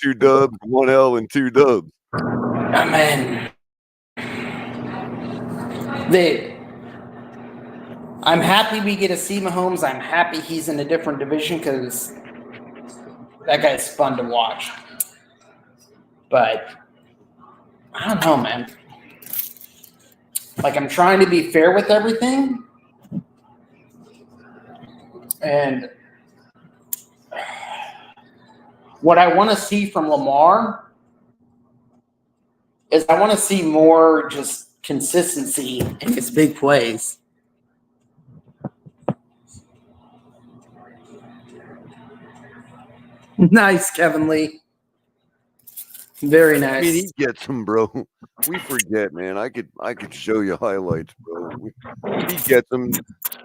2 dubs, 1 L, and 2 dubs. I mean, I'm happy we get to see Mahomes. I'm happy he's in a different division because that guy's fun to watch. But I don't know, man. Like, I'm trying to be fair with everything. And what I want to see from Lamar is I want to see more just consistency in his big plays. Nice, Kevin Lee. Very nice. I mean, he gets them, bro. We forget, man. I could show you highlights, bro. He gets them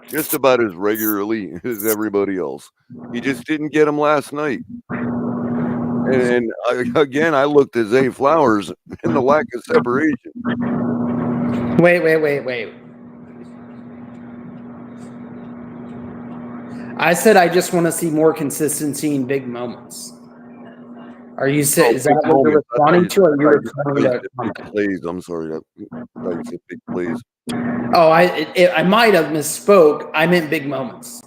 just about as regularly as everybody else. He just didn't get them last night. And I looked at Zay Flowers and the lack of separation. Wait. I said I just want to see more consistency in big moments. Are you saying is that what you're responding to, or are you responding to big plays? I'm sorry, I thought you said big plays. Oh, I might have misspoke. I meant big moments.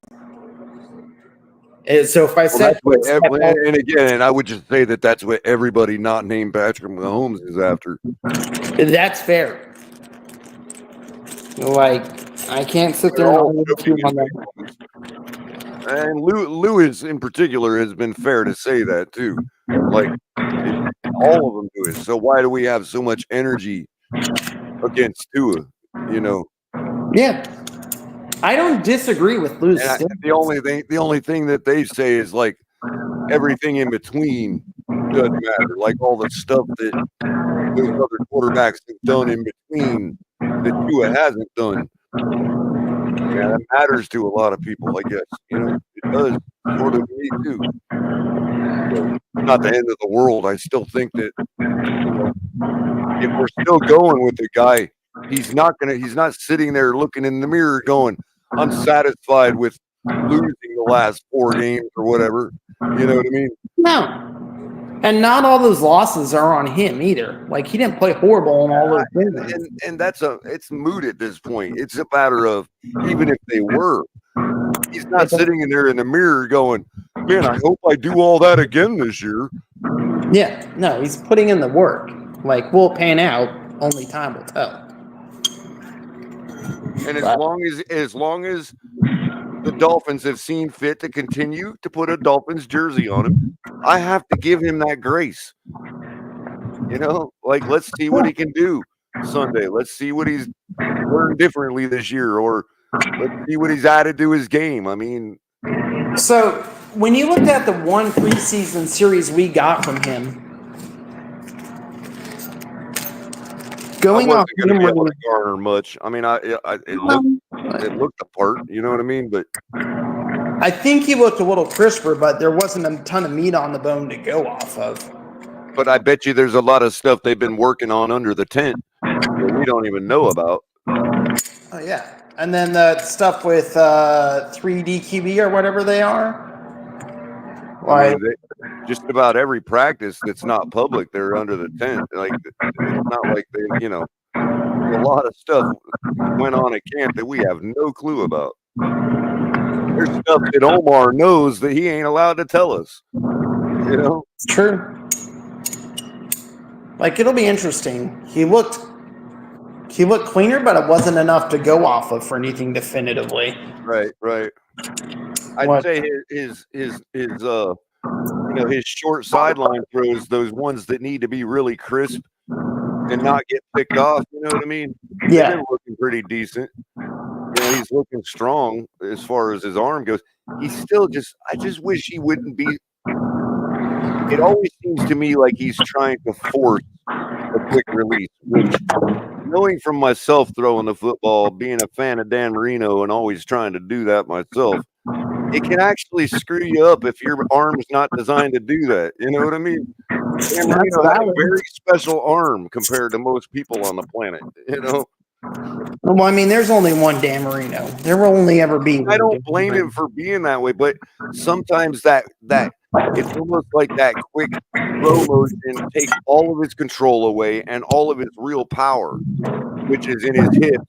So if I said, and again, I would just say that's what everybody not named Patrick Mahomes is after. That's fair. Like, I can't sit there and argue with you on that. And Lewis in particular has been fair to say that too. Like, all of them do it. So why do we have so much energy against Tua? You know? Yeah. I don't disagree with Lewis. The only thing that they say is like everything in between doesn't matter. Like all the stuff that those other quarterbacks have done in between that Tua hasn't done. Yeah, that matters to a lot of people, I guess. You know, it does sort of me too. So, not the end of the world. I still think that, you know, if we're still going with the guy, he's not sitting there looking in the mirror going, I'm satisfied with losing the last 4 games or whatever. You know what I mean? No. And not all those losses are on him either. Like, he didn't play horrible in all those games. And it's moot at this point. It's a matter of, even if they were, he's not sitting in there in the mirror going, man, I hope I do all that again this year. Yeah, no, he's putting in the work. Like, will it pan out? Only time will tell. And as long as the Dolphins have seen fit to continue to put a Dolphins jersey on him, I have to give him that grace. You know, like, let's see what he can do Sunday. Let's see what he's learned differently this year, or let's see what he's added to his game. I mean, so when you looked at the one preseason series we got from him, going off going to be able to garner much. I mean, it looked the part. You know what I mean? But I think he looked a little crisper, but there wasn't a ton of meat on the bone to go off of. But I bet you there's a lot of stuff they've been working on under the tent that we don't even know about. Oh, yeah. And then the stuff with 3D QB or whatever they are. I mean, just about every practice that's not public, they're under the tent. Like, it's not like they, you know, a lot of stuff went on at camp that we have no clue about. There's stuff that Omar knows that he ain't allowed to tell us. You know? It's true. Like, it'll be interesting. He looked cleaner, but it wasn't enough to go off of for anything definitively. Right. I'd say his you know, his short sideline throws, those ones that need to be really crisp and not get picked off, you know what I mean? Yeah. They've been looking pretty decent. You know, he's looking strong as far as his arm goes. He's still I just wish he wouldn't be. It always seems to me like he's trying to force a quick release, which, knowing from myself throwing the football, being a fan of Dan Marino and always trying to do that myself, it can actually screw you up if your arm's not designed to do that. You know what I mean? Dan Marino had a very special arm compared to most people on the planet, you know? Well, I mean, there's only one Dan Marino. There will only ever be one. I don't blame him for being that way, but sometimes that it's almost like that quick throw motion takes all of his control away and all of his real power, which is in his hips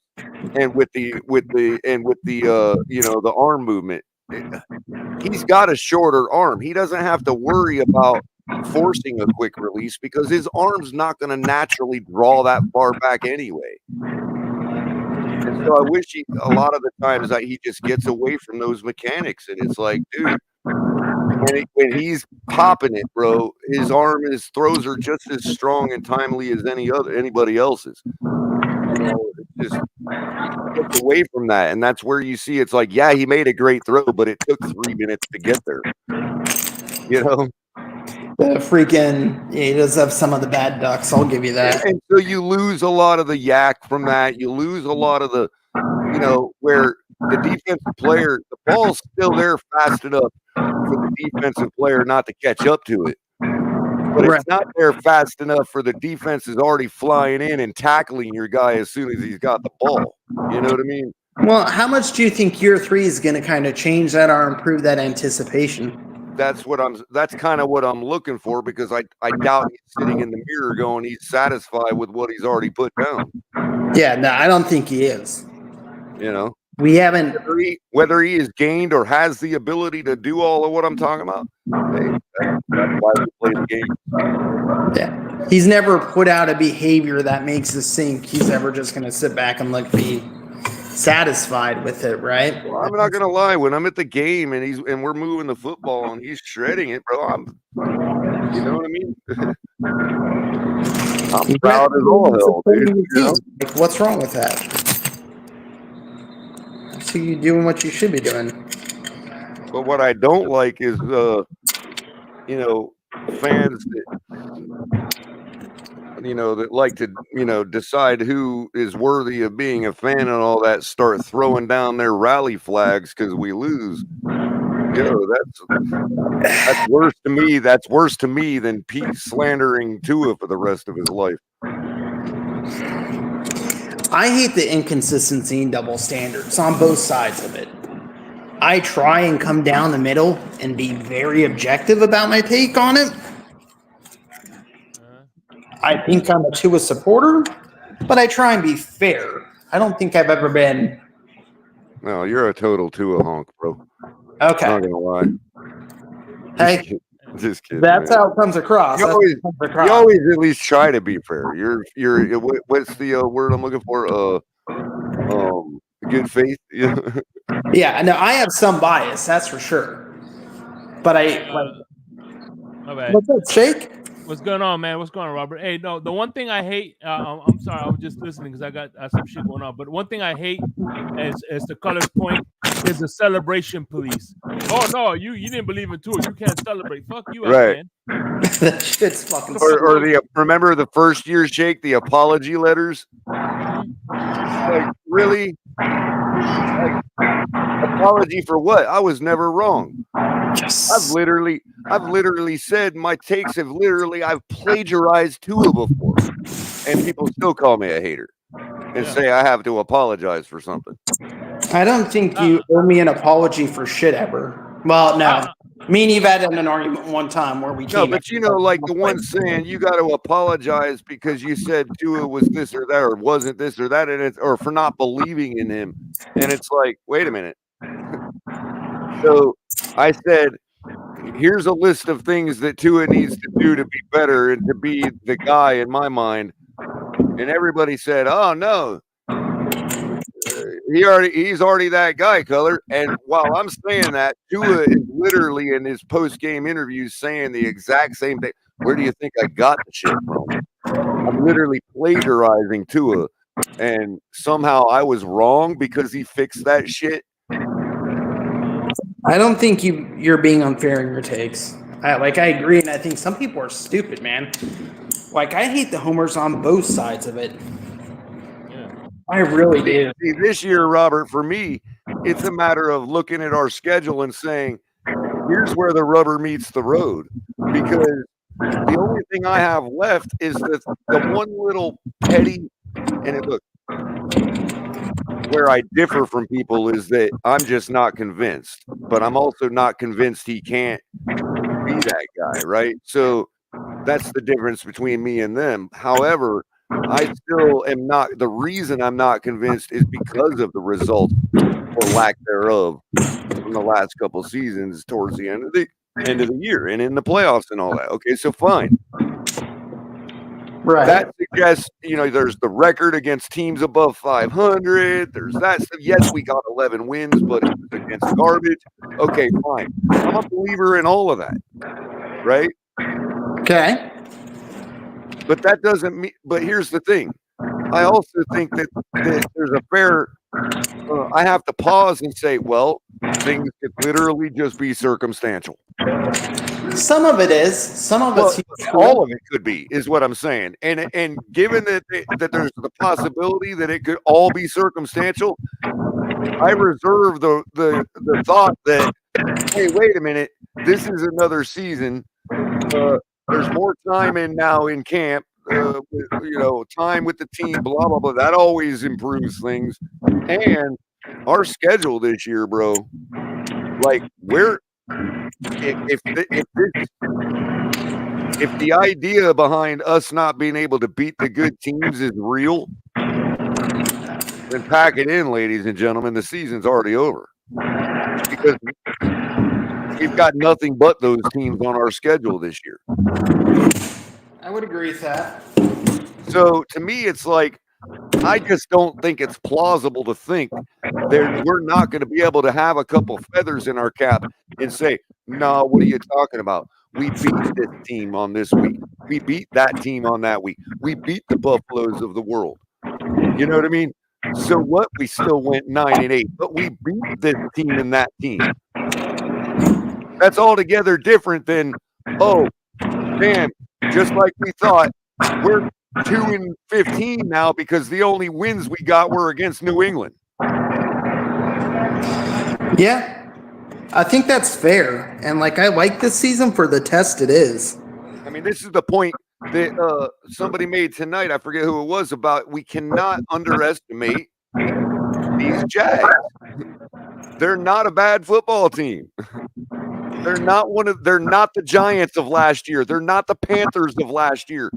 and with the you know, the arm movement. He's got a shorter arm. He doesn't have to worry about forcing a quick release because his arm's not going to naturally draw that far back anyway. And so I wish a lot of the times that he just gets away from those mechanics, and it's like, dude, when he's popping it, bro, his throws are just as strong and timely as anybody else's. You know, it just gets away from that, and that's where you see it's like, yeah, he made a great throw, but it took 3 minutes to get there. You know. He does have some of the bad ducks. I'll give you that. And so you lose a lot of the yak from that. You lose a lot of the, you know, where the defensive player, the ball's still there fast enough for the defensive player not to catch up to it. But it's not there fast enough for the defense is already flying in and tackling your guy as soon as he's got the ball. You know what I mean? Well, how much do you think year 3 is going to kind of change that or improve that anticipation? That's kind of what I'm looking for, because I doubt he's sitting in the mirror going he's satisfied with what he's already put down. Yeah, no, I don't think he is. You know, we haven't whether he has gained or has the ability to do all of what I'm talking about. Hey, that's why we play the game. Yeah, he's never put out a behavior that makes us think he's ever just going to sit back and be satisfied with it, right? Well, I'm not gonna lie. When I'm at the game and we're moving the football and he's shredding it, bro, you know what I mean? I'm proud as all hell, dude. You know? Like, what's wrong with that? I see you doing what you should be doing. But what I don't like is, fans that, that like to, decide who is worthy of being a fan and all that, start throwing down their rally flags because we lose. That's worse to me. That's worse to me than Pete slandering Tua for the rest of his life. I hate the inconsistency and double standards on both sides of it. I try and come down the middle and be very objective about my take on it. I think I'm a Tua supporter, but I try and be fair. I don't think I've ever been. No, you're a total Tua honk, bro. Okay. Not gonna lie. Hey, just kidding. That's man. how it comes across. You always at least try to be fair. You're what's the word I'm looking for? Good faith. Yeah, no, I have some bias, that's for sure. But My bad. What's up, Shake? What's going on, man? What's going on, Robert? Hey, no, the one thing I hate, I'm sorry, I was just listening because I got some shit going on. But one thing I hate, as the colors point, is the celebration police. Oh no, you didn't believe in Tua, you can't celebrate. Fuck you, Right. man. That shit's fucking. Or remember the first year, Shake, the apology letters. Like, really? Like, apology for what? I was never wrong. I've literally said my takes I've plagiarized Tua before, and people still call me a hater and say I have to apologize for something. I don't think you owe me an apology for shit ever. Well, no. Me and you've had an argument one time where we No, but like the one saying you got to apologize because you said Tua was this or that or wasn't this or that, and or for not believing in him, and it's like, wait a minute. So I said, here's a list of things that Tua needs to do to be better and to be the guy in my mind, and everybody said, oh no. He's already that guy, Color. And while I'm saying that, Tua is literally in his post-game interviews saying the exact same thing. Where do you think I got the shit from? I'm literally plagiarizing Tua, and somehow I was wrong because he fixed that shit. I don't think you're being unfair in your takes. I agree, and I think some people are stupid, man. Like, I hate the homers on both sides of it. I really do. See, this year, Robert, for me, it's a matter of looking at our schedule and saying, here's where the rubber meets the road. Because the only thing I have left is the one little petty, and look, where I differ from people is that I'm just not convinced. But I'm also not convinced he can't be that guy, right? So that's the difference between me and them. However, I still am not. The reason I'm not convinced is because of the results or lack thereof from the last couple seasons towards the end of the year and in the playoffs and all that. Okay, so fine. Right. That suggests, there's the record against teams above 500. There's that stuff. Yes, we got 11 wins, but it was against garbage. Okay, fine. I'm a believer in all of that, right? Okay. But that doesn't mean. But here's the thing. I also think that there's a fair. I have to pause and say, well, things could literally just be circumstantial. Some of it is. Some of it. All of it could be, is what I'm saying. And given that there's the possibility that it could all be circumstantial, I reserve the thought that, hey, wait a minute, this is another season. There's more time now in camp, time with the team, blah, blah, blah. That always improves things. And our schedule this year, bro. Like, if the idea behind us not being able to beat the good teams is real, then pack it in, ladies and gentlemen. The season's already over because we've got nothing but those teams on our schedule this year. I would agree with that. So to me, it's like, I just don't think it's plausible to think that we're not going to be able to have a couple feathers in our cap and say, no, what are you talking about? We beat this team on this week. We beat that team on that week. We beat the Buffaloes of the world. You know what I mean? So what? We still went 9-8, but we beat this team and that team. That's altogether different than, oh, damn, just like we thought, we're 2-15 now because the only wins we got were against New England. Yeah, I think that's fair. And like, I like this season for the test it is. I mean, this is the point that somebody made tonight. I forget who it was about. We cannot underestimate these Jags. They're not a bad football team. They're not the Giants of last year. They're not the Panthers of last year.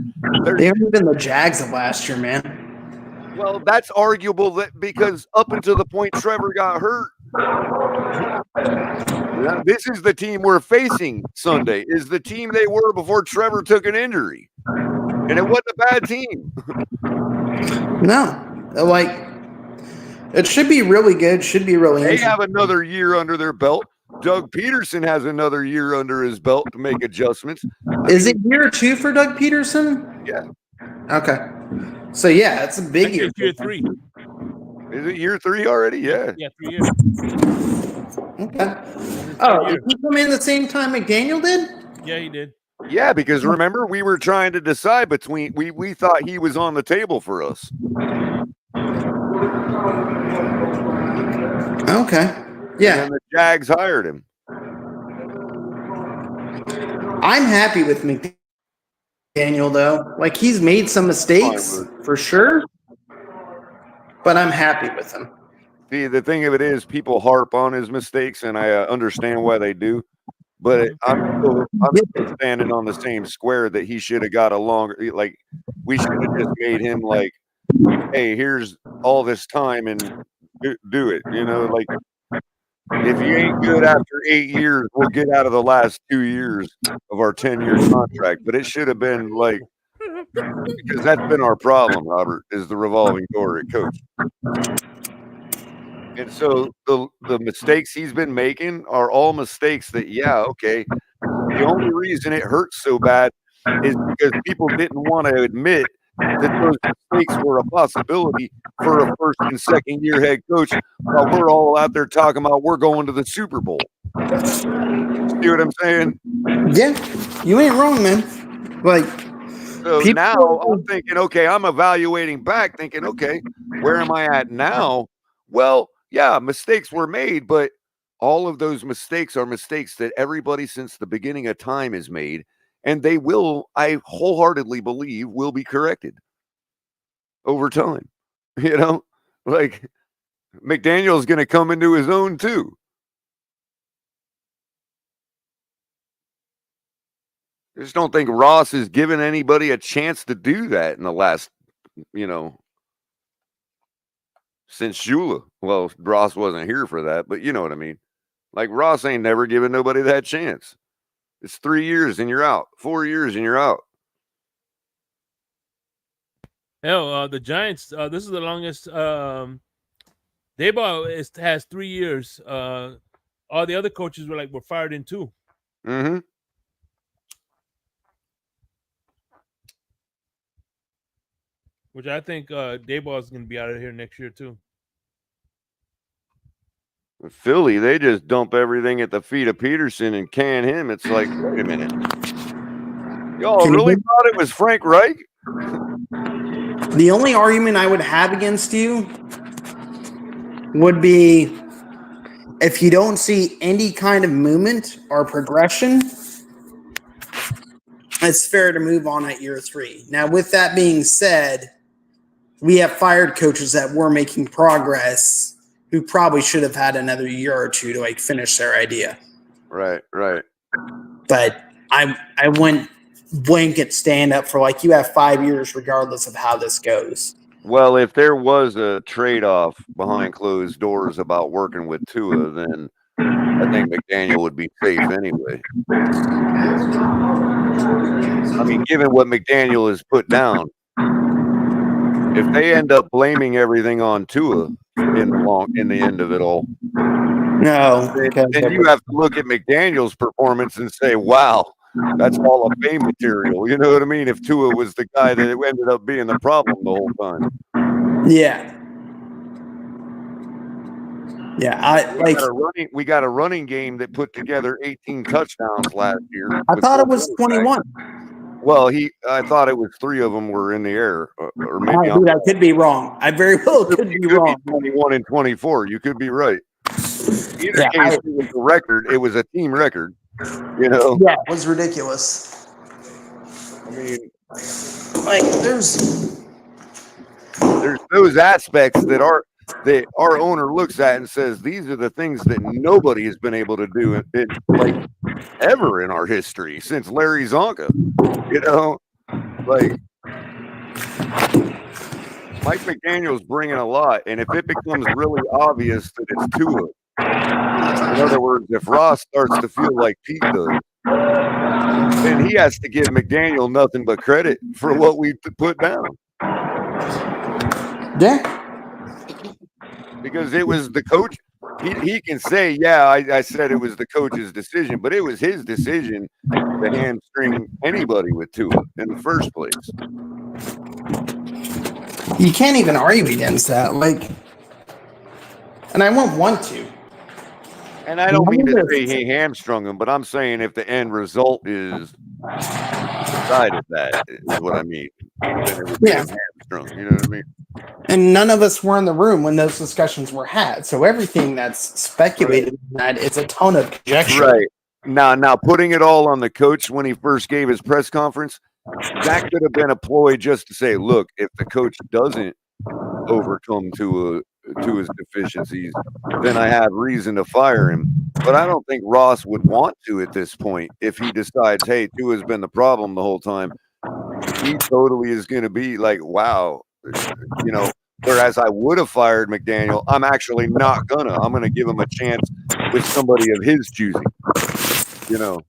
They haven't been the Jags of last year, man. Well, that's arguable because up until the point Trevor got hurt, this is the team we're facing Sunday, is the team they were before Trevor took an injury. And it wasn't a bad team. No. Like, it should be really good. Should be really interesting. They have another year under their belt. Doug Peterson has another year under his belt to make adjustments. Is it year 2 for Doug Peterson? Yeah. Okay. So, yeah, it's a big year. Year 3. Is it year 3 already? Yeah. Yeah, 3 years. Okay. Oh, did he come in the same time McDaniel did? Yeah, he did. Yeah, because remember, we were trying to decide between we thought he was on the table for us. Okay. Yeah. And the Jags hired him. I'm happy with McDaniel, though. Like, he's made some mistakes for sure, but I'm happy with him. See, the thing of it is, people harp on his mistakes, and I understand why they do. But I'm still standing on the same square that he should have got a longer. Like, we should have just made him like, hey, here's all this time and do it. You know, like, if you ain't good after 8 years, we'll get out of the last 2 years of our 10-year contract. But it should have been like, because that's been our problem, Robert, is the revolving door at coach. And so the mistakes he's been making are all mistakes that, yeah, okay. The only reason it hurts so bad is because people didn't want to admit that those mistakes were a possibility for a first and second year head coach while we're all out there talking about we're going to the Super Bowl. See what I'm saying? Yeah, you ain't wrong, man. Like, so now I'm thinking, okay, I'm evaluating back thinking, okay, where am I at now? Well, yeah, mistakes were made, but all of those mistakes are mistakes that everybody since the beginning of time has made. And they will, I wholeheartedly believe, will be corrected over time. You know, like McDaniel's going to come into his own too. I just don't think Ross has given anybody a chance to do that in the last, since Shula. Well, Ross wasn't here for that, but you know what I mean. Like, Ross ain't never given nobody that chance. It's 3 years and you're out. 4 years and you're out. Hell, the Giants, this is the longest. Daboll has 3 years. All the other coaches were fired in 2. Mm-hmm. Which I think Daboll is going to be out of here next year too. Philly, they just dump everything at the feet of Peterson and can him. It's like, wait a minute. Y'all really thought it was Frank Reich? The only argument I would have against you would be if you don't see any kind of movement or progression, it's fair to move on at year 3. Now, with that being said, we have fired coaches that were making progress who probably should have had another year or two to like finish their idea. Right. But I wouldn't blanket stand up for like you have 5 years regardless of how this goes. Well, if there was a trade-off behind closed doors about working with Tua, then I think McDaniel would be safe anyway. I mean, given what McDaniel has put down, if they end up blaming everything on Tua in the end of it all, then you have to look at McDaniel's performance and say, wow, that's Hall of Fame material. You know what I mean? If Tua was the guy that ended up being the problem the whole time. Yeah. We got a running game that put together 18 touchdowns last year. I thought it was 21. Well, I thought it was 3 of them were in the air, or maybe I could be wrong. I very well could be wrong. 21 and 24. You could be right. Either case, it was a record. It was a team record. You know. Yeah, it was ridiculous. I mean, like there's those aspects that our owner looks at and says these are the things that nobody has been able to do like ever in our history since Larry Zonka. You know, like Mike McDaniel's bringing a lot, and if it becomes really obvious that it's Tua, in other words, if Ross starts to feel like Pete does, then he has to give McDaniel nothing but credit for what we put down. Yeah. Because it was the coach. He can say, yeah, I said it was the coach's decision, but it was his decision to hamstring anybody with Tua in the first place. You can't even argue against that. Like, and I won't want to. And I don't mean to say he hamstrung him, but I'm saying if the end result is decided that is what I mean. Then it would be hamstrung, you know what I mean? And none of us were in the room when those discussions were had. So everything that's speculated in that is a ton of conjecture. Right. Now putting it all on the coach when he first gave his press conference, that could have been a ploy just to say, look, if the coach doesn't overcome to his deficiencies, then I have reason to fire him. But I don't think Ross would want to at this point if he decides, hey, Tua's been the problem the whole time. He totally is going to be like, wow, you know, whereas I would have fired McDaniel, I'm actually not gonna. I'm going to give him a chance with somebody of his choosing, you know.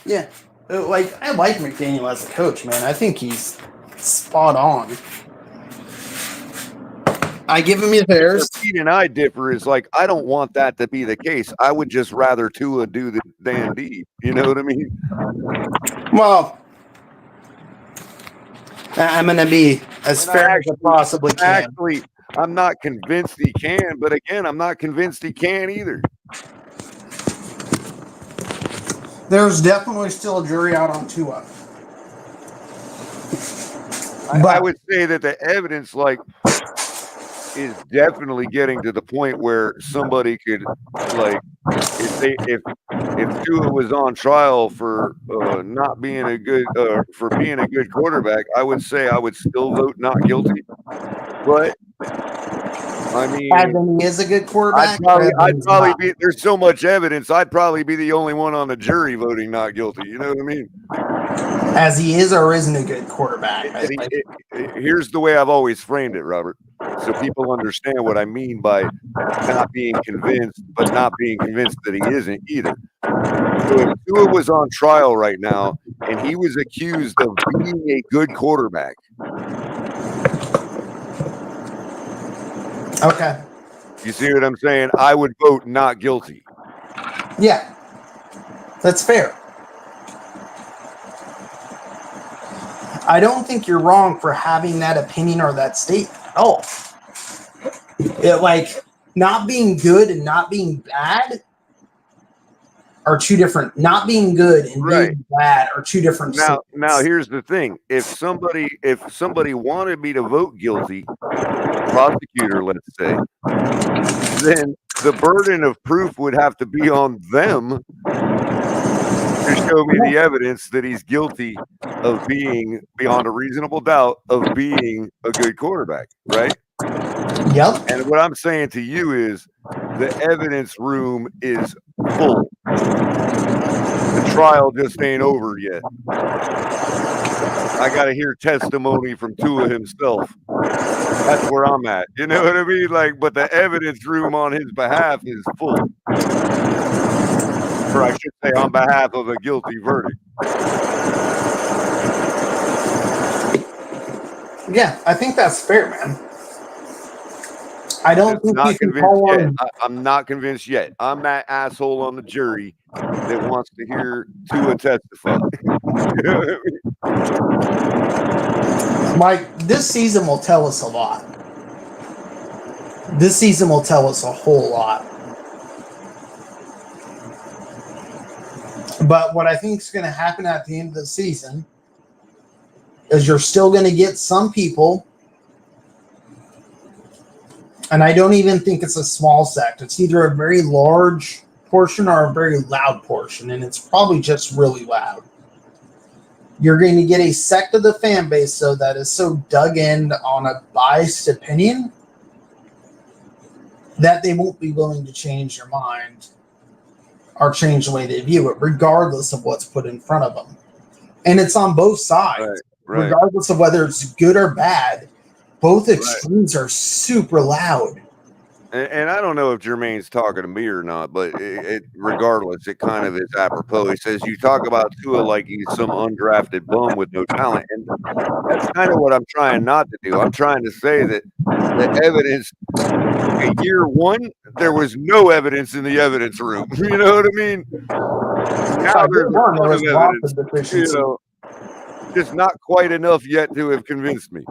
Yeah. Like, I like McDaniel as a coach, man. I think he's spot on. I give him his theirs. Pete and I differ is like, I don't want that to be the case. I would just rather Tua do the damn deed. You know what I mean? Well, I'm going to be as fair as I possibly can. Actually, I'm not convinced he can, but again, I'm not convinced he can either. There's definitely still a jury out on Tua. I would say that the evidence, like, is definitely getting to the point where somebody could, like, if Tua was on trial for not being a good for being a good quarterback, I would say I would still vote not guilty. But I mean, and he is a good quarterback. I'd probably be. There's so much evidence. I'd probably be the only one on the jury voting not guilty. You know what I mean? As he is or isn't a good quarterback. Here's the way I've always framed it, Robert, so people understand what I mean by not being convinced, but not being convinced that he isn't either. So if Tua was on trial right now and he was accused of being a good quarterback. Okay. You see what I'm saying? I would vote not guilty. Yeah. That's fair. I don't think you're wrong for having that opinion or that statement at all. Like, not being good and not being bad are two different. Not being good and being bad are two different. Now here's the thing: if somebody wanted me to vote guilty, prosecutor, let's say, then the burden of proof would have to be on them to show me the evidence that he's guilty of being, beyond a reasonable doubt, of being a good quarterback, right? Yep. And what I'm saying to you is the evidence room is full. The trial just ain't over yet. I got to hear testimony from Tua himself. That's where I'm at. You know what I mean? Like, but the evidence room on his behalf is full. Or I should say on behalf of a guilty verdict. Yeah, I think that's fair, man. I don't think not you can convinced call yet. on. I'm not convinced yet. I'm that asshole on the jury that wants to hear Tua testify. Mike, this season will tell us a lot. This season will tell us a whole lot. But what I think is going to happen at the end of the season is you're still going to get some people, and I don't even think it's a small sect. It's either a very large portion or a very loud portion, and it's probably just really loud. You're going to get a sect of the fan base, so that is so dug in on a biased opinion that they won't be willing to change their mind or change the way they view it, regardless of what's put in front of them. And it's on both sides. Right. Regardless of whether it's good or bad, both extremes are super loud. And I don't know if Jermaine's talking to me or not, but regardless, it kind of is apropos. He says, you talk about Tua like he's some undrafted bum with no talent. And that's kind of what I'm trying not to do. I'm trying to say that the evidence, year one, there was no evidence in the evidence room. You know what I mean? Now there's a ton of evidence, you know, just not quite enough yet to have convinced me.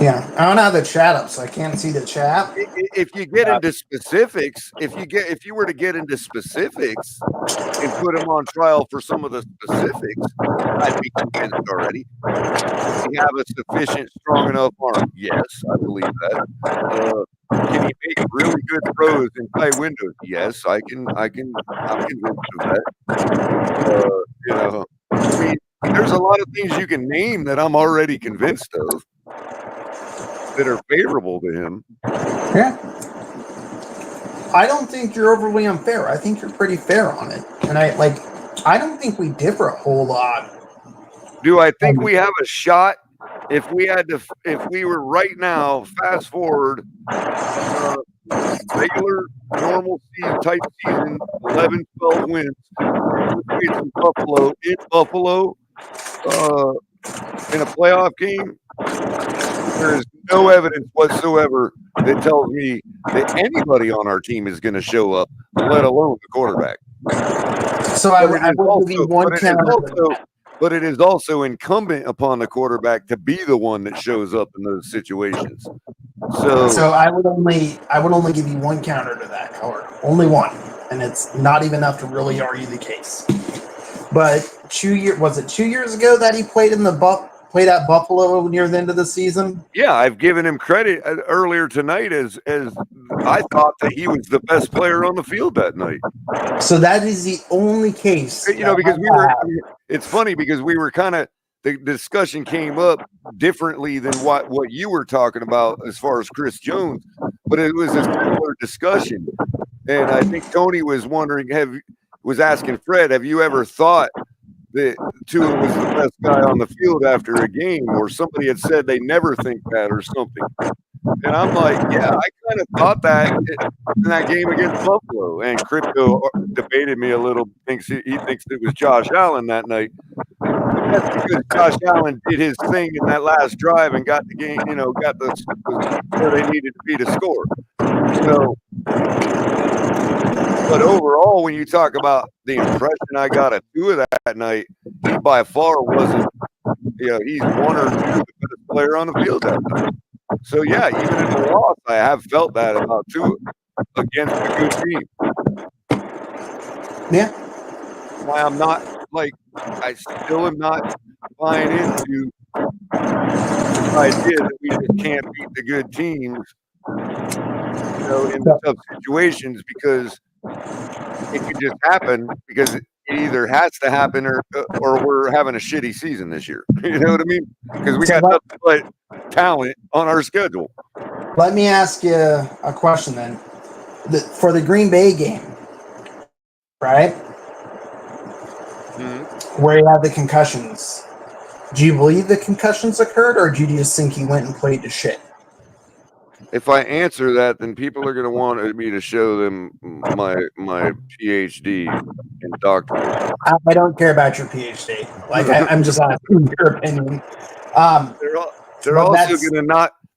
Yeah, I don't have the chat up, so I can't see the chat. If you get into specifics, if you were to get into specifics and put him on trial for some of the specifics, I'd be convinced already. Does he have a sufficient, strong enough arm? Yes, I believe that. Can he make really good throws in tight windows? Yes, I'm convinced of that. You know, I mean, there's a lot of things you can name that I'm already convinced of that are favorable to him. Yeah. I don't think you're overly unfair. I think you're pretty fair on it. And I don't think we differ a whole lot. Do I think we have a shot if we were right now, fast forward, regular, normal type season, 11, 12 wins, in Buffalo, in a playoff game? There is no evidence whatsoever that tells me that anybody on our team is going to show up, let alone the quarterback. So but it is also incumbent upon the quarterback to be the one that shows up in those situations. So I would only give you one counter to that, Howard. Only one, and it's not even enough to really argue the case. But 2 years ago that he played at Buffalo near the end of the season? Yeah, I've given him credit earlier tonight as I thought that he was the best player on the field that night. So that is the only case. You know, because it's funny because we were kind of, the discussion came up differently than what you were talking about as far as Chris Jones, but it was a similar discussion. And I think Tony was wondering, was asking Fred, have you ever thought that Tua was the best guy on the field after a game, or somebody had said they never think that or something? And I'm like, yeah, I kind of thought that in that game against Buffalo. And Crypto debated me a little. He thinks it was Josh Allen that night. But that's because Josh Allen did his thing in that last drive and got the game, you know, got where they needed to be to score. So, but overall, when you talk about the impression I got of Tua that night, he by far wasn't, you know, he's one or two the best player on the field that night. So, yeah, even in the loss, I have felt that about Tua against a good team. Yeah. Why I'm not, I still am not buying into the idea that we just can't beat the good teams, you know, in the tough situations, because it could just happen because it either has to happen or we're having a shitty season this year. You know what I mean? Because we got nothing but talent on our schedule. Let me ask you a question then. For the Green Bay game, right? Where you had the concussions, do you believe the concussions occurred, or do you just think he went and played to shit? If I answer that, then people are going to want me to show them my PhD in doctorate. I don't care about your PhD. Like I'm just asking your opinion.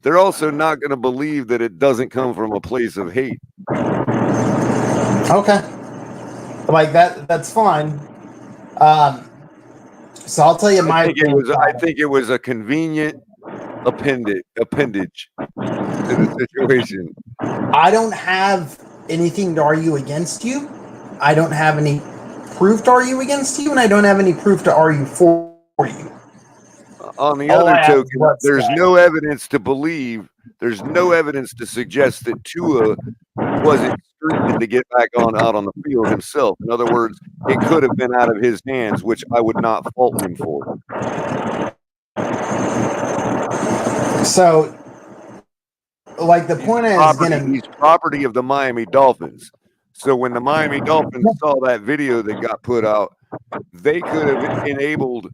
They're also not going to believe that it doesn't come from a place of hate. Okay, like that's fine. So I'll tell you I think it was a convenient appendage to the situation. I don't have anything to argue against you. I don't have any proof to argue against you, and I don't have any proof to argue for you. On the other token, there's no evidence to believe. There's no evidence to suggest that Tua wasn't screaming to get back out on the field himself. In other words, it could have been out of his hands, which I would not fault him for. So, like the point he's property of the Miami Dolphins. So when the Miami Dolphins saw that video that got put out, they could have enabled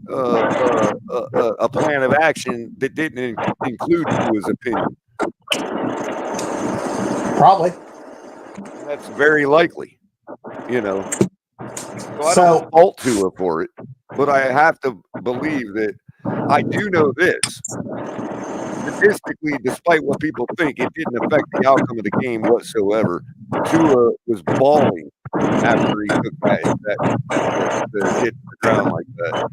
a plan of action that didn't include Tua's opinion. Probably. That's very likely, you know. So I don't fault Tua for it, but I have to believe that I do know this. Statistically, despite what people think, it didn't affect the outcome of the game whatsoever. Tua was bawling after he took that hit the ground like that.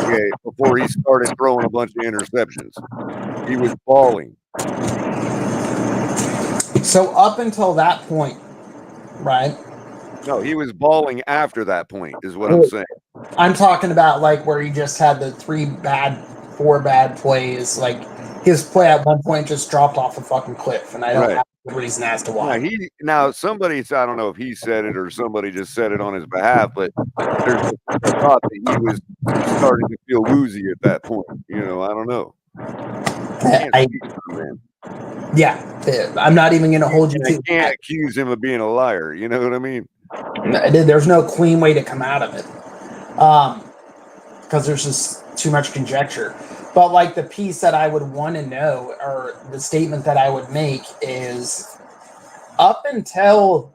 Okay, before he started throwing a bunch of interceptions, he was bawling. So up until that point, right? No, he was bawling after that point, is what I'm saying. I'm talking about like where he just had the 4 bad plays. Like his play at one point just dropped off a fucking cliff, and I don't have a reason as to why. Now somebody, I don't know if he said it or somebody just said it on his behalf, but there's a thought that he was starting to feel woozy at that point. You know, I don't know. Yeah, I'm not even going to hold you to. I can't accuse him of being a liar. You know what I mean? There's no clean way to come out of it, because there's just too much conjecture. But like the piece that I would want to know, or the statement that I would make, is up until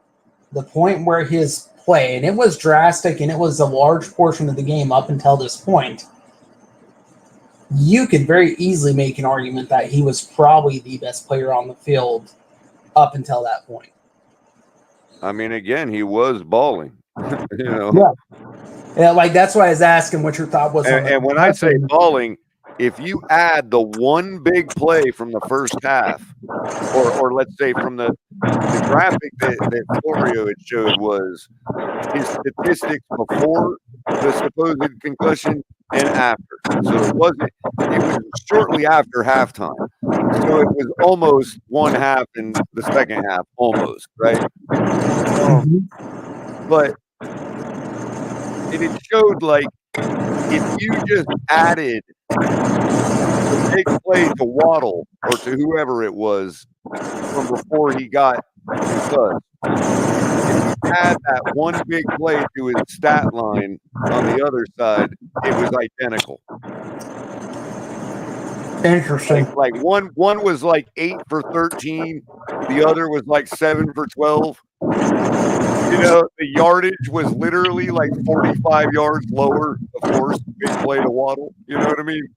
the point where his play, and it was drastic, and it was a large portion of the game up until this point, you could very easily make an argument that he was probably the best player on the field up until that point. I mean, again, he was balling. You know? Yeah, like that's why I was asking what your thought was. And when I say balling, if you add the one big play from the first half, or let's say from the graphic that Florio had showed was his statistics before the supposed concussion and after. So it was shortly after halftime. So it was almost one half in the second half, almost, right? But it showed like if you just added the big play to Waddle or to whoever it was from before he got concussed, if you add that one big play to his stat line on the other side, it was identical. Interesting. Like one was like 8 for 13, the other was like 7 for 12. You know, the yardage was literally like 45 yards lower, of course, big play to Waddle. You know what I mean?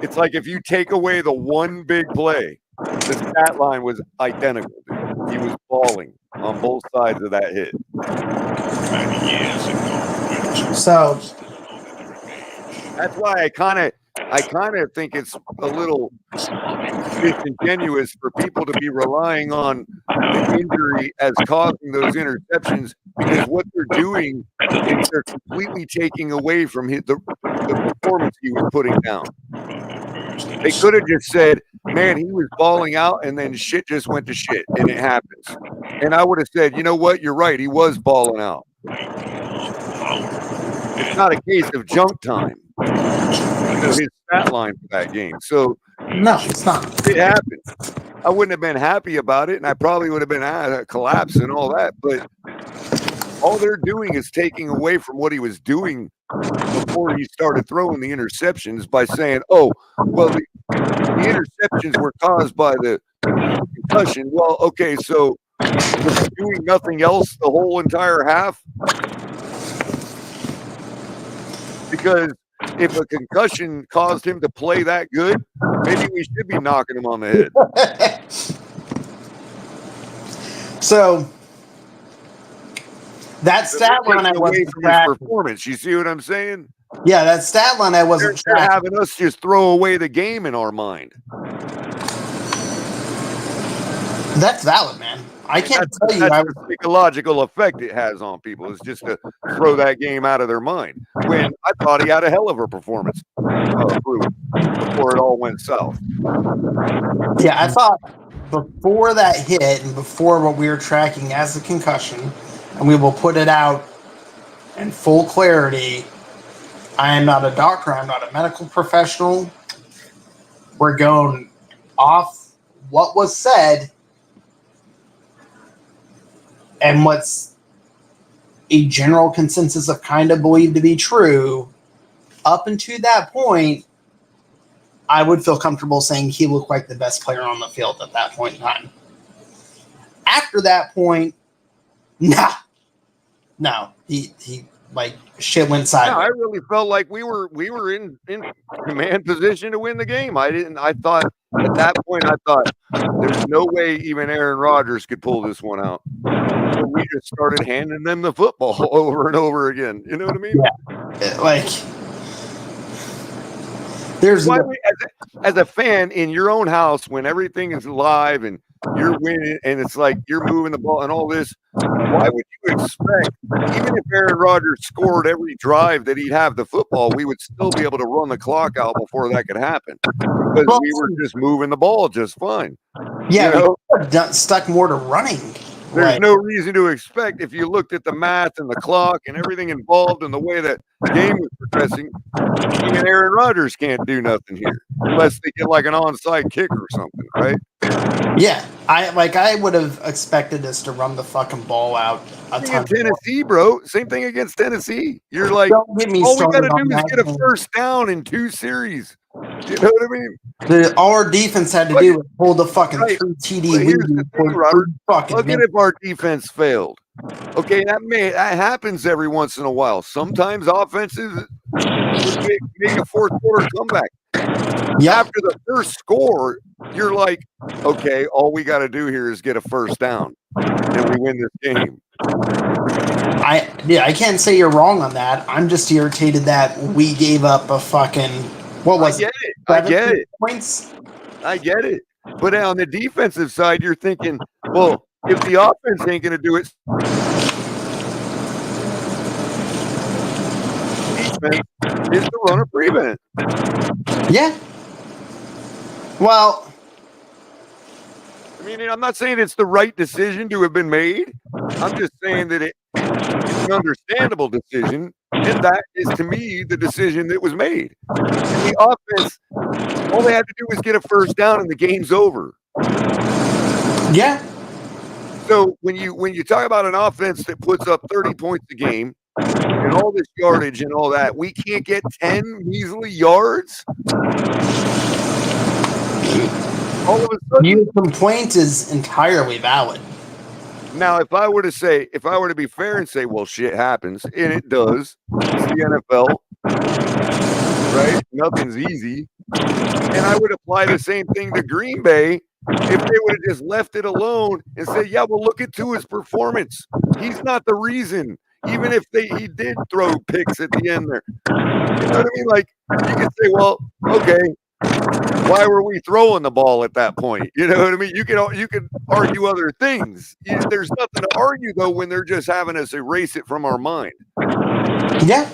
It's like if you take away the one big play, the stat line was identical. Dude. He was balling on both sides of that hit. So that's why I kind of think it's a little disingenuous for people to be relying on the injury as causing those interceptions, because what they're doing is they're completely taking away from the performance he was putting down. They could have just said, man, he was balling out and then shit just went to shit and it happens. And I would have said, you know what? You're right. He was balling out. It's not a case of junk time. His stat line for that game. So no, it's not. It happened. I wouldn't have been happy about it, and I probably would have been collapse and all that. But all they're doing is taking away from what he was doing before he started throwing the interceptions by saying, "Oh, well, the interceptions were caused by the concussion." Well, okay, so was he doing nothing else the whole entire half? Because if a concussion caused him to play that good, maybe we should be knocking him on the head. So that stat line I wasn't from his performance. You see what I'm saying? Yeah, that stat line I wasn't they're having us just throw away the game in our mind. That's valid, man. I can't tell you. That's the psychological effect it has on people is just to throw that game out of their mind. When I thought he had a hell of a performance before it all went south. Yeah, I thought before that hit and before what we were tracking as a concussion, and we will put it out in full clarity. I am not a doctor. I'm not a medical professional. We're going off what was said and what's a general consensus of kind of believed to be true. Up until that point, I would feel comfortable saying he looked like the best player on the field at that point in time. After that point, no, he like shit went sideways. Yeah, I really felt like we were in command position to win the game. I thought at that point, there's no way even Aaron Rodgers could pull this one out. So we just started handing them the football over and over again. You know what I mean? Yeah. Like, there's as a fan in your own house when everything is live and you're winning and it's like you're moving the ball and all this, why would you expect, even if Aaron Rodgers scored every drive that he'd have the football, we would still be able to run the clock out before that could happen? Because we were just moving the ball just fine. Yeah, we stuck more to running. There's no reason to expect, if you looked at the math and the clock and everything involved and the way that game was progressing, even Aaron Rodgers can't do nothing here unless they get like an onside kick or something, right? Yeah, I would have expected us to run the fucking ball out a ton. Tennessee, bro. Same thing against Tennessee. You're like, all we got to do is get a first down in 2 series. You know what I mean? All our defense had to do was pull the fucking 3 TD lead. Look at if our defense failed. Okay, that happens every once in a while. Sometimes offenses make a fourth quarter comeback. Yeah. After the first score, you're like, okay, all we got to do here is get a first down, and we win this game. I can't say you're wrong on that. I'm just irritated that we gave up a fucking I get it. Points. I get it. But on the defensive side, you're thinking, well, if the offense ain't going to do it, defense is to run a prevent. Yeah. Well, I mean, I'm not saying it's the right decision to have been made. I'm just saying that it's an understandable decision, and that is, to me, the decision that was made. And the offense, all they had to do was get a first down, and the game's over. Yeah. So when you talk about an offense that puts up 30 points a game and all this yardage and all that, we can't get 10 measly yards. All of a sudden, your complaint is entirely valid. Now, if I were to be fair and say, well, shit happens, and it does, it's the NFL, right? Nothing's easy. And I would apply the same thing to Green Bay if they would have just left it alone and say, yeah, well, look at Tua's performance. He's not the reason, even if he did throw picks at the end there. You know what I mean? Like, you could say, well, okay, why were we throwing the ball at that point? You know what I mean? You could argue other things. There's nothing to argue, though, when they're just having us erase it from our mind. Yeah.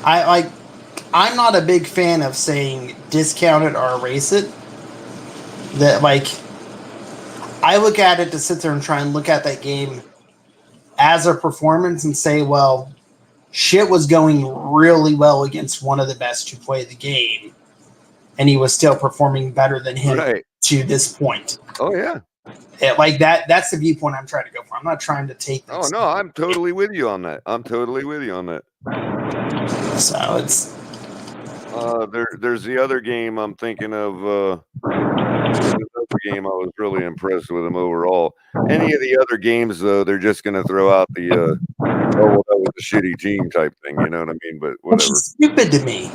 I'm not a big fan of saying discount it or erase it. That, like, I look at it to sit there and try and look at that game as a performance and say, well, shit was going really well against one of the best to play the game, and he was still performing better than him to this point. Oh, yeah. Like that's the viewpoint I'm trying to go for. I'm not trying to take this. Oh, no, I'm totally with you on that. So it's... there's the other game I'm thinking of. Another game I was really impressed with him overall. Any of the other games, though, they're just going to throw out the oh, well, that was a shitty team type thing. You know what I mean? But whatever. It's stupid to me.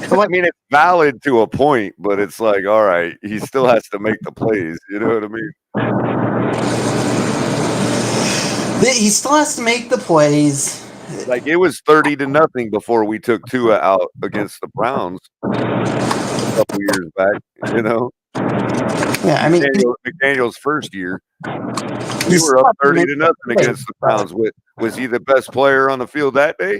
I mean, it's valid to a point, but it's like, all right, he still has to make the plays. You know what I mean? He still has to make the plays. Like, it was 30-0 before we took Tua out against the Browns a couple years back, you know? Yeah, I mean, McDaniel's first year, we were up 30-0 against the Browns. Was he the best player on the field that day?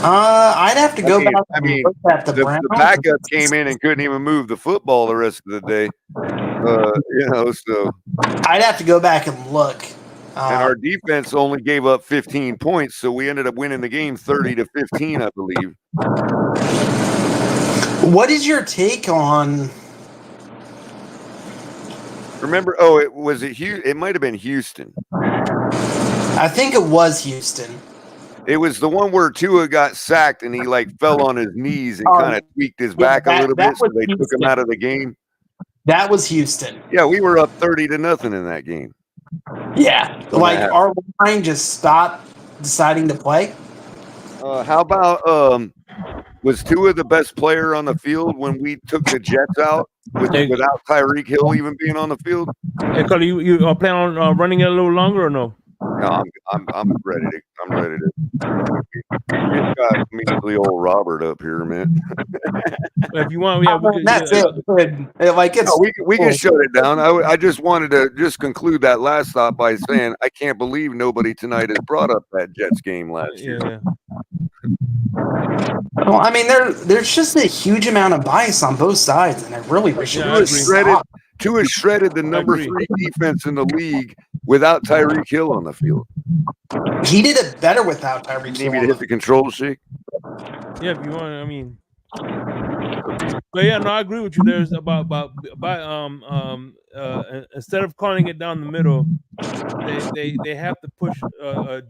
I'd have to go back. I mean, the backup came in and couldn't even move the football the rest of the day. You know, so I'd have to go back and look. And our defense only gave up 15 points, so we ended up winning the game 30-15, I believe. What is your take on? Remember? Oh, it might have been Houston. I think it was Houston. It was the one where Tua got sacked and he like fell on his knees and kind of tweaked his back a little bit, so they took him out of the game. That was Houston. Yeah, we were up 30-0 in that game. Yeah, like our line just stopped deciding to play. How about was Tua the best player on the field when we took the Jets out without Tyreek Hill even being on the field? Hey, Carly, you plan on running it a little longer or no? No, I'm ready to. Just got immediately old Robert up here, man. If you want, yeah, that's it. Like it's we can shut it down. I just wanted to just conclude that last thought by saying I can't believe nobody tonight has brought up that Jets game last year. Yeah. Well, I mean, there's just a huge amount of bias on both sides, and I really wish Tua shredded the number 3 defense in the league without Tyreek Hill on the field. He did it better without Tyreek Hill. You need me to hit the control shake? Yeah, if you want. I mean, but yeah, no, I agree with you. There's about instead of calling it down the middle, they have to push. I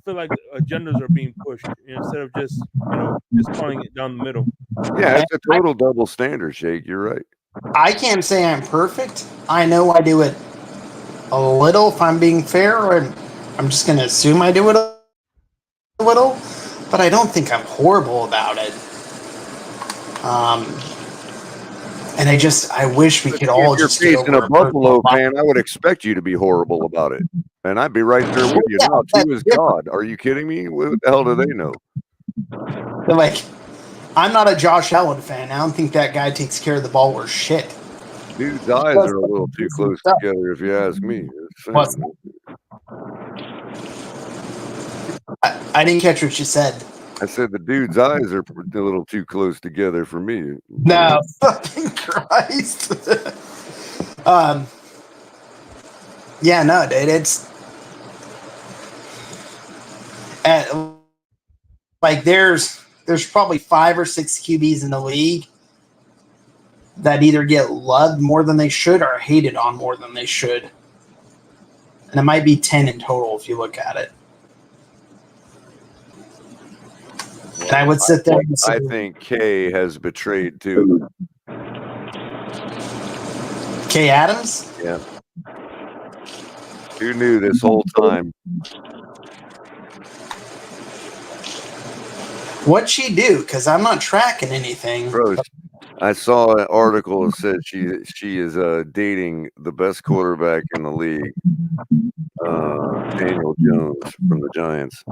feel like agendas are being pushed instead of just calling it down the middle. Yeah, it's a total double standard, Shake. You're right. I can't say I'm perfect. I know I do it a little, if I'm being fair, and I'm just going to assume I do it a little, but I don't think I'm horrible about it. And I wish we could all just get over facing a Buffalo fan, I would expect you to be horrible about it. And I'd be right there with you. No, Tua is God. Are you kidding me? What the hell do they know? They're like, I'm not a Josh Allen fan. I don't think that guy takes care of the ball worth shit. Dude's eyes are a little too close together, if you ask me. I didn't catch what you said. I said the dude's eyes are a little too close together for me. No, fucking Christ. Yeah, no, dude, it's like there's probably 5 or 6 QBs in the league that either get loved more than they should or hated on more than they should. And it might be 10 in total if you look at it. And I would sit there and say, I think K has betrayed too. Kay Adams? Yeah. Who knew this whole time? What'd she do? Because I'm not tracking anything. Bro, I saw an article that said she is dating the best quarterback in the league, Daniel Jones from the Giants.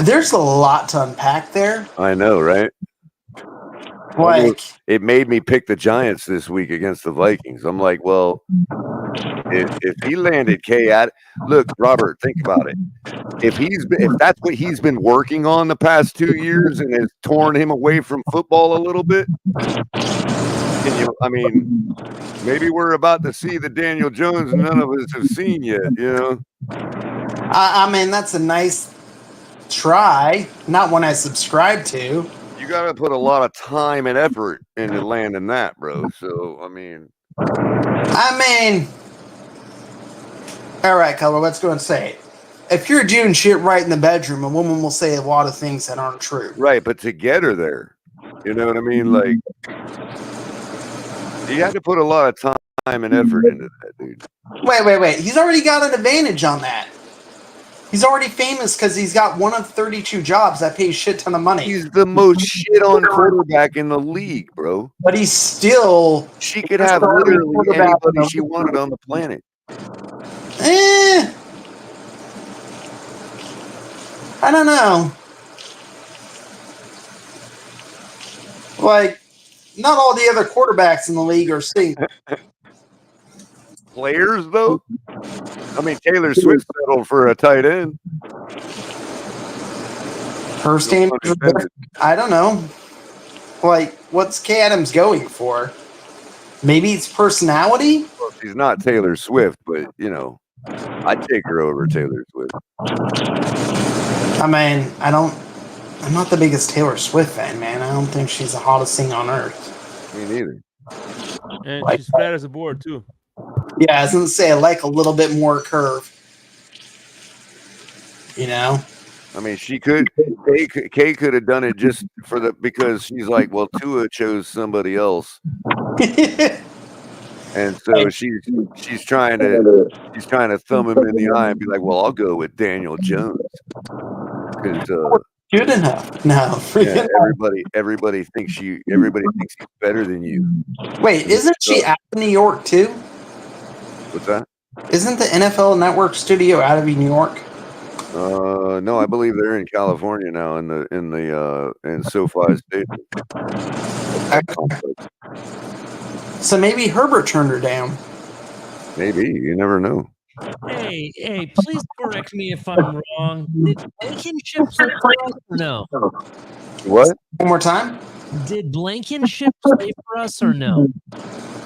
There's a lot to unpack there. I know, right? it made me pick the Giants this week against the Vikings. I'm like, well, if he landed look, Robert, think about it. If that's what he's been working on the past 2 years and has torn him away from football a little bit, maybe we're about to see the Daniel Jones none of us have seen yet, I mean, that's a nice try. Not one I subscribe to. You got to put a lot of time and effort into landing that, bro. So, I mean, all right, Color, let's go and say it. If you're doing shit right in the bedroom, a woman will say a lot of things that aren't true. Right, but to get her there, you know what I mean? Like, you had to put a lot of time and effort into that, dude. Wait. He's already got an advantage on that. He's already famous because he's got one of 32 jobs that pays shit ton of money. He's the most shit on quarterback in the league, bro. But he's still... She could have literally anybody she wanted on the planet. I don't know. Like, not all the other quarterbacks in the league are sitting. Players, though? I mean, Taylor Swift settled for a tight end. Her standards, I don't know. Like, what's Kay Adams going for? Maybe it's personality? Well, she's not Taylor Swift, but, I'd take her over Taylor Swift. I mean, I'm not the biggest Taylor Swift fan, man. I don't think she's the hottest thing on earth. Me neither. And she's flat as a board, too. Yeah, I was going to say, I like a little bit more curve. I mean, she could. Kay could have done it just because she's like, well, Tua chose somebody else, and so she's trying to thumb him in the eye and be like, well, I'll go with Daniel Jones because good enough. No, yeah, everybody thinks he's better than you. Wait, isn't she out of New York too? What's that? Isn't the NFL Network studio out of New York? No, I believe they're in California now in SoFi Stadium. So maybe Herbert turned her down. Maybe, you never know. Hey, please correct me if I'm wrong. Did Blankenship play for us or no? What? One more time? Did Blankenship play for us or no?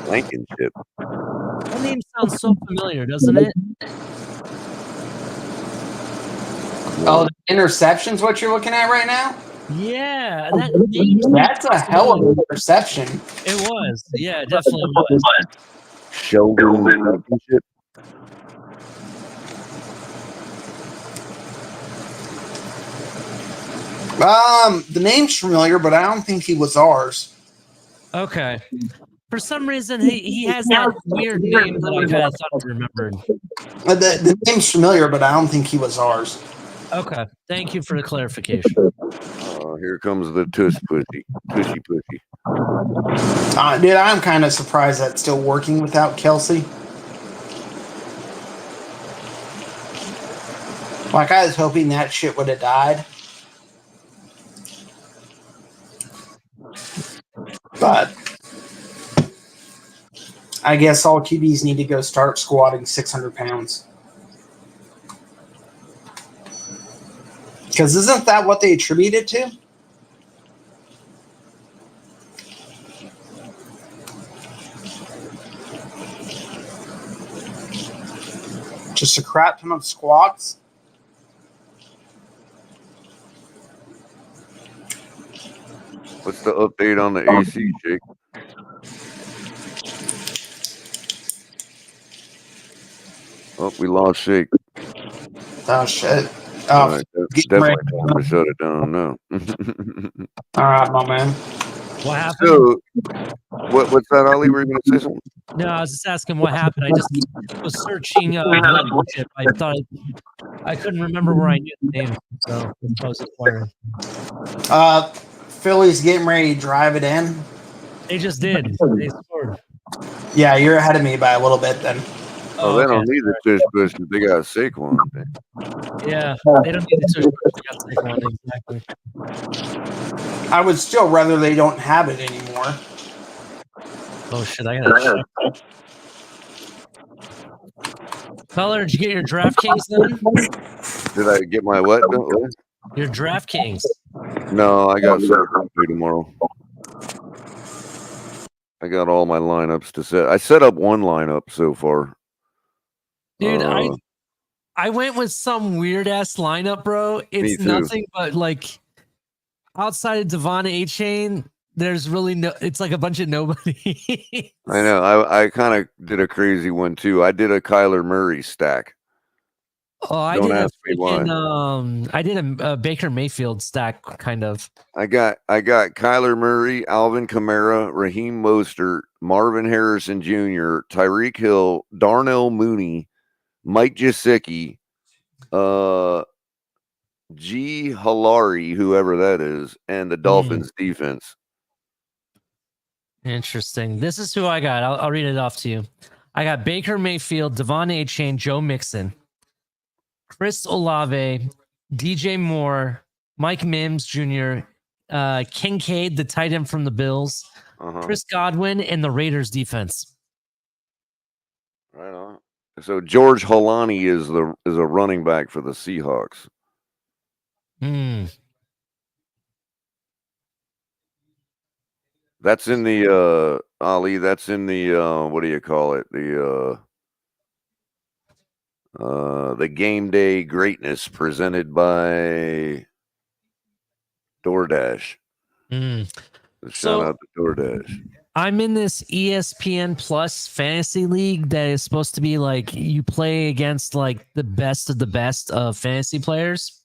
Blankenship. That name sounds so familiar, doesn't it? Oh, the interception's what you're looking at right now? Yeah, that's a hell of an interception. It was. Yeah, it definitely was. Sheldon Blankenship. The name's familiar, but I don't think he was ours. Okay. For some reason, he has that weird name that I kind of thought I remembered. The name's familiar, but I don't think he was ours. Okay. Thank you for the clarification. Here comes the tushy pussy. Dude, I'm kind of surprised that's still working without Kelsey. Like, I was hoping that shit would have died. But I guess all QBs need to go start squatting 600 pounds. Because isn't that what they attribute it to? Just a crap ton of squats? What's the update on the AC, Jake? Oh, we lost Shake. Oh, shit. All right, definitely time to shut it down now. All right, my man. What happened? So, what's that, Ollie? Were you going to say something? No, I was just asking what happened. I just was searching. I thought I couldn't remember where I knew the name, so I was inquiring. Philly's getting ready to drive it in. They just did. They scored. Yeah, you're ahead of me by a little bit then. Oh, they don't need the tush push. They got Saquon. Yeah, they don't need the tush push. They got Saquon, exactly. I would still rather they don't have it anymore. Oh shit! I gotta check. Feller, did you get your DraftKings done? Did I get my what? Your DraftKings. No, I got something to do tomorrow. I got all my lineups to set. I set up one lineup so far. Dude, I went with some weird ass lineup, bro. It's nothing but like outside of Devon A-Chain, there's really no. It's like a bunch of nobody. I know. I kind of did a crazy one too. I did a Kyler Murray stack. Oh, I Don't did ask me why. I did a Baker Mayfield stack, kind of. I got Kyler Murray, Alvin Kamara, Raheem Mostert, Marvin Harrison Jr., Tyreek Hill, Darnell Mooney, Mike Gesicki, G. Halari, whoever that is, and the Dolphins defense. Interesting. This is who I got. I'll read it off to you. I got Baker Mayfield, Devon A-Chain, Joe Mixon, Chris Olave, DJ Moore, Mike Mims Jr., Kincaid, the tight end from the Bills, Chris Godwin, and the Raiders defense. Right on. So George Holani is a running back for the Seahawks. That's in the Ali. That's in the what do you call it? The game day greatness presented by DoorDash. Shout out to DoorDash. I'm in this ESPN Plus fantasy league that is supposed to be like you play against like the best of the best of fantasy players.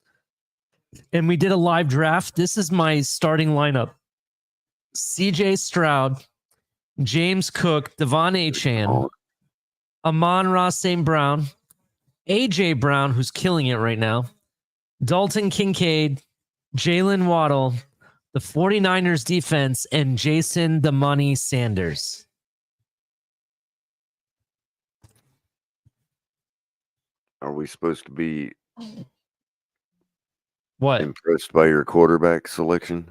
And we did a live draft. This is my starting lineup. CJ Stroud, James Cook, Devon A-Chan, Amon-Ra St. Brown, AJ Brown, who's killing it right now, Dalton Kincaid, Jalen Waddle, the 49ers defense, and Jason the Money Sanders. Are we supposed to be impressed by your quarterback selection?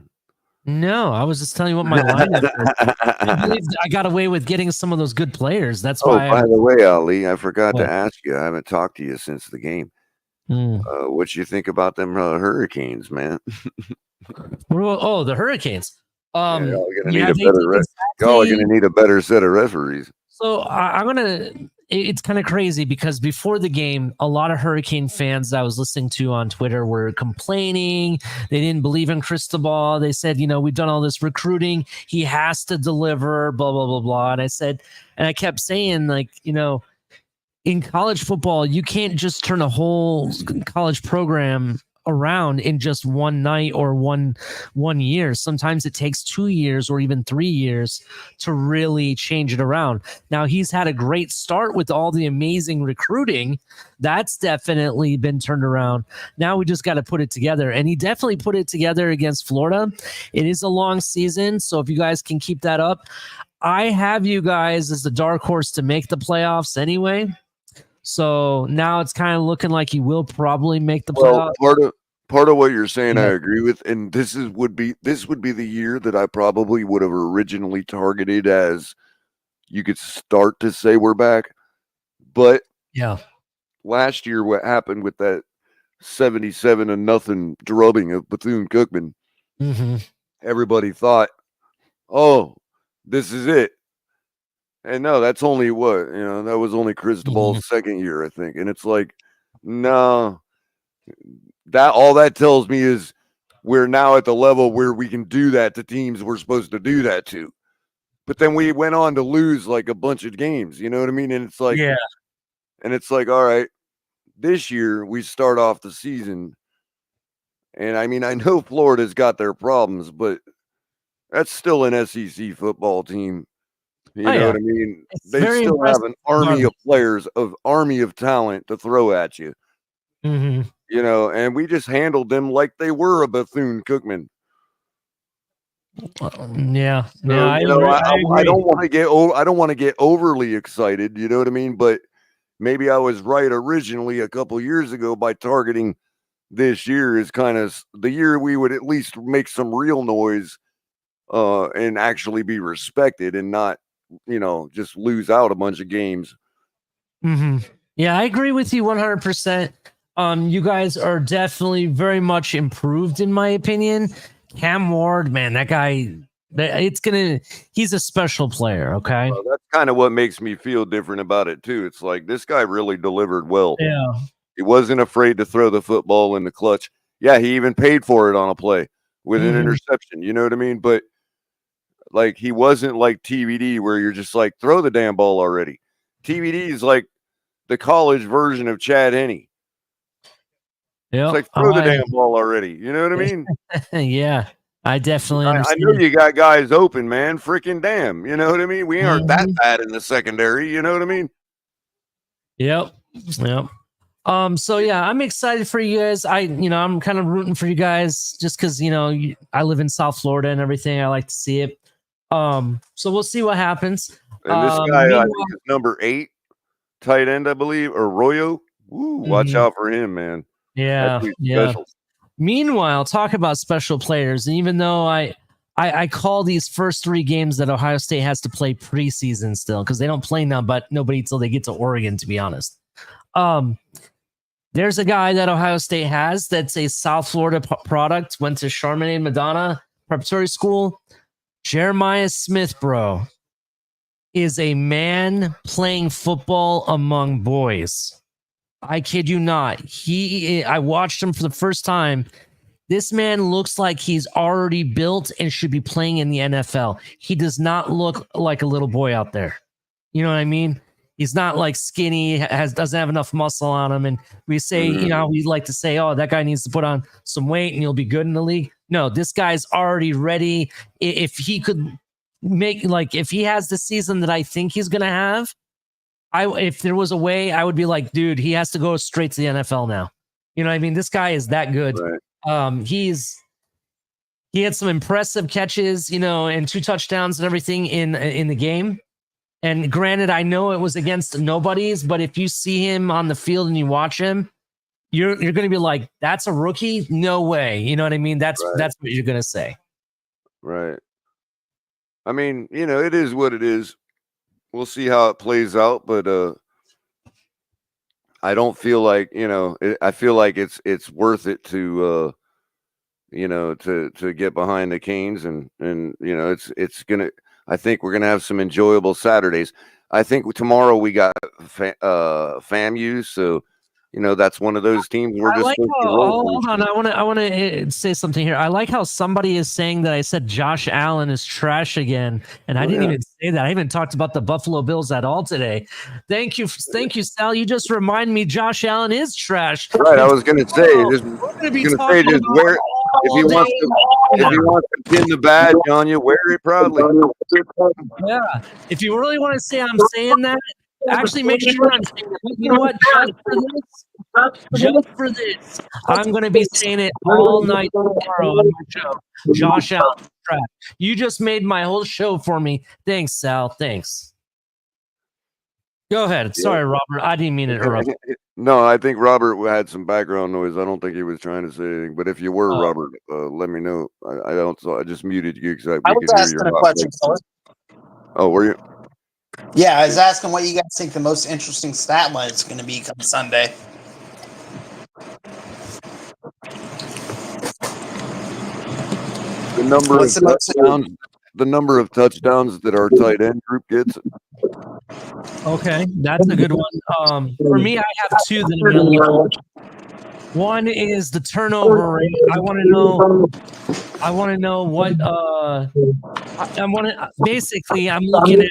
No, I was just telling you what my lineup is. I believe I got away with getting some of those good players. That's why. By the way, Ali, I forgot to ask you. I haven't talked to you since the game. What you think about them Hurricanes, man? Oh, the Hurricanes. Y'all are gonna need a better set of referees. So I'm gonna. It's kind of crazy because before the game, a lot of Hurricane fans I was listening to on Twitter were complaining. They didn't believe in Cristobal. They said, we've done all this recruiting. He has to deliver, blah, blah, blah, blah. And I kept saying, like, in college football, you can't just turn a whole college program around in just one night or one year. Sometimes it takes 2 years or even 3 years to really change it around. Now, he's had a great start with all the amazing recruiting. That's definitely been turned around. Now we just got to put it together. And he definitely put it together against Florida. It is a long season, so if you guys can keep that up, I have you guys as the dark horse to make the playoffs anyway. So now it's kind of looking like he will probably make the playoffs. Part of what you're saying, I agree with, and this would be the year that I probably would have originally targeted as you could start to say we're back. But last year, what happened with that 77-0 drubbing of Bethune-Cookman? Everybody thought, "Oh, this is it." And no, that's only that was only Cristobal's second year, I think. And it's like, no, that all that tells me is we're now at the level where we can do that to teams we're supposed to do that to. But then we went on to lose like a bunch of games, you know what I mean? And it's like, and it's like, all right, this year we start off the season. And I mean, I know Florida's got their problems, but that's still an SEC football team. You know what I mean? They still have an army of players, army of talent to throw at you. And we just handled them like they were a Bethune-Cookman. I don't want to get overly excited, you know what I mean? But maybe I was right originally a couple years ago by targeting this year is kind of the year we would at least make some real noise and actually be respected and not, just lose out a bunch of games. Mm-hmm. Yeah, I agree with you 100%. You guys are definitely very much improved, in my opinion. Cam Ward, man, that guy, he's a special player, okay? Well, that's kind of what makes me feel different about it, too. It's like this guy really delivered well. Yeah. He wasn't afraid to throw the football in the clutch. Yeah, he even paid for it on a play with an interception. You know what I mean? But like, he wasn't like TVD where you're just like, throw the damn ball already. TVD is like the college version of Chad Henne. Yeah, it's like, throw the damn ball already. You know what I mean? Yeah, I definitely understand. I know you got guys open, man. Freaking damn. You know what I mean? We aren't that bad in the secondary. You know what I mean? Yep. So yeah, I'm excited for you guys. I'm kind of rooting for you guys just because I live in South Florida and everything. I like to see it. So we'll see what happens. And this guy, I think, is number 8 tight end, I believe, or Arroyo. Woo, watch out for him, man. Yeah. Special. Meanwhile, talk about special players. And even though I call these first 3 games that Ohio State has to play preseason still, because they don't play now, but nobody till they get to Oregon, to be honest. There's a guy that Ohio State has that's a South Florida product, went to Charmaine Madonna Preparatory School. Jeremiah Smith, bro, is a man playing football among boys. I kid you not. I watched him for the first time. This man looks like he's already built and should be playing in the NFL. He does not look like a little boy out there. You know what I mean? He's not like skinny, doesn't have enough muscle on him. And we say, we like to say, oh, that guy needs to put on some weight and he'll be good in the league. No, this guy's already ready. If he could if he has the season that I think he's going to have, if there was a way, I would be like, dude, he has to go straight to the NFL now. You know what I mean? This guy is that good. Right. He had some impressive catches, and 2 touchdowns and everything in the game. And granted, I know it was against nobodies, but if you see him on the field and you watch him, you're going to be like, that's a rookie? No way. You know what I mean? That's what you're going to say. Right. I mean, it is what it is. We'll see how it plays out, but I don't feel like, I feel like it's worth it to to get behind the Canes and it's gonna. I think we're gonna have some enjoyable Saturdays. I think tomorrow we got FAMU, so that's one of those teams we're just. Hold on, I want to say something here. I like how somebody is saying that I said Josh Allen is trash again, and I didn't even say that. I haven't talked about the Buffalo Bills at all today. Thank you, Sal. You just remind me Josh Allen is trash. Right, I was going to say, if he wants to pin the badge on you, wear it proudly. Yeah, if you really want to say I'm saying that, actually make sure I'm saying it. You know what? Just for this, I'm going to be saying it all night tomorrow on my show. Josh Allen, trash. You just made my whole show for me. Thanks, Sal. Thanks. Go ahead. Sorry, Robert. I didn't mean to interrupt. No, I think Robert had some background noise. I don't think he was trying to say anything. But if you were, Robert, let me know. I don't. So I just muted you because I was asking a question. Oh, were you? Yeah, I was asking what you guys think the most interesting stat line is going to be come Sunday. The number of touchdowns that our tight end group gets. Okay, that's a good one. For me, I have 2 that I'm going to look at. One is the turnover rate. I want to know what. Basically, I'm looking at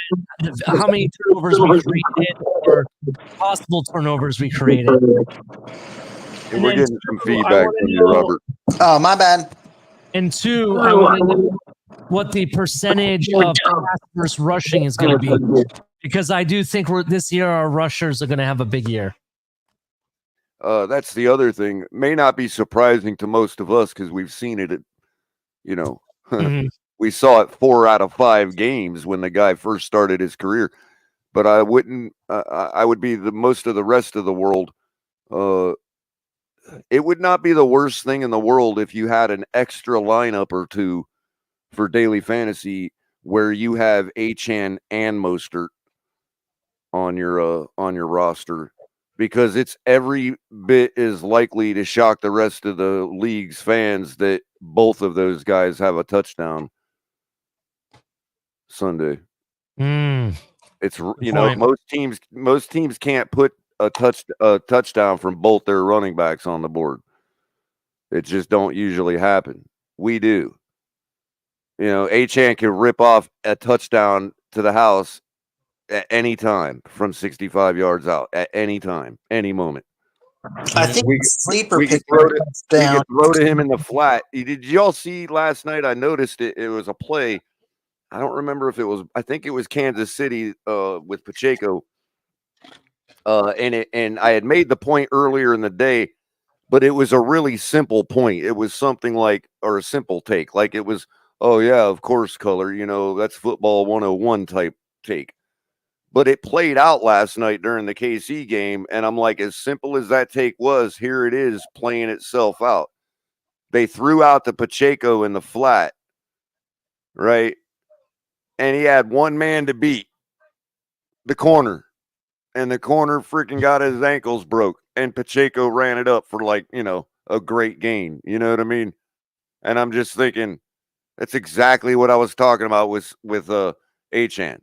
how many turnovers we created or possible turnovers we created. And we're getting some feedback from you, Robert. Oh, my bad. And 2, I want to know what the percentage of pass versus rushing is going to be, because I do think this year our rushers are going to have a big year. That's the other thing. May not be surprising to most of us because we've seen it. We saw it 4 out of 5 games when the guy first started his career. But I wouldn't. I would be most of the rest of the world it would not be the worst thing in the world if you had an extra lineup or two for daily fantasy where you have Achane and Mostert on your roster, because it's every bit as likely to shock the rest of the league's fans that both of those guys have a touchdown Sunday. It's most teams can't put a touchdown from both their running backs on the board. It just don't usually happen. We do. Achane can rip off a touchdown to the house at any time from 65 yards out, at any time, any moment. I think sleeper we pick could throw to him in the flat. Did y'all see last night? I noticed it. It was a play. I don't remember if it was. I think it was Kansas City with Pacheco. And I had made the point earlier in the day, but it was a really simple point. It was something like, or a simple take, like it was, oh yeah, of course, color. That's football 101 type take. But it played out last night during the KC game, and I'm like, as simple as that take was, here it is playing itself out. They threw out the Pacheco in the flat, right? And he had one man to beat, the corner. And the corner freaking got his ankles broke, and Pacheco ran it up for a great gain. You know what I mean? And I'm just thinking, that's exactly what I was talking about with Achane.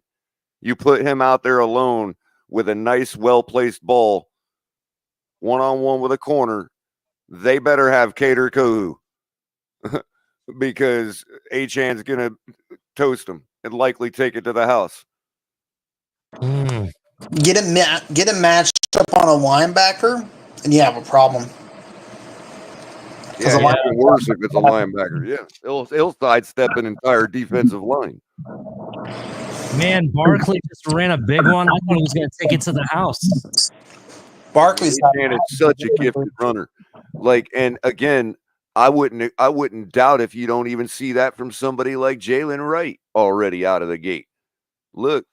You put him out there alone with a nice, well-placed ball, one-on-one with a corner, they better have Kader Kohu because Achane's going to toast him and likely take it to the house. Get it matched up on a linebacker, and you have a problem. Yeah, it's even worse if it's a linebacker. Yeah, he'll sidestep an entire defensive line. Man, Barkley just ran a big one. I thought he was going to take it to the house. Barkley's such a gifted runner. And again, I wouldn't doubt if you don't even see that from somebody like Jalen Wright already out of the gate. Look.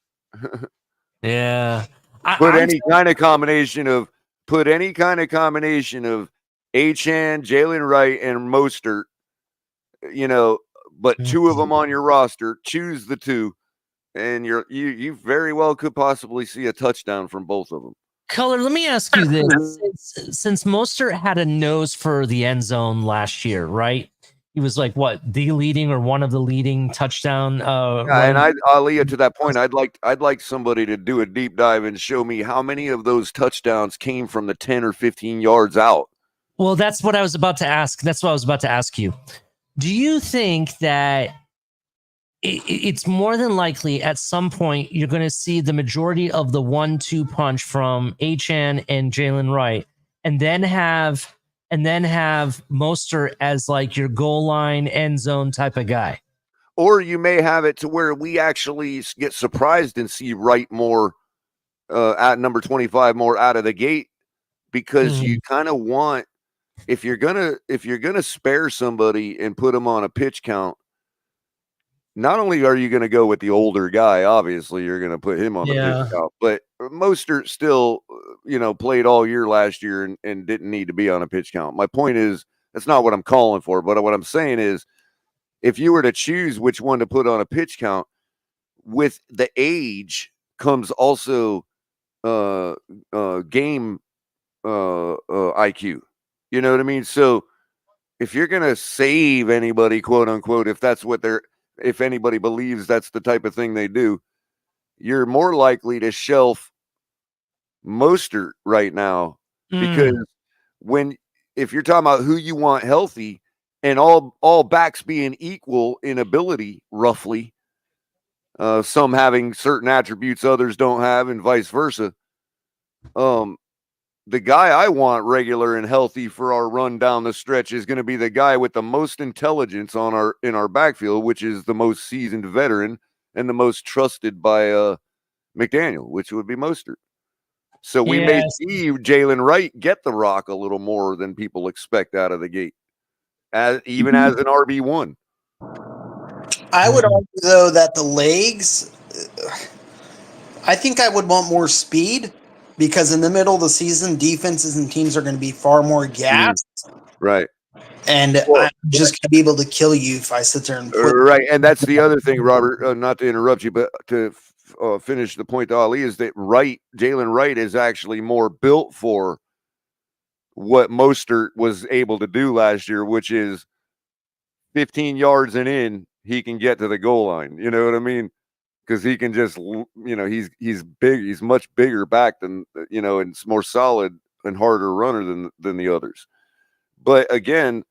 Yeah. Put any kind of combination of Achane, Jalen Wright, and Mostert, but two of them on your roster, choose the two, and you very well could possibly see a touchdown from both of them. Color, let me ask you this. Since Mostert had a nose for the end zone last year, right? He was like the leading or one of the leading touchdown. And I'll lead to that point. I'd like somebody to do a deep dive and show me how many of those touchdowns came from the 10 or 15 yards out. Well, that's what I was about to ask. That's what I was about to ask you. Do you think that it's more than likely at some point you're going to see the majority of the 1-2 punch from Achane and Jalen Wright, and then have Mostert as like your goal line end zone type of guy? Or you may have it to where we actually get surprised and see Wright more at number 25 more out of the gate, because you kind of want, if you're gonna spare somebody and put them on a pitch count, not only are you going to go with the older guy, obviously you're going to put him on the pitch count, but Mostert still, played all year last year and didn't need to be on a pitch count. My point is, that's not what I'm calling for, but what I'm saying is, if you were to choose which one to put on a pitch count, with the age comes also game IQ. You know what I mean? So if you're going to save anybody, quote unquote, if anybody believes that's the type of thing they do, you're more likely to shelf Mostert right now, because if you're talking about who you want healthy and all backs being equal in ability, roughly, some having certain attributes others don't have, and vice versa. The guy I want regular and healthy for our run down the stretch is going to be the guy with the most intelligence in our backfield, which is the most seasoned veteran and the most trusted by McDaniel, which would be Mostert. So we may see Jalen Wright get the rock a little more than people expect out of the gate, even as an RB1. I would argue, though, that the legs, I think I would want more speed, because in the middle of the season, defenses and teams are going to be far more gassed. Right. And I'm just going to be able to kill you if I sit there and put. Right. And that's the other thing, Robert, not to interrupt you, but to finish the point to Ali is that Jalen Wright is actually more built for what Mostert was able to do last year, which is 15 yards and in, he can get to the goal line. You know what I mean? Because he can just, he's big. He's much bigger back than, and it's more solid and harder runner than the others. But again,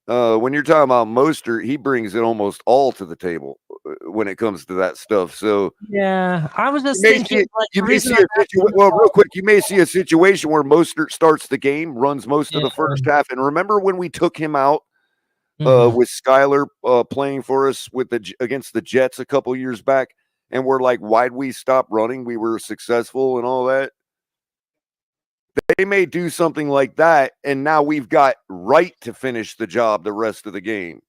when you're talking about Mostert, he brings it almost all to the table when it comes to that stuff. So yeah, I was just thinking. Real quick, you may see a situation where Mostert starts the game, runs most of the first half, and remember when we took him out with Skyler playing for us against the Jets a couple years back, and we're like, why'd we stop running? We were successful and all that. They may do something like that, and now we've got Wright to finish the job the rest of the game.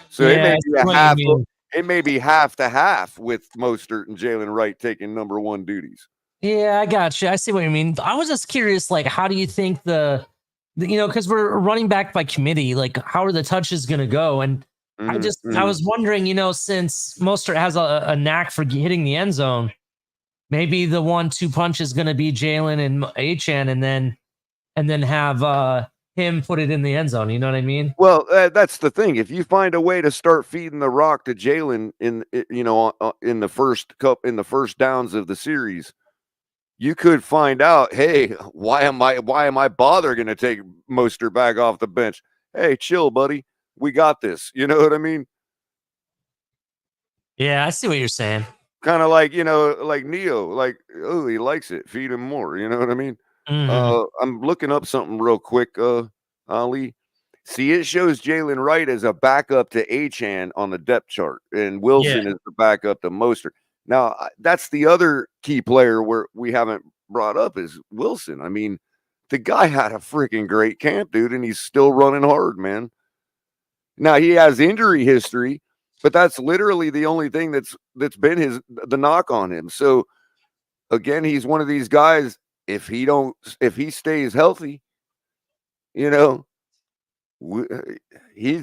So it may be half to half with Mostert and Jalen Wright taking number one duties. Yeah, I got you. I see what you mean. I was just curious, like, how do you think because we're running back by committee, like, how are the touches going to go? And I was wondering, since Mostert has a knack for hitting the end zone, maybe the 1-2 punch is going to be Jalen and Achane, and then have him put it in the end zone. You know what I mean? Well, that's the thing. If you find a way to start feeding the rock to Jalen in the first downs of the series, you could find out, hey, why am I bothering to take Mostert back off the bench? Hey, chill, buddy. We got this. You know what I mean? Yeah, I see what you're saying. Kind of like, like Neo, like, oh, he likes it. Feed him more. You know what I mean? I'm looking up something real quick, Ali. See, it shows Jalen Wright as a backup to Achane on the depth chart, and Wilson is the backup to Mostert. Now, that's the other key player where we haven't brought up is Wilson. I mean, the guy had a freaking great camp, dude, and he's still running hard, man. Now, he has injury history, but that's literally the only thing that's been the knock on him. So, again, he's one of these guys, if he stays healthy, he's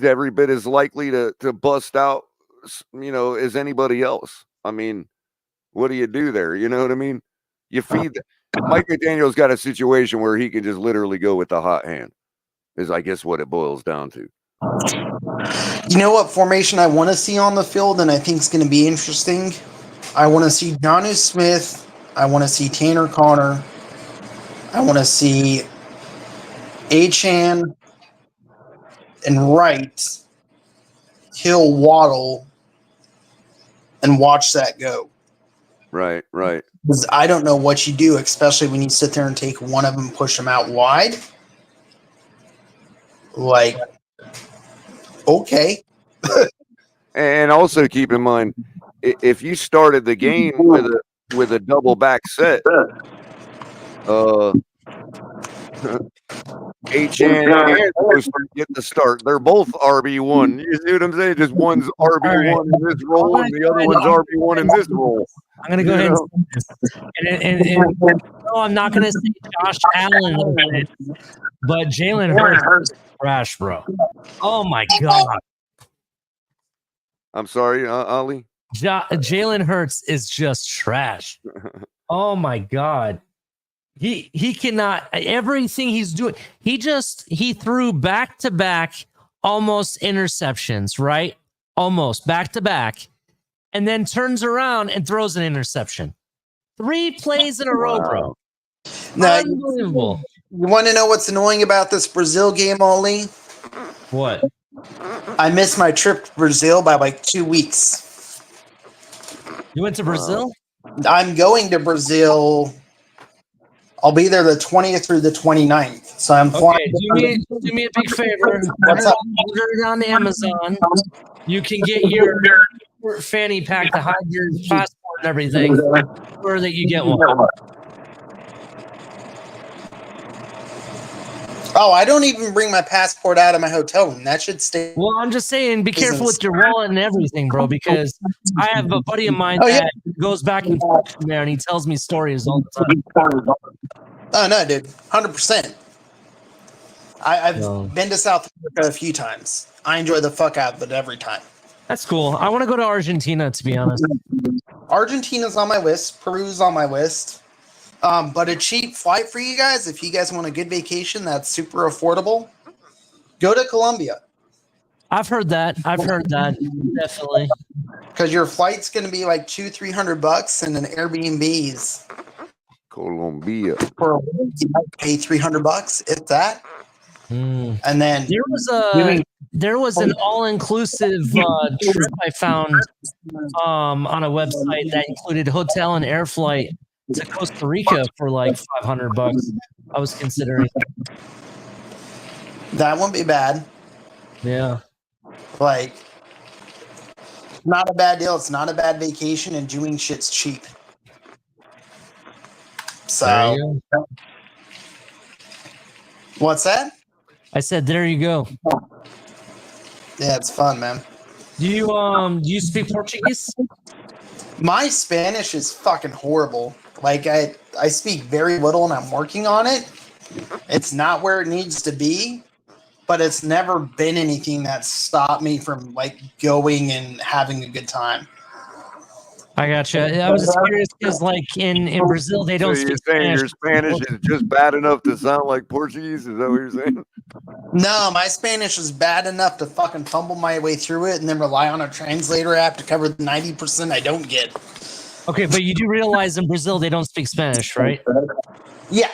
every bit as likely to bust out, as anybody else. I mean, what do you do there? You know what I mean? You feed Mike McDaniel's got a situation where he can just literally go with the hot hand, is I guess what it boils down to. You know what formation I want to see on the field, and I think it's going to be interesting? I want to see Jonnu Smith. I want to see Tanner Connor. I want to see Achane and Wright, Hill, Waddle, and watch that go. Right. Because I don't know what you do, especially when you sit there and take one of them, push them out wide. Like, okay. And also keep in mind, if you started the game with a double back set, Achane and Mostert get the start. They're both RB1. You see what I'm saying? Just one's RB1 in this role, and the other one's RB1 in this role. I'm going to go ahead and say this. And no, I'm not going to say Josh Allen, but Jalen Hurts is trash, bro. Oh, my God. I'm sorry, Ali? Jalen Hurts is just trash. Oh, my God. He cannot, everything he's doing, he threw back-to-back almost interceptions, right? Almost back-to-back, and then turns around and throws an interception. 3 plays in a row, bro. Now, unbelievable. You want to know what's annoying about this Brazil game, Ollie? What? I missed my trip to Brazil by like 2 weeks. You went to Brazil? I'm going to Brazil. I'll be there the 20th through the 29th. So I'm flying. Okay, do me a big favor. Order it on Amazon. You can get your fanny pack to hide your passport and everything, or that you get one. Oh, I don't even bring my passport out of my hotel room. That should stay. Well, I'm just saying, be careful with your wallet and everything, bro, because I have a buddy of mine that goes back and forth from there, and he tells me stories all the time. Oh, no, dude. 100%. I've been to South Africa a few times. I enjoy the fuck out of it every time. That's cool. I want to go to Argentina, to be honest. Argentina's on my list. Peru's on my list. But a cheap flight for you guys, if you guys want a good vacation that's super affordable, go to Colombia. I've heard that. Definitely. Because your flight's going to be like $200-300, and an Airbnb's Colombia for a week, you might pay $300, if that. And then there was an all-inclusive trip I found on a website that included hotel and air flight to Costa Rica for like $500. I was considering. That won't be bad. Yeah. Like, not a bad deal. It's not a bad vacation, and doing shit's cheap. So, what's that? I said, there you go. Yeah, it's fun, man. Do you speak Portuguese? My Spanish is fucking horrible. Like, I speak very little, and I'm working on it. It's not where it needs to be, but it's never been anything that stopped me from like going and having a good time. I gotcha. I was just curious because, like, in Brazil, they don't speak Spanish. Your Spanish is just bad enough to sound like Portuguese? Is that what you're saying? No, my Spanish is bad enough to fucking fumble my way through it and then rely on a translator app to cover the 90% I don't get. Okay, but you do realize in Brazil they don't speak Spanish, right? Yeah.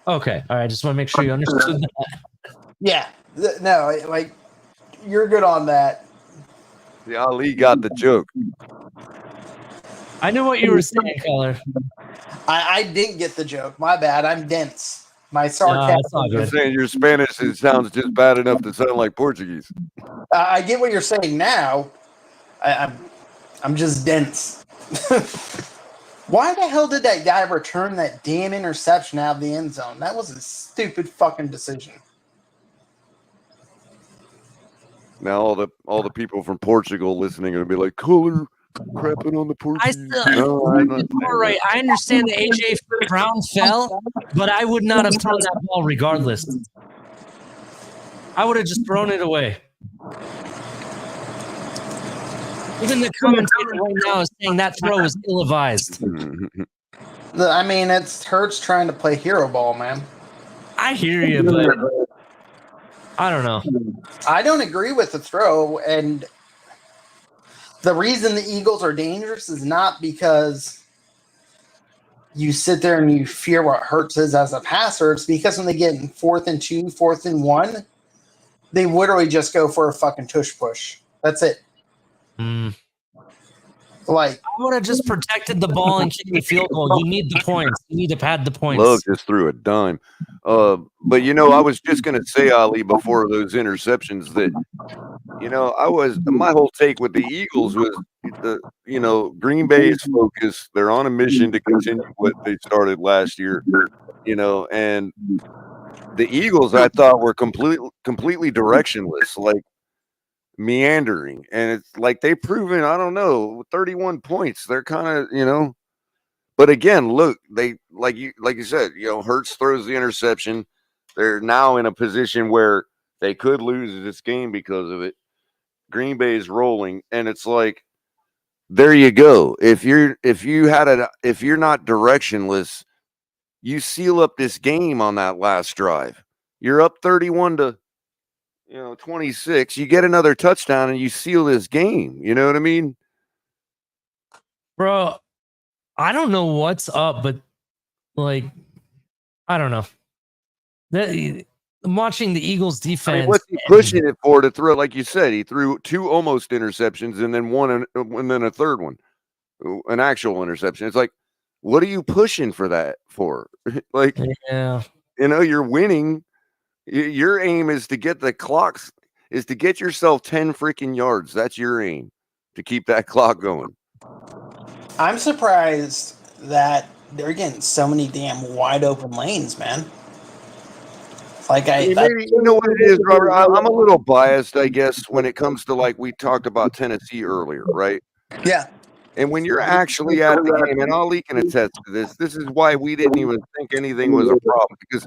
Okay. All right. Just want to make sure you understood that. Yeah. No, like, you're good on that. The Ali got the joke. I knew what you were saying, Color. I didn't get the joke. My bad. I'm dense. My sarcasm. I'm saying your Spanish sounds just bad enough to sound like Portuguese. I get what you're saying now. I'm just dense. Why the hell did that guy return that damn interception out of the end zone? That was a stupid fucking decision. Now all the people from Portugal listening are gonna be like, "Color crapping on the Portuguese." All right. I understand that AJ Brown fell, but I would not have thrown that ball regardless. I would have just thrown it away. Even the commentator right now is saying that throw is ill-advised. I mean, it hurts trying to play hero ball, man. I hear you, but I don't know. I don't agree with the throw, and the reason the Eagles are dangerous is not because you sit there and you fear what Hurts is as a passer. It's because when they get in 4th and 2, 4th and 1, they literally just go for a fucking tush push. That's it. Like, I would have just protected the ball and kicked the field goal. You need the points. You need to pad the points. Love just threw a dime. But I was just gonna say, Ali, before those interceptions that my whole take with the Eagles was Green Bay's focus. They're on a mission to continue what they started last year, and the Eagles I thought were completely directionless, like meandering, and it's like they've proven, I don't know, 31 points. They're kind of, but again, look, they like you said, Hurts throws the interception. They're now in a position where they could lose this game because of it. Green Bay is rolling, and it's like, there you go. If you're not directionless, you seal up this game on that last drive. You're up 31 to 26, you get another touchdown and you seal this game. You know what I mean? Bro, I don't know what's up, but like, I don't know. I'm watching the Eagles defense. I mean, what's he pushing it for to throw? Like you said, he threw 2 almost interceptions and then and then a third one, an actual interception. It's like, what are you pushing for that for? Like, you're winning. Your aim is to get get yourself 10 freaking yards. That's your aim, to keep that clock going. I'm surprised that they're getting so many damn wide open lanes, man. Like maybe, you know what it is, Robert? I'm a little biased, I guess, when it comes to like we talked about Tennessee earlier, right? Yeah. And when you're actually at the game, and Ali can attest to this, this is why we didn't even think anything was a problem, because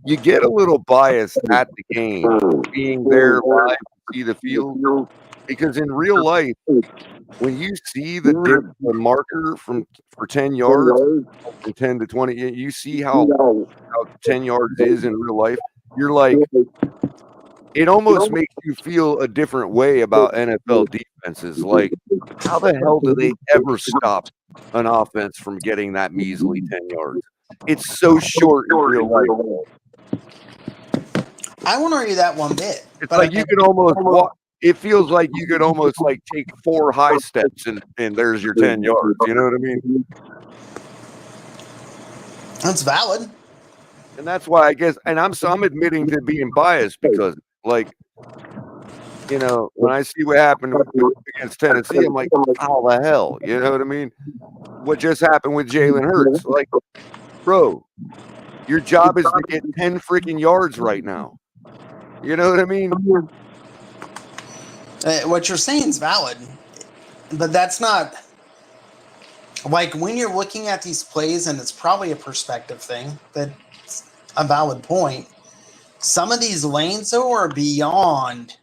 you get a little biased at the game, being there live, see the field, because in real life, when you see the marker for 10 yards, from 10 to 20, you see how 10 yards is in real life. You're like, it almost makes you feel a different way about NFL defenses. Like, how the hell do they ever stop an offense from getting that measly 10 yards? It's so short in real life. I won't argue that one bit. It's like you could almost walk. It feels like you could almost like take 4 high steps and there's your 10 yards. You know what I mean? That's valid. And that's why I guess, and I'm admitting to being biased because, like, you know, when I see what happened against Tennessee, I'm like, how the hell? You know what I mean? What just happened with Jalen Hurts? Like, bro, your job is to get 10 freaking yards right now. You know what I mean? What you're saying is valid, but that's not like when you're looking at these plays, and it's probably a perspective thing. That's a valid point. Some of these lanes, though, are beyond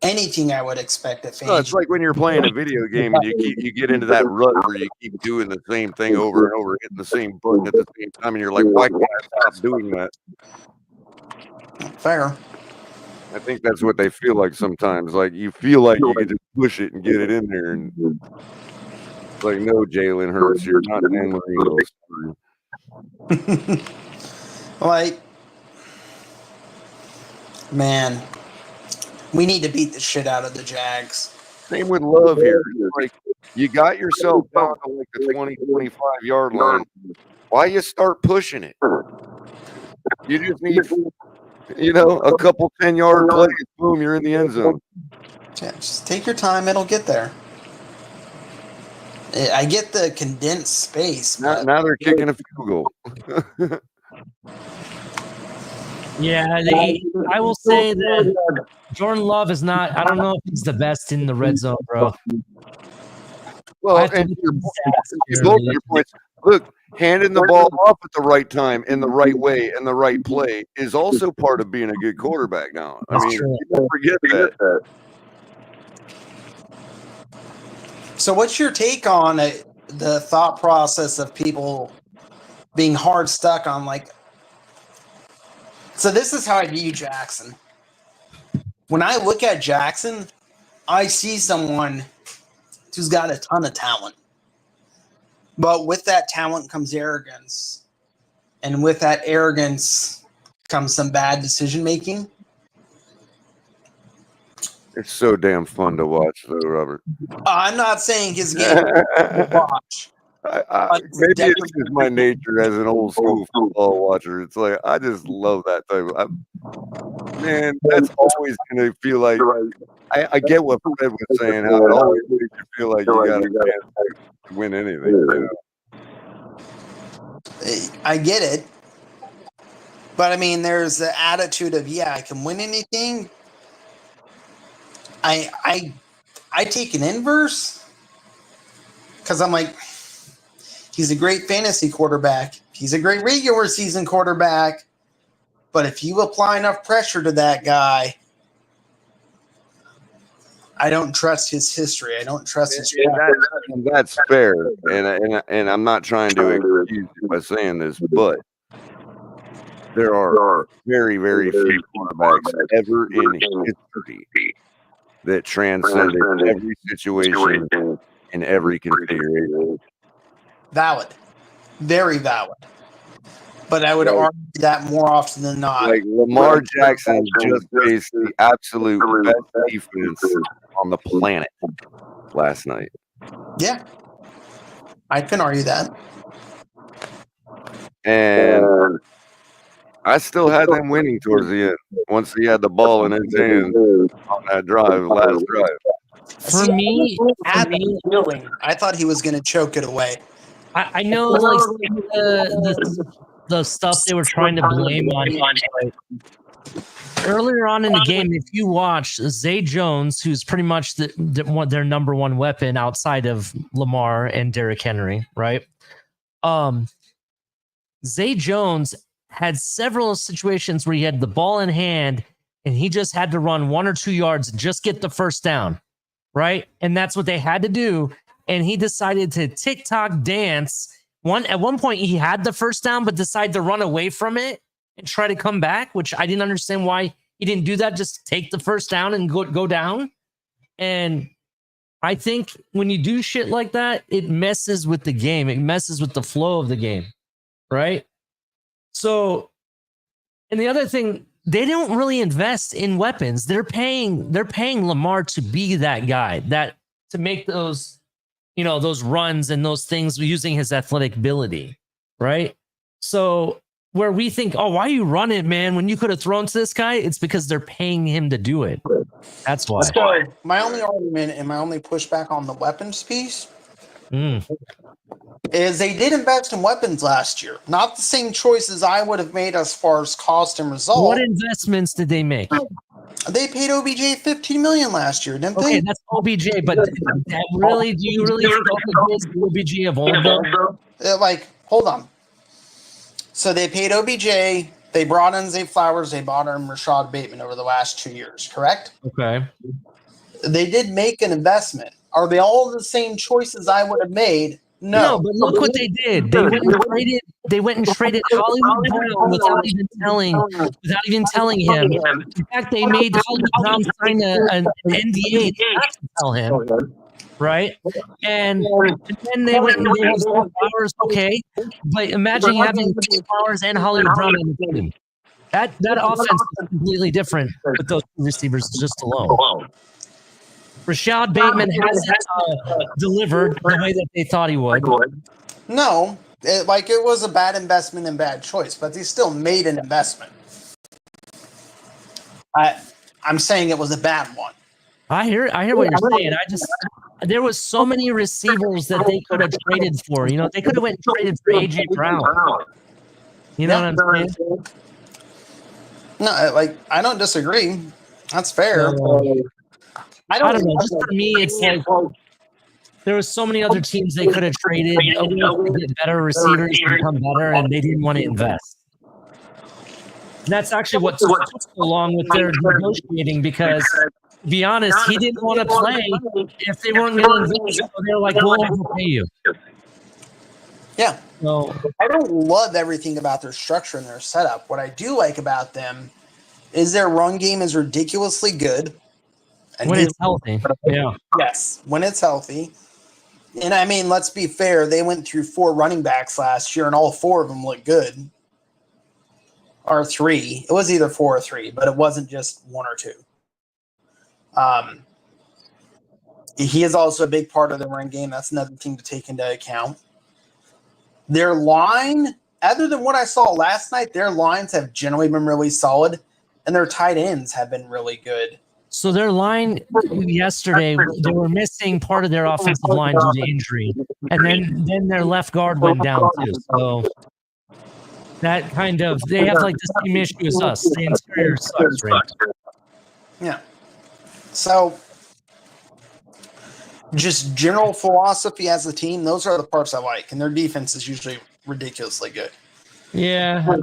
anything I would expect a fan. No, it's like when you're playing a video game and you get into that rut where you keep doing the same thing over and over, hitting the same button at the same time, and you're like, why can't I stop doing that? Fair. I think that's what they feel like sometimes. Like you feel like you can just push it and get it in there, and it's like, no, Jalen Hurts, you're not Dan Marino. Like, man, we need to beat the shit out of the Jags. Same with Love here. Like, you got yourself down to like the 20, 25 yard line. Why you start pushing it? You just need, you know, a couple 10-yard plays. Boom, you're in the end zone. Yeah, just take your time. It'll get there. I get the condensed space. Now they're kicking a field goal. Yeah, I will say that Jordan Love is not. I don't know if he's the best in the red zone, bro. Well, and both your points. Look, handing the ball off at the right time, in the right way, and the right play is also part of being a good quarterback. Now, I mean, you don't forget that. So, what's your take on the thought process of people being hard stuck on like? So this is how I view Jackson. When I look at Jackson, I see someone who's got a ton of talent. But with that talent comes arrogance. And with that arrogance comes some bad decision making. It's so damn fun to watch, though, Robert. I'm not saying his game to watch. Maybe it's just my nature as an old school football watcher. It's like I just love that type of. Man, that's always going to feel like. I get what Fred was saying. How it always makes you feel like you got a chance to win anything. You know? I get it, but I mean, there's the attitude of I can win anything. I take an inverse because I'm like. He's a great fantasy quarterback. He's a great regular season quarterback. But if you apply enough pressure to that guy, I don't trust his history. I don't trust his and that's fair. And I'm not trying to excuse you by saying this, but there are very, very few quarterbacks ever in history that transcended every situation in every configuration. Valid. Very valid. But I would argue that more often than not. Like Lamar Jackson just faced the absolute best defense on the planet last night. Yeah. I can argue that. And I still had them winning towards the end once he had the ball in his hand on that last drive. For me, I thought he was going to choke it away. I know, like the stuff they were trying to blame on him. Earlier on in the game, if you watch Zay Jones, who's pretty much their number one weapon outside of Lamar and Derrick Henry, right? Zay Jones had several situations where he had the ball in hand and he just had to run 1 or 2 yards and just get the first down, right? And that's what they had to do. And he decided to TikTok dance. At one point, he had the first down, but decided to run away from it and try to come back, which I didn't understand why he didn't do that. Just take the first down and go down. And I think when you do shit like that, it messes with the game. It messes with the flow of the game, right? So, and the other thing, they don't really invest in weapons. They're paying Lamar to be that guy, to make those, those runs and those things using his athletic ability, right? So where we think, oh, why are you running, man, when you could have thrown to this guy? It's because they're paying him to do it. That's why. So my only argument and my only pushback on the weapons piece is they did invest in weapons last year. Not the same choices I would have made as far as cost and result. What investments did they make? They paid OBJ $15 million last year, didn't they? Okay, that's OBJ, but do you really think OBJ is the OBJ of old though? Hold on. So they paid OBJ, they brought in Zay Flowers, they brought in Rashad Bateman over the last 2 years, correct? Okay. They did make an investment. Are they all the same choices I would have made? No, but look what they did. They went and traded Hollywood Brown without even telling him. In fact, they made Hollywood Brown sign an NDA not to tell him. Right? And then they went and made Flowers, okay. But imagine having Flowers and Hollywood Brown on the team. That offense is completely different with those two receivers just alone. Rashad Bateman hasn't delivered the way that they thought he would. No, it was a bad investment and bad choice, but they still made an investment. I'm saying it was a bad one. I hear what you're saying. There was so many receivers that they could have traded for. They could have went and traded for AJ Brown. You know what I'm saying? No, I don't disagree. That's fair. I don't know. Just for me, it's like there was so many other teams they could have traded to get better receivers to become better, and they didn't want to invest. And that's actually what took so long with their negotiating because, to be honest, he didn't want to play if they weren't going to invest. So they're like, we'll overpay you. Yeah. So I don't love everything about their structure and their setup. What I do like about them is their run game is ridiculously good. And when it's healthy. Yeah. Yes, when it's healthy. And I mean, let's be fair. They went through 4 running backs last year, and all 4 of them looked good. Or 3. It was either 4 or 3, but it wasn't just 1 or 2. He is also a big part of the run game. That's another thing to take into account. Their line, other than what I saw last night, their lines have generally been really solid, and their tight ends have been really good. So their line yesterday, they were missing part of their offensive line due to injury. And then their left guard went down too. So that kind of, they have like the same issue as us. The interior sucks right now. Yeah. So just general philosophy as a team, those are the parts I like. And their defense is usually ridiculously good. Yeah.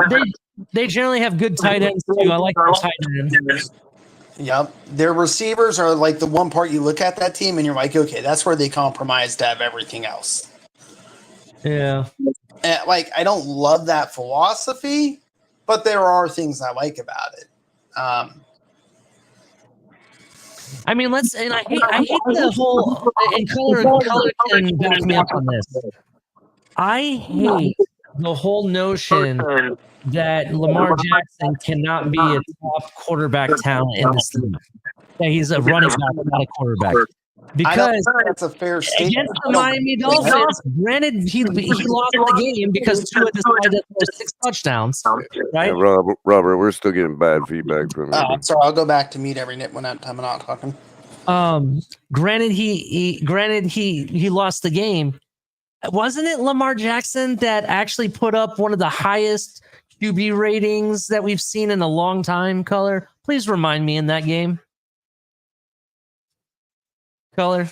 They generally have good tight ends too. I like their tight ends. Yep. Their receivers are like the one part you look at that team and you're like, okay, that's where they compromise to have everything else. Yeah. And I don't love that philosophy, but there are things I like about it. I mean, and I hate the whole, and color can back me up on this. I hate the whole notion that Lamar Jackson cannot be a top quarterback talent in this league. That he's a running back, not a quarterback. Because that's a fair statement. Against the Miami Dolphins, granted he lost the game because Tua decided to throw 6 touchdowns. Right? Yeah, Robert, we're still getting bad feedback from you. I'm sorry, I'll go back to mute every minute when I'm not talking. Granted he lost the game. wasn't it Lamar Jackson that actually put up one of the highest QB ratings that we've seen in a long time, Color? Please remind me in that game. Color,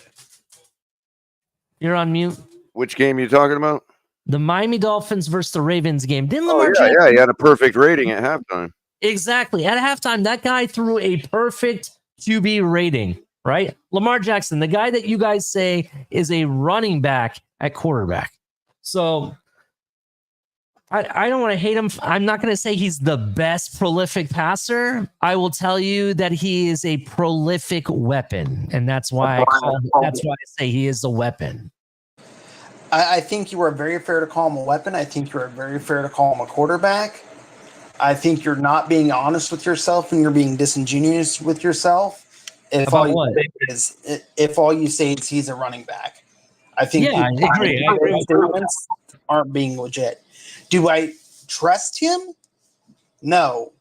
you're on mute. Which game are you talking about? The Miami Dolphins versus the Ravens game. Didn't Oh, Lamar yeah, Jackson? yeah, he had a perfect rating at halftime. Exactly. At halftime, that guy threw a perfect QB rating, right? Lamar Jackson, the guy that you guys say is a running back at quarterback. So I don't want to hate him. I'm not going to say he's the best prolific passer. I will tell you that he is a prolific weapon, and that's why I say he is a weapon. I think you are very fair to call him a weapon. I think you are very fair to call him a quarterback. I think you're not being honest with yourself and you're being disingenuous with yourself. If all you say is he's a running back. I think I agree. Statements aren't being legit. Do I trust him? No.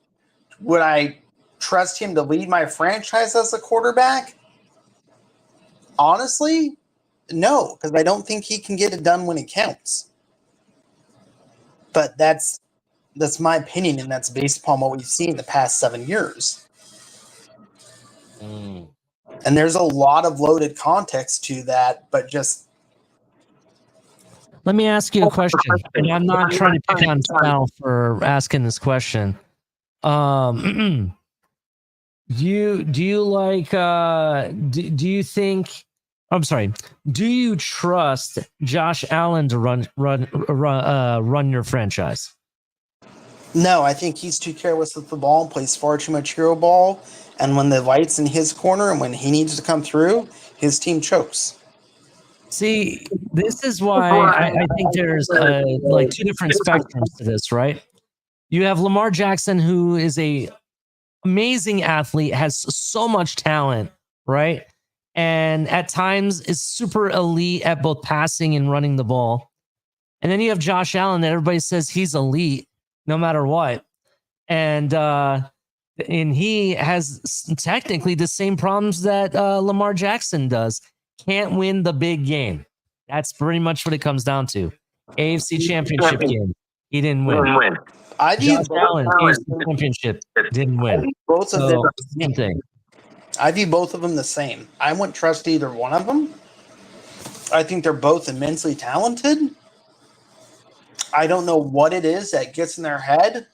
Would I trust him to lead my franchise as a quarterback? Honestly, no, because I don't think he can get it done when it counts. But that's my opinion, and that's based upon what we've seen the past 7 years. And there's a lot of loaded context to that, but just let me ask you a question, and I'm not trying to pick on Sal for asking this question. Do you think? I'm sorry. Do you trust Josh Allen to run your franchise? No, I think he's too careless with the ball and plays far too much hero ball. And when the light's in his corner and when he needs to come through, his team chokes. See, this is why I think there's like two different spectrums to this, right? You have Lamar Jackson, who is a amazing athlete, has so much talent, right? And at times is super elite at both passing and running the ball. And then you have Josh Allen that everybody says he's elite no matter what. And he has technically the same problems that Lamar Jackson does. Can't win the big game. That's pretty much what it comes down to. AFC Championship game. He didn't win. Josh Allen, AFC Championship, didn't win. Both of them, same thing. I view both of them the same. I wouldn't trust either one of them. I think they're both immensely talented. I don't know what it is that gets in their head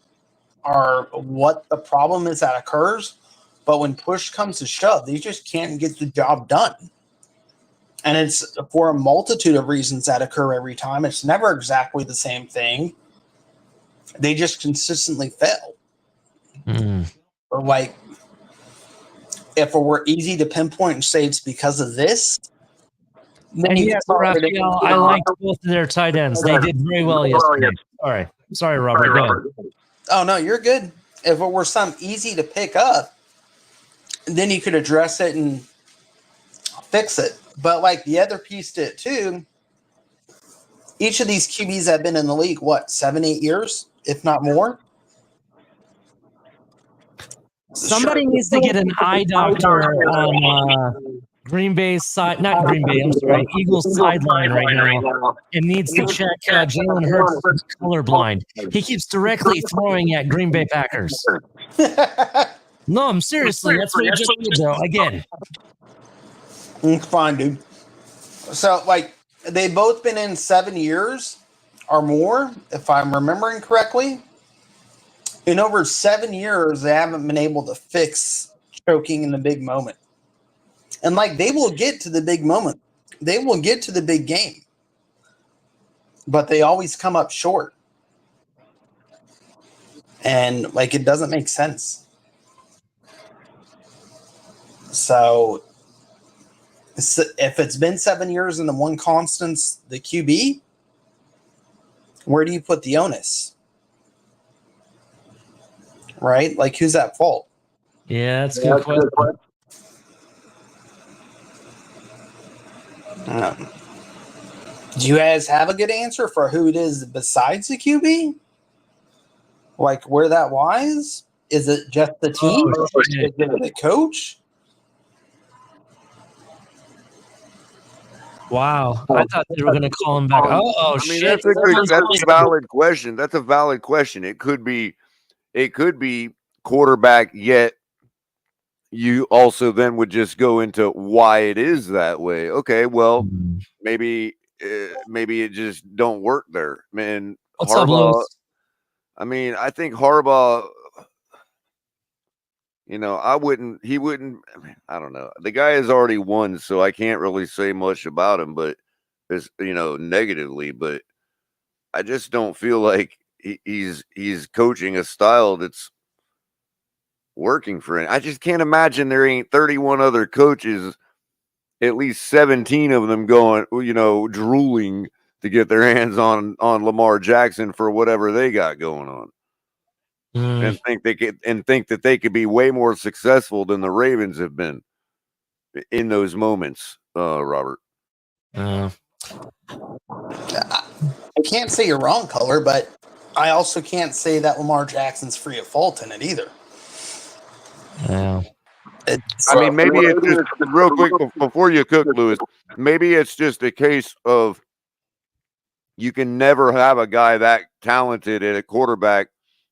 or what the problem is that occurs, but when push comes to shove, they just can't get the job done. And it's for a multitude of reasons that occur every time. It's never exactly the same thing. They just consistently fail. Or like, if it were easy to pinpoint and say it's because of this. And yes, Raphael, I liked both of their tight ends. They did very well yesterday. All right. Sorry, Robert. Go ahead. Oh, no, you're good. If it were something easy to pick up, then you could address it and fix it. But like the other piece to it too, each of these QBs have been in the league, 7-8 years, if not more? Somebody needs to get an eye doctor on Green Bay's side, not Green Bay, I'm sorry, Eagles sideline right now, and needs to check Jalen Hurts is colorblind. He keeps directly throwing at Green Bay Packers. No, I'm seriously, that's what he just did, though. Again. Fine, dude. So, like, they've both been in 7 years or more, if I'm remembering correctly. In over 7 years, they haven't been able to fix choking in the big moment. And, like, they will get to the big moment. They will get to the big game. But they always come up short. And, like, it doesn't make sense. So, if it's been 7 years and the one constant's the QB, where do you put the onus? Right? Like, who's at fault? Yeah, that's a good question. Do you guys have a good answer for who it is besides the QB? Like, where that lies? Is it just the team? Is it the coach? Wow, I thought they were going to call him back. Oh I mean, shit! that's a valid question. That's a valid question. It could be quarterback, yet you also then would just go into why it is that way. Okay, well, maybe it just don't work there. Man, What's up, Harbaugh. Lewis? I mean, I think Harbaugh. He wouldn't. I don't know. The guy has already won, so I can't really say much about him, but it's negatively. But I just don't feel like he's coaching a style that's working for him. I just can't imagine there ain't 31 other coaches, at least 17 of them going, drooling to get their hands on Lamar Jackson for whatever they got going on. And think that they could be way more successful than the Ravens have been in those moments, Robert. I can't say you're wrong, Color, but I also can't say that Lamar Jackson's free of fault in it either. Yeah. I mean, maybe it's just real quick before you cook, Lewis. Maybe it's just a case of you can never have a guy that talented at a quarterback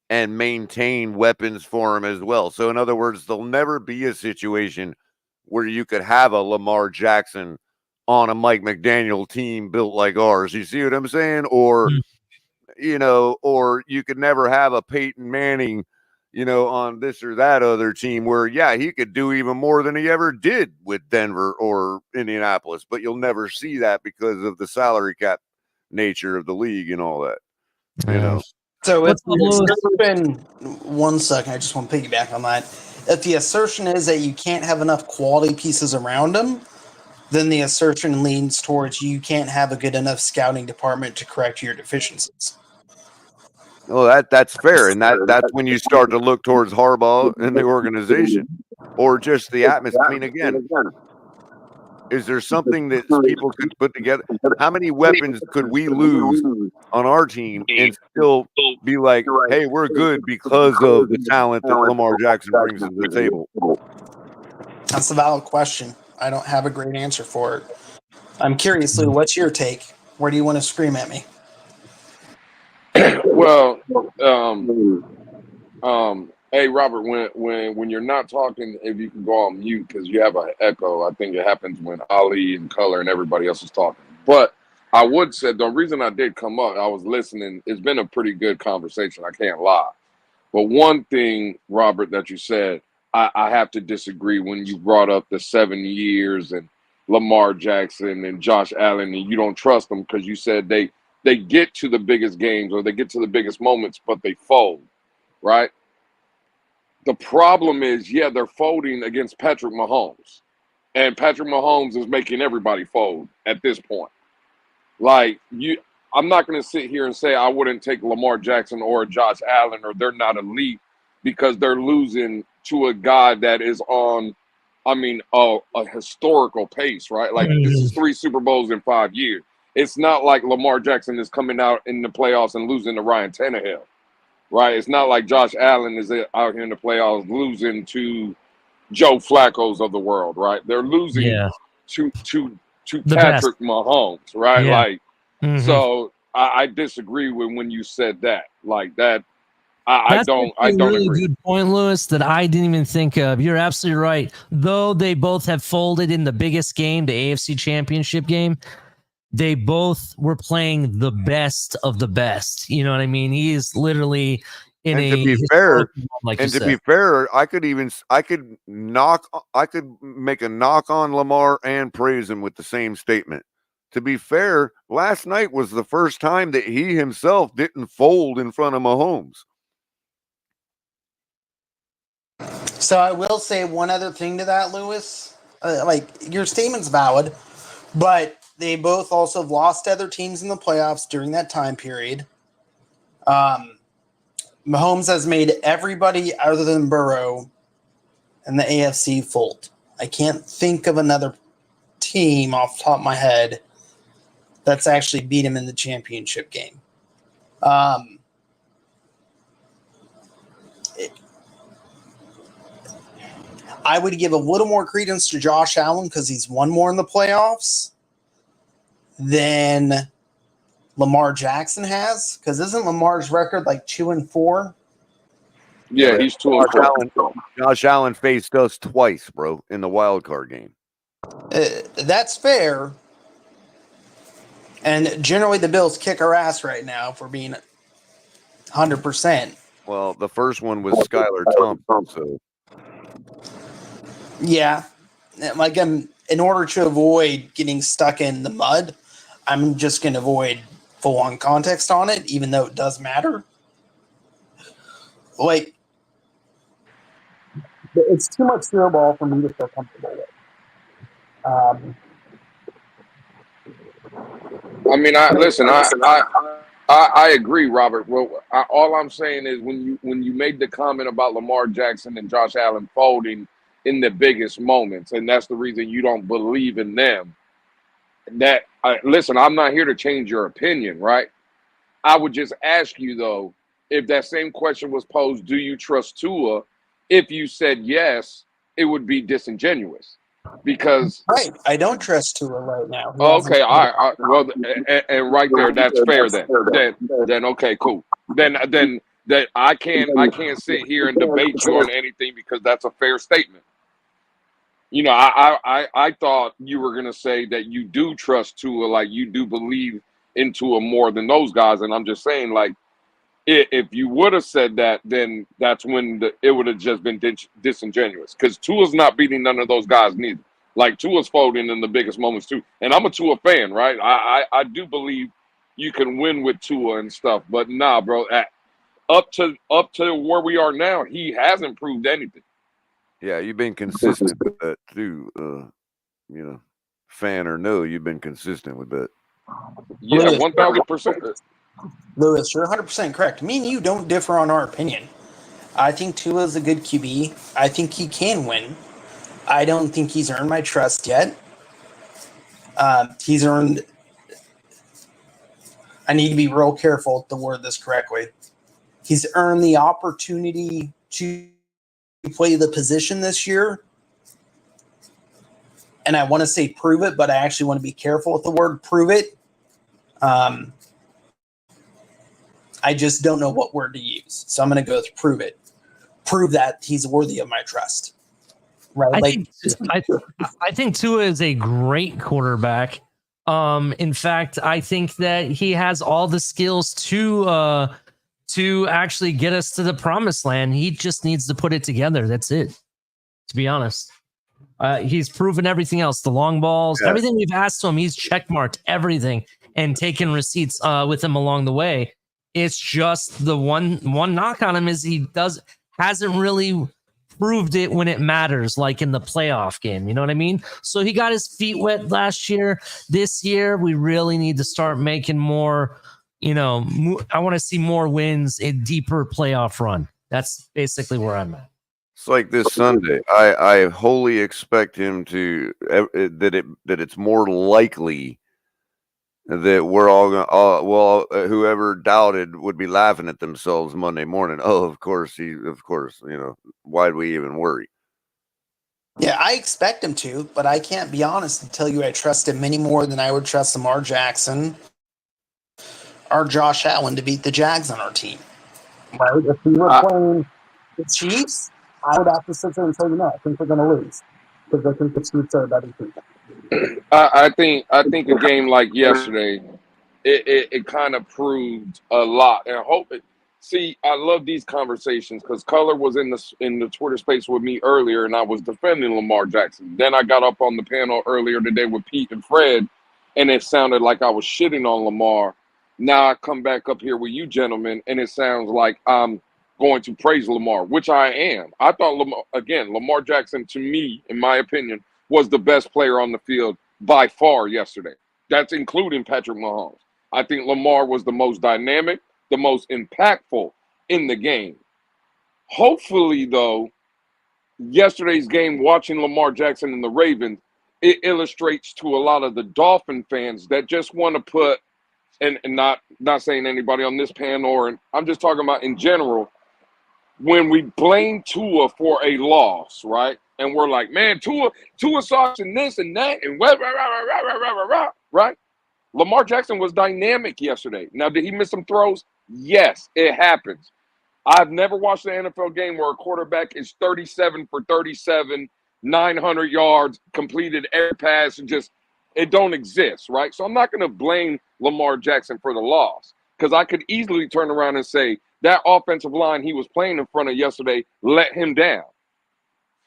and maintain weapons for him as well. So, in other words, there'll never be a situation where you could have a Lamar Jackson on a Mike McDaniel team built like ours. You see what I'm saying? Or, or you could never have a Peyton Manning, on this or that other team where, he could do even more than he ever did with Denver or Indianapolis. But you'll never see that because of the salary cap nature of the league and all that, So it's been 1 second. I just want to piggyback on that. If the assertion is that you can't have enough quality pieces around him, then the assertion leans towards you can't have a good enough scouting department to correct your deficiencies. Well, that's fair, and that's when you start to look towards Harbaugh and the organization, or just the atmosphere. I mean, again, is there something that people could put together? How many weapons could we lose on our team and still be like, hey, we're good because of the talent that Lamar Jackson brings to the table? That's a valid question. I don't have a great answer for it. I'm curious, Lou, what's your take? Where do you want to scream at me? Well, hey Robert, when you're not talking, if you can go on mute because you have an echo. I think it happens when Ali and Color and everybody else is talking. But I would say the reason I did come up, I was listening. It's been a pretty good conversation. I can't lie. But one thing, Robert, that you said, I have to disagree when you brought up the 7 years and Lamar Jackson and Josh Allen, and you don't trust them because you said they get to the biggest games or they get to the biggest moments, but they fold, right? The problem is, they're folding against Patrick Mahomes. And Patrick Mahomes is making everybody fold at this point. I'm not going to sit here and say I wouldn't take Lamar Jackson or Josh Allen or they're not elite because they're losing to a guy that is on, a historical pace, right? Like, this is 3 Super Bowls in 5 years. It's not like Lamar Jackson is coming out in the playoffs and losing to Ryan Tannehill, right? It's not like Josh Allen is out here in the playoffs losing to Joe Flacco's of the world, right? They're losing to Patrick Mahomes, right? Yeah. So I disagree with when you said that. Like that, I don't really agree. Good point, Lewis, that I didn't even think of. You're absolutely right. Though they both have folded in the biggest game, the AFC Championship game, they both were playing the best of the best. You know what I mean? He is literally in and a. To be fair, I could make a knock on Lamar and praise him with the same statement. To be fair, last night was the first time that he himself didn't fold in front of Mahomes. So I will say one other thing to that, Lewis. Your statement's valid, but they both also have lost to other teams in the playoffs during that time period. Mahomes has made everybody other than Burrow in the AFC fold. I can't think of another team off the top of my head that's actually beat him in the championship game. I would give a little more credence to Josh Allen because he's won more in the playoffs. than Lamar Jackson has? Because isn't Lamar's record like 2-4? Yeah, he's 2-4. Josh Allen faced us twice, bro, in the wild card game. That's fair. And generally, the Bills kick our ass right now for being 100%. Well, the first one was Skylar Thompson, so. Yeah. Like, in order to avoid getting stuck in the mud, I'm just going to avoid full-on context on it, even though it does matter. Like, it's too much snowball for me to feel comfortable with. I mean, I agree, Robert. Well, all I'm saying is when you made the comment about Lamar Jackson and Josh Allen folding in the biggest moments, and that's the reason you don't believe in them. Listen, I'm not here to change your opinion, right? I would just ask you though, if that same question was posed, do you trust Tua? If you said yes, it would be disingenuous. Because I don't trust Tua right now. Okay, all right. Well, and right there, that's fair. Then okay, cool. Then that I can't sit here and debate you on anything because that's a fair statement. You know, I thought you were gonna say that you do trust Tua, like you do believe in Tua more than those guys, and I'm just saying, like, if you would have said that, then that's when it would have just been disingenuous because Tua's not beating none of those guys neither. Like Tua's folding in the biggest moments too, and I'm a Tua fan, right? I do believe you can win with Tua and stuff, but nah, bro. Up to where we are now, he hasn't proved anything. Yeah, you've been consistent with that too. You know, fan or no, you've been consistent with that. Yeah, 1,000%. Lewis, you're 100% correct. Me and you don't differ on our opinion. I think Tua is a good QB. I think he can win. I don't think he's earned my trust yet. He's earned. I need to be real careful to word this correctly. He's earned the opportunity to play the position this year. And I want to say prove it, but I actually want to be careful with the word prove it. I just don't know what word to use. So I'm going to go with prove it. Prove that he's worthy of my trust. Right? I think Tua is a great quarterback. In fact, I think that he has all the skills to actually get us to the promised land. He just needs to put it together. That's it. To be honest, he's proven everything else. The long balls, everything we've asked him, he's checkmarked everything and taken receipts with him along the way. It's just the one knock on him is he hasn't really proved it when it matters, like in the playoff game. You know what I mean? So he got his feet wet last year. This year, we really need to start making more, I want to see more wins, a deeper playoff run. That's basically where I'm at. It's like this Sunday. I wholly expect him to that it's more likely that we're all going. Whoever doubted would be laughing at themselves Monday morning. Oh, of course, why'd we even worry? Yeah, I expect him to, but I can't be honest and tell you I trust him any more than I would trust Lamar Jackson or Josh Allen to beat the Jags on our team. Right? If we were playing the Chiefs, I would have to sit there and tell you no, I think they're going to lose because I think the Chiefs are a better team. I think a game like yesterday, it kind of proved a lot, and I love these conversations because Color was in the Twitter space with me earlier, and I was defending Lamar Jackson. Then I got up on the panel earlier today with Pete and Fred, and it sounded like I was shitting on Lamar. Now I come back up here with you gentlemen, and it sounds like I'm going to praise Lamar, which I am. I thought Lamar Jackson, to me, in my opinion, was the best player on the field by far yesterday. That's including Patrick Mahomes. I think Lamar was the most dynamic, the most impactful in the game. Hopefully, though, yesterday's game, watching Lamar Jackson and the Ravens, it illustrates to a lot of the Dolphin fans that just want to put, and not saying anybody on this panel, or I'm just talking about in general, when we blame Tua for a loss, right? And we're like, man, Tua sucks and this and that and right? Lamar Jackson was dynamic yesterday. Now, did he miss some throws? Yes, it happens. I've never watched an NFL game where a quarterback is 37 for 37, 900 yards, completed every pass, and just it don't exist, right? So I'm not going to blame Lamar Jackson for the loss because I could easily turn around and say that offensive line he was playing in front of yesterday let him down,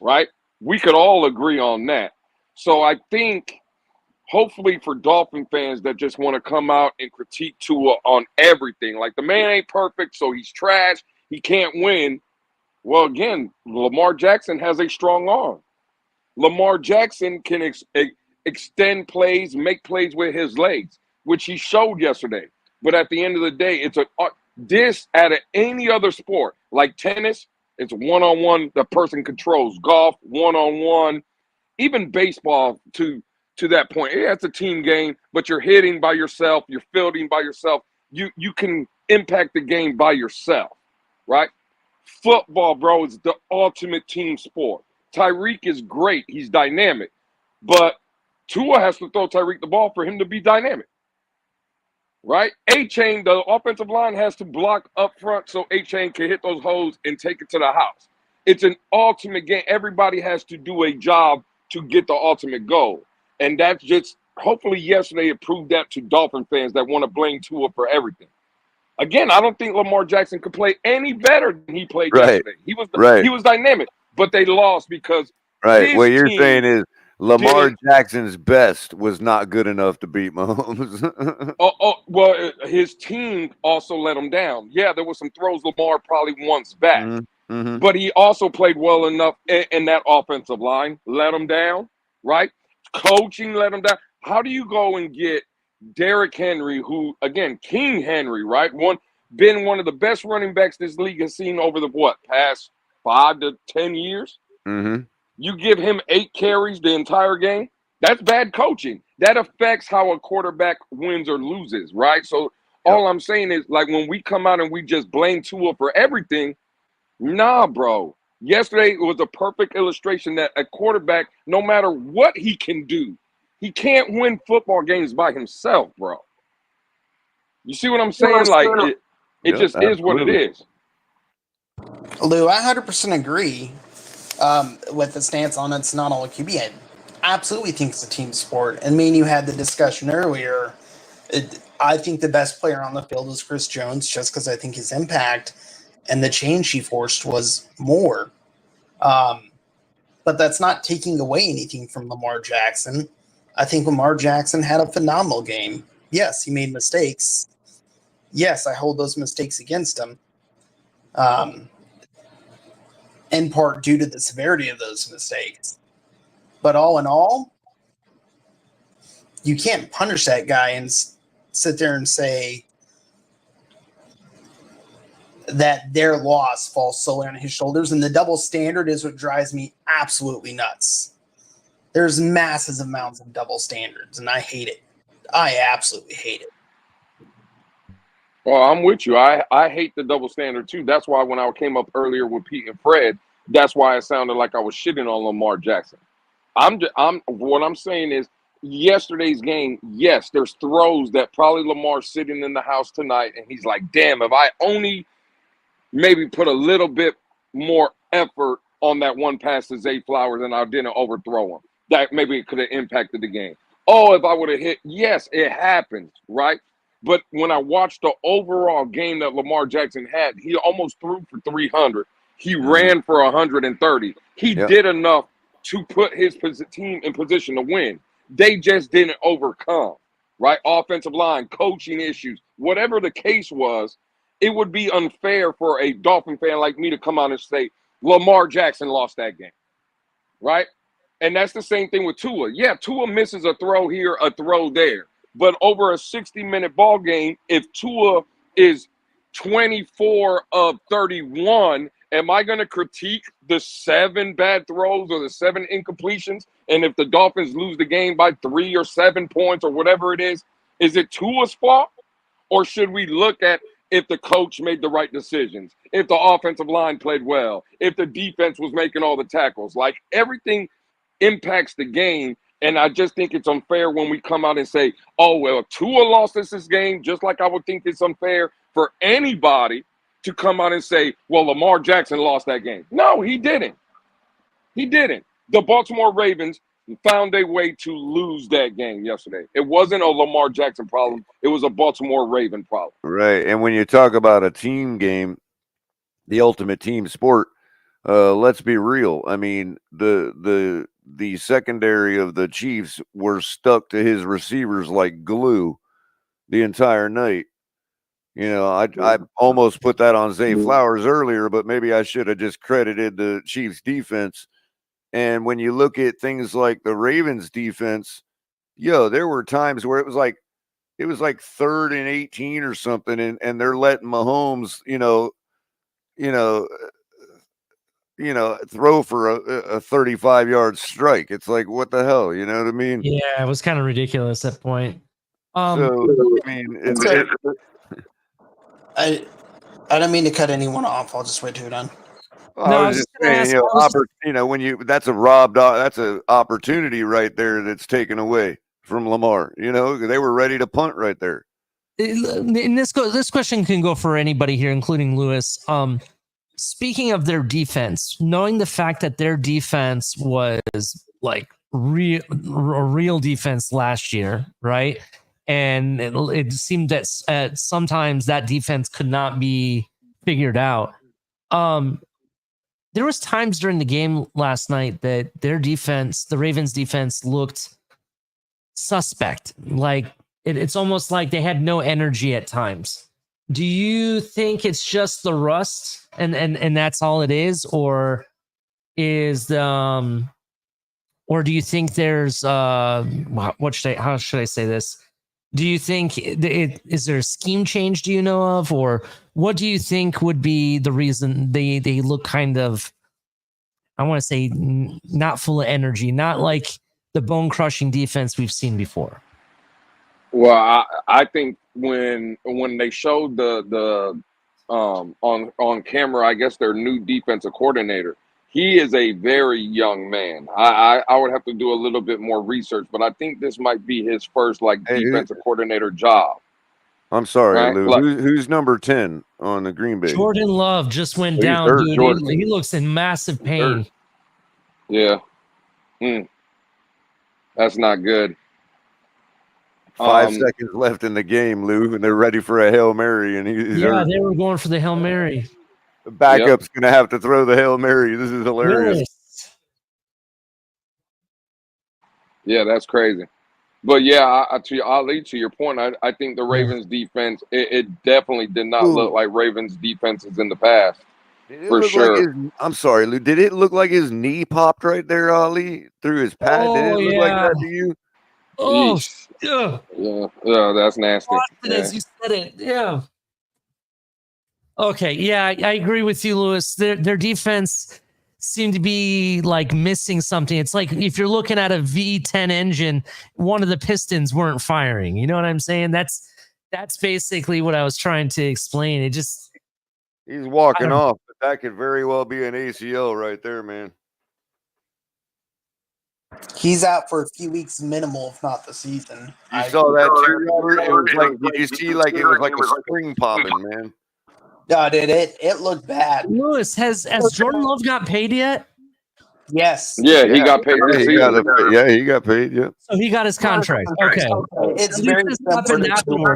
right? We could all agree on that. So I think hopefully for Dolphin fans that just want to come out and critique Tua on everything, like the man ain't perfect, so he's trash, he can't win. Well, again, Lamar Jackson has a strong arm. Lamar Jackson can extend plays, make plays with his legs, which he showed yesterday. But at the end of the day, it's this out of any other sport, like tennis, it's one-on-one, the person controls. Golf, one-on-one, even baseball to that point. Yeah, it's a team game, but you're hitting by yourself, you're fielding by yourself. You can impact the game by yourself, right? Football, bro, is the ultimate team sport. Tyreek is great. He's dynamic. But Tua has to throw Tyreek the ball for him to be dynamic, right? A-Chain, the offensive line has to block up front so A-Chain can hit those holes and take it to the house. It's an ultimate game. Everybody has to do a job to get the ultimate goal. And that's just, hopefully yesterday it proved that to Dolphin fans that want to blame Tua for everything. Again, I don't think Lamar Jackson could play any better than he played yesterday. He was dynamic, but they lost because what you're saying is Lamar Jackson's best was not good enough to beat Mahomes. Well, his team also let him down. Yeah, there were some throws Lamar probably wants back, but he also played well enough in that offensive line, let him down, right? Coaching let him down. How do you go and get Derrick Henry, who, again, King Henry, right? Been one of the best running backs this league has seen over the, past 5 to 10 years? You give him 8 carries the entire game? That's bad coaching. That affects how a quarterback wins or loses, right? So all I'm saying is, like, when we come out and we just blame Tua for everything, nah, bro. Yesterday was a perfect illustration that a quarterback, no matter what he can do, he can't win football games by himself, bro. You see what I'm saying? Like, it just is what it is. Lou, I 100% agree with the stance on it's not all a QB. I absolutely think it's a team sport. And me and you had the discussion earlier. I think the best player on the field is Chris Jones just because I think his impact and the change he forced was more. But that's not taking away anything from Lamar Jackson. I think Lamar Jackson had a phenomenal game. Yes, he made mistakes. Yes, I hold those mistakes against him. In part due to the severity of those mistakes. But all in all, you can't punish that guy and sit there and say that their loss falls solely on his shoulders. And the double standard is what drives me absolutely nuts. There's massive amounts of double standards, and I hate it. I absolutely hate it. Well, I'm with you. I hate the double standard too. That's why when I came up earlier with Pete and Fred, that's why it sounded like I was shitting on Lamar Jackson. What I'm saying is yesterday's game, yes, there's throws that probably Lamar's sitting in the house tonight and he's like, damn, if I only maybe put a little bit more effort on that one pass to Zay Flowers and I didn't overthrow him, that maybe it could have impacted the game. Oh, if I would have hit, yes, it happens, right? But when I watched the overall game that Lamar Jackson had, he almost threw for 300. He ran for 130. He did enough to put his team in position to win. They just didn't overcome, right? Offensive line, coaching issues, whatever the case was, it would be unfair for a Dolphin fan like me to come out and say, Lamar Jackson lost that game, right? And that's the same thing with Tua. Yeah, Tua misses a throw here, a throw there. But over a 60-minute ball game, if Tua is 24 of 31, am I going to critique the 7 bad throws or the 7 incompletions? And if the Dolphins lose the game by 3 or 7 points or whatever it is it Tua's fault? Or should we look at if the coach made the right decisions, if the offensive line played well, if the defense was making all the tackles? Like, everything impacts the game. And I just think it's unfair when we come out and say, oh, well, Tua lost us this game, just like I would think it's unfair for anybody to come out and say, well, Lamar Jackson lost that game. No, he didn't. He didn't. The Baltimore Ravens found a way to lose that game yesterday. It wasn't a Lamar Jackson problem. It was a Baltimore Raven problem. Right. And when you talk about a team game, the ultimate team sport, let's be real. I mean, the secondary of the Chiefs were stuck to his receivers like glue the entire night. You know, I almost put that on Zay Flowers earlier, but maybe I should have just credited the Chiefs defense. And when you look at things like the Ravens defense, there were times where it was like 3rd and 18 or something, and they're letting Mahomes, throw for a 35-yard strike. It's like, what the hell? You know what I mean? Yeah, it was kind of ridiculous at that point. So, I mean, I don't mean to cut anyone off. I'll just wait till you're done. I was just saying, that's an opportunity right there that's taken away from Lamar. They were ready to punt right there. And this question can go for anybody here, including Lewis. Speaking of their defense, knowing the fact that their defense was like real defense last year, right? And it seemed that sometimes that defense could not be figured out. There was times during the game last night that their defense, the Ravens defense, looked suspect. Like it's almost like they had no energy at times. Do you think it's just the rust and that's all it is, or do you think there's how should I say this? Do you think is there a scheme change, do you know of, or what do you think would be the reason they look kind of, I want to say, not full of energy, not like the bone crushing defense we've seen before? Well, I think when they showed the on camera, I guess their new defensive coordinator, he is a very young man. I would have to do a little bit more research, but I think this might be his first defensive coordinator job. I'm sorry, right? Lou. Who's number 10 on the Green Bay? Jordan Love just went down, hurt, dude. He looks in massive pain. Yeah. That's not good. 5 seconds left in the game, Lou, and they're ready for a Hail Mary. And he's hurt. They were going for the Hail Mary. The backup's going to have to throw the Hail Mary. This is hilarious. Yeah, that's crazy. But yeah, Ali, to your point, I think the Ravens defense, it definitely did not look like Ravens defenses in the past. For sure. I'm sorry, Lou. Did it look like his knee popped right there, Ali, through his pad? Did it look like that to you? Oh, yeah, that's nasty. As you said it, yeah. Okay, yeah, I agree with you, Lewis. Their defense seemed to be like missing something. It's like if you're looking at a V10 engine, one of the pistons weren't firing. You know what I'm saying? That's basically what I was trying to explain. It just he's walking off, but that could very well be an ACL right there, man. He's out for a few weeks minimal, if not the season. You saw that too, Robert? It was like, did you see like it was like a spring popping, man? No, dude, it looked bad. Lewis, has Jordan Love got paid yet? Yes. Yeah, he got paid. He got paid. Yeah. So he got his contract. Okay. It's very simple.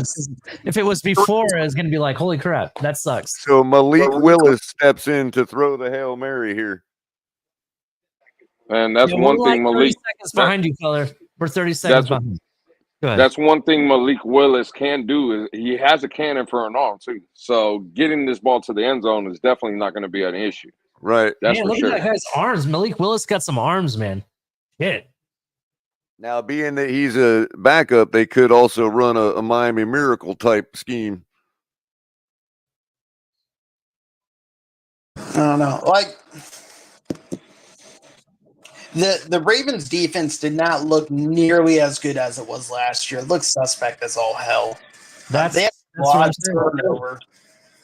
If it was before, I was going to be like, holy crap, that sucks. So Malik Willis steps in to throw the Hail Mary here. And that's one thing, Malik. 30 seconds behind you, Color. We're 30 seconds behind. Go ahead. That's one thing Malik Willis can do. Is he has a cannon for an arm too. So getting this ball to the end zone is definitely not going to be an issue. Right. That's for look sure. at that guy's arms. Malik Willis got some arms, man. Shit. Now, being that he's a backup, they could also run a Miami Miracle type scheme. I don't know. Like the Ravens defense did not look nearly as good as it was last year. It looks suspect as all hell. They had a lot of turnover,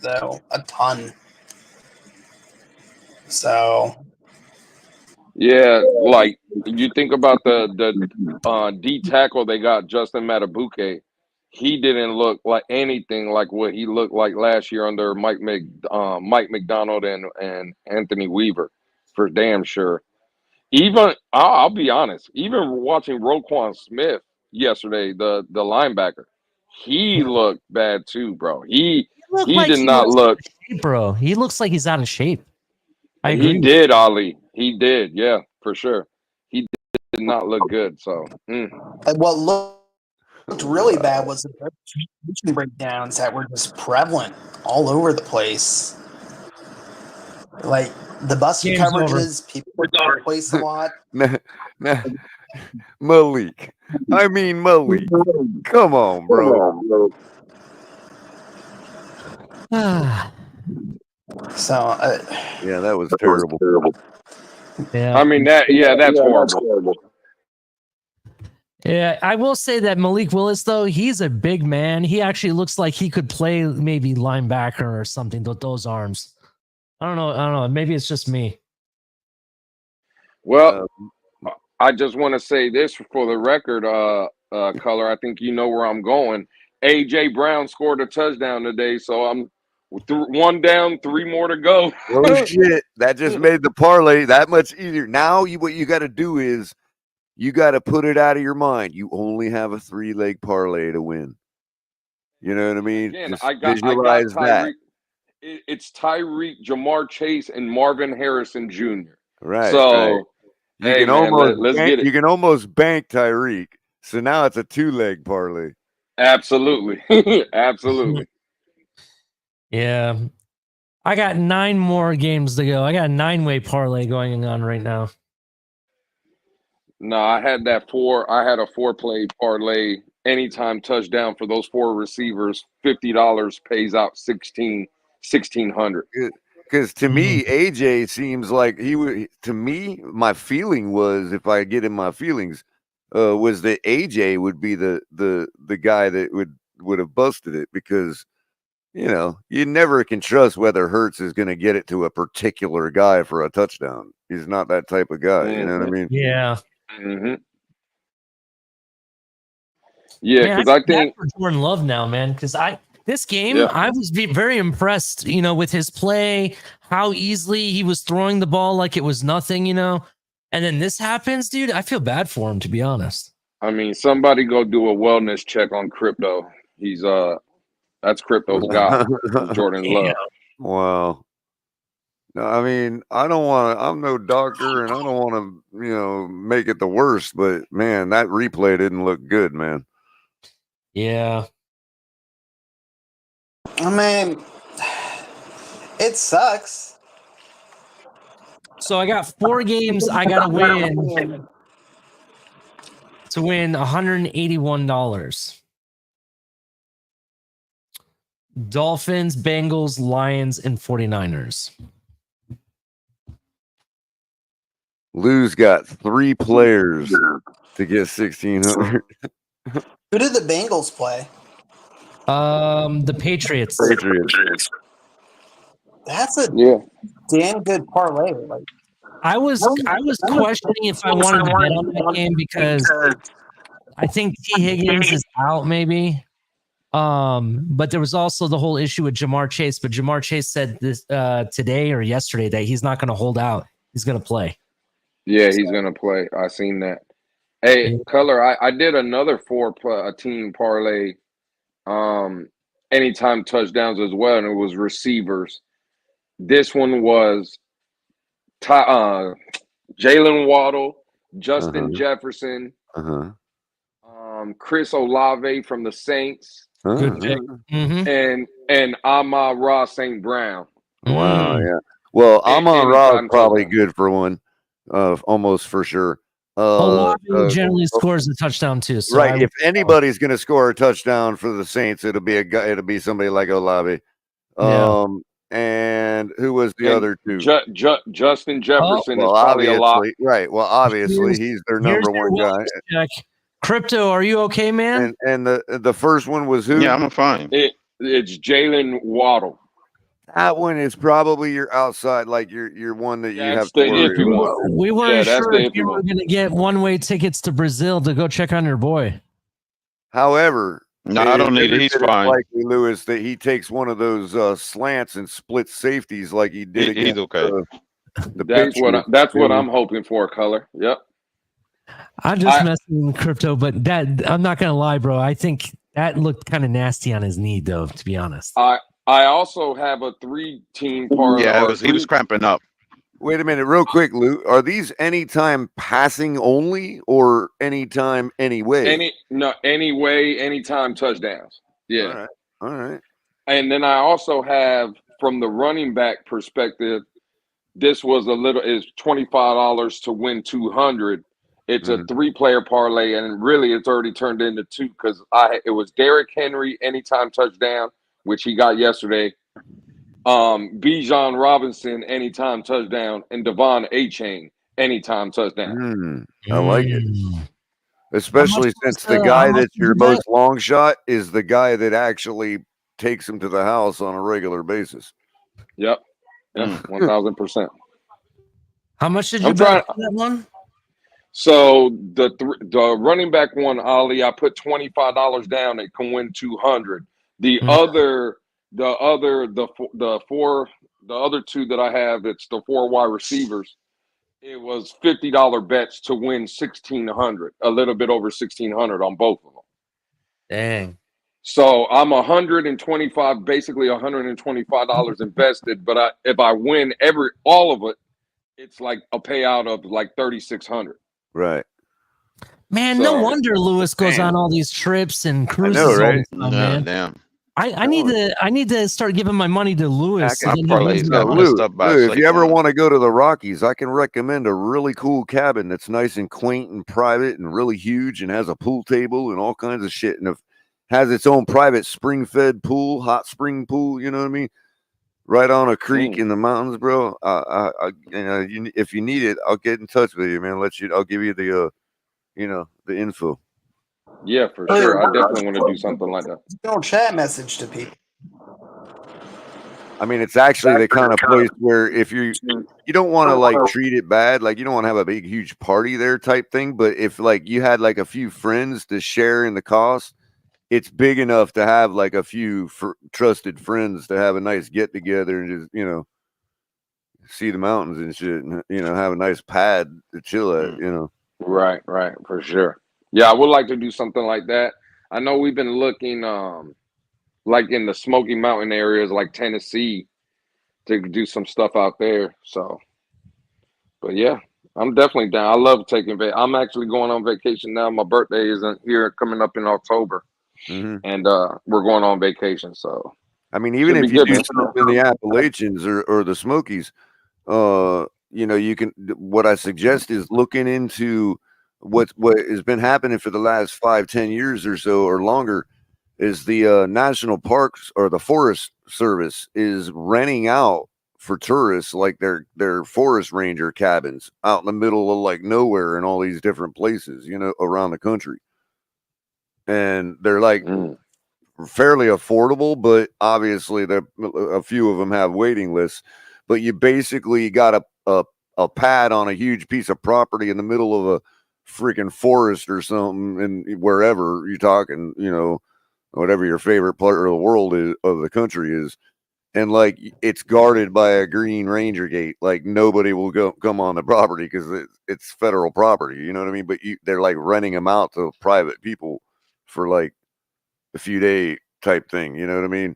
though, a ton. So Yeah, like you think about the D tackle they got, Justin Matabuke. He didn't look like anything like what he looked like last year under Mike McDonald and Anthony Weaver, for damn sure. Even I'll be honest, even watching Roquan Smith yesterday, the linebacker, he looked bad too, bro. He Look he like did he not looks out look. of shape, bro. He looks like he's out of shape. I He agree. did, Ali. He did, yeah, for sure. He did not look good. So And what looked really bad was the position breakdowns that were just prevalent all over the place. Like the busted Game's over. coverages, people were going place a lot. Malik. I mean Malik. Come on, bro. So yeah, that was terrible. Yeah. I mean that's horrible. Yeah, I will say that Malik Willis, though, he's a big man. He actually looks like he could play maybe linebacker or something with those arms. I don't know. Maybe it's just me. Well, I just want to say this for the record, Color. I think you know where I'm going. AJ Brown scored a touchdown today, so I'm one down, 3 more to go. Oh shit! That just made the parlay that much easier. Now what you got to do is you got to put it out of your mind. You only have a 3-leg parlay to win. You know what I mean? Again, Just I got visualize that. It's Tyreek, Jamar Chase, and Marvin Harrison Jr. Right. So, right. You hey, can man, let's bank, get it. You can almost bank Tyreek. So now it's a 2-leg parlay. Absolutely. Absolutely. Yeah. I got 9 more games to go. I got a 9-way parlay going on right now. No, I had a 4-play parlay. Anytime touchdown for those 4 receivers, $50 pays out $1,600. Because to me, AJ seems like he would. To me, my feeling was, if I get in my feelings, was that AJ would be the guy that would have busted it, because you never can trust whether Hurts is going to get it to a particular guy for a touchdown. He's not that type of guy. You know what I mean? Yeah. Mm-hmm. Yeah, because I think for Jordan Love now, man. Because this game, I was very impressed, with his play, how easily he was throwing the ball like it was nothing, and then this happens, dude. I feel bad for him, to be honest. I mean, somebody go do a wellness check on Crypto. He's that's Crypto's guy, Jordan Love. Wow. No, I mean, I don't want to. I'm no doctor, and I don't want to, make it the worst. But man, that replay didn't look good, man. Yeah. I mean, it sucks. So I got 4 games I got to win to win $181. Dolphins, Bengals, Lions, and 49ers. Lou's got 3 players to get 1,600. Who did the Bengals play? The Patriots. That's a damn good parlay. Like, I was questioning if I wanted to bet on that game because I think T. Higgins is out, maybe. But there was also the whole issue with Jamar Chase. But Jamar Chase said this today or yesterday that he's not going to hold out. He's going to play. Yeah, he's going to play. I seen that. Hey, Color, I did another 4-team parlay, anytime touchdowns as well, and it was receivers. This one was Jalen Waddle, Justin Jefferson, Chris Olave from the Saints, good pick, and Amon-Ra St. Brown. Wow, yeah. Well, Amon-Ra is probably good for one, almost for sure. Olave generally scores a touchdown too. So right. If anybody's going to score a touchdown for the Saints, it'll be a guy. It'll be somebody like Olave. And who was the other 2? Justin Jefferson is probably obviously, a lot. right. Well, obviously, he's their number 1 guy. Check. Crypto, are you okay, man? And the first one was who? Yeah, I'm fine. It's Jalen Waddle. That one is probably your outside, like your one that you That's have the to worry iffy about. one. We weren't Yeah, that's sure the if iffy you were one. going to get one-way tickets to Brazil to go check on your boy. However, No, I don't need it. He's fine. Likely, Lewis, that he takes one of those slants and splits safeties like he did against He's okay. the That's what I'm hoping for, Color. Yep. I'm just messing with Crypto, but that I'm not going to lie, bro. I think that looked kind of nasty on his knee, though, to be honest. I also have a 3-team part. Yeah, he was cramping up. Wait a minute, real quick, Lou. Are these anytime passing only or anytime anyway? Anyway, anytime touchdowns. Yeah. All right. And then I also have, from the running back perspective, this was is $25 to win 200. It's a 3-player parlay, and really it's already turned into 2 because it was Derrick Henry anytime touchdown, which he got yesterday. Bijan Robinson anytime touchdown, and Devon A-Chain anytime touchdown. I like it. Especially since the guy that's your most long shot is the guy that actually takes him to the house on a regular basis. Yep. 1,000%. How much did you bet on that one? So the running back one, Ali, I put $25 down. It can win 200. The other two that I have, it's the 4 wide receivers. It was $50 bets to win 1,600, a little bit over 1,600 on both of them. Dang. So I'm basically $125 invested. But if I win all of it, it's like a payout of like 3,600. Right. Man, no wonder Lewis goes on all these trips and cruises all the time, man. Damn. I need to start giving my money to Lewis. Lou, if you ever want to go to the Rockies, I can recommend a really cool cabin that's nice and quaint and private and really huge and has a pool table and all kinds of shit and has its own private spring-fed pool, hot spring pool. You know what I mean? Right on a creek in the mountains, bro. If you need it, I'll get in touch with you, man. I'll give you the the info. Yeah, for sure. I definitely want to do something like that. Don't chat message to people. I mean, it's actually the kind of place where if you don't want to like treat it bad, like you don't want to have a big, huge party there type thing. But if like you had like a few friends to share in the cost, it's big enough to have like a few trusted friends to have a nice get together and just, see the mountains and shit and, have a nice pad to chill at, Right, for sure. Yeah, I would like to do something like that. I know we've been looking like in the Smoky Mountain areas like Tennessee to do some stuff out there. So, but yeah, I'm definitely down. I love taking I'm actually going on vacation now. My birthday isn't here coming up in October. And we're going on vacation. So, I mean, even if you do something in the Appalachians or the Smokies, you can. What I suggest is looking into what has been happening for the last 5-10 years or so or longer is the national parks or the Forest Service is renting out for tourists like their forest ranger cabins out in the middle of like nowhere in all these different places, around the country. And they're like fairly affordable, but obviously a few of them have waiting lists. But you basically got a pad on a huge piece of property in the middle of a freaking forest or something, and wherever you're talking, whatever your favorite part of the world is of the country is, and like it's guarded by a green ranger gate. Like nobody will come on the property because it's federal property. You know what I mean? But they're like renting them out to private people for like a few day type thing. You know what I mean?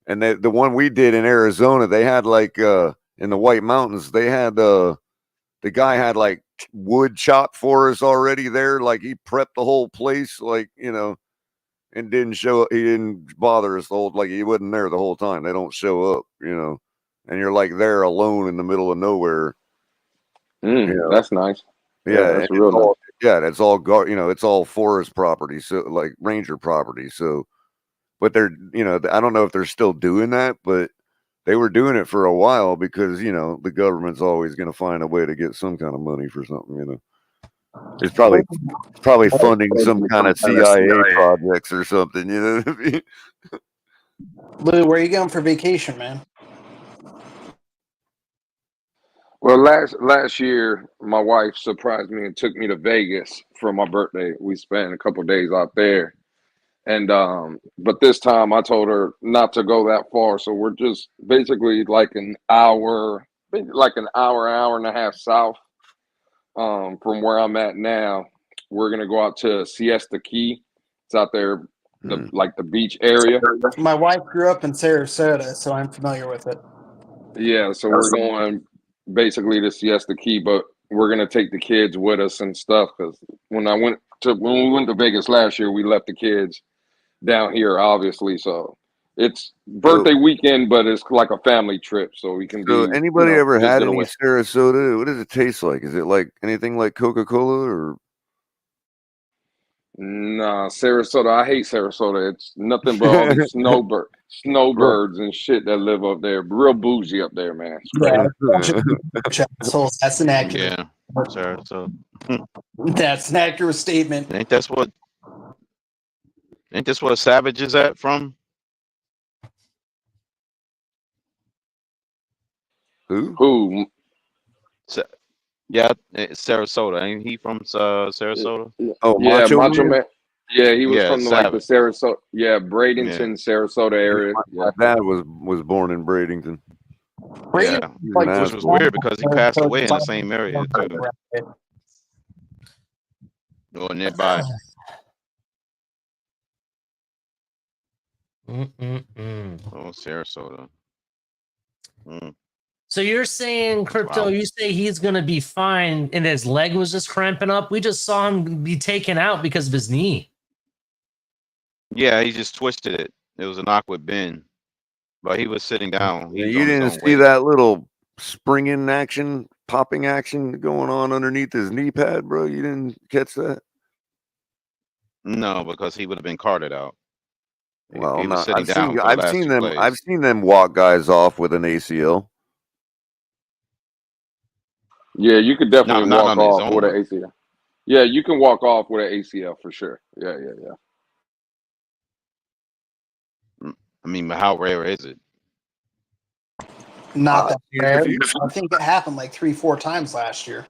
And the one we did in Arizona, they had like in the White Mountains, they had the guy had like wood chopped for us already there. Like he prepped the whole place, like, and didn't show up. He didn't bother us like he wasn't there the whole time. They don't show up, and you're like there alone in the middle of nowhere. That's nice. Yeah, that's real nice. That's all it's all forest property, so like ranger property. So, but they're, I don't know if they're still doing that, but they were doing it for a while because, the government's always going to find a way to get some kind of money for something, It's probably funding some kind of CIA projects or something, you know what I mean? Lou, where are you going for vacation, man? Well, last year, my wife surprised me and took me to Vegas for my birthday. We spent a couple days out there, and but this time I told her not to go that far. So we're just basically like an hour, hour and a half south from where I'm at now. We're gonna go out to Siesta Key. It's out there, the beach area. My wife grew up in Sarasota, so I'm familiar with it. Yeah, so we're going basically to Siesta Key, but we're gonna take the kids with us and stuff. Because when we went to Vegas last year, we left the kids down here, obviously. So it's birthday weekend, but it's like a family trip, so we can So be. anybody ever had any away. Sarasota? What does it taste like? Is it like anything like Coca-Cola or? Nah, Sarasota. I hate Sarasota. It's nothing but all these snowbirds and shit that live up there. Real bougie up there, man. So that's an accurate. Yeah, Sarasota. That's an accurate statement. Ain't this where Savage is at from? Who? Yeah, it's Sarasota. Ain't he from Sarasota? Oh, yeah, Macho Man? Yeah, he was Yeah, from the Sarasota. Yeah, Bradenton, Sarasota area. My dad was born in Bradenton. Yeah, which was weird because he passed away in the same area too. Or nearby. Oh, Sarasota. So you're saying, Crypto, you say he's going to be fine and his leg was just cramping up? We just saw him be taken out because of his knee. Yeah, he just twisted it. It was an awkward bend. But he was sitting down. You didn't see that little springing action, popping action going on underneath his knee pad, bro? You didn't catch that? No, because he would have been carted out. Well, he was sitting down for the I've last seen two them. plays. I've seen them walk guys off with an ACL. Yeah, you could definitely Not walk on his off with an own. ACL. Yeah, you can walk off with an ACL for sure. Yeah. I mean, how rare is it? Not that rare. I think it happened like 3-4 times last year.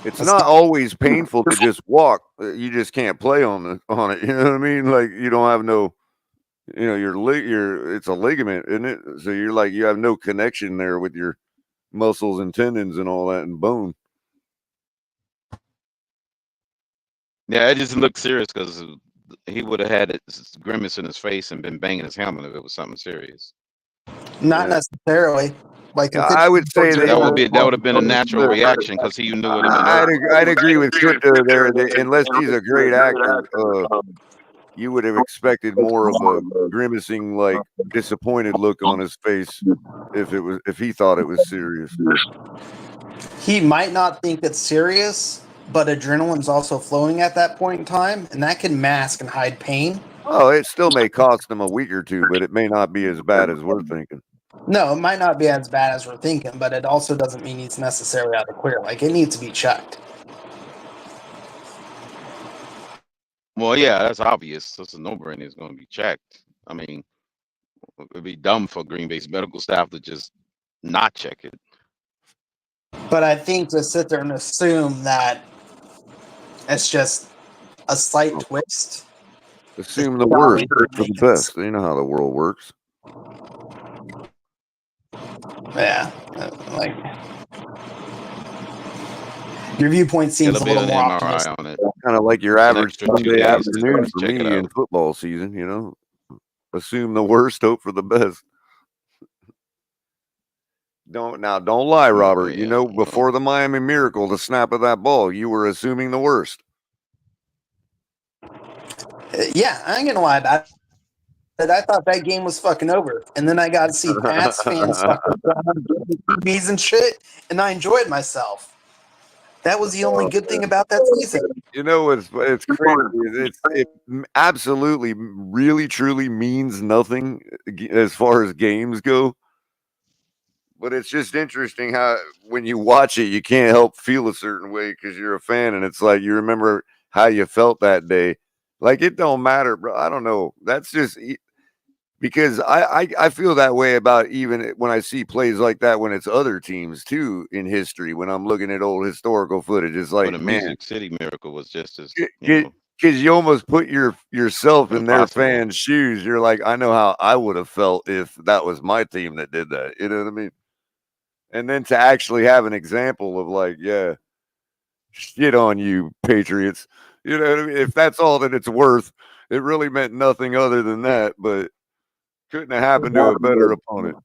It's not always painful to just walk. You just can't play on it. You know what I mean? Like you don't have no, it's a ligament, isn't it? So you have no connection there with your muscles and tendons and all that and bone. Yeah, it just looked serious because he would have had a grimace in his face and been banging his helmet if it was something serious. Not necessarily. Like I would say that would have been a natural reaction because he knew it. I'd agree with Crypto there. Unless he's a great actor, you would have expected more of a grimacing, like disappointed look on his face if he thought it was serious. He might not think it's serious, but adrenaline's also flowing at that point in time, and that can mask and hide pain. Oh, it still may cost him a week or two, but it may not be as bad as we're thinking. No, it might not be as bad as we're thinking, but it also doesn't mean he's necessarily out of the clear. Like, it needs to be checked. Well, yeah, that's obvious. That's a no-brainer. It's going to be checked. I mean, it'd be dumb for Green Bay's medical staff to just not check it. But I think to sit there and assume that it's just a slight twist. Assume the worst for the best. You know how the world works. Yeah, like your viewpoint seems a little more optimistic. Kind of like your average Sunday afternoon for me in football season. Assume the worst, hope for the best. Don't lie, Robert. Before the Miami Miracle, the snap of that ball, you were assuming the worst. Yeah, I ain't gonna lie about it. But I thought that game was fucking over, and then I got to see Pats fans TVs and shit, and I enjoyed myself. That was the only good thing about that season. It's crazy. It absolutely, really, truly means nothing as far as games go. But it's just interesting how when you watch it, you can't help feel a certain way because you're a fan, and it's like you remember how you felt that day. Like it don't matter, bro. I don't know. That's just Because I feel that way about even when I see plays like that when it's other teams too in history. When I'm looking at old historical footage, it's like, the man, Music City Miracle was just as because you almost put yourself in their impossible. fans' shoes. You're like, I know how I would have felt if that was my team that did that. You know what I mean? And then to actually have an example of like, yeah, shit on you, Patriots. You know what I mean? If that's all that it's worth, it really meant nothing other than that. But couldn't have happened to a better opponent.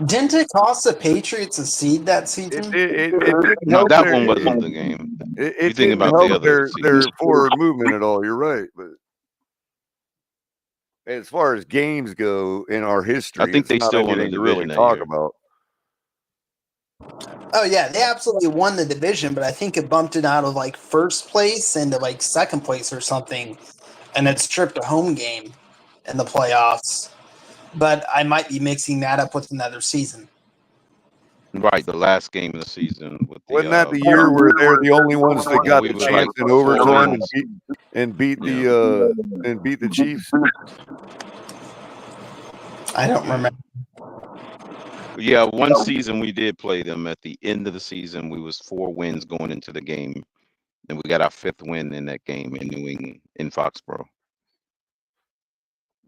Didn't it cost the Patriots a seed that season? It didn't No, help that their, one wasn't the game. it You thinking didn't about the help other their season? forward movement at all. You're right, but as far as games go in our I history, think it's they not still won the anything to really division that talk year. about. Oh yeah, they absolutely won the division, but I think it bumped it out of like first place into like second place or something, and it stripped a home game in the playoffs. But I might be mixing that up with another season. Right, the last game of the season with the Wasn't that the year where they're the only ones that got we the was chance like in 4 overtime wins. and beat Yeah. the Chiefs? I don't remember. Yeah, one season we did play them. At the end of the season, we was 4 wins going into the game, and we got our 5th win in that game in New England in Foxborough,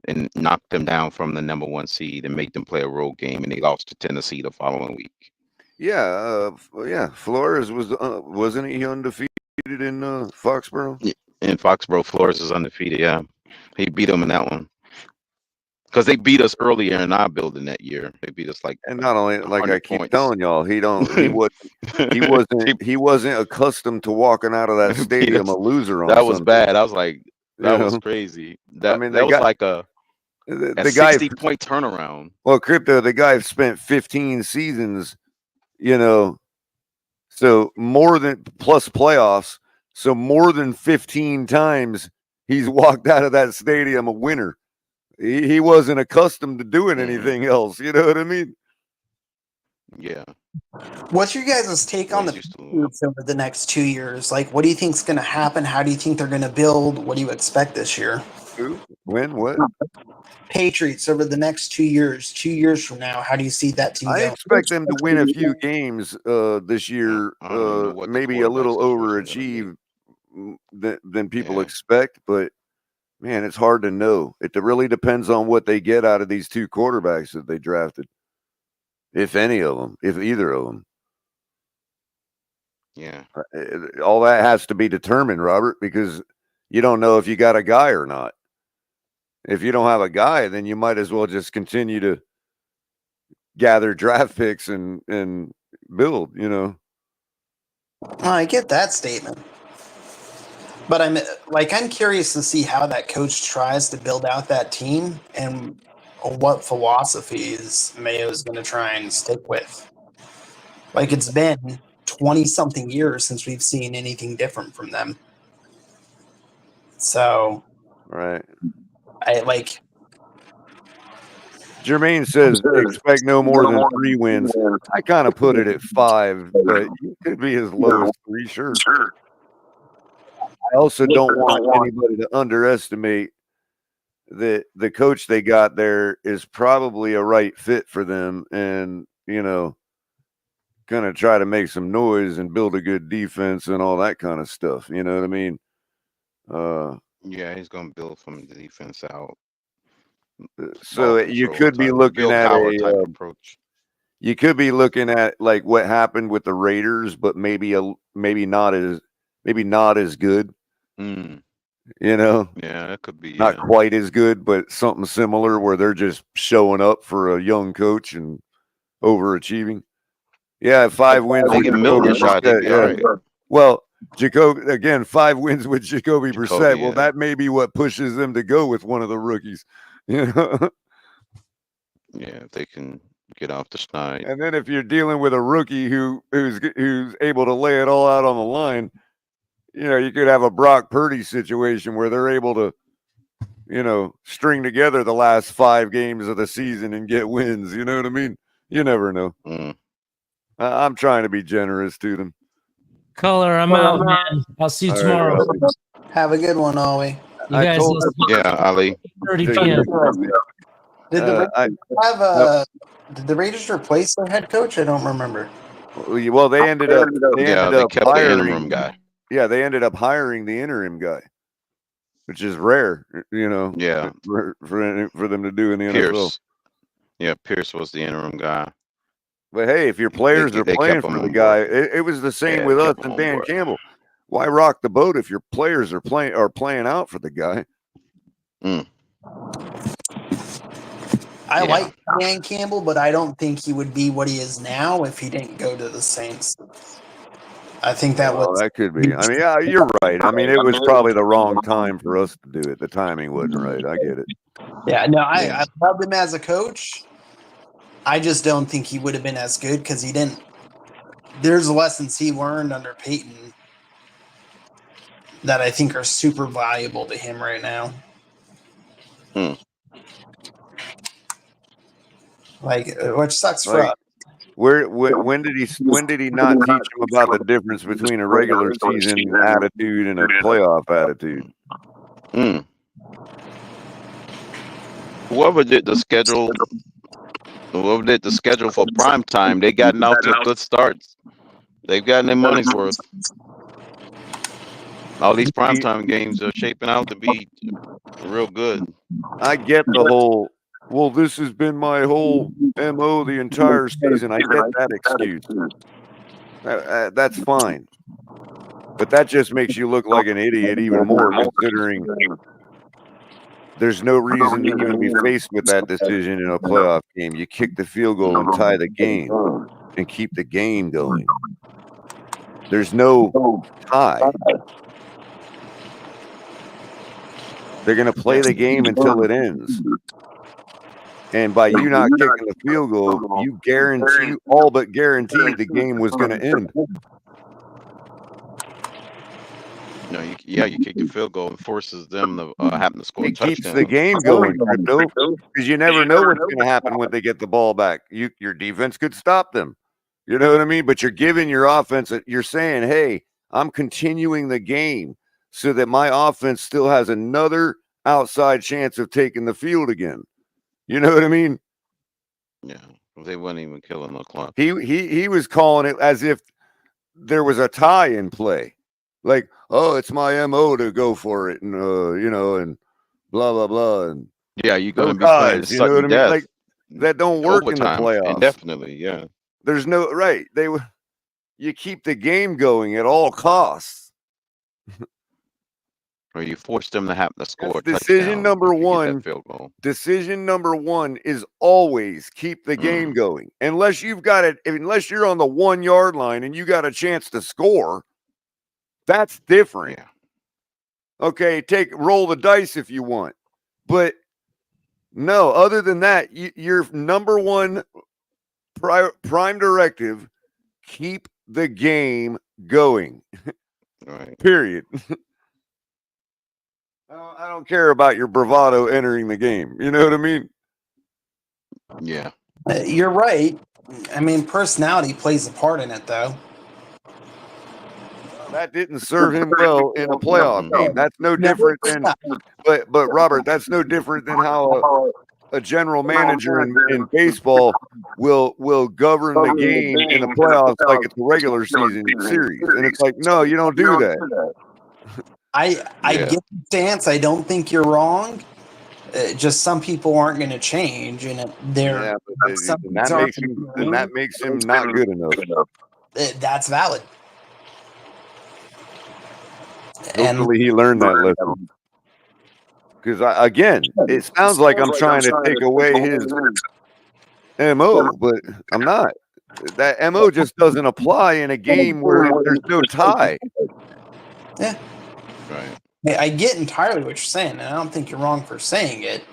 and knocked them down from the number 1 seed and made them play a road game, and they lost to Tennessee the following week. Yeah, Flores wasn't he undefeated in Foxborough? Yeah, in Foxborough, Flores is undefeated. Yeah, he beat them in that one because they beat us earlier in our building that year. They beat us like And not only, like I 100 keep points. telling y'all, he wasn't accustomed to walking out of that stadium a loser on That was Sunday. bad. I was like, that You was know? crazy. I mean, That was like a the guy 60-point turnaround. Well, Crypto, the guy spent 15 seasons, so more than plus playoffs. So more than 15 times he's walked out of that stadium a winner. He wasn't accustomed to doing anything else. You know what I mean? Yeah. What's your guys' take on the Patriots over the next 2 years? Like, what do you think's going to happen? How do you think they're going to build? What do you expect this year? Who? When? What? Patriots over the next 2 years. 2 years from now, how do you see that team I going? expect them to win a few games this year. I don't know what the Maybe a little quarterback situation overachieve than people expect, but man, it's hard to know. It really depends on what they get out of these 2 quarterbacks that they drafted, if any of them, if either of them. Yeah. All that has to be determined, Robert, because you don't know if you got a guy or not. If you don't have a guy, then you might as well just continue to gather draft picks and build, I get that statement. But I'm curious to see how that coach tries to build out that team and what philosophies Mayo is going to try and stick with. Like, it's been 20-something years since we've seen anything different from them. So, right. Jermaine says expect no more than 3 wins. I kind of put it at 5, but it could be as low as 3, sure. I also don't want anybody to underestimate that the coach they got there is probably a right fit for them, and gonna try to make some noise and build a good defense and all that kind of stuff. You know what I mean? Yeah, he's gonna build from the defense out. So you could be looking at a type approach. You could be looking at like what happened with the Raiders, but maybe not as good. Yeah, that could be not quite as good, but something similar where they're just showing up for a young coach and overachieving. Yeah, 5 wins with Jacoby Brissett. Yeah. Right. Well, 5 wins with Jacoby Brissett. Well, that may be what pushes them to go with one of the rookies. Yeah, if they can get off the schneid. And then if you're dealing with a rookie who's able to lay it all out on the line, you could have a Brock Purdy situation where they're able to, string together the last 5 games of the season and get wins. You know what I mean? You never know. I'm trying to be generous to them. Color, I'm out, man. I'll see you tomorrow. Right, have a good one, Ollie. You guys Ali. 30 p.m. Did the Raiders replace their head coach? I don't remember. Well, they ended up kept hiring the interim guy. Yeah, they ended up hiring the interim guy, which is rare, Yeah, for them to do in the NFL. Yeah, Pierce was the interim guy. But hey, if your players are playing for the guy, it was the same with us and Dan Campbell. Why rock the boat if your players are playing out for the guy? I like Dan Campbell, but I don't think he would be what he is now if he didn't go to the Saints. I think that could be. I mean, yeah, you're right. I mean, it was probably the wrong time for us to do it. The timing wasn't right. I get it. Yeah, no, I love him as a coach. I just don't think he would have been as good because he didn't. There's lessons he learned under Peyton that I think are super valuable to him right now. Like, which sucks for us. When did he not teach him about the difference between a regular season attitude and a playoff attitude? Whoever did the schedule for prime time, they gotten out to good starts. They've gotten their money's worth. All these primetime games are shaping out to be real good. I get the whole, well, this has been my whole MO the entire season. I get that excuse. That's fine. But that just makes you look like an idiot even more, considering there's no reason to even be faced with that decision in a playoff game. You kick the field goal and tie the game and keep the game going. There's no tie. They're going to play the game until it ends. And by you not kicking the field goal, you all but guaranteed the game was going to end. No, you kick the field goal and forces them to happen to score a touchdown. It keeps the game going, Crypto, because you never know what's going to happen when they get the ball back. Your defense could stop them. You know what I mean? But you're giving your offense, you're saying, hey, I'm continuing the game so that my offense still has another outside chance of taking the field again. You know what I mean? Yeah, they weren't even killing the clock. He was calling it as if there was a tie in play. Like, oh, it's my MO to go for it, and and blah blah blah, and yeah, you're gonna be playing to you know what I mean? Like that don't work in the playoffs. Indefinitely, yeah. There's no right. You keep the game going at all costs. Or you force them to have to score. Decision number one. Field goal. Decision number one is always keep the game going. Unless you've got it, unless you're on the 1 yard line and you got a chance to score. That's different. Yeah. Okay, roll the dice if you want. But no, other than that, your number one prime directive, keep the game going. Right. Period. I don't care about your bravado entering the game. You know what I mean? Yeah. You're right. I mean, personality plays a part in it, though. That didn't serve him well in a playoff game. That's no different than, but Robert, that's no different than how a general manager in baseball will govern the game in the playoffs like it's a regular season series. And it's like, no, you don't do that. I get the stance. I don't think you're wrong. Just some people aren't going to change, and that makes him not good enough. That's valid. Hopefully he learned that lesson. Because again, it sounds like I'm trying to take away his MO, but I'm not. That MO just doesn't apply in a game where there's no tie. Yeah. Right. I get entirely what you're saying, and I don't think you're wrong for saying it.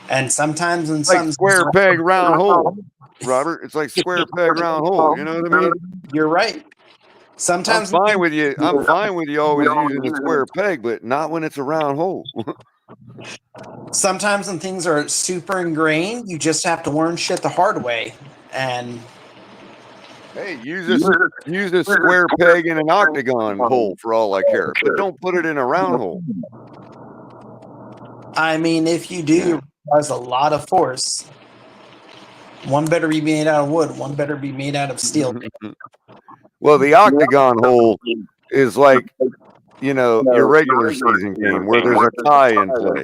And sometimes in it's like square peg, round hole, Robert. It's like square peg, round hole. You know what I mean? You're right. Sometimes I'm fine with you. I'm fine with you always using a square peg, but not when it's a round hole. Sometimes when things are super ingrained, you just have to learn shit the hard way. And hey, use a square peg in an octagon hole for all I care, but don't put it in a round hole. I mean, if you do, requires a lot of force. One better be made out of wood. One better be made out of steel. Well, the octagon hole is like, your regular season game where there's a tie in play.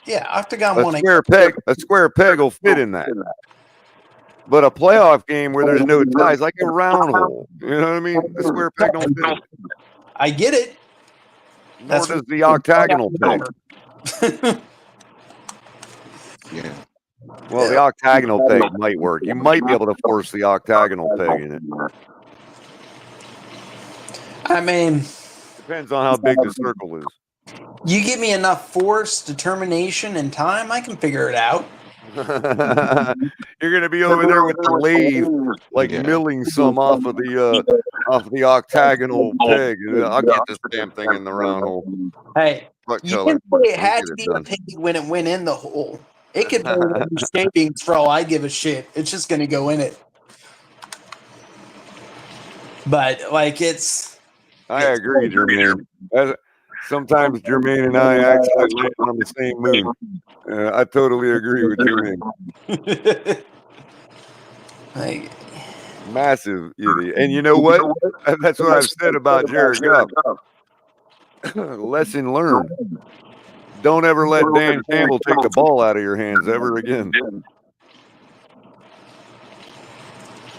Yeah, octagon A one. square peg will fit in that. But a playoff game where there's no ties, like a round hole. You know what I mean? The square peg don't fit. I get it. Nor does the octagonal peg. Yeah. Well, the octagonal peg might work. You might be able to force the octagonal peg in it. I mean, depends on how big the circle is. You give me enough force, determination, and time, I can figure it out. You're gonna be over there with the lathe, like milling some off of the octagonal peg. I'll get this damn thing in the round hole. Hey, what you color? can say it had to be a pig when it went in the hole. It could be shaping for all I give a shit. It's just gonna go in it. But it's. I agree, Jermaine. Sometimes Jermaine and I actually land on the same moon. I totally agree with Jermaine. Massive idiot. And you know what? That's what I've said about Jared Goff. Lesson learned. Don't ever let Dan Campbell take the ball out of your hands ever again.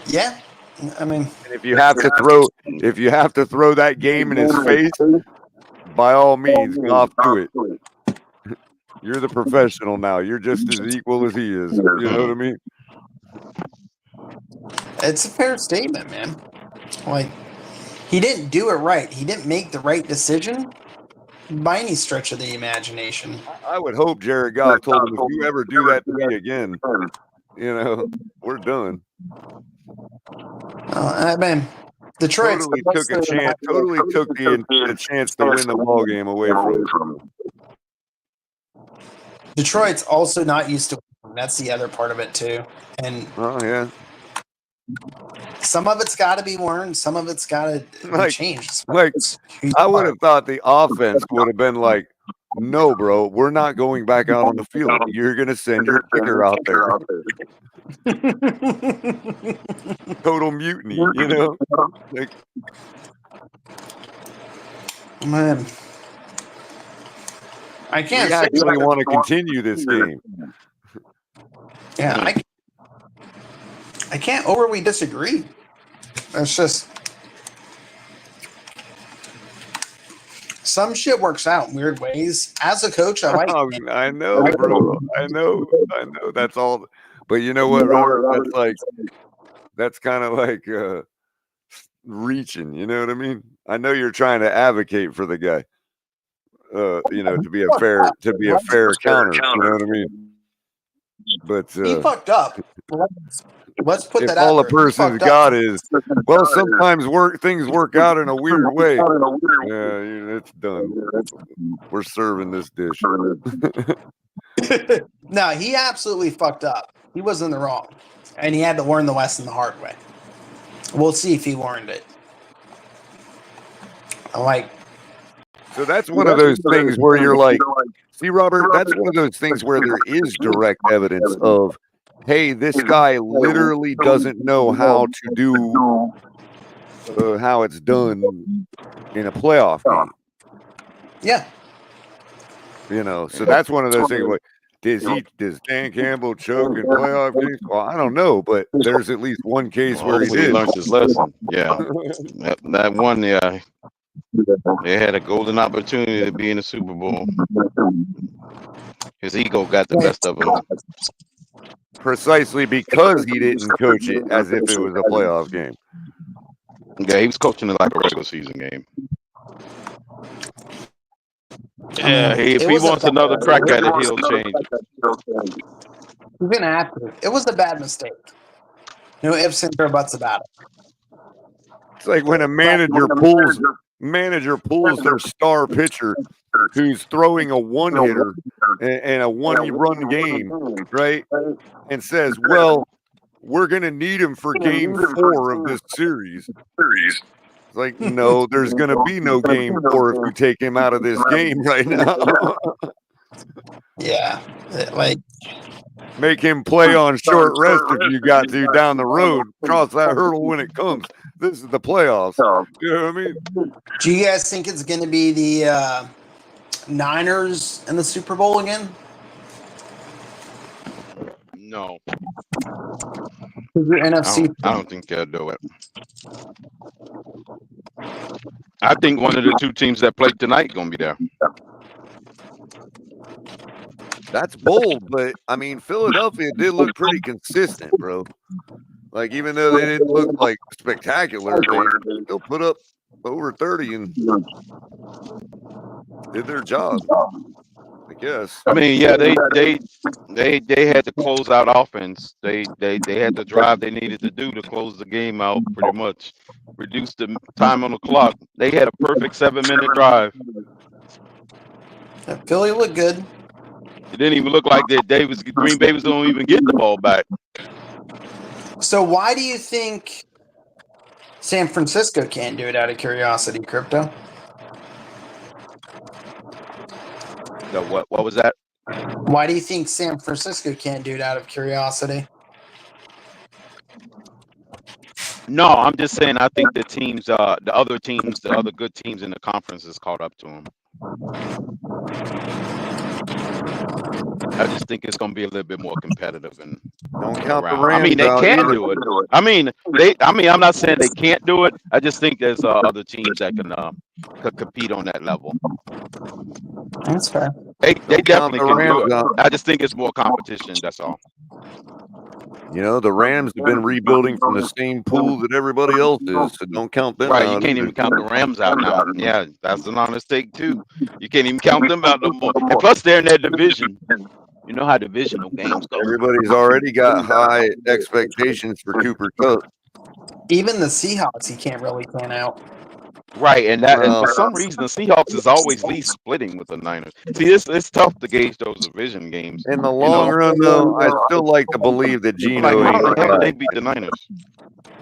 Yeah. I mean, and if you have to throw that game in his face, by all means, Goff, do it. You're the professional now. You're just as equal as he is. You know what I mean? It's a fair statement, man. Like, he didn't do it right. He didn't make the right decision by any stretch of the imagination. I would hope Jared Goff told him, if you ever do that to me again, we're done. I mean, Detroit totally took a chance. Totally took the chance to win the ball game away from him. Detroit's also not used to winning. That's the other part of it too. And some of it's got to be learned. Some of it's got to be changed. Like I would have thought the offense would have been like, "No, bro, we're not going back out on the field. You're going to send your kicker out there." Total mutiny, Like, man, I can't. We actually want to continue this game. Yeah, I can't overly disagree. It's just some shit works out in weird ways. As a coach, I like. I know, bro. I know. That's all. But you know what, Robert? That's kind of like reaching. You know what I mean? I know you're trying to advocate for the guy. To be a fair counter. You know what I mean? But he fucked up. Let's put that out. All a person's got is, well, sometimes things work out in a weird way. Yeah, it's done. We're serving this dish. No, he absolutely fucked up. He was in the wrong, and he had to learn the lesson the hard way. We'll see if he learned it. So that's one of those things where you're like, see, Robert, that's one of those things where there is direct evidence of, hey, this guy literally doesn't know how to do how it's done in a playoff game. Yeah. So that's one of those things. Like, does Dan Campbell choke in playoff games? Well, I don't know, but there's at least one case where he did. Learned his lesson. Yeah, that one. Yeah, they had a golden opportunity to be in the Super Bowl. His ego got the best of him. Precisely because he didn't coach it as if it was a playoff game. Yeah, he was coaching it like a regular season game. Yeah, if he wants another crack at it, he'll change. He's gonna have to. It was a bad mistake. No ifs, ands, or buts about it. It's like when a manager pulls their star pitcher who's throwing a one-hitter and a one-run game, right? And says, well, we're going to need him for game 4 of this series. It's like, no, there's going to be no game 4 if you take him out of this game right now. Yeah, like make him play on short rest if you got to down the road. Cross that hurdle when it comes. This is the playoffs. You know what I mean? Do you guys think it's going to be the Niners in the Super Bowl again? No. NFC. I don't think they'll do it. I think one of the two teams that played tonight going to be there. That's bold, but I mean, Philadelphia did look pretty consistent, bro. Like, even though they didn't look like spectacular, they still put up over 30 and did their job, I guess. I mean, yeah, they had to close out offense. They had the drive they needed to do to close the game out, pretty much. Reduce the time on the clock. They had a perfect 7-minute drive. Philly looked good. It didn't even look like that Green Bay was going to even get the ball back. So why do you think San Francisco can't do it out of curiosity, Crypto? What was that? Why do you think San Francisco can't do it out of curiosity? No, I'm just saying I think the other good teams in the conference has caught up to them. I just think it's going to be a little bit more competitive and don't count around. the Rams. I mean, they can do it. I mean, I'm not saying they can't do it. I just think there's other teams that can compete on that level. That's fair. They definitely can do it. I just think it's more competition. That's all. You know, the Rams have been rebuilding from the same pool that everybody else is, so don't count them out. Right, you can't even count the Rams out now. Yeah, that's an honest take, too. You can't even count them out no more. And plus, they're in that division. You know how divisional games go. Everybody's already got high expectations for Cooper Kupp. Even the Seahawks, he can't really plan out. Right, and for some reason, the Seahawks is always least splitting with the Niners. See, it's tough to gauge those division games. In the long run, though, I still like to believe that Geno ain't the guy. They beat the Niners,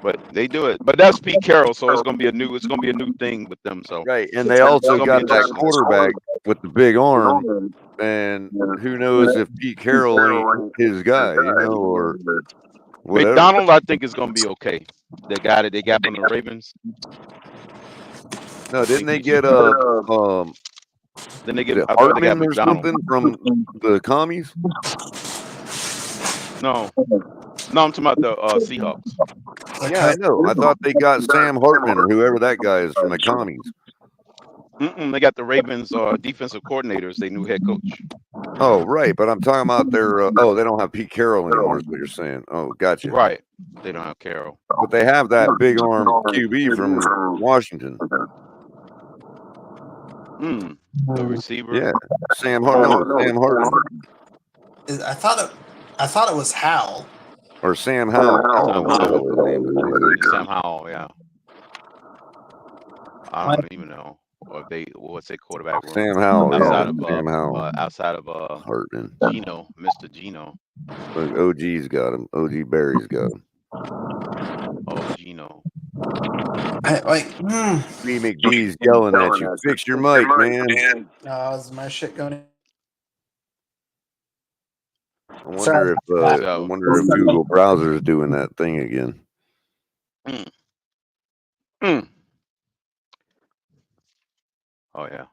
but they do it. But that's Pete Carroll, so it's gonna be a new thing with them. So right, and they also got that quarterback with the big arm, and who knows if Pete Carroll ain't his guy, you know, or whatever. McDonald, I think is gonna be okay. The guy that they got from the Ravens. No, didn't they get then they get Hartman or something from the commies? No, I'm talking about the Seahawks. Yeah, I know. I thought they got Sam Hartman or whoever that guy is from the commies. They got the Ravens defensive coordinators, their new head coach. Oh, right, but I'm talking about their. They don't have Pete Carroll anymore. Is what you're saying? Oh, gotcha. Right, they don't have Carroll, but they have that big arm QB from Washington. The receiver. Yeah, Sam Hartman. Sam Hartman. I thought it was Howell. Or Sam Howell. Sam Howell. Yeah. I don't even know. Or what's their quarterback room? Sam Howell. Outside of outside of Hartman. Geno, Mr. Geno. Look, OG's got him. OG Barry's got him. Oh, Geno. B McBee's yelling at you. Fix your mic, man. Is my shit going in? I wonder if Google Browser is doing that thing again. Oh yeah.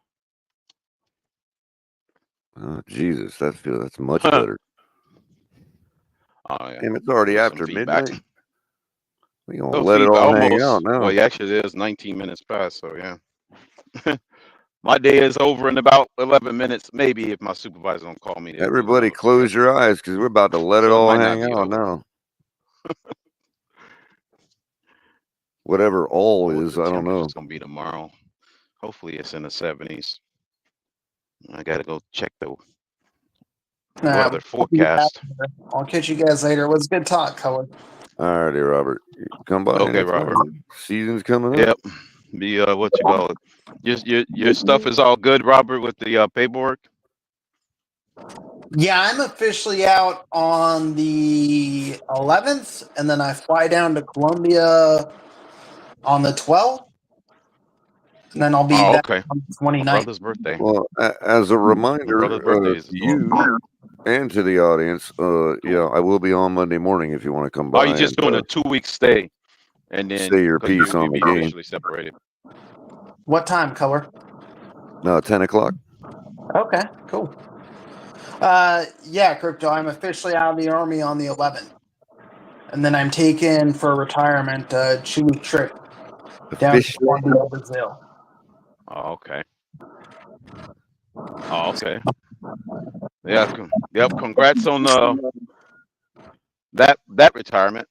Oh Jesus, that's much better. Oh yeah. And it's already after midnight. We gonna let it all almost hang out now. Well, actually, it is 19 minutes past, so yeah. My day is over in about 11 minutes, maybe, if my supervisor don't call me. Everybody close your eyes because we're about to let it all hang out now. Whatever all is, I don't know. It's going to be tomorrow. Hopefully it's in the 70s. I got to go check the weather forecast. I'll catch you guys later. It was good talk, Color. All righty, Robert. Come by. Okay, Robert. Season's coming Yep. up. What you call it? Your stuff is all good, Robert, with the paperwork? Yeah, I'm officially out on the 11th, and then I fly down to Colombia on the 12th. and then I'll be back on the 29th. My brother's birthday. Well, as a reminder is to you and to the audience, I will be on Monday morning if you want to come by. Oh, you're just doing a 2-week stay, and then say your piece on the game. Officially separated. What time, Color? No, 10 o'clock. Okay, cool. Yeah, Crypto, I'm officially out of the Army on the 11th. And then I'm taken for retirement, a 2-week trip down to Colombia, Brazil. Oh, okay. Oh, okay. Yeah. Yep. Congrats on that retirement.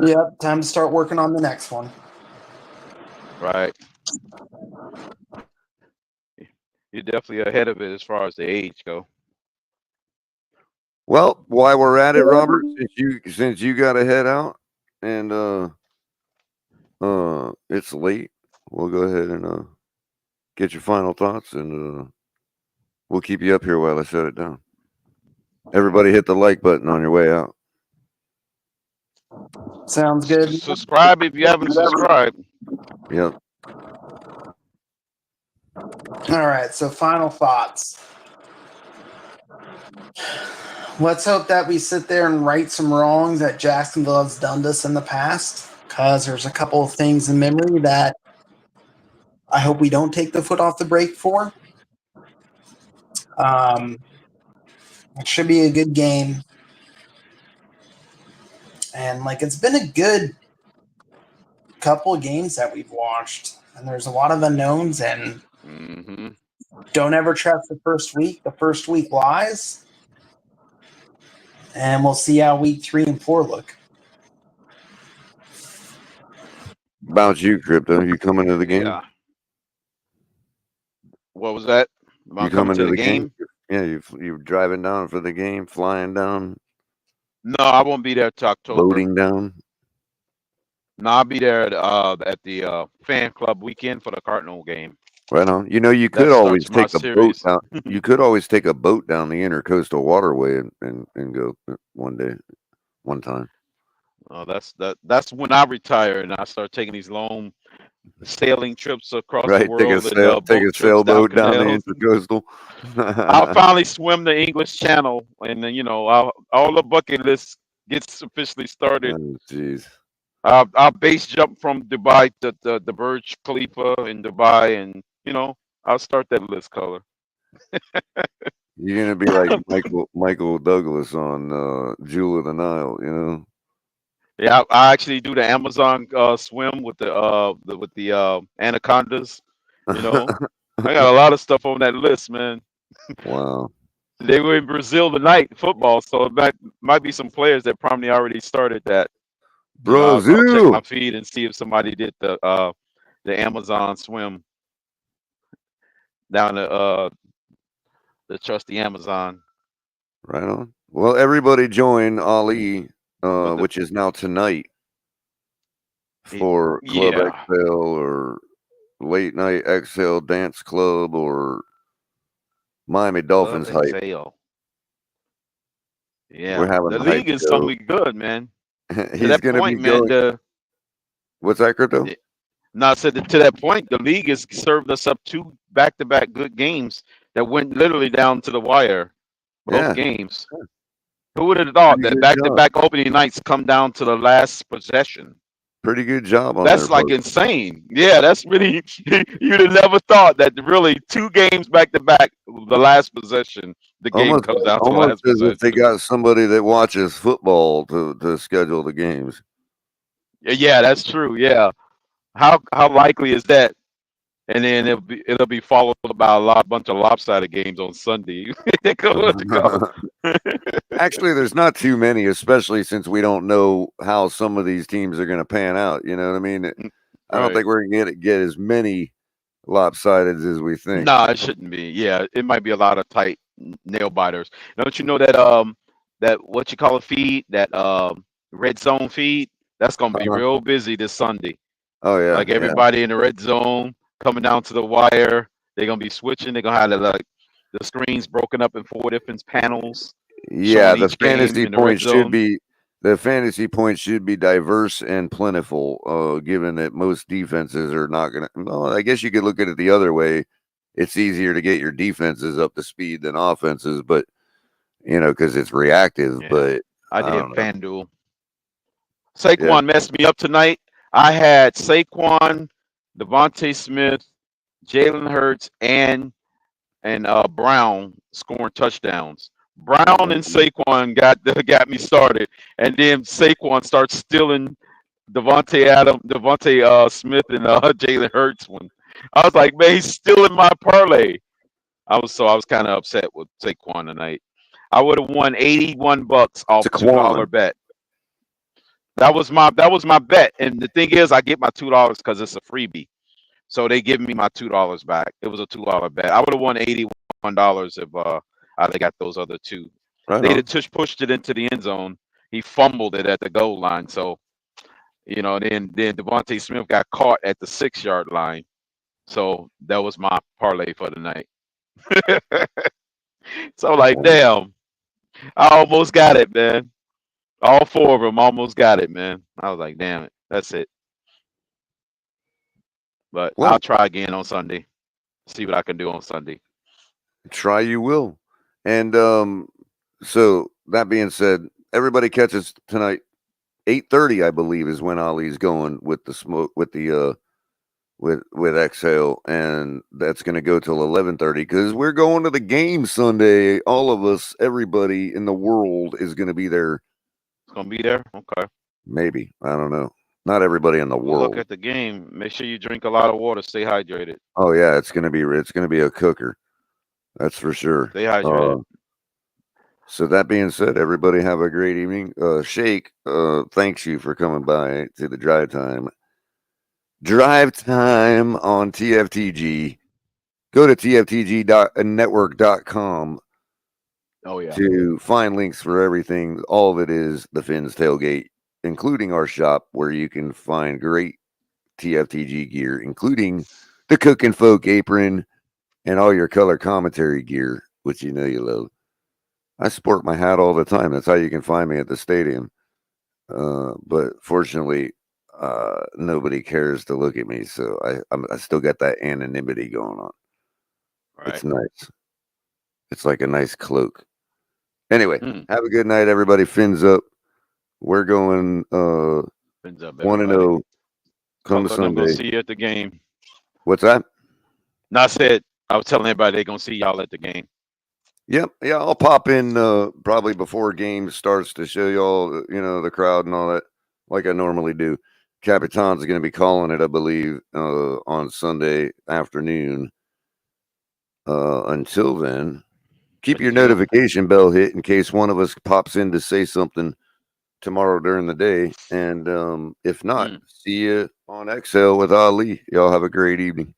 Yep. Time to start working on the next one. Right. You're definitely ahead of it as far as the age go. Well, while we're at it, Robert, since you got to head out and it's late, we'll go ahead and get your final thoughts, and we'll keep you up here while I shut it down. Everybody hit the like button on your way out. Sounds good. Subscribe if you haven't subscribed. Yep. All right, so final thoughts. Let's hope that we sit there and right some wrongs that Jacksonville has done to us in the past, because there's a couple of things in memory that I hope we don't take the foot off the brake for. It should be a good game. And, it's been a good couple of games that we've watched. And there's a lot of unknowns, and don't ever trust the first week. The first week lies. And we'll see how week 3 and 4 look. About you, Crypto. You coming to the game? Yeah. What was that? You coming to the game? Yeah, you driving down for the game, flying down. No, I won't be there till October. Loading down. No, I'll be there at the fan club weekend for the Cardinal game. Right on. You could always take a boat down. You could always take a boat down the intercoastal waterway and go one time. Oh, that's when I retire and I start taking these long sailing trips across the world. Take a sailboat down the intercoastal. I'll finally swim the English Channel, and then all the bucket list gets officially started. Oh, jeez. I'll base jump from Dubai to the Burj Khalifa in Dubai, and I'll start that list, Color. You're gonna be like Michael Douglas on Jewel of the Nile, Yeah, I actually do the Amazon swim with the anacondas. I got a lot of stuff on that list, man. Wow. They were in Brazil tonight, football, so it might be some players that probably already started that. Brazil. I'll check my feed and see if somebody did the Amazon swim down the trusty Amazon. Right on. Well, everybody join Ali, which is now tonight, for Club XL or Late Night XL Dance Club or Miami Dolphins hype. Yeah, we're having the league is something good, man. He's going to be going. What's that, Crypto? No, I said to that point, the league has served us up 2 back-to-back good games that went literally down to the wire. Both games. Who would have thought that back-to-back opening nights come down to the last possession? Pretty good job on that's like insane. Yeah, that's really you'd have never thought that really 2 games back-to-back, the last possession, the game comes down to the last possession. If they got somebody that watches football to schedule the games. Yeah, that's true. Yeah. How likely is that? And then it'll be followed by a bunch of lopsided games on Sunday. Actually, there's not too many, especially since we don't know how some of these teams are going to pan out. You know what I mean? I don't think we're going to get as many lopsided as we think. No, it shouldn't be. Yeah, it might be a lot of tight nail biters. Don't you know that what you call a feed, that red zone feed, that's going to be real busy this Sunday. Oh yeah, like everybody in the red zone coming down to the wire. They're gonna be switching. They're gonna have the screens broken up in 4 different panels. Yeah, the fantasy points should be The fantasy points should be diverse and plentiful, given that most defenses are not going to. Well, I guess you could look at it the other way. It's easier to get your defenses up to speed than offenses, but because it's reactive. Yeah. But I did don't know. FanDuel. Saquon messed me up tonight. I had Saquon, Devontae Smith, Jalen Hurts, and Brown scoring touchdowns. Brown and Saquon got me started, and then Saquon starts stealing Devontae Smith and Jalen Hurts one. I was like, man, he's stealing my parlay. I was kind of upset with Saquon tonight. I would have won $81 off $2 bet. That was my bet, and the thing is, I get my $2 because it's a freebie. So they give me my $2 back. It was a $2 bet. I would have won $81 if I got those other two. Right They'd on. have pushed it into the end zone. He fumbled it at the goal line. So, then Devontae Smith got caught at the 6-yard line. So that was my parlay for the night. So like, damn, I almost got it, man. All 4 of them almost got it, man. I was like, damn it, that's it. But I'll try again on Sunday. See what I can do on Sunday. Try you will. And so that being said, everybody catches tonight. 8:30, I believe, is when Ali's going with the smoke with the with Exhale, and that's going to go till 11:30 because we're going to the game Sunday. All of us, everybody in the world is going to be there. It's gonna be there. Okay. Maybe, I don't know. Not everybody in the world. Look at the game. Make sure you drink a lot of water. Stay hydrated. Oh yeah, it's gonna be a cooker. That's for sure. Stay hydrated. So that being said, everybody have a great evening. Shake, thanks you for coming by to the drive time. Drive time on TFTG. Go to tftg.network.com. Oh yeah. To find links for everything. All of it is the Fins Tailgate, including our shop where you can find great TFTG gear, including the Cook and Folk apron and all your color commentary gear, which you love. I sport my hat all the time. That's how you can find me at the stadium. But fortunately, nobody cares to look at me, so I still got that anonymity going on. Right. It's nice. It's like a nice cloak. Anyway, have a good night, everybody. Fins up. We're going Fins up, 1-0. Come to I'm gonna Sunday. see you at the game. What's that? No, I said I was telling everybody they're gonna see y'all at the game. Yep. Yeah, I'll pop in probably before game starts to show y'all, the crowd and all that, like I normally do. Capitan's going to be calling it, I believe, on Sunday afternoon. Until then, keep your notification bell hit in case one of us pops in to say something tomorrow during the day. And if not, see you on Exhale with Ali. Y'all have a great evening.